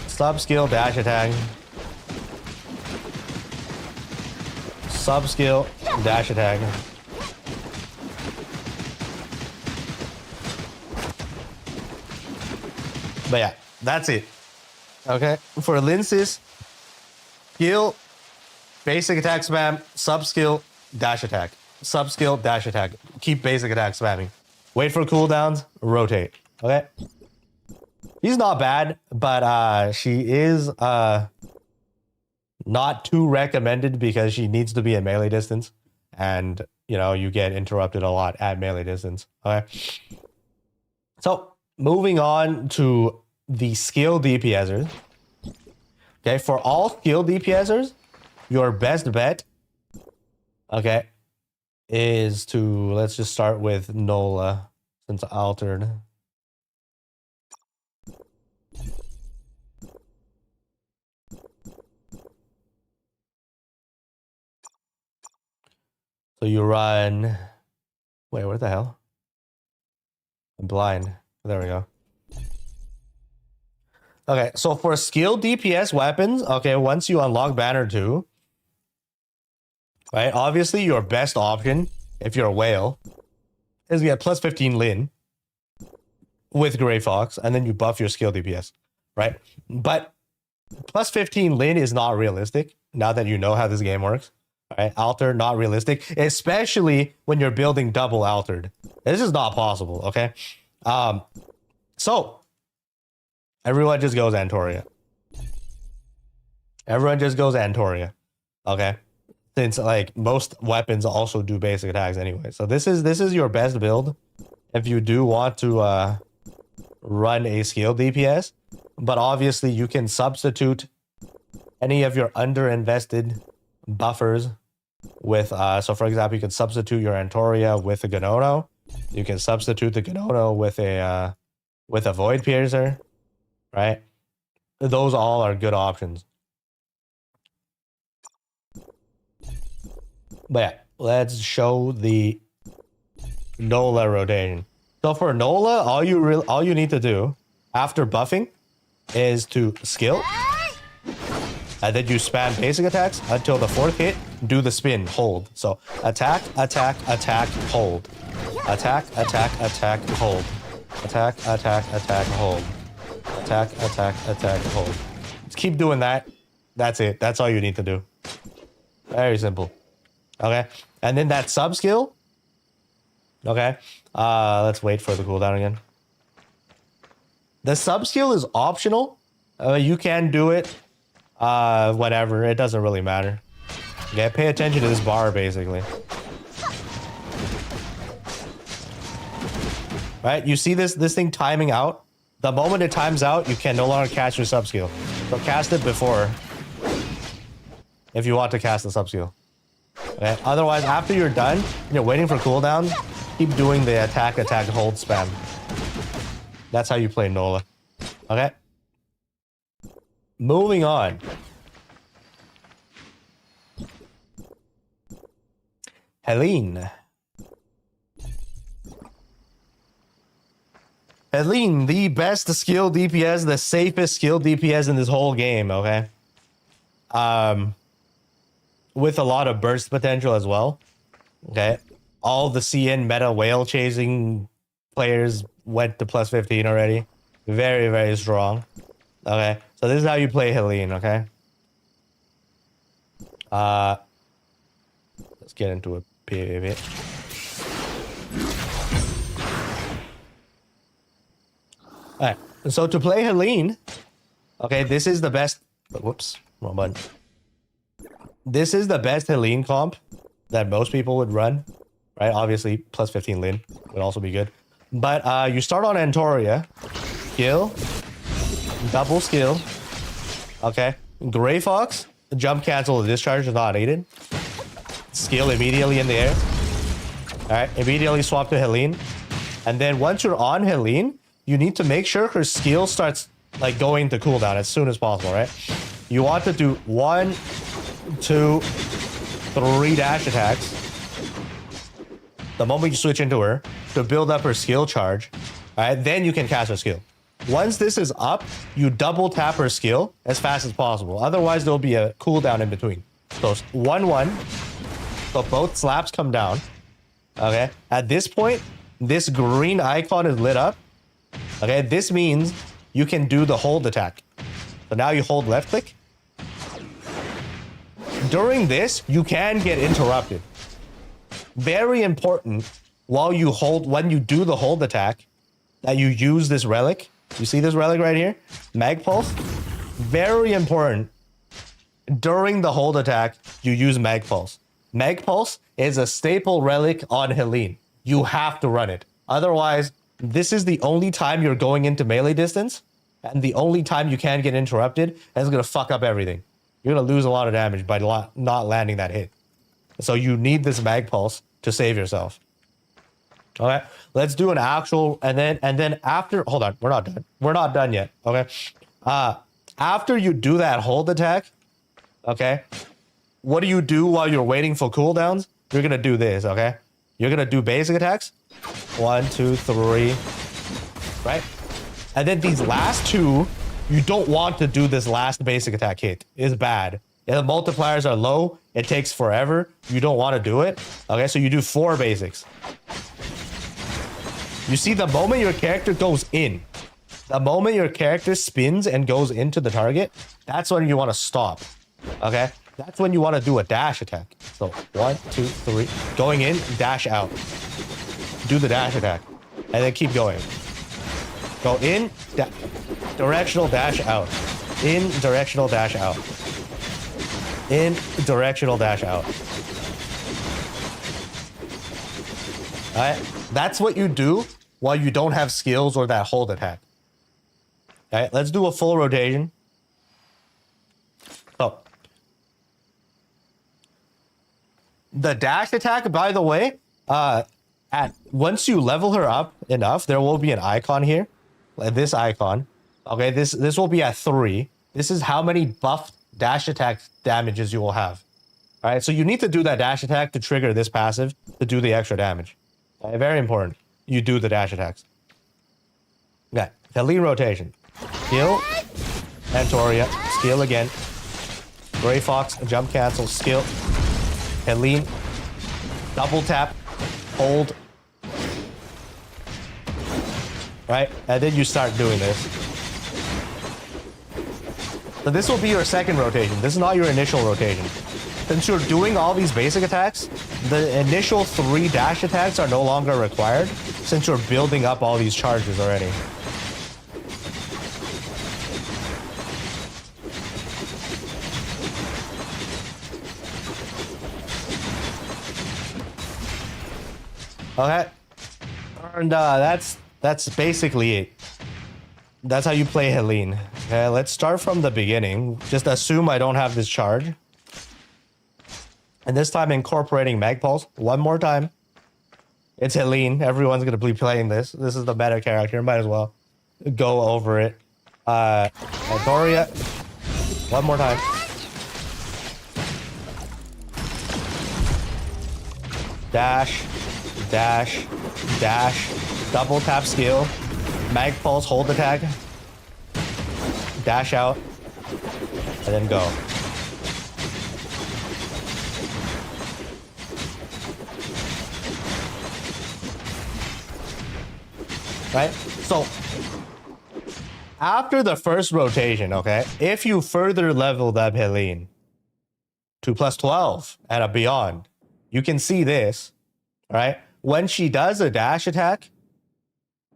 Sub skill dash attack. Sub skill dash attack. But yeah, that's it. Okay, for Linsis, skill, basic attack spam, sub skill, dash attack. Sub skill, dash attack. Keep basic attack spamming. Wait for cooldowns, rotate. Okay? She's not bad, but she is not too recommended because she needs to be at melee distance. And, you know, you get interrupted a lot at melee distance. Okay? So, moving on to the skill DPSers. Okay, for all skill DPSers, your best bet, okay, is to, let's just start with Nola, since altered. So you run, wait, what the hell? I'm blind. There we go. Okay, so for skill DPS weapons, okay, once you unlock Banner 2, right, obviously your best option, if you're a whale, is to get plus 15 Lin with Grey Fox, and then you buff your skill DPS, right? But plus 15 Lin is not realistic, now that you know how this game works, right? Altered, not realistic, especially when you're building double altered. This is not possible, okay? So, everyone just goes Antoria. Everyone just goes Antoria. Okay. Since like most weapons also do basic attacks anyway. So this is your best build if you do want to run a skill DPS. But obviously you can substitute any of your underinvested buffers with so for example, you can substitute your Antoria with a Ganono. You can substitute the Ganono with a Void Piercer. Right? Those all are good options. But yeah, let's show the Nola rotation. So for Nola, all you need to do after buffing is to skill. And then you spam basic attacks until the 4th hit, do the spin, hold. So attack, attack, attack, hold. Attack, attack, attack, hold. Attack, attack, attack, hold. Attack, attack, attack, hold. Just keep doing that. That's it. That's all you need to do. Very simple. Okay. And then that sub skill. Okay. Let's wait for the cooldown again. The sub skill is optional. You can do it. Whatever. It doesn't really matter. Okay. Pay attention to this bar, basically. Right. You see this thing timing out? The moment it times out, you can no longer cast your sub skill. So cast it before, if you want to cast the sub skill. Okay. Otherwise, after you're done, and you're waiting for cooldown, keep doing the attack, attack, hold spam. That's how you play Nola. Okay. Moving on. Helene. Helene, the best skill DPS, the safest skill DPS in this whole game, okay? With a lot of burst potential as well, okay? All the CN meta whale chasing players went to plus 15 already. Very, very strong. Okay, so this is how you play Helene, okay? Let's get into a PvP. Alright, so to play Helene, okay, this is the best. Whoops, wrong button. This is the best Helene comp that most people would run, right? Obviously, plus 15 Lin would also be good. But you start on Antoria, skill, double skill, okay? Grey Fox, jump cancel the discharge is not needed. Skill immediately in the air. Alright, immediately swap to Helene. And then once you're on Helene, you need to make sure her skill starts like going to cooldown as soon as possible, right? you want to do 1, 2, 3 dash attacks the moment you switch into her to build up her skill charge. All right, then you can cast her skill. Once this is up, you double tap her skill as fast as possible. Otherwise, there'll be a cooldown in between. So it's 1-1. So both slaps come down. Okay. At this point, this green icon is lit up. Okay. This means you can do the hold attack. So now you hold left click. During this, you can get interrupted. Very important when you do the hold attack that you use this relic. You see this relic right here? Mag Pulse. Very important. During the hold attack, you use Mag Pulse. Mag Pulse is a staple relic on Helene. You have to run it. Otherwise, this is the only time you're going into melee distance and the only time you can get interrupted, and it's going to fuck up everything. You're going to lose a lot of damage by not landing that hit. So you need this Mag Pulse to save yourself. Okay, let's do an actual, and then after, hold on, we're not done. We're not done yet, okay? After you do that hold attack, okay, what do you do while you're waiting for cooldowns? You're gonna do this, okay? You're gonna do basic attacks. 1, 2, 3, right? And then these last two, you don't want to do this last basic attack hit. It's bad. If the multipliers are low, it takes forever. You don't want to do it. Okay, so you do 4 basics. You see, the moment your character goes in, the moment your character spins and goes into the target, that's when you want to stop. Okay? That's when you want to do a dash attack. So 1, 2, 3. Going in, dash out. Do the dash attack. And then keep going. Go in, directional dash out. In, directional dash out. In, directional dash out. Alright? That's what you do while you don't have skills or that hold attack. Alright, let's do a full rotation. So, the dash attack, by the way, once you level her up enough, there will be an icon here. Like this icon. Okay, this will be at 3. This is how many buffed dash attack damages you will have. Alright, so you need to do that dash attack to trigger this passive to do the extra damage. Okay, very important. You do the dash attacks. Okay, Helene rotation. Skill. Antoria. Skill again. Gray Fox. Jump cancel. Skill. Helene. Double tap. Hold. Right? And then you start doing this. So this will be your second rotation. This is not your initial rotation. Since you're doing all these basic attacks, the initial 3 dash attacks are no longer required since you're building up all these charges already. Okay. And that's basically it. That's how you play Helene. Okay, let's start from the beginning. Just assume I don't have this charge. And this time incorporating Mag Pulse. One more time. It's Helene. Everyone's going to be playing this. This is the meta character. Might as well go over it. Antoria. One more time. Dash. Dash. Dash. Double tap skill. Mag Pulse hold attack. Dash out. And then go. Right? So, after the first rotation, okay, if you further leveled up Helene to +12 and beyond, you can see this, right? When she does a dash attack,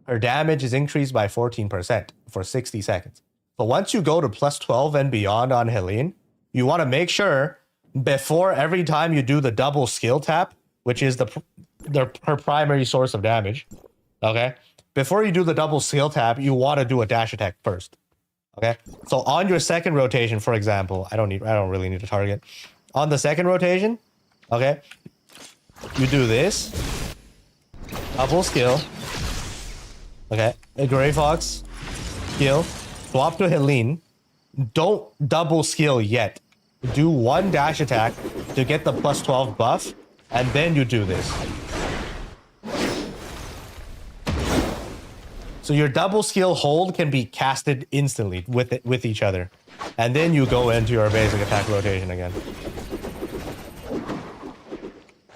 her damage is increased by 14% for 60 seconds. But once you go to +12 and beyond on Helene, you want to make sure before every time you do the double skill tap, which is her primary source of damage, okay? Before you do the double skill tap, you want to do a dash attack first. Okay? So on your second rotation, for example, I don't really need to target. On the second rotation, okay, you do this. Double skill. Okay. A Gray Fox. Skill. Swap to Helene. don't double skill yet. Do one dash attack to get the plus 12 buff, and then you do this. So your double skill hold can be casted instantly with each other. And then you go into your basic attack rotation again.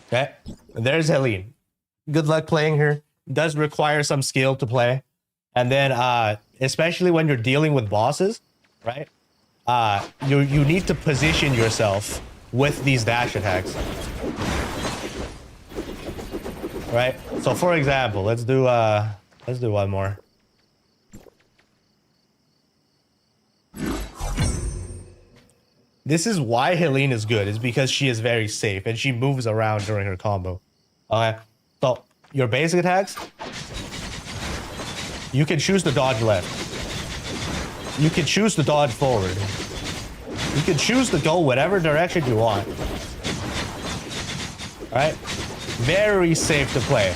Okay, there's Helene. Good luck playing her. Does require some skill to play. And then, especially when you're dealing with bosses, right? You need to position yourself with these dash attacks. Right? So for example, let's do one more. This is why Helene is good, is because she is very safe and she moves around during her combo. Okay, so your basic attacks, you can choose to dodge left. You can choose to dodge forward. You can choose to go whatever direction you want. Alright? Very safe to play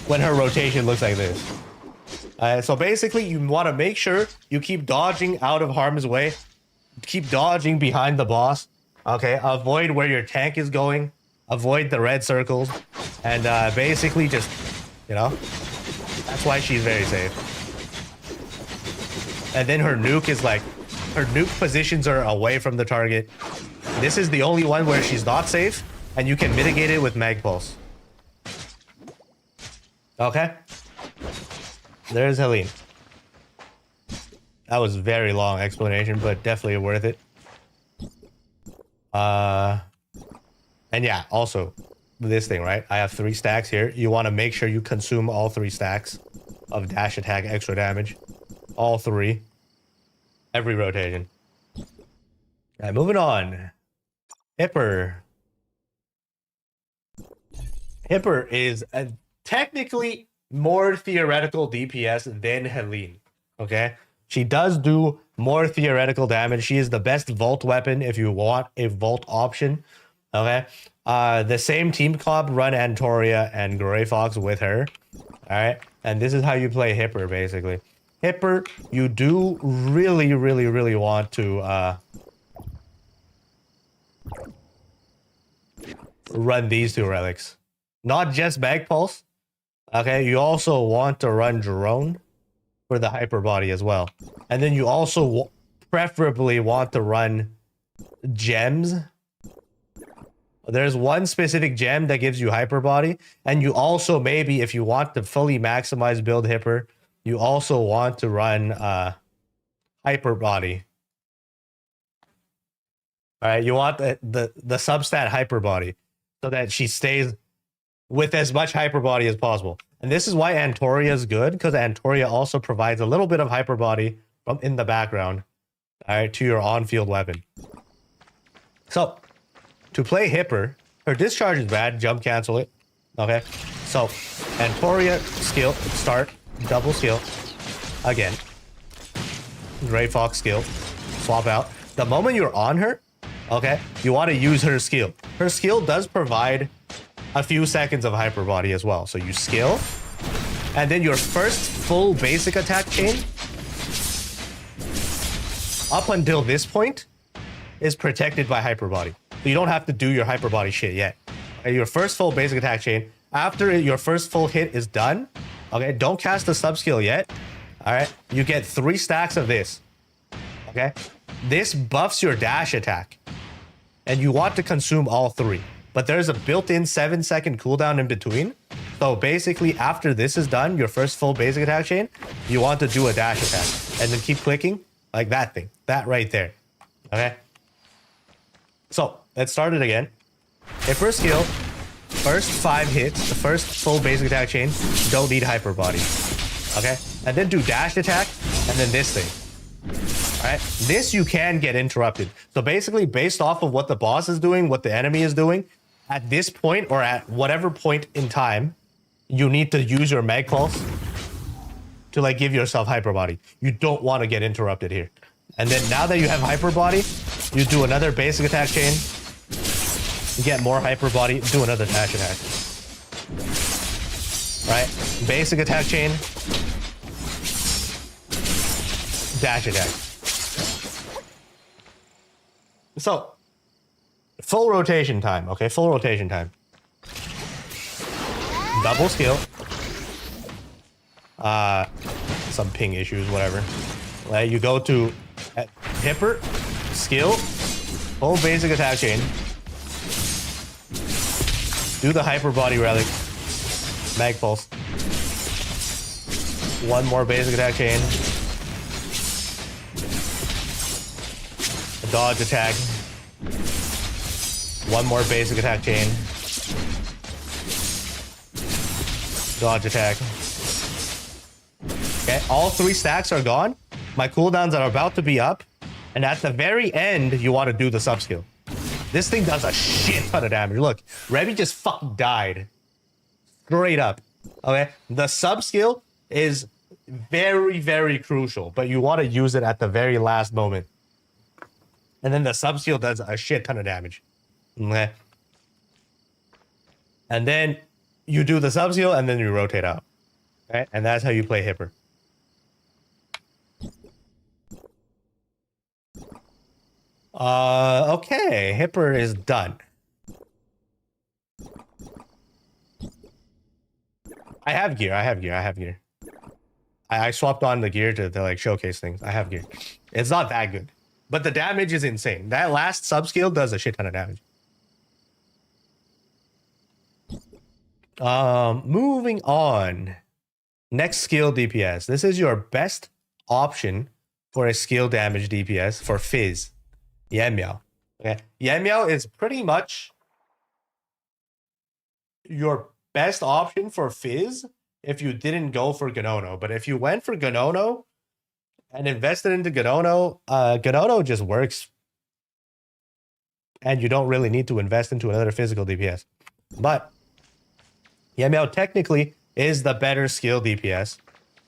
when her rotation looks like this. So basically, you want to make sure you keep dodging out of harm's way. Keep dodging behind the boss. Okay, avoid where your tank is going. Avoid the red circles. And basically just, you know, that's why she's very safe. And then her nuke is like, her nuke positions are away from the target. This is the only one where she's not safe, and you can mitigate it with Mag Pulse. Okay? There's Helene. That was a very long explanation, but definitely worth it. And yeah, also, this thing, right? I have 3 stacks here. You want to make sure you consume all 3 stacks of dash attack extra damage. All 3. Every rotation. Alright, moving on. Hipper. Hipper is technically more theoretical DPS than Helene. Okay? She does do more theoretical damage. She is the best vault weapon if you want a vault option. Okay? The same team comp run Antoria and Grey Fox with her. Alright? And this is how you play Hipper, basically. Hipper, you do really want to run these 2 relics. Not just Mag Pulse. Okay, you also want to run Drone for the hyper body as well. And then you also preferably want to run gems. There's one specific gem that gives you hyper body, and you also maybe, if you want to fully maximize build Hipper, you also want to run hyper body. All right, you want the substat hyper body so that she stays with as much hyper body as possible. And this is why Antoria is good, because Antoria also provides a little bit of hyper body from in the background, all right, to your on-field weapon. So, to play Hipper, her discharge is bad, jump cancel it. Okay, so Antoria skill, start, double skill, again. Grey Fox skill, swap out. The moment you're on her, okay, you want to use her skill. Her skill does provide a few seconds of hyper body as well. So you skill, and then your first full basic attack chain up until this point is protected by hyper body. So you don't have to do your hyper body shit yet. Okay, your first full basic attack chain, after your first full hit is done, okay, don't cast the sub skill yet. All right, you get 3 stacks of this. Okay, this buffs your dash attack, and you want to consume all 3. But there's a built-in 7-second cooldown in between. So basically, after this is done, your first full basic attack chain, you want to do a dash attack. And then keep clicking, like that thing. That right there. Okay? So, let's start it again. Hit first skill. First 5 hits, the first full basic attack chain, don't need hyper body. Okay? And then do dash attack, and then this thing. Alright? This you can get interrupted. So basically, based off of what the boss is doing, what the enemy is doing, at this point, or at whatever point in time, you need to use your Mag Pulse to like give yourself hyper body. You don't want to get interrupted here. And then now that you have hyper body, you do another basic attack chain, you get more hyper body, do another dash attack. Right? Basic attack chain, dash attack. So, full rotation time, okay? Full rotation time. Double skill. Some ping issues, whatever. You go to Hipper, skill, full basic attack chain. Do the hyper body relic. Mag pulse. One more basic attack chain. A dodge attack. One more basic attack chain. Dodge attack. Okay, all 3 stacks are gone. My cooldowns are about to be up. And at the very end, you want to do the sub skill. This thing does a shit ton of damage. Look, Revy just fucking died. Straight up. Okay, the sub skill is very, very crucial, but you want to use it at the very last moment. And then the sub skill does a shit ton of damage. Okay. And then you do the sub skill and then you rotate out. Okay, and that's how you play Hipper. Okay, Hipper is done. I have gear. I swapped on the gear to like showcase things. I have gear. It's not that good, but the damage is insane. That last sub skill does a shit ton of damage. Moving on. Next skill DPS. This is your best option for a skill damage DPS for Fizz. Yanmiao. Okay. Yanmiao is pretty much your best option for Fizz if you didn't go for Ganono. But if you went for Ganono and invested into Ganono, Ganono just works. And you don't really need to invest into another physical DPS. But Yanmiao technically is the better skill DPS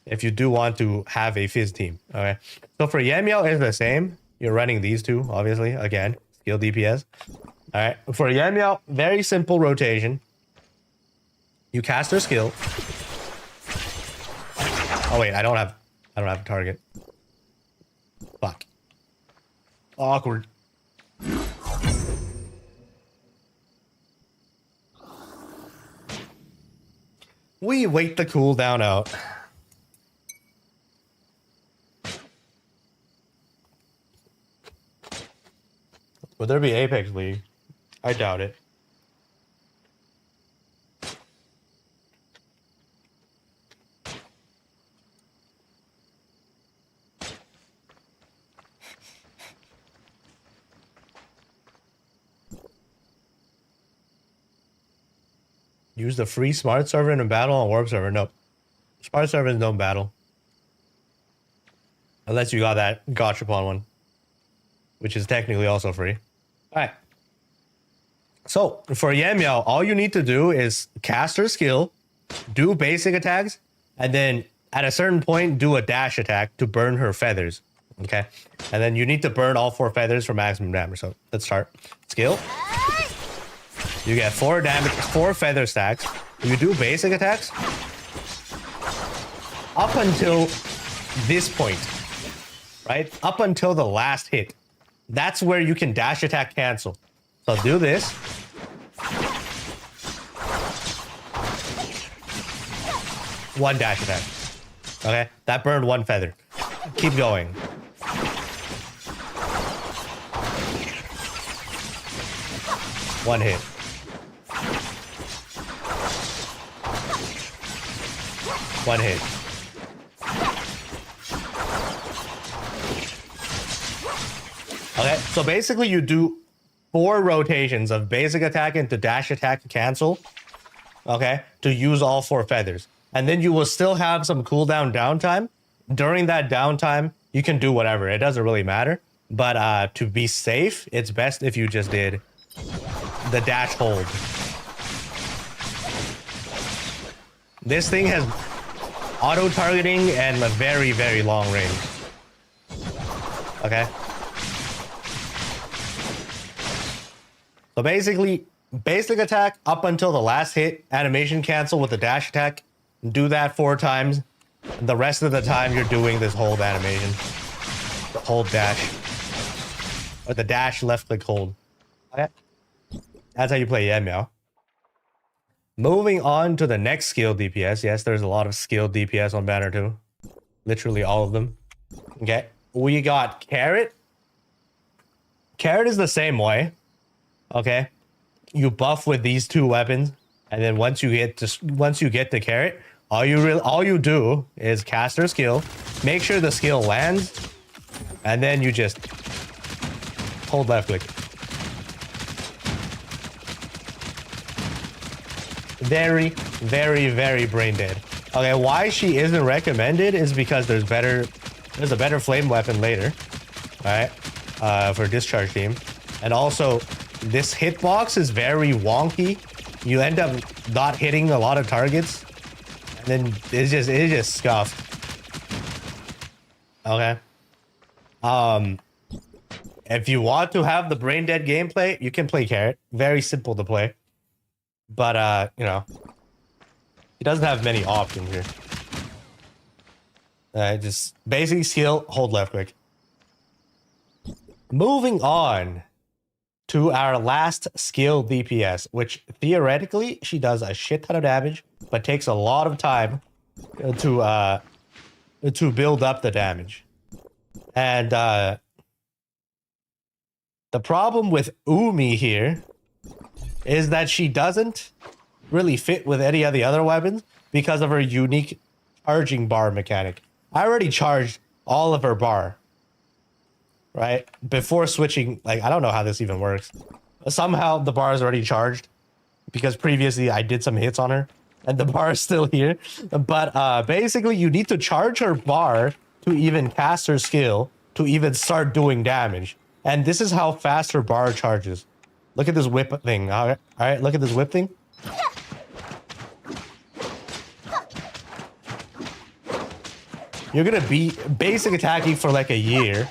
if you do want to have a Fizz team. Okay. So for Yanmiao, it's the same. You're running these two, obviously. Again, skill DPS. All right. For Yanmiao, very simple rotation. You cast her skill. Oh wait, I don't have a target. Fuck. Awkward. We wait the cooldown out. Would there be Apex League? I doubt it. Use the free smart server in a battle on warp server. Nope. Smart server is no battle. Unless you got that gachapon one. Which is technically also free. Alright. So, for Yanmiao, all you need to do is cast her skill, do basic attacks, and then at a certain point, do a dash attack to burn her feathers. Okay? And then you need to burn all 4 feathers for maximum damage. So, let's start. Skill. You get 4 damage, 4 feather stacks. You do basic attacks up until this point, right? Up until the last hit. That's where you can dash attack cancel. So do this. One dash attack. Okay, that burned 1 feather. Keep going. One hit. One hit. Okay, so basically you do 4 rotations of basic attack into dash attack cancel, okay, to use all 4 feathers. And then you will still have some cooldown downtime. During that downtime, you can do whatever. It doesn't really matter. But to be safe, it's best if you just did the dash hold. This thing has auto-targeting and a very, very long range. Okay? So basically, basic attack up until the last hit, animation cancel with the dash attack. Do that 4 times. The rest of the time, you're doing this hold animation. The hold dash. Or the dash left click hold. Okay. That's how you play Yan Miao. Moving on to the next skill DPS. Yes, there's a lot of skilled DPS on Banner 2. Literally all of them. Okay. We got Carrot. Carrot is the same way. Okay. You buff with these two weapons, and then once you get to Carrot, all you do is cast her skill, make sure the skill lands, and then you just hold left click. Very, very, very brain dead. Okay, why she isn't recommended is because there's a better flame weapon later, right? For discharge team, and also this hitbox is very wonky. You end up not hitting a lot of targets, and then it's just scuffed. Okay. If you want to have the brain dead gameplay, you can play Carrot. Very simple to play. But, you know, he doesn't have many options here. Just basic skill, hold left click. Moving on to our last skill DPS, which theoretically she does a shit ton of damage, but takes a lot of time to build up the damage. And the problem with Umi here is that she doesn't really fit with any of the other weapons because of her unique charging bar mechanic. I already charged all of her bar, right? Before switching, like, I don't know how this even works. Somehow the bar is already charged because previously I did some hits on her and the bar is still here. But basically you need to charge her bar to even cast her skill to even start doing damage. And this is how fast her bar charges. Look at this whip thing. All right, look at this whip thing. You're gonna be basic attacking for like a year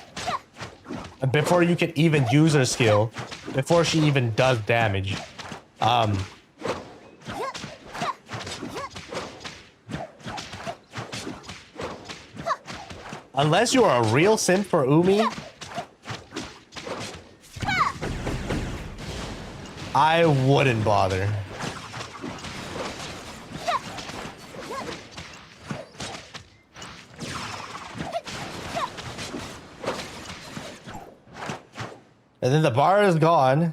before you can even use her skill, before she even does damage. Unless you are a real simp for Umi, I wouldn't bother. And then the bar is gone.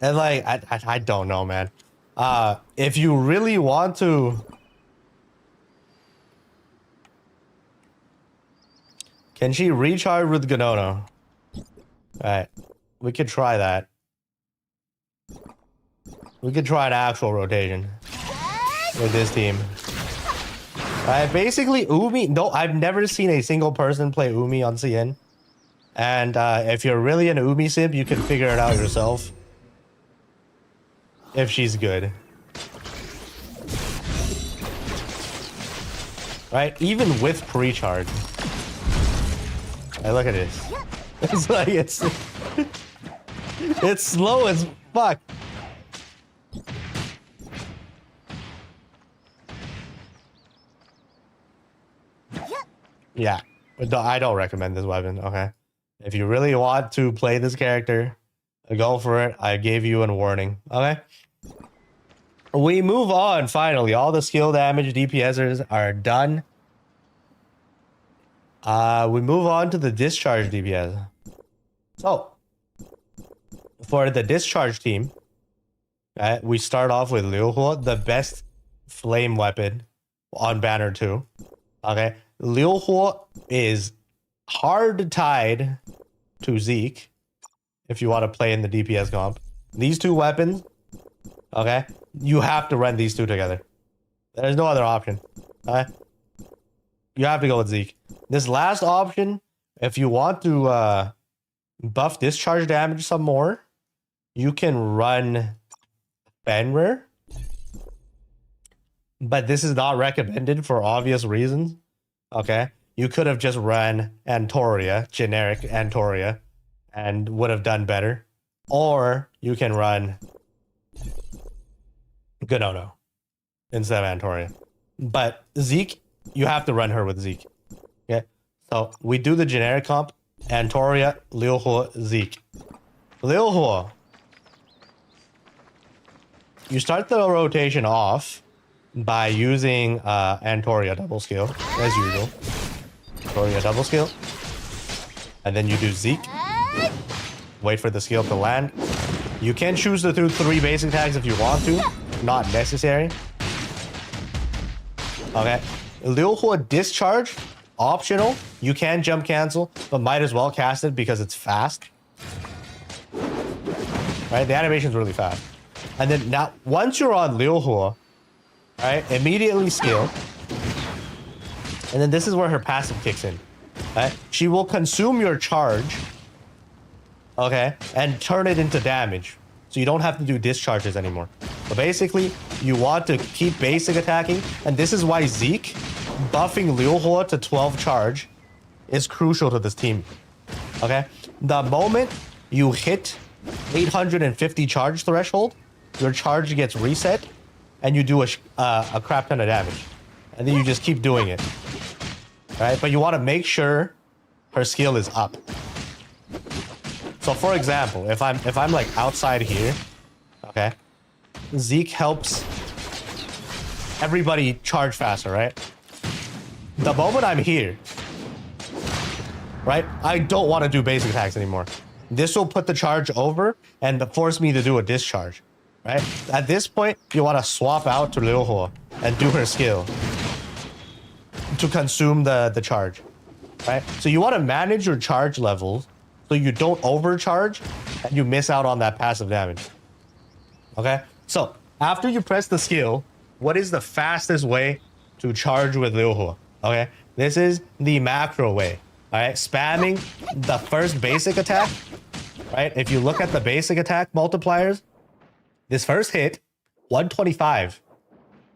And like, I don't know, man. If you really want to... Can she recharge with Ganono? Alright, we could try that. We could try an actual rotation with this team. Alright, basically Umi, no, I've never seen a single person play Umi on CN. And if you're really an Umi simp, you can figure it out yourself. If she's good. Right, even with pre-charge. Hey, look at this. It's like it's slow as fuck. Yeah, but I don't recommend this weapon. Okay, if you really want to play this character, go for it. I gave you a warning. Okay. We move on. Finally, all the skill damage DPSers are done. We move on to the discharge DPS. So, for the discharge team, we start off with Liu Huo, the best flame weapon on Banner 2. Okay, Liu Huo is hard tied to Zeke if you want to play in the DPS comp. These two weapons, okay, you have to run these two together. There's no other option. Okay, you have to go with Zeke. This last option, if you want to buff discharge damage some more, you can run Fenrir. But this is not recommended for obvious reasons. Okay, you could have just run Antoria, generic Antoria, and would have done better. Or you can run Ganono instead of Antoria. But Zeke, you have to run her with Zeke. Okay, So we do the generic comp. Antoria, Liu Hua, Zeke. Liu Hua. You start the rotation off by using Antoria double skill, as usual. Antoria double skill. And then you do Zeke. Wait for the skill to land. You can choose to do 3 basic attacks if you want to. Not necessary. Okay. Liu Hua discharge. Optional. You can jump cancel, but might as well cast it because it's fast. Right? The animation is really fast. And then now, once you're on Liu Hua, right, immediately skill. And then this is where her passive kicks in. Right? She will consume your charge, okay, and turn it into damage. So you don't have to do discharges anymore. So basically, you want to keep basic attacking. And this is why Zeke buffing Liu Hua to 12 charge is crucial to this team. Okay? The moment you hit 850 charge threshold, your charge gets reset, and you do a crap ton of damage. And then you just keep doing it. Right? But you want to make sure her skill is up. So for example, if I'm like outside here, okay, Zeke helps everybody charge faster, right? The moment I'm here, right, I don't want to do basic attacks anymore. This will put the charge over and force me to do a discharge, right? At this point, you want to swap out to Liu Hua and do her skill to consume the charge, right? So you want to manage your charge levels so you don't overcharge and you miss out on that passive damage. Okay? So after you press the skill, what is the fastest way to charge with Liu Hua? Okay? This is the macro way. All right? Spamming the first basic attack, right? If you look at the basic attack multipliers, this first hit, 125,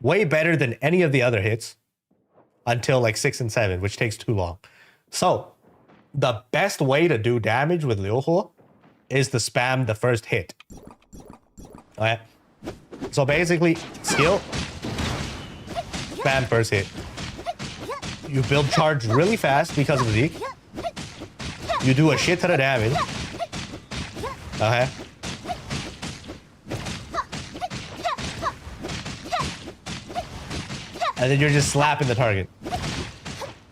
way better than any of the other hits until like 6 and 7, which takes too long. So the best way to do damage with Liu Hua is to spam the first hit. Alright. So basically, skill, spam first hit. You build charge really fast because of Zeke. You do a shit ton of damage. Okay. And then you're just slapping the target.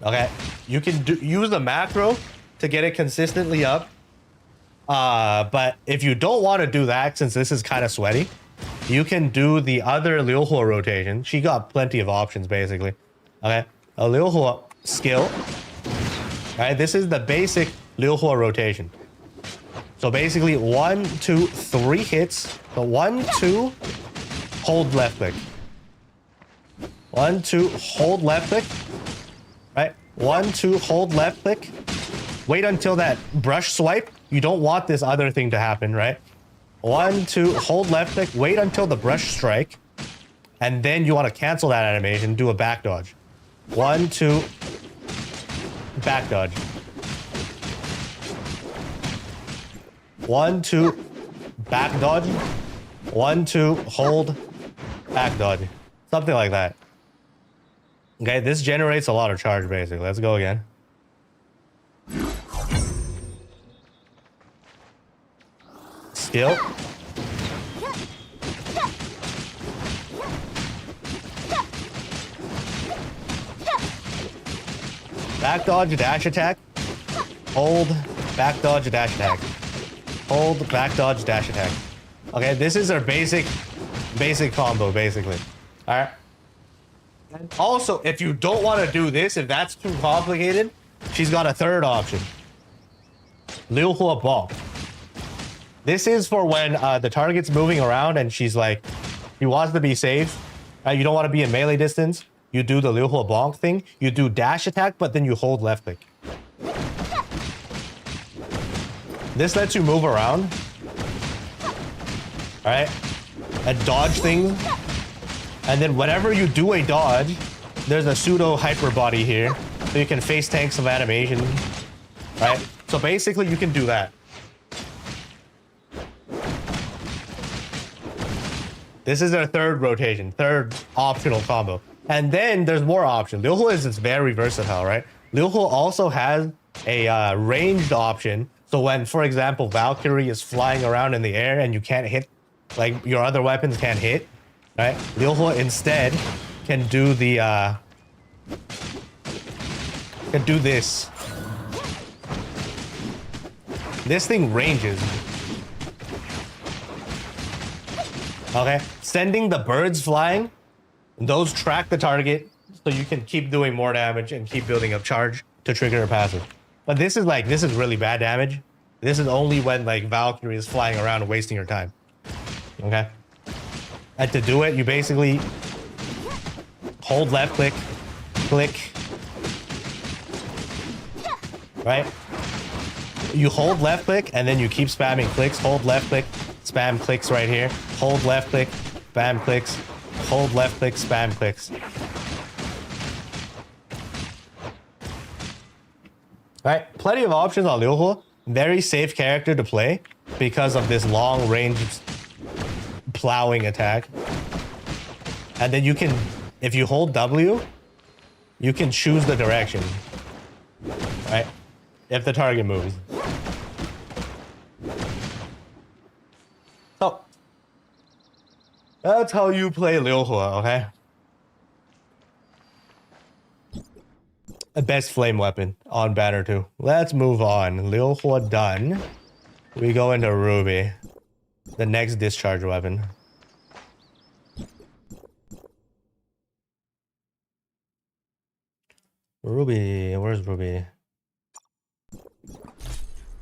Okay. You can use the macro to get it consistently up. But if you don't want to do that, since this is kind of sweaty, you can do the other Liu Hua rotation. She got plenty of options, basically. Okay. A Liu Hua skill. Alright, this is the basic Liu Hua rotation. So basically 1, 2, 3 hits. So 1, 2, hold left click. 1, 2, hold left click. Right? 1, 2, hold left click. Wait until that brush swipe. You don't want this other thing to happen, right? 1, 2, hold left click. Wait until the brush strike. And then you want to cancel that animation. Do a back dodge. 1, 2, back dodge. 1, 2, back dodge. 1, 2, hold, back dodge. Something like that. Okay, this generates a lot of charge, basically. Let's go again. Skill. Back dodge, dash attack. Hold, back dodge, dash attack. Hold, back dodge, dash attack. Okay, this is our basic combo, basically. Alright. And also, if you don't want to do this, if that's too complicated, she's got a third option. Liu Hua Bonk. This is for when the target's moving around and she's like, she wants to be safe. You don't want to be in melee distance. You do the Liu Hua Bonk thing. You do dash attack, but then you hold left click. This lets you move around. Alright? And dodge things. And then whenever you do a dodge, there's a pseudo hyper body here. So you can face tank some animation. Right? So basically you can do that. This is our third rotation, third optional combo. And then there's more options. Liu Hua is very versatile, right? Liu Hu also has a ranged option. So when, for example, Valkyrie is flying around in the air and you can't hit, like your other weapons can't hit, right? Liu Hu instead can do the can do this. This thing ranges. Okay, sending the birds flying, those track the target, so you can keep doing more damage and keep building up charge to trigger a passive. But this is really bad damage. This is only when like Valkyrie is flying around and wasting your time. Okay, and to do it, you basically hold left click, click, right? You hold left click and then you keep spamming clicks. Hold left click, spam clicks right here. Hold left click, spam clicks. Hold left click, spam clicks. Alright, plenty of options on Liu Hu. Very safe character to play because of this long range plowing attack. And then you can, if you hold W, you can choose the direction. Right? If the target moves. So that's how you play Liu Hu, okay? A best flame weapon on banner 2. Let's move on. Liu Hu done. We go into Ruby. The next discharge weapon. Ruby, where's Ruby?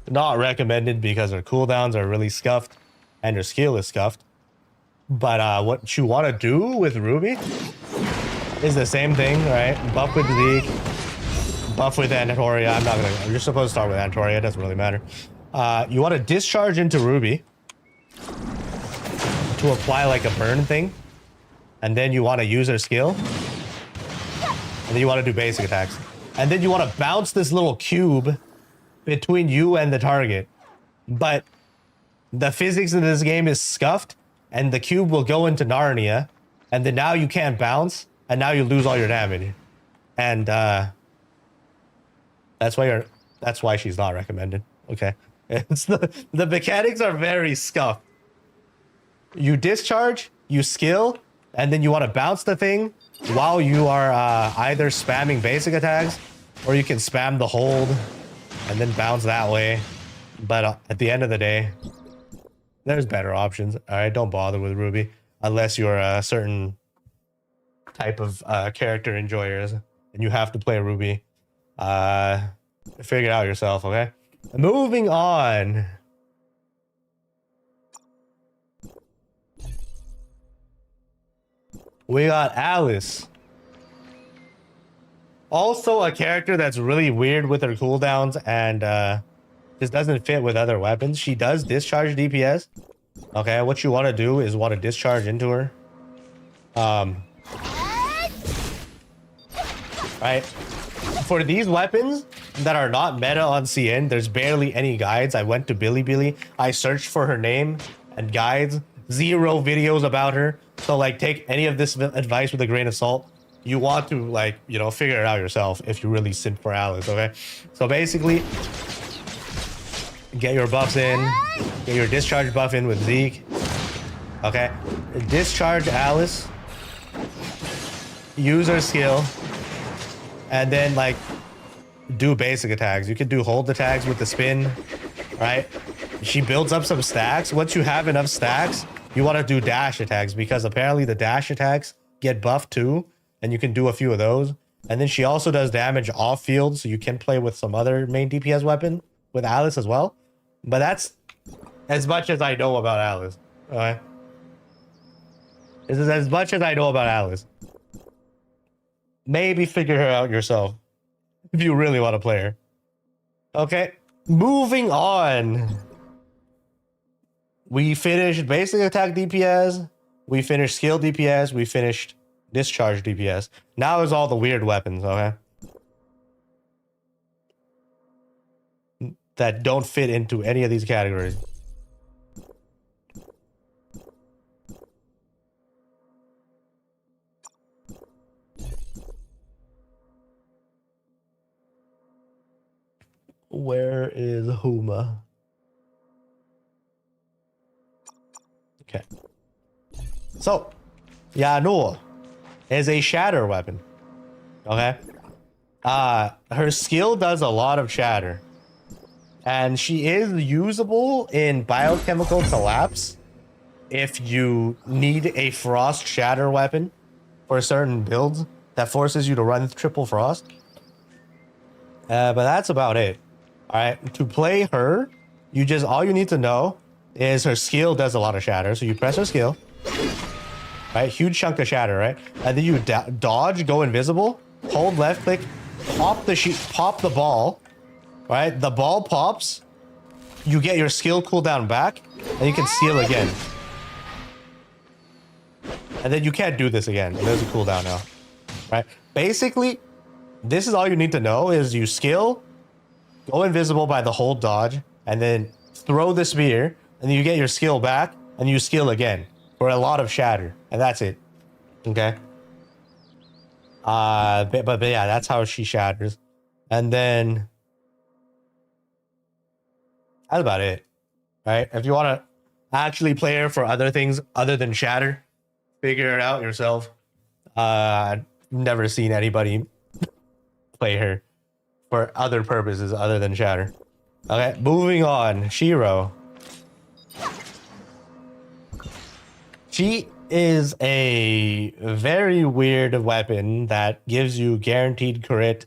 Not recommended because her cooldowns are really scuffed and her skill is scuffed. But what you want to do with Ruby is the same thing, right? Buff with Zeke, buff with Antoria. You're supposed to start with Antoria, it doesn't really matter. You want to discharge into Ruby to apply like a burn thing. And then you want to use her skill. And then you want to do basic attacks. And then you want to bounce this little cube between you and the target. But the physics in this game is scuffed. And the cube will go into Narnia. And then now you can't bounce. And now you lose all your damage. And that's why she's not recommended. Okay. It's the mechanics are very scuffed. You discharge, you skill, and then you want to bounce the thing while you are either spamming basic attacks, or you can spam the hold and then bounce that way. But at the end of the day, there's better options. All right, don't bother with Ruby unless you're a certain type of character enjoyers and you have to play Ruby. Figure it out yourself, okay? Moving on. We got Alice. Also a character that's really weird with her cooldowns and just doesn't fit with other weapons. She does discharge DPS. Okay, what you want to do is want to discharge into her. Right? For these weapons that are not meta on CN, there's barely any guides. I went to Bilibili. I searched for her name and guides. 0 videos about her. So like take any of this advice with a grain of salt. You want to like, you know, figure it out yourself if you really simp for Alice, okay? So basically, get your buffs in. Get your discharge buff in with Zeke. Okay? Discharge Alice. Use her skill. And then like do basic attacks. You can do hold attacks with the spin, right? She builds up some stacks. Once you have enough stacks, you want to do dash attacks because apparently the dash attacks get buffed too, and you can do a few of those. And then she also does damage off field, so you can play with some other main DPS weapon with Alice as well. But that's as much as I know about Alice. Alright. This is as much as I know about Alice. Maybe figure her out yourself if you really want to play her. Okay, moving on. We finished basic attack DPS. We finished skill DPS. We finished discharge DPS. Now is all the weird weapons, okay? That don't fit into any of these categories. Where is Huma? Okay. So, Yanul is a shatter weapon. Okay. Her skill does a lot of shatter. And she is usable in biochemical collapse if you need a frost shatter weapon for certain builds that forces you to run triple frost. But that's about it. All right, to play her, all you need to know is her skill does a lot of shatter. So you press her skill, right? Huge chunk of shatter, right? And then you dodge, go invisible, hold left click, pop the ball, right? The ball pops, you get your skill cooldown back, and you can steal again. And then you can't do this again. There's a cooldown now, right? Basically, this is all you need to know is you skill, go invisible by the hold dodge, and then throw the spear, and then you get your skill back, and you skill again for a lot of shatter, and that's it. Okay. But yeah, that's how she shatters, and then that's about it, right? If you want to actually play her for other things other than shatter, figure it out yourself. I've never seen anybody play her for other purposes other than shatter. Okay, moving on. Shiro. She is a very weird weapon that gives you guaranteed crit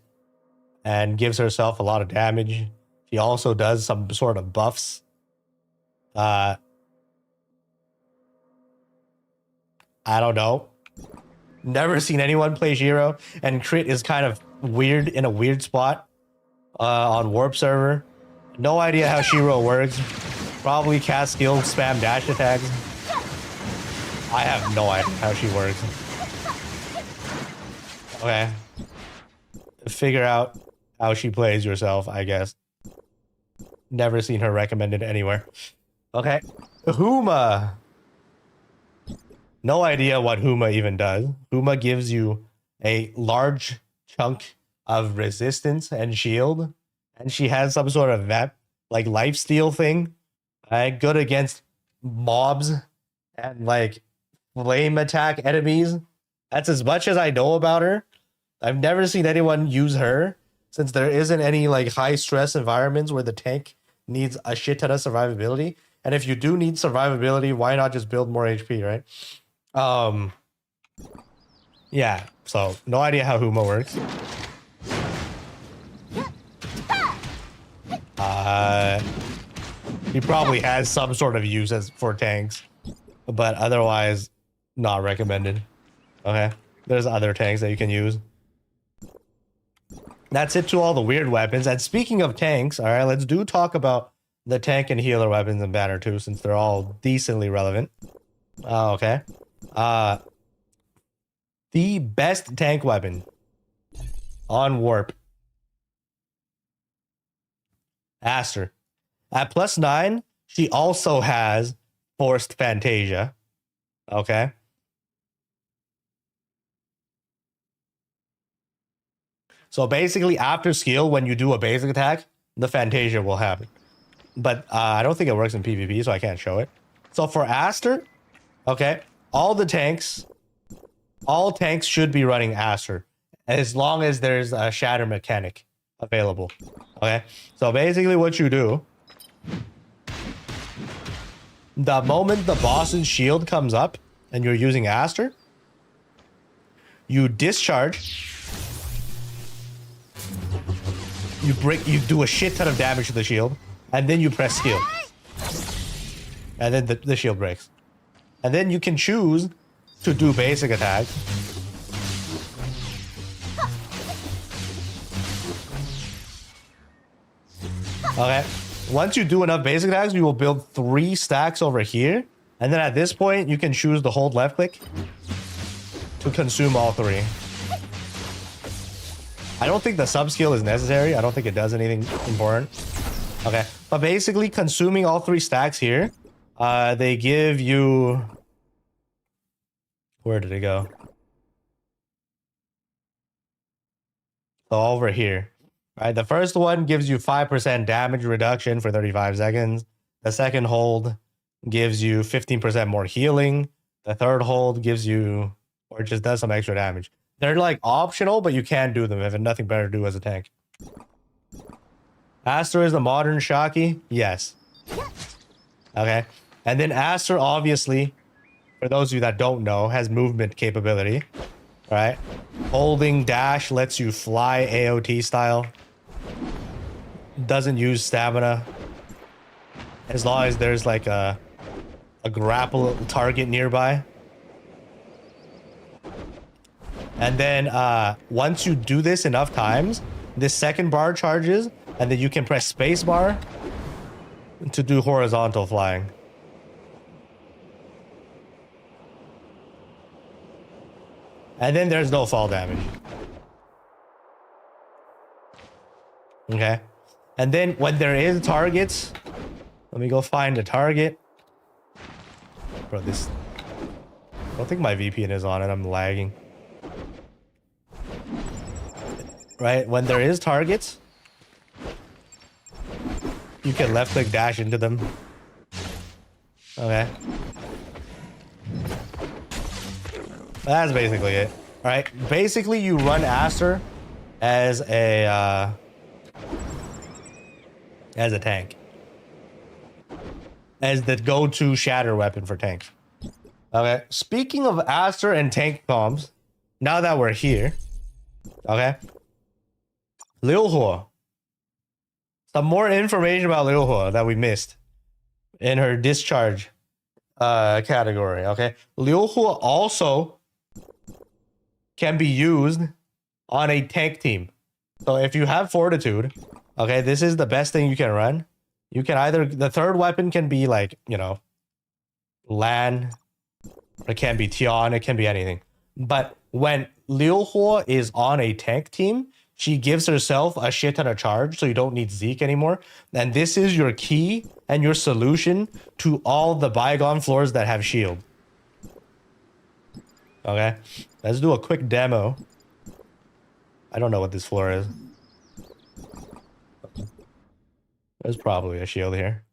and gives herself a lot of damage. She also does some sort of buffs. I don't know. Never seen anyone play Shiro, and crit is kind of weird in a weird spot on Warp server. No idea how Shiro works. Probably cast skill, spam dash attacks. I have no idea how she works. Okay. Figure out how she plays yourself, I guess. Never seen her recommended anywhere. Okay. Huma. No idea what Huma even does. Huma gives you a large chunk of resistance and shield. And she has some sort of like lifesteal thing. Good against mobs and like flame attack enemies. That's as much as I know about her. I've never seen anyone use her since there isn't any like high stress environments where the tank needs a shit ton of survivability. And if you do need survivability, why not just build more HP, right? Yeah, so no idea how Huma works. He probably has some sort of use for tanks, but otherwise not recommended. Okay, there's other tanks that you can use. That's it to all the weird weapons. And speaking of tanks, all right, let's talk about the tank and healer weapons in Banner 2 since they're all decently relevant. Okay. The best tank weapon on Warp. Aster. At +9, she also has Forced Fantasia. Okay. So basically, after skill, when you do a basic attack, the Fantasia will happen. But I don't think it works in PvP, so I can't show it. So for Aster, okay, all tanks should be running Aster as long as there's a shatter mechanic available. Okay, so basically what you do, the moment the boss's shield comes up and you're using Aster, you discharge, you do a shit ton of damage to the shield, and then you press skill. And then the shield breaks. And then you can choose to do basic attacks. Okay. Once you do enough basic attacks, you will build 3 stacks over here. And then at this point, you can choose to hold left click to consume all 3. I don't think the sub skill is necessary. I don't think it does anything important. Okay. But basically, consuming all 3 stacks here, they give you... Where did it go? Oh, over here. All right, the first one gives you 5% damage reduction for 35 seconds. The second hold gives you 15% more healing. The third hold gives you, or just does some extra damage. They're like optional, but you can do them if nothing better to do as a tank. Aster is the modern Shaki? Yes. Okay. And then Aster, obviously, for those of you that don't know, has movement capability. Right? Holding dash lets you fly AOT style. Doesn't use stamina. As long as there's like a grapple target nearby. And then once you do this enough times, this second bar charges, and then you can press space bar to do horizontal flying. And then there's no fall damage. Okay. And then when there is targets, let me go find a target. Bro, this... I don't think my VPN is on and I'm lagging. Right, when there is targets, you can left click dash into them. Okay. That's basically it. Alright, basically you run Aster as a tank. As the go-to shatter weapon for tanks. Okay, speaking of Aster and tank bombs, now that we're here, okay, Liu Hua. Some more information about Liu Hua that we missed in her discharge category, okay? Liu Hua also can be used on a tank team. So if you have fortitude, okay, this is the best thing you can run. You can either, the third weapon can be like, you know, Lan, it can be Tian, it can be anything. But when Liu Hua is on a tank team, she gives herself a shit ton of charge, so you don't need Zeke anymore. And this is your key and your solution to all the bygone floors that have shield. Okay, let's do a quick demo. I don't know what this floor is. There's probably a shield here.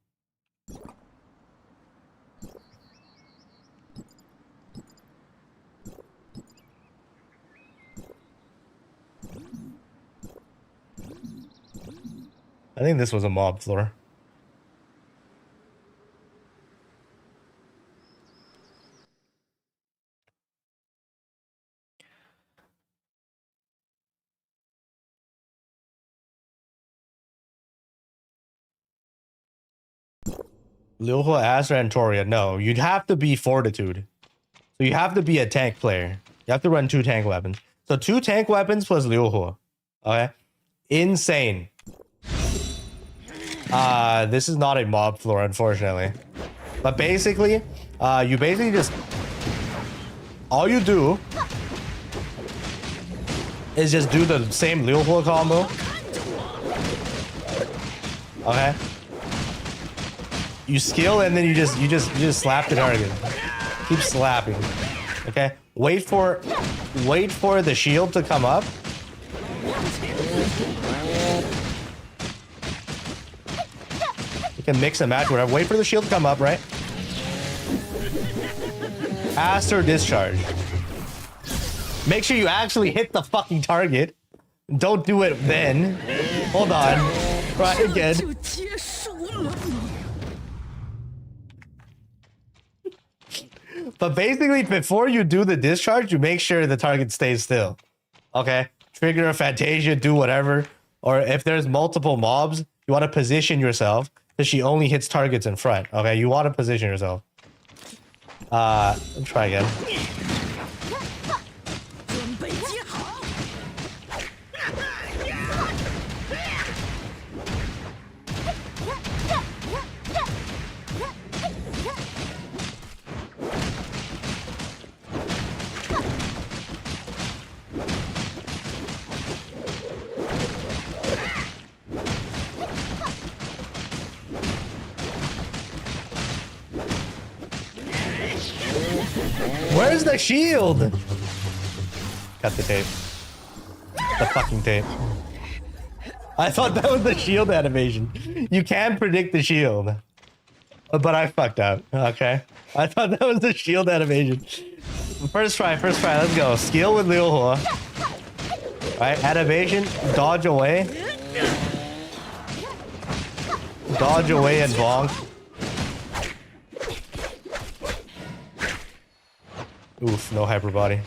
I think this was a mob floor. Liu Hua, Aster, Antoria. No, you'd have to be fortitude. So you have to be a tank player. You have to run 2 tank weapons. So 2 tank weapons plus Liu Hua. Okay? Insane. This is not a mob floor, unfortunately. But basically, you basically just... all you do is just do the same Liu Hua combo. Okay? You skill and then you just slap the target. Keep slapping. Okay? Wait for the shield to come up. You can mix and match whatever. Wait for the shield to come up, right? Aster discharge. Make sure you actually hit the fucking target. Don't do it then. Hold on. Try again. But basically, before you do the discharge, you make sure the target stays still. Okay? Trigger a Fantasia, do whatever. Or if there's multiple mobs, you want to position yourself because she only hits targets in front. Okay? You want to position yourself. Let's try again. Where's the shield? Cut the tape. The fucking tape. I thought that was the shield animation. You can predict the shield. But I fucked up. Okay. I thought that was the shield animation. First try. Let's go. Skill with Liu Hua. Right, animation, dodge away. Dodge away and bonk. Oof, no hyper body.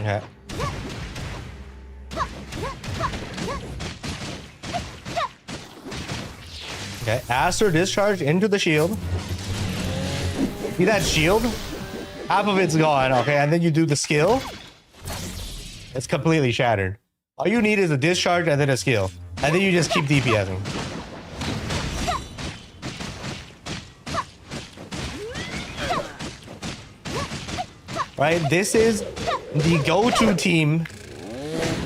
Okay. Okay, Aster discharge into the shield. See that shield? Half of it's gone, okay, and then you do the skill. It's completely shattered. All you need is a discharge and then a skill. And then you just keep DPSing. Right, this is the go-to team,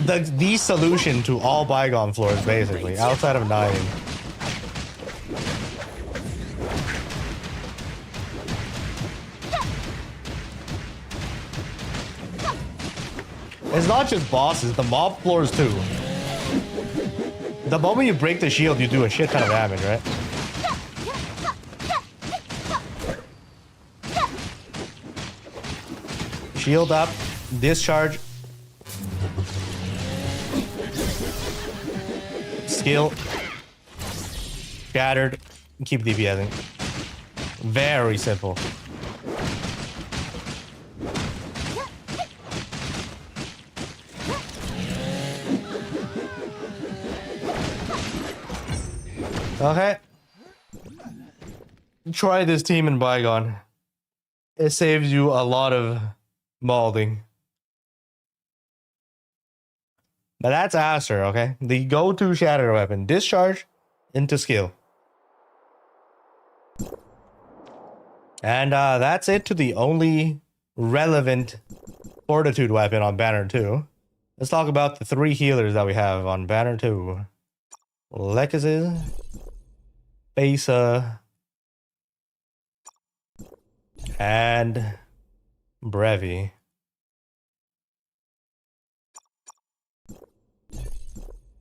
the solution to all bygone floors, basically, outside of 9. It's not just bosses, the mob floors too. The moment you break the shield, you do a shit ton of damage, right? Shield up, discharge. Skill. Shattered. Keep DPSing. Very simple. Okay. Try this team in Bygone. It saves you a lot of molding. But that's Aster, okay? The go-to shatter weapon. Discharge into skill. And that's it to the only relevant fortitude weapon on Banner 2. Let's talk about the 3 healers that we have on Banner 2. Lexus, Besa, and Brevi.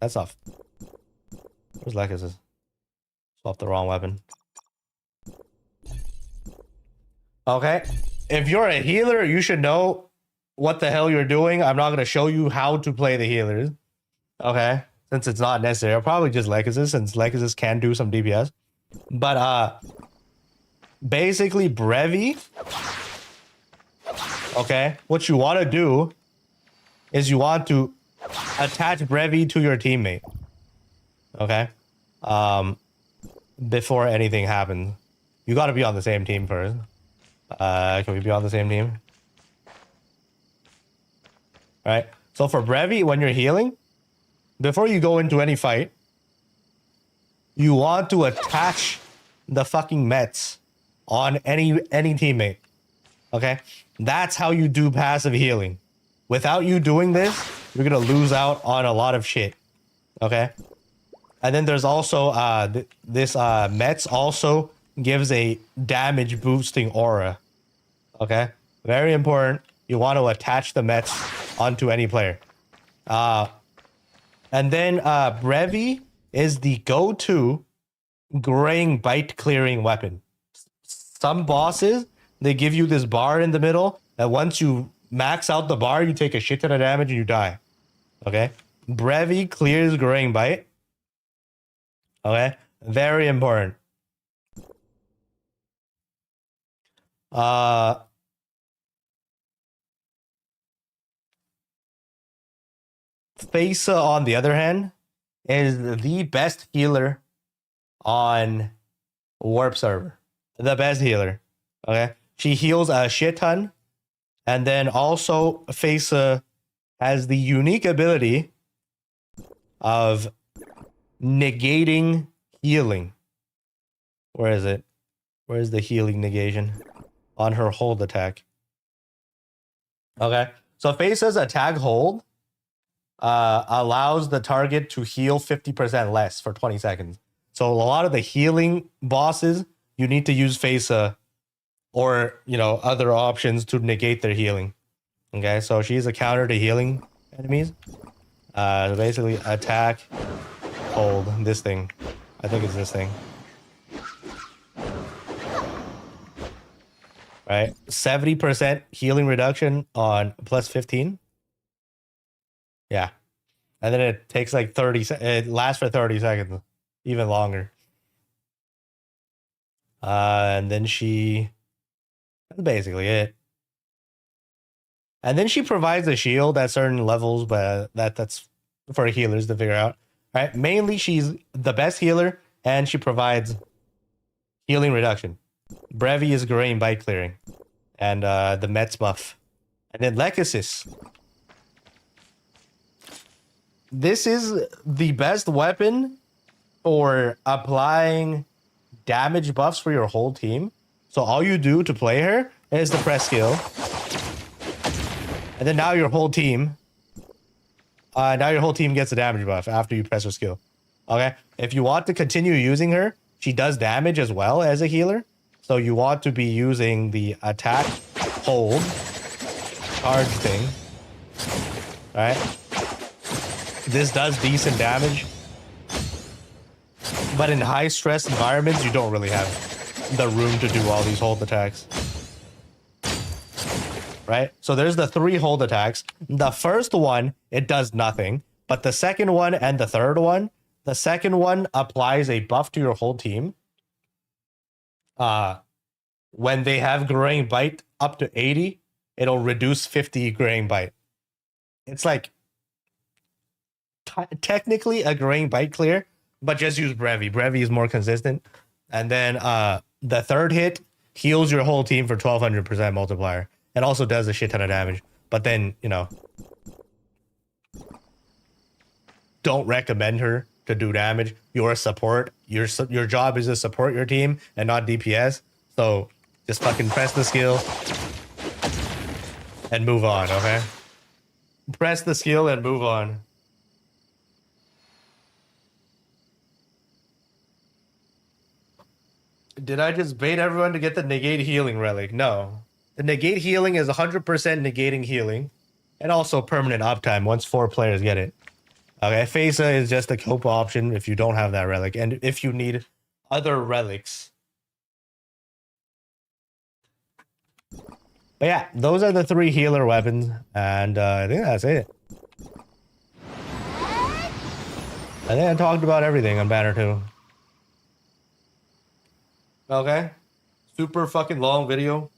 That's off. Where's Lexus? Swap the wrong weapon. Okay. If you're a healer, you should know what the hell you're doing. I'm not going to show you how to play the healers. Okay. Since it's not necessary. I'll probably just Lexus, since Lexus can do some DPS. But basically Brevi. Okay. What you want to do is you want to attach Brevi to your teammate. Okay. Before anything happens. You got to be on the same team first. Can we be on the same team? Right. So for Brevi, when you're healing, before you go into any fight, you want to attach the fucking mets on any teammate. Okay? That's how you do passive healing. Without you doing this, you're gonna lose out on a lot of shit. Okay? And then there's also this mets also gives a damage boosting aura. Okay? Very important. You want to attach the mets onto any player. And then Brevi is the go-to graying bite clearing weapon. Some bosses, they give you this bar in the middle, and once you max out the bar, you take a shit ton of damage and you die. Okay? Brevi clears graying bite. Okay? Very important. Fesa, on the other hand, is the best healer on Warp server. The best healer. Okay? She heals a shit ton. And then also, Fesa has the unique ability of negating healing. Where is it? Where is the healing negation? On her hold attack. Okay? So Fesa's attack hold allows the target to heal 50% less for 20 seconds. So a lot of the healing bosses, you need to use Phaser or, you know, other options to negate their healing. Okay, so she's a counter to healing enemies. So basically attack, hold, this thing. I think it's this thing. Right? 70% healing reduction on plus 15. Yeah. And then it takes like 30 it lasts for 30 seconds. Even longer. And then that's basically it. And then she provides a shield at certain levels, but that's for healers to figure out. Right? Mainly she's the best healer, and she provides healing reduction. Brevi is grain bite clearing. And the Mets buff. And then Lecasis. This is the best weapon for applying damage buffs for your whole team. So all you do to play her is to press skill. And then now your whole team gets a damage buff after you press her skill. Okay? If you want to continue using her, she does damage as well as a healer. So you want to be using the attack, hold, charge thing. Alright? This does decent damage. But in high stress environments, you don't really have the room to do all these hold attacks. Right? So there's the 3 hold attacks. The first one, it does nothing. But the second one and the third one, the second one applies a buff to your whole team. When they have graying bite up to 80, it'll reduce 50 graying bite. It's like technically a graying bite clear, but just use Brevi. Brevi is more consistent. And then the third hit heals your whole team for 1200% multiplier. It also does a shit ton of damage. But then, you know, don't recommend her to do damage. You're a support. Your job is to support your team and not DPS. So just fucking press the skill and move on, okay? Press the skill and move on. Did I just bait everyone to get the negate healing relic? No. The negate healing is 100% negating healing and also permanent uptime once 4 players get it. Okay, Phaser is just a cope option if you don't have that relic and if you need other relics. But yeah, those are the 3 healer weapons, and I think that's it. I think I talked about everything on Banner 2. Okay. Super fucking long video.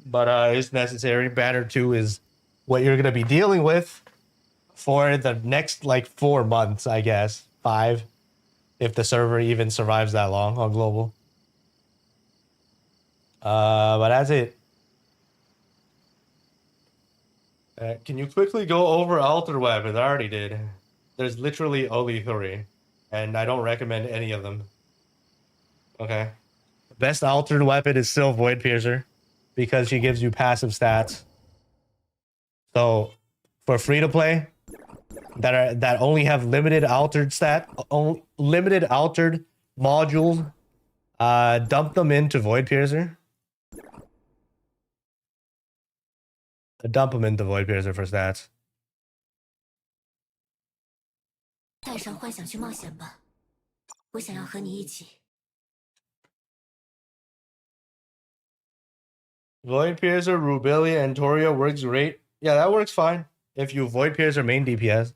But it's necessary. Banner 2 is what you're going to be dealing with for the next, like, 4 months, I guess. 5. If the server even survives that long on global. But that's it. Can you quickly go over altered weapons? I already did. There's literally only 3. And I don't recommend any of them. Okay. Best altered weapon is still Void Piercer. Because she gives you passive stats. So, for free to play, that only have limited altered limited altered modules, dump them into Void Piercer. Dump them into Void Piercer for stats. 带上幻想去冒险吧，我想要和你一起。 Void Piercer, Rubilia, Antoria works great. Yeah, that works fine if you Void Piercer main DPS.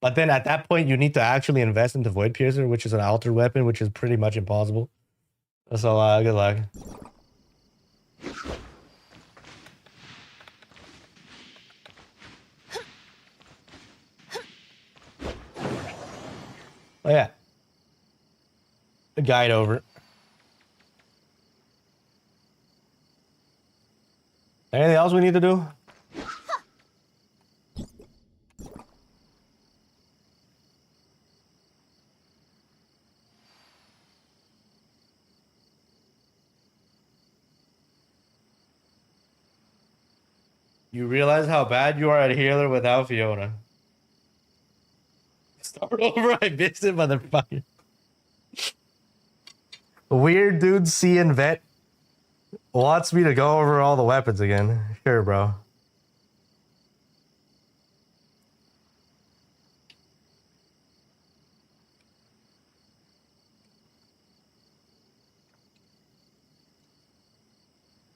But then at that point, you need to actually invest into Void Piercer, which is an altered weapon, which is pretty much impossible. So, good luck. Oh, yeah. The guide over. Anything else we need to do? You realize how bad you are at healer without Fiona. Start over, I missed it, motherfucker. Weird dude seeing vet wants me to go over all the weapons again. Sure, bro.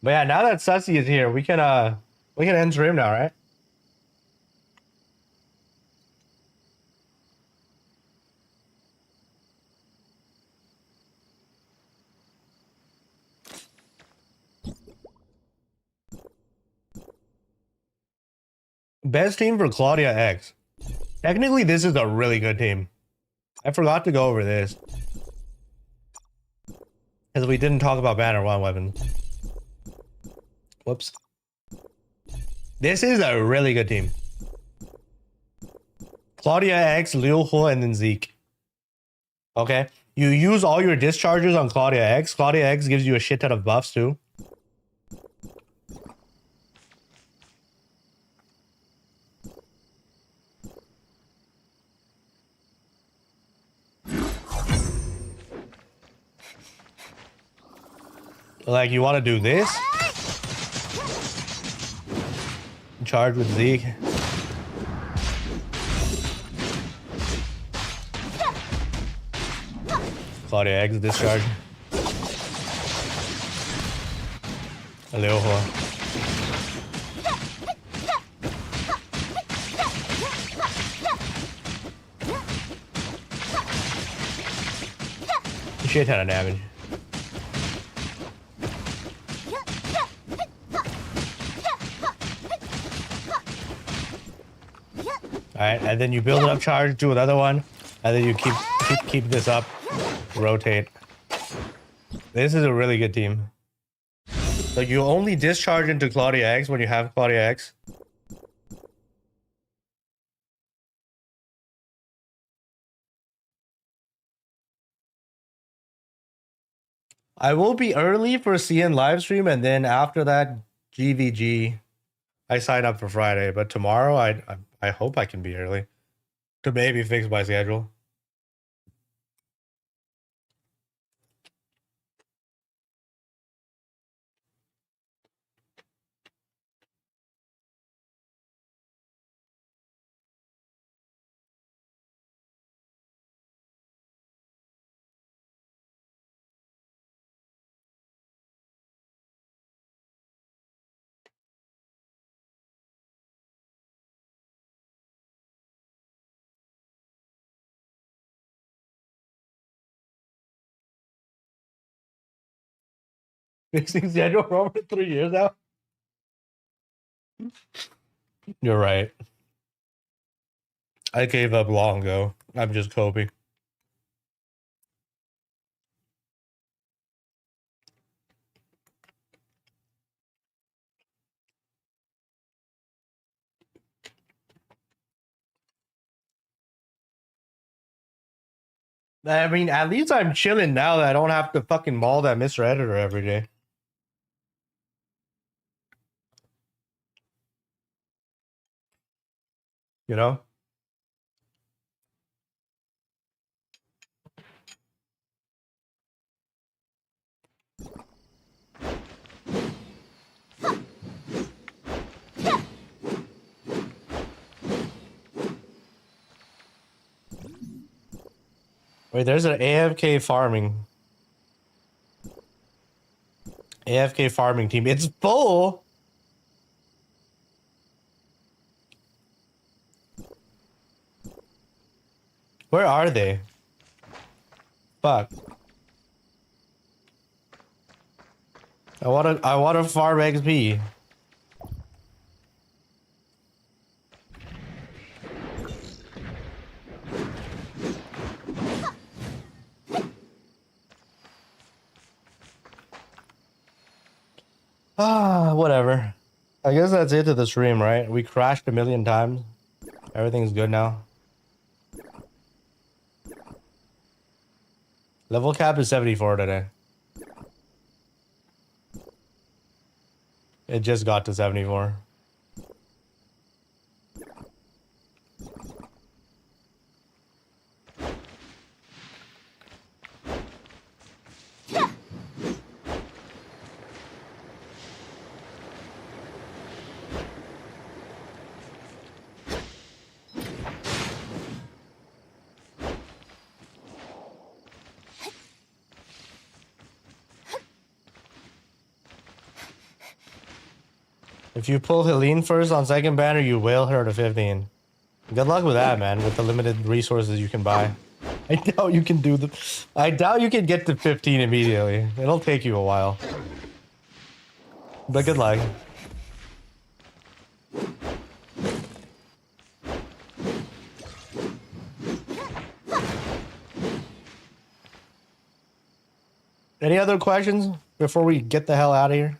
But yeah, now that Sussy is here, we can end stream now, right? Best team for Claudia X. Technically, this is a really good team. I forgot to go over this. Because we didn't talk about Banner 1 weapons. Whoops. This is a really good team. Claudia X, Liu Hu, and then Zeke. Okay. You use all your discharges on Claudia X. Claudia X gives you a shit ton of buffs too. Like, you want to do this? Charge with Zeke. Claudia X discharge. Liu Hu. Shit ton of damage. Alright, and then you build it up charge, do another one, and then you keep this up, rotate. This is a really good team. So you only discharge into Claudia X when you have Claudia X. I will be early for CN livestream, and then after that GVG, I sign up for Friday. But tomorrow, I hope I can be early to maybe fix my schedule. Fixing schedule for over 3 years now. You're right. I gave up long ago. I'm just coping. I mean, at least I'm chilling now that I don't have to fucking maul that Mr. Editor every day. You know? Wait, there's an AFK farming. AFK farming team. It's full. Where are they? Fuck. I wanna farm XP. Whatever. I guess that's it to the stream, right? We crashed 1,000,000 times. Everything's good now. Level cap is 74 today. It just got to 74. If you pull Helene first on second banner, you whale her to 15. Good luck with that, man, with the limited resources you can buy. I doubt you can do the... I doubt you can get to 15 immediately. It'll take you a while. But good luck. Any other questions before we get the hell out of here?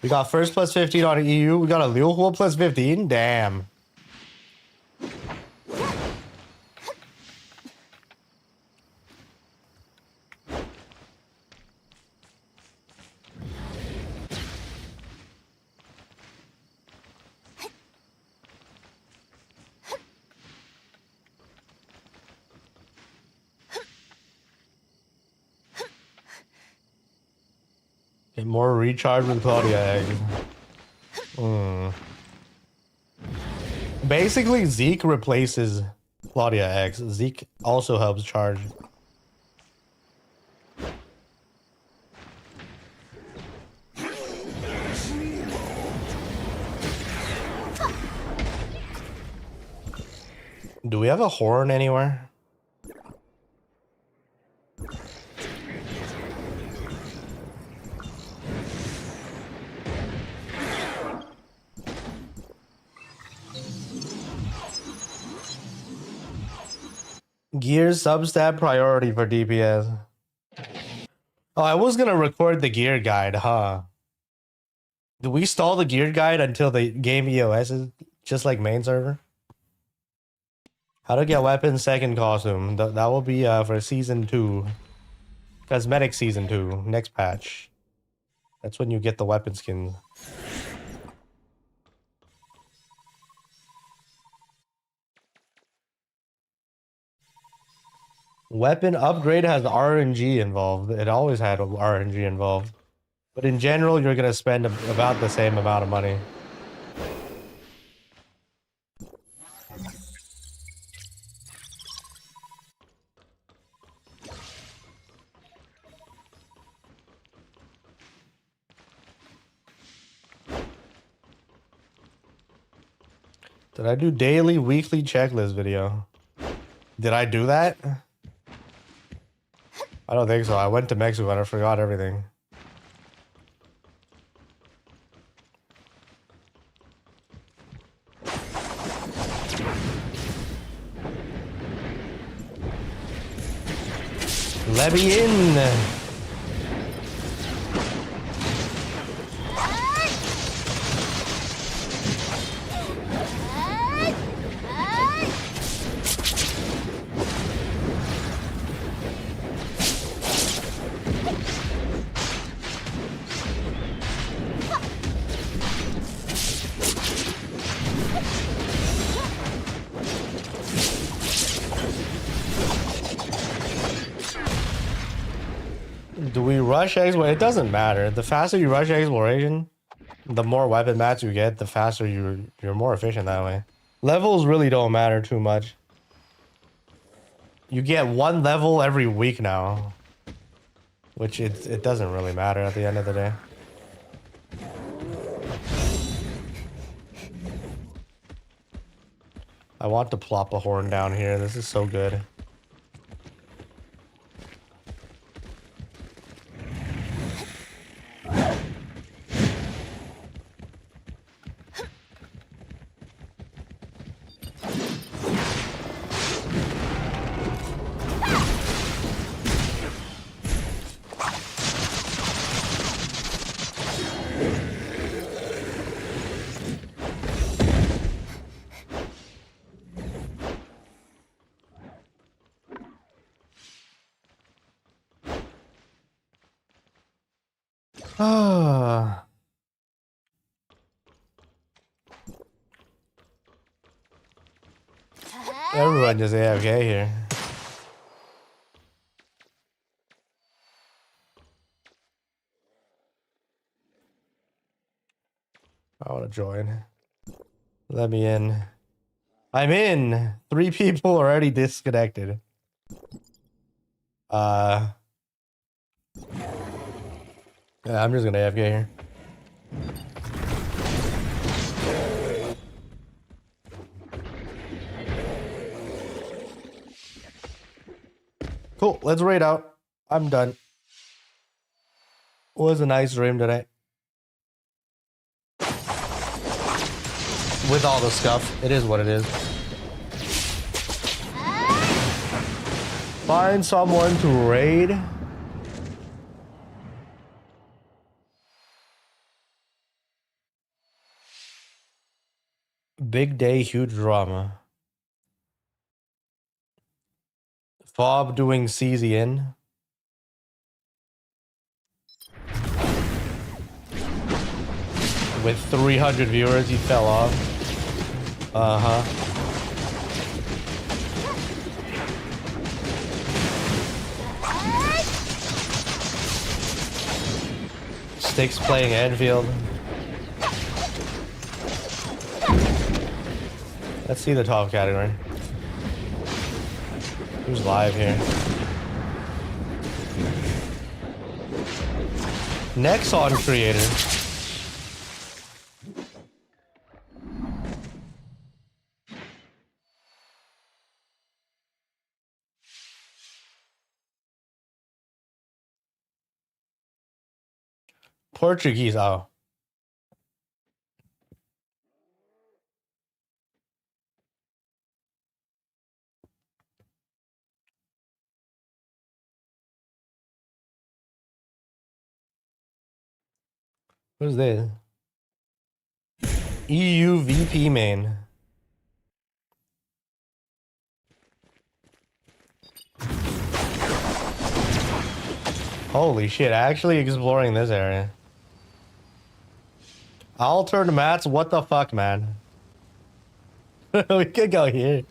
We got first plus 15 on EU. We got a Liuhua plus 15. Damn. Get more recharge with Claudia eggs. Basically, Zeke replaces Claudia X. Zeke also helps charge. Do we have a horn anywhere? Gear substat priority for DPS. Oh, I was gonna record the gear guide, huh? Do we stall the gear guide until the game EOS is just like main server? How to get weapons second costume. That will be for season 2. Cosmetic season 2. Next patch. That's when you get the weapon skins. Weapon upgrade has RNG involved. It always had RNG involved. But in general, you're going to spend about the same amount of money. Did I do daily, weekly checklist video? Did I do that? I don't think so. I went to Mexico and I forgot everything. Let me in. Do we rush exploration? It doesn't matter. The faster you rush exploration, the more weapon mats you get, the faster you're more efficient that way. Levels really don't matter too much. You get 1 level every week now, which it doesn't really matter at the end of the day. I want to plop a horn down here. This is so good. Ah. Everyone just AFK here. I want to join. Let me in. I'm in. 3 people already disconnected. I'm just gonna AFK here. Cool, let's raid out. I'm done. Was a nice stream today. With all the scuff, it is what it is. Find someone to raid. Big day, huge drama. Fob doing CZN. With 300 viewers, he fell off. Uh-huh. Sticks playing Anfield. Let's see the top category. Who's live here? Nexon creator. Portuguese, oh. Who's this? EU VP main. Holy shit, actually exploring this area. Altered mats, what the fuck, man? We could go here.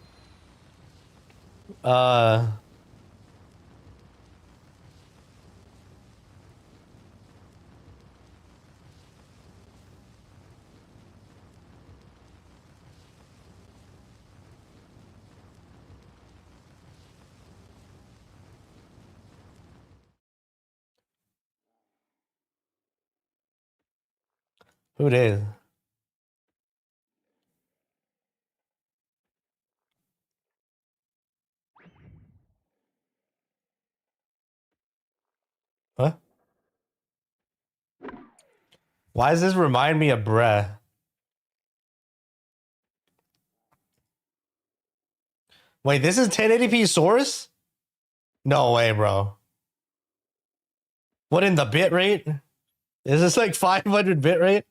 Who did? Huh? Why does this remind me of Breh? Wait, this is 1080p source? No way, bro. What in the bit rate? Is this like 500 bit rate?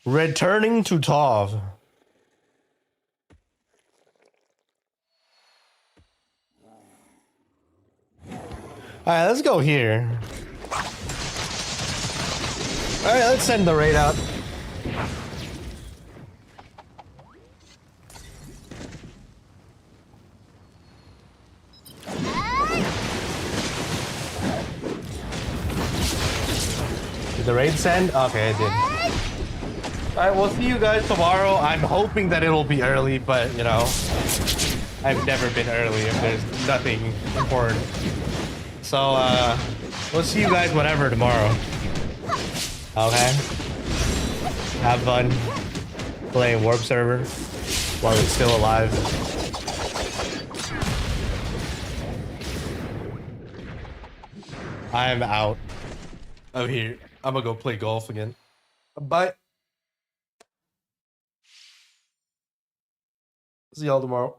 Returning to Tov. Alright, let's go here. Alright, let's send the raid out. Did the raid send? Okay, it did. Alright, we'll see you guys tomorrow. I'm hoping that it'll be early, but, you know, I've never been early if there's nothing important. So, we'll see you guys whenever tomorrow. Okay? Have fun playing Warp Server while it's still alive. I'm out of here. I'm gonna go play golf again. Bye. See y'all tomorrow.